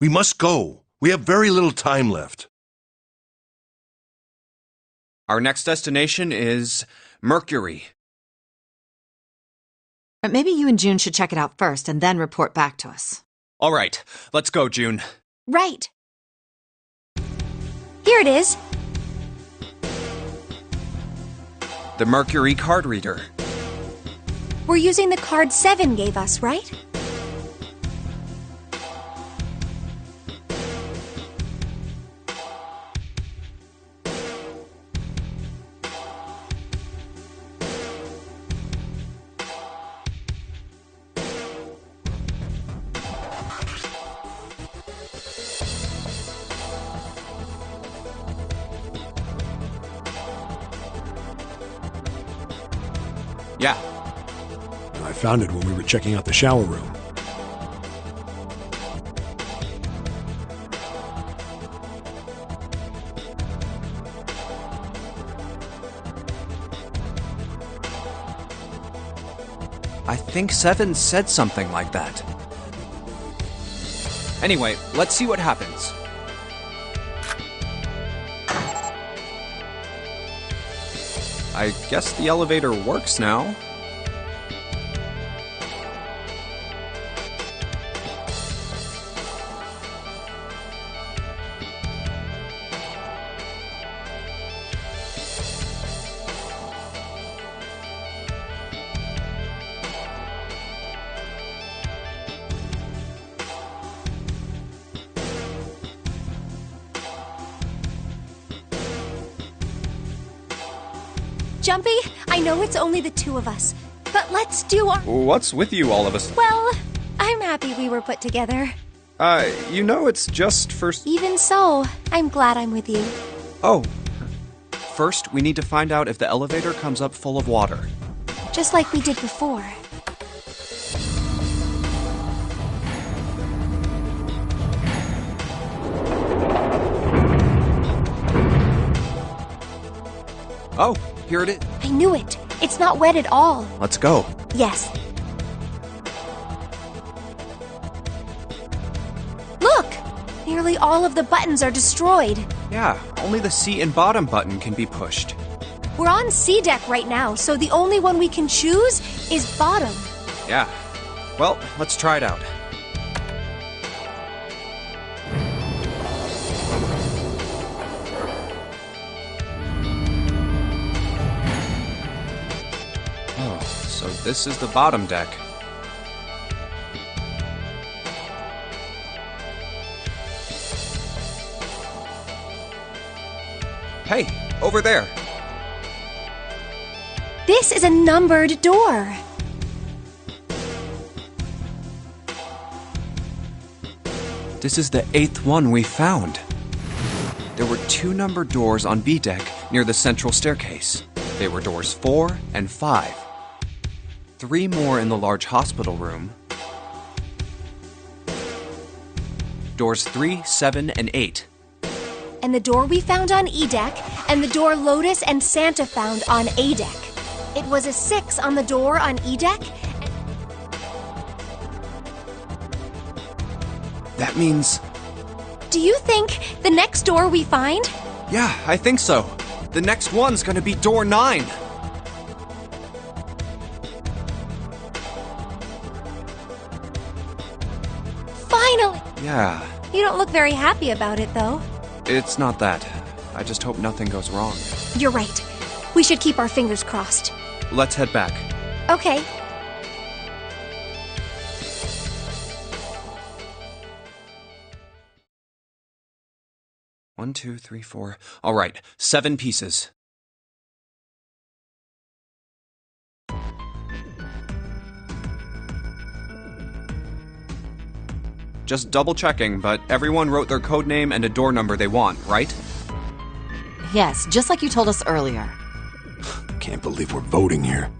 We must go. We have very little time left. Our next destination is Mercury. But maybe you and June should check it out first and then report back to us. All right, let's go, June. Right. Here it is. The Mercury card reader. We're using the card 7 gave us, right? Yeah. I found it when we were checking out the shower room. I think 7 said something like that. Anyway, let's see what happens. I guess the elevator works now. Jumpy, I know it's only the two of us, but let's do our... What's with you, all of us? Well, I'm happy we were put together. You know it's just first... Even so, I'm glad I'm with you. Oh. First, we need to find out if the elevator comes up full of water. Just like we did before. Oh, here it is. I knew it. It's not wet at all. Let's go. Yes. Look! Nearly all of the buttons are destroyed. Yeah, only the seat and bottom button can be pushed. We're on C deck right now, so the only one we can choose is bottom. Yeah. Well, let's try it out. Oh, so this is the bottom deck. Hey, over there. This is a numbered door. This is the 8th one we found. There were 2 numbered doors on B deck near the central staircase. They were doors 4 and 5. 3 more in the large hospital room. Doors 3, 7, and 8. And the door we found on E deck, and the door Lotus and Santa found on A deck. It was a 6 on the door on E deck. That means... Do you think the next door we find? Yeah, I think so. The next one's gonna be door 9. Finally! Yeah, You don't look very happy about it, though. it's not that. I just hope nothing goes wrong. You're right. We should keep our fingers crossed. Let's head back. Okay. One, two, three, 4. All right, 7 pieces. Just double checking, but everyone wrote their code name and a door number they want, right? Yes, just like you told us earlier. Can't believe we're voting here.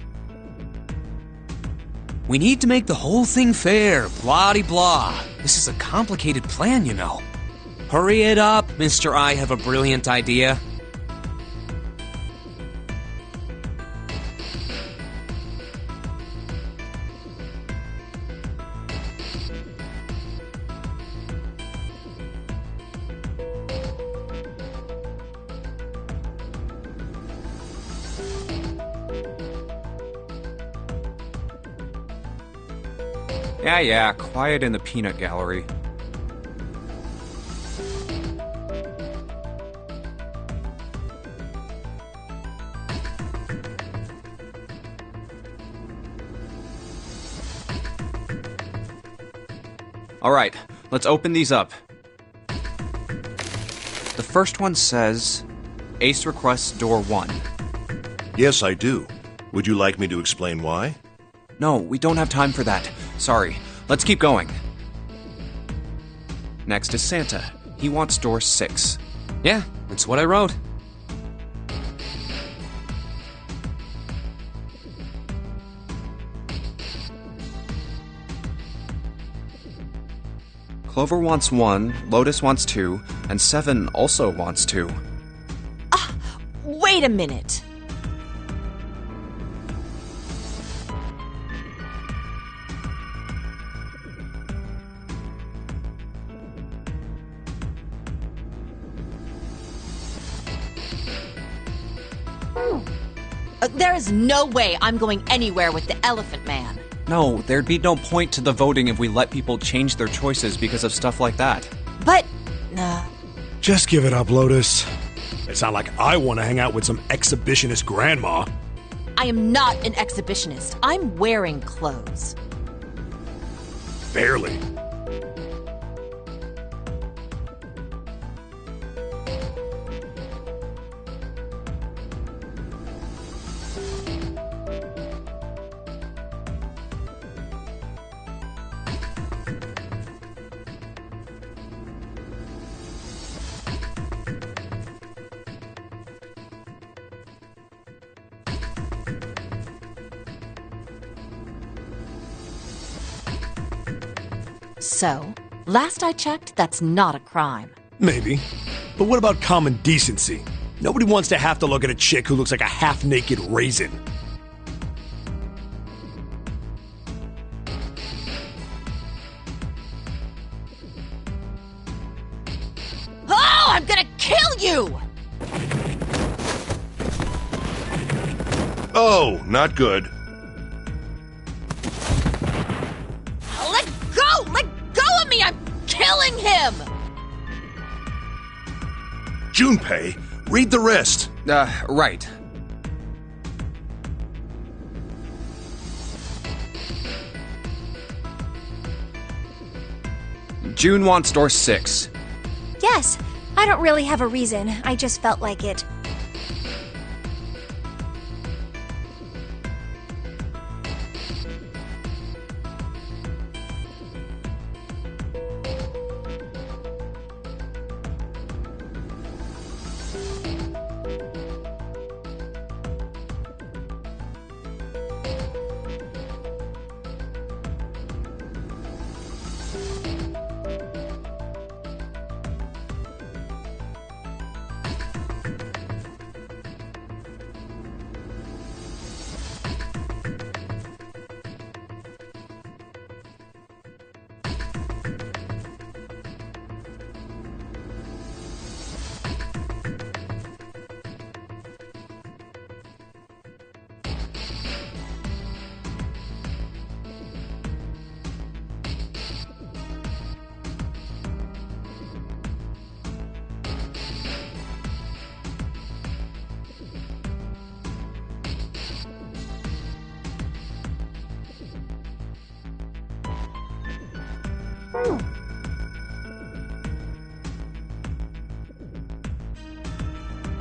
We need to make the whole thing fair, blah-de-blah. This is a complicated plan, you know. Hurry it up, Mr. I have a brilliant idea. Yeah, quiet in the peanut gallery. All right, let's open these up. The first one says, Ace requests door 1. Yes, I do. Would you like me to explain why? No, we don't have time for that. Sorry. Let's keep going. Next is Santa. He wants door 6. Yeah, that's what I wrote. Clover wants 1, Lotus wants 2, and 7 also wants 2. Wait a minute. There is no way I'm going anywhere with the Elephant Man. No, there'd be no point to the voting if we let people change their choices because of stuff like that. But... Just give it up, Lotus. It's not like I want to hang out with some exhibitionist grandma. I am not an exhibitionist. I'm wearing clothes. Barely. So, last I checked, that's not a crime. Maybe. But what about common decency? Nobody wants to have to look at a chick who looks like a half-naked raisin. Oh, I'm gonna kill you! Oh, not good. Let go! Let go of me! I'm killing him! Junpei, read the rest. Right. June wants door 6. Yes, I don't really have a reason. I just felt like it.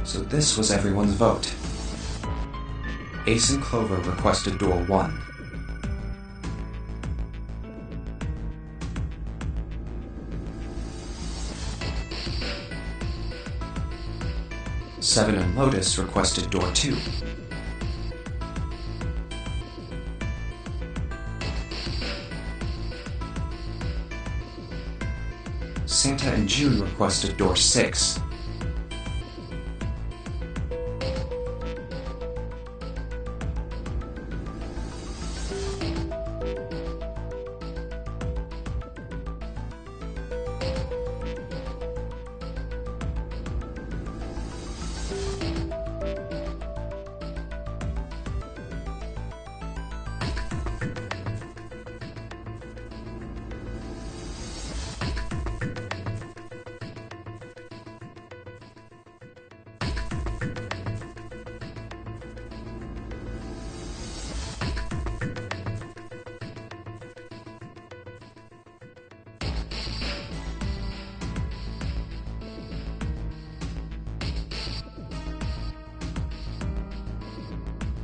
So this was everyone's vote. Ace and Clover requested door 1. Seven and Lotus requested door 2. Santa and June requested door 6.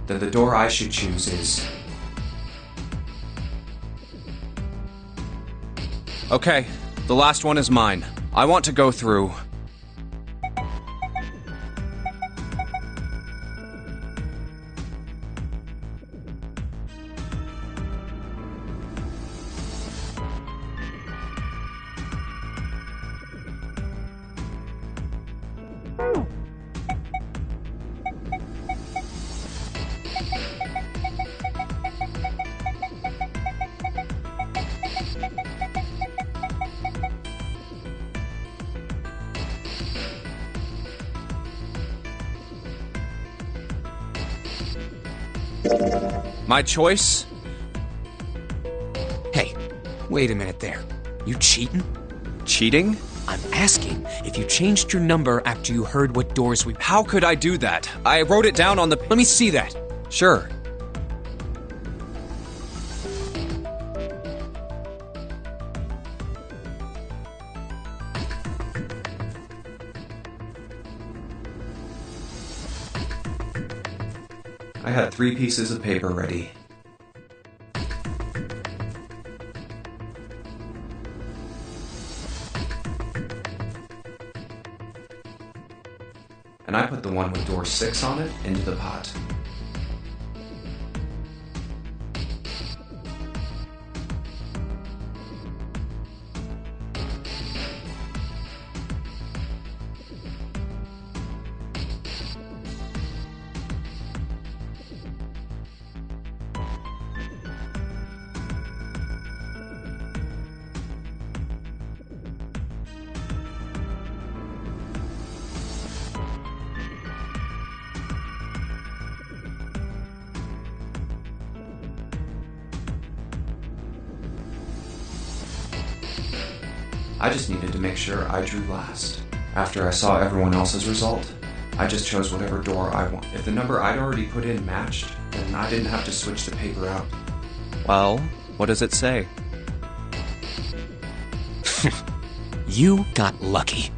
Then the door I should choose is... Okay, the last one is mine. I want to go through... My choice? Hey, wait a minute there. You cheating? Cheating? I'm asking if you changed your number after you heard what doors we... How could I do that? I wrote it down on the... Let me see that. Sure. I had 3 pieces of paper ready. And I put the one with door 6 on it into the pot. I just needed to make sure I drew last. After I saw everyone else's result, I just chose whatever door I want. If the number I'd already put in matched, then I didn't have to switch the paper out. Well, what does it say? You got lucky.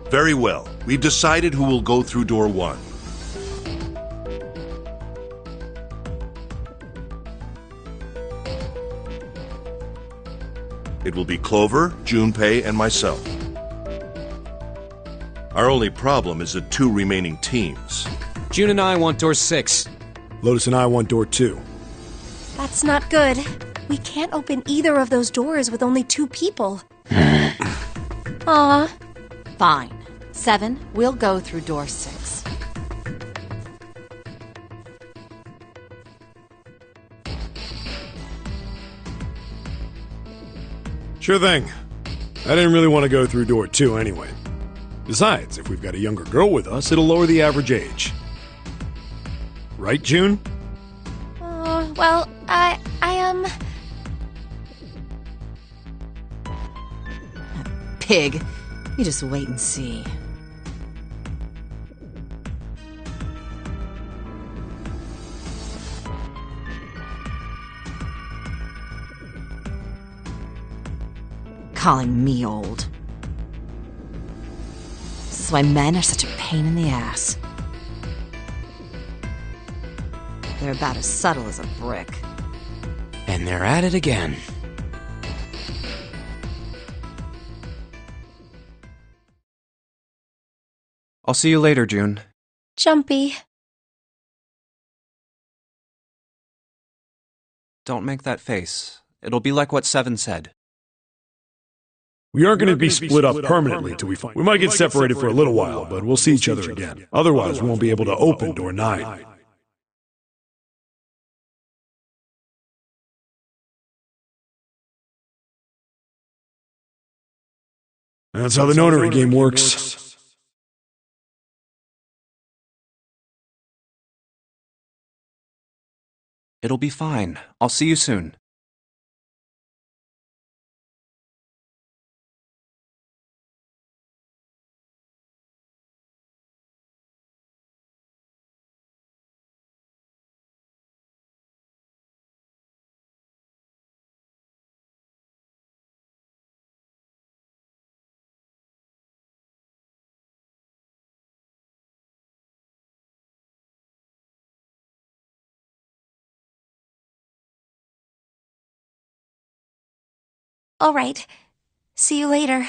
Very well. We've decided who will go through door 1. It will be Clover, Junpei, and myself. Our only problem is the 2 remaining teams. June and I want door 6. Lotus and I want door 2. That's not good. We can't open either of those doors with only 2 people. Aw. Fine. 7, we'll go through door 6. Sure thing. I didn't really want to go through door 2 anyway. Besides, if we've got a younger girl with us, it'll lower the average age. Right, June? Well, Pig. You just wait and see. Calling me old. This is why men are such a pain in the ass. They're about as subtle as a brick. And they're at it again. I'll see you later, June. Jumpy. Don't make that face. It'll be like what 7 said. We aren't going to be split up permanently till we find. We might get separated for a little while, but we'll see each other again. Otherwise, we won't be able to open door 9. That's how the notary game works. It'll be fine. I'll see you soon. All right. See you later.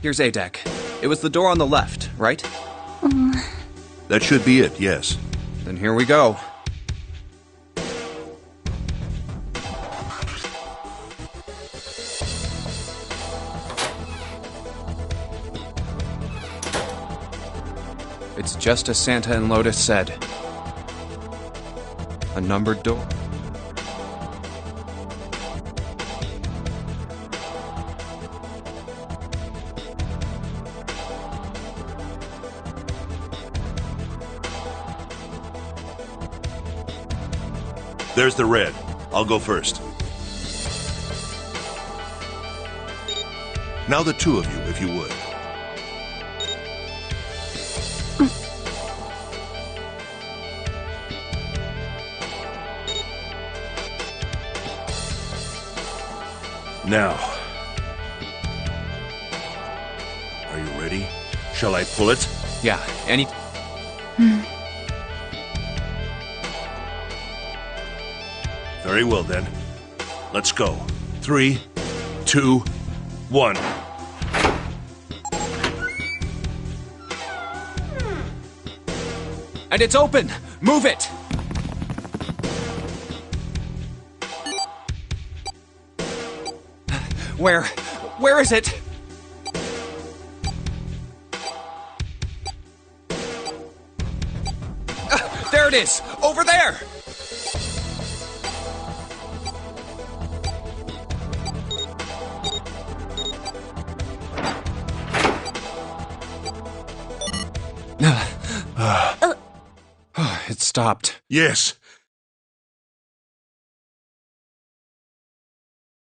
Here's A deck. It was the door on the left, right? That should be it, yes. Then here we go. It's just as Santa and Lotus said. A numbered door. There's the red. I'll go first. Now the 2 of you, if you would. Now. Are you ready? Shall I pull it? Yeah, any... Very well, then. Let's go. 3, 2, 1. And it's open! Move it! Where is it? is! Over there! It stopped. Yes.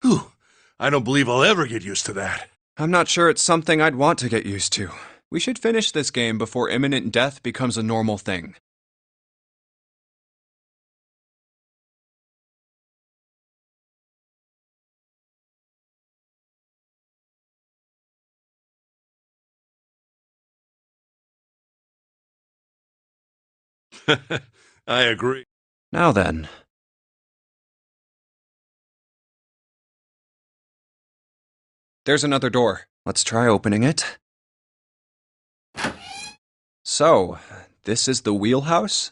Whew. I don't believe I'll ever get used to that. I'm not sure it's something I'd want to get used to. We should finish this game before imminent death becomes a normal thing. I agree. Now then. There's another door. Let's try opening it. So, this is the wheelhouse?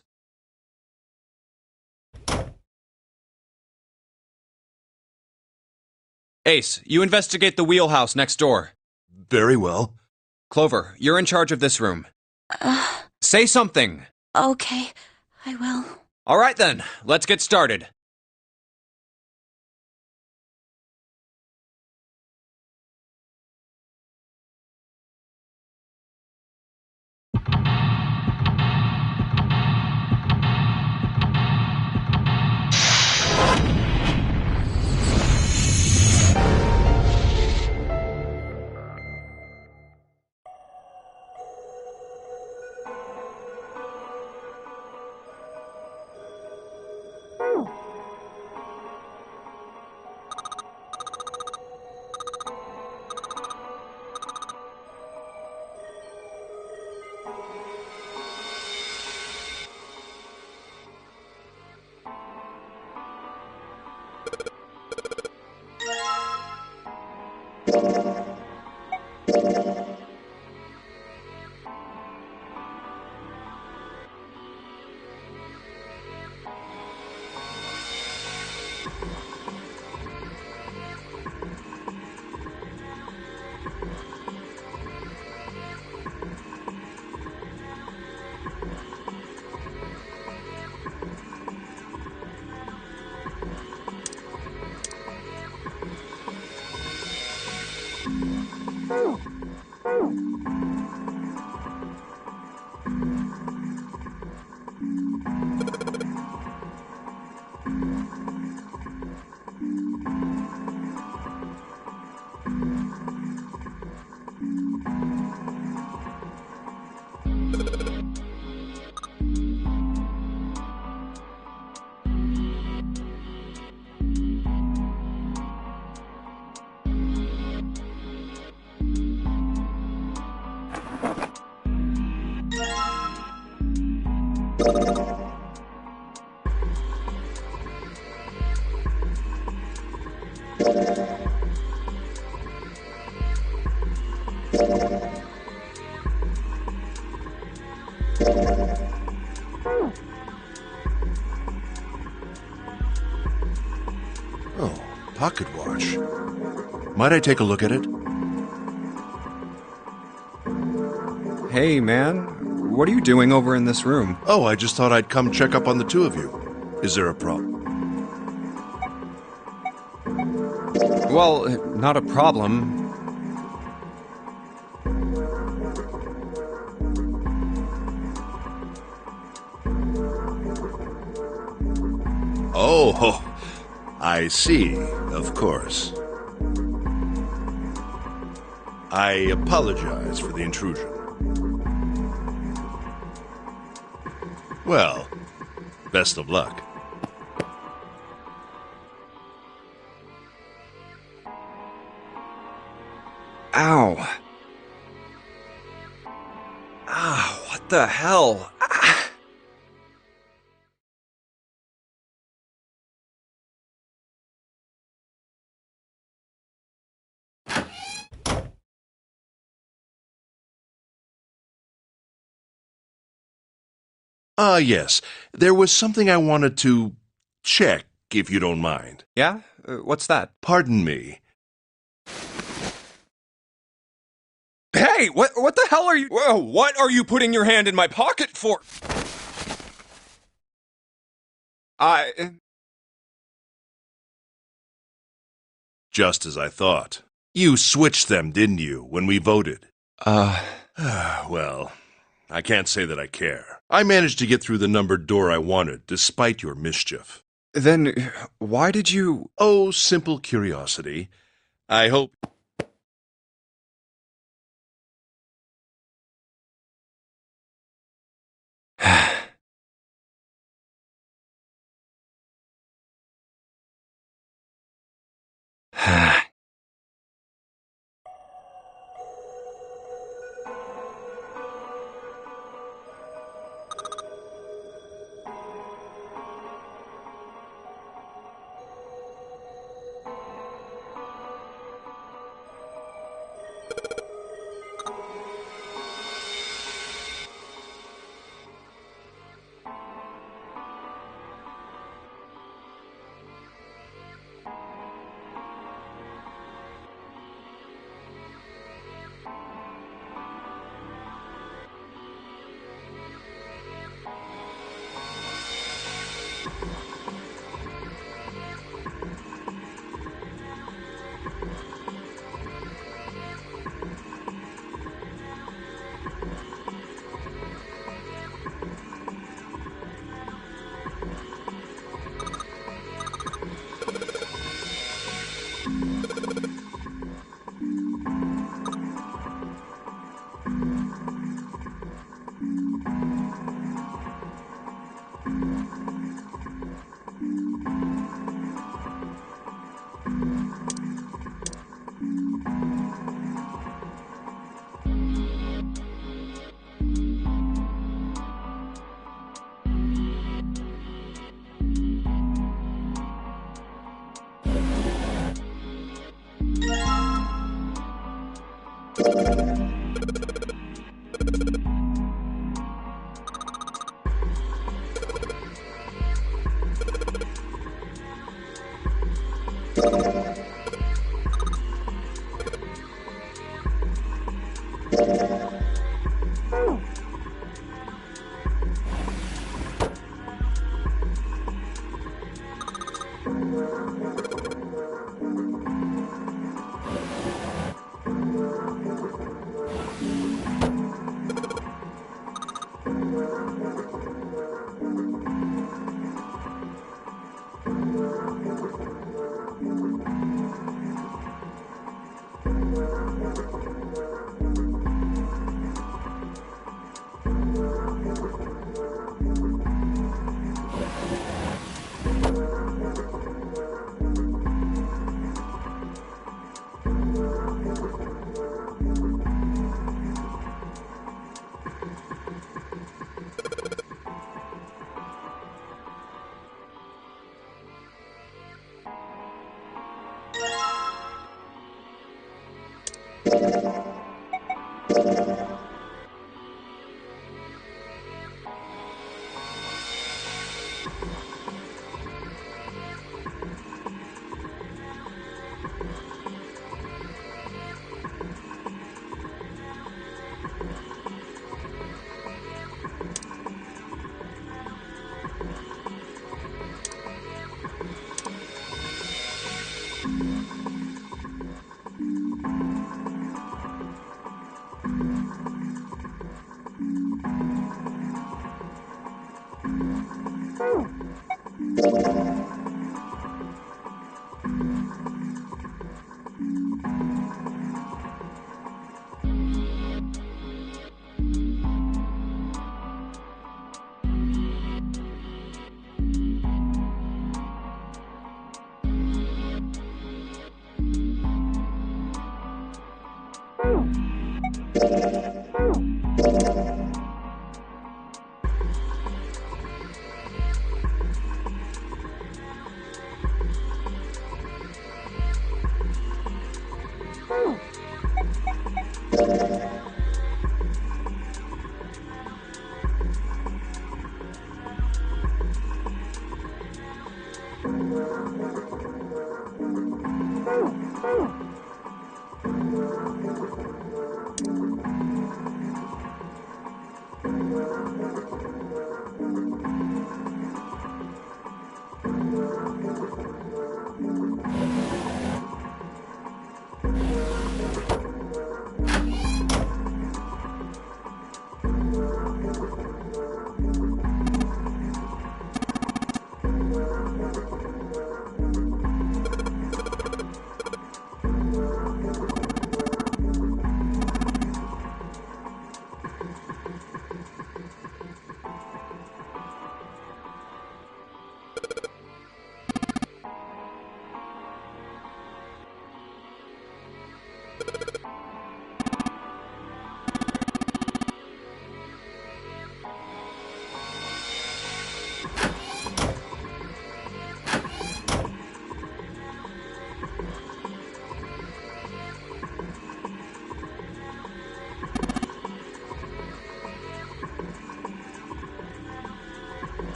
Ace, you investigate the wheelhouse next door. Very well. Clover, you're in charge of this room. Say something! Okay, I will. All right then, let's get started. Oh, pocket watch. Might I take a look at it? Hey, man. What are you doing over in this room? Oh, I just thought I'd come check up on the two of you. Is there a problem? Well, not a problem. Oh, I see, of course. I apologize for the intrusion. Well, best of luck. Ow. Ah, what the hell? Ah. Yes. There was something I wanted to check, if you don't mind. Yeah? What's that? Pardon me. Hey, what the hell are you... Whoa, what are you putting your hand in my pocket for? Just as I thought. You switched them, didn't you, when we voted? Well, I can't say that I care. I managed to get through the numbered door I wanted, despite your mischief. Then why did you... Oh, simple curiosity. I hope...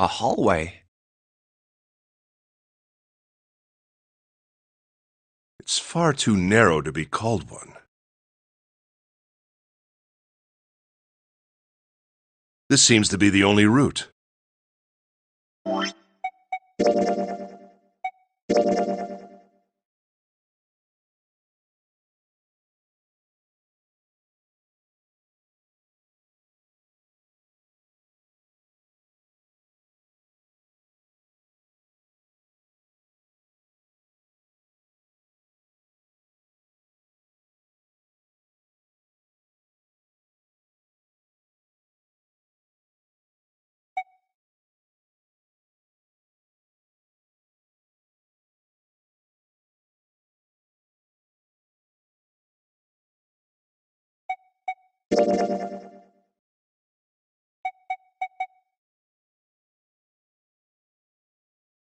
A hallway? It's far too narrow to be called one. This seems to be the only route.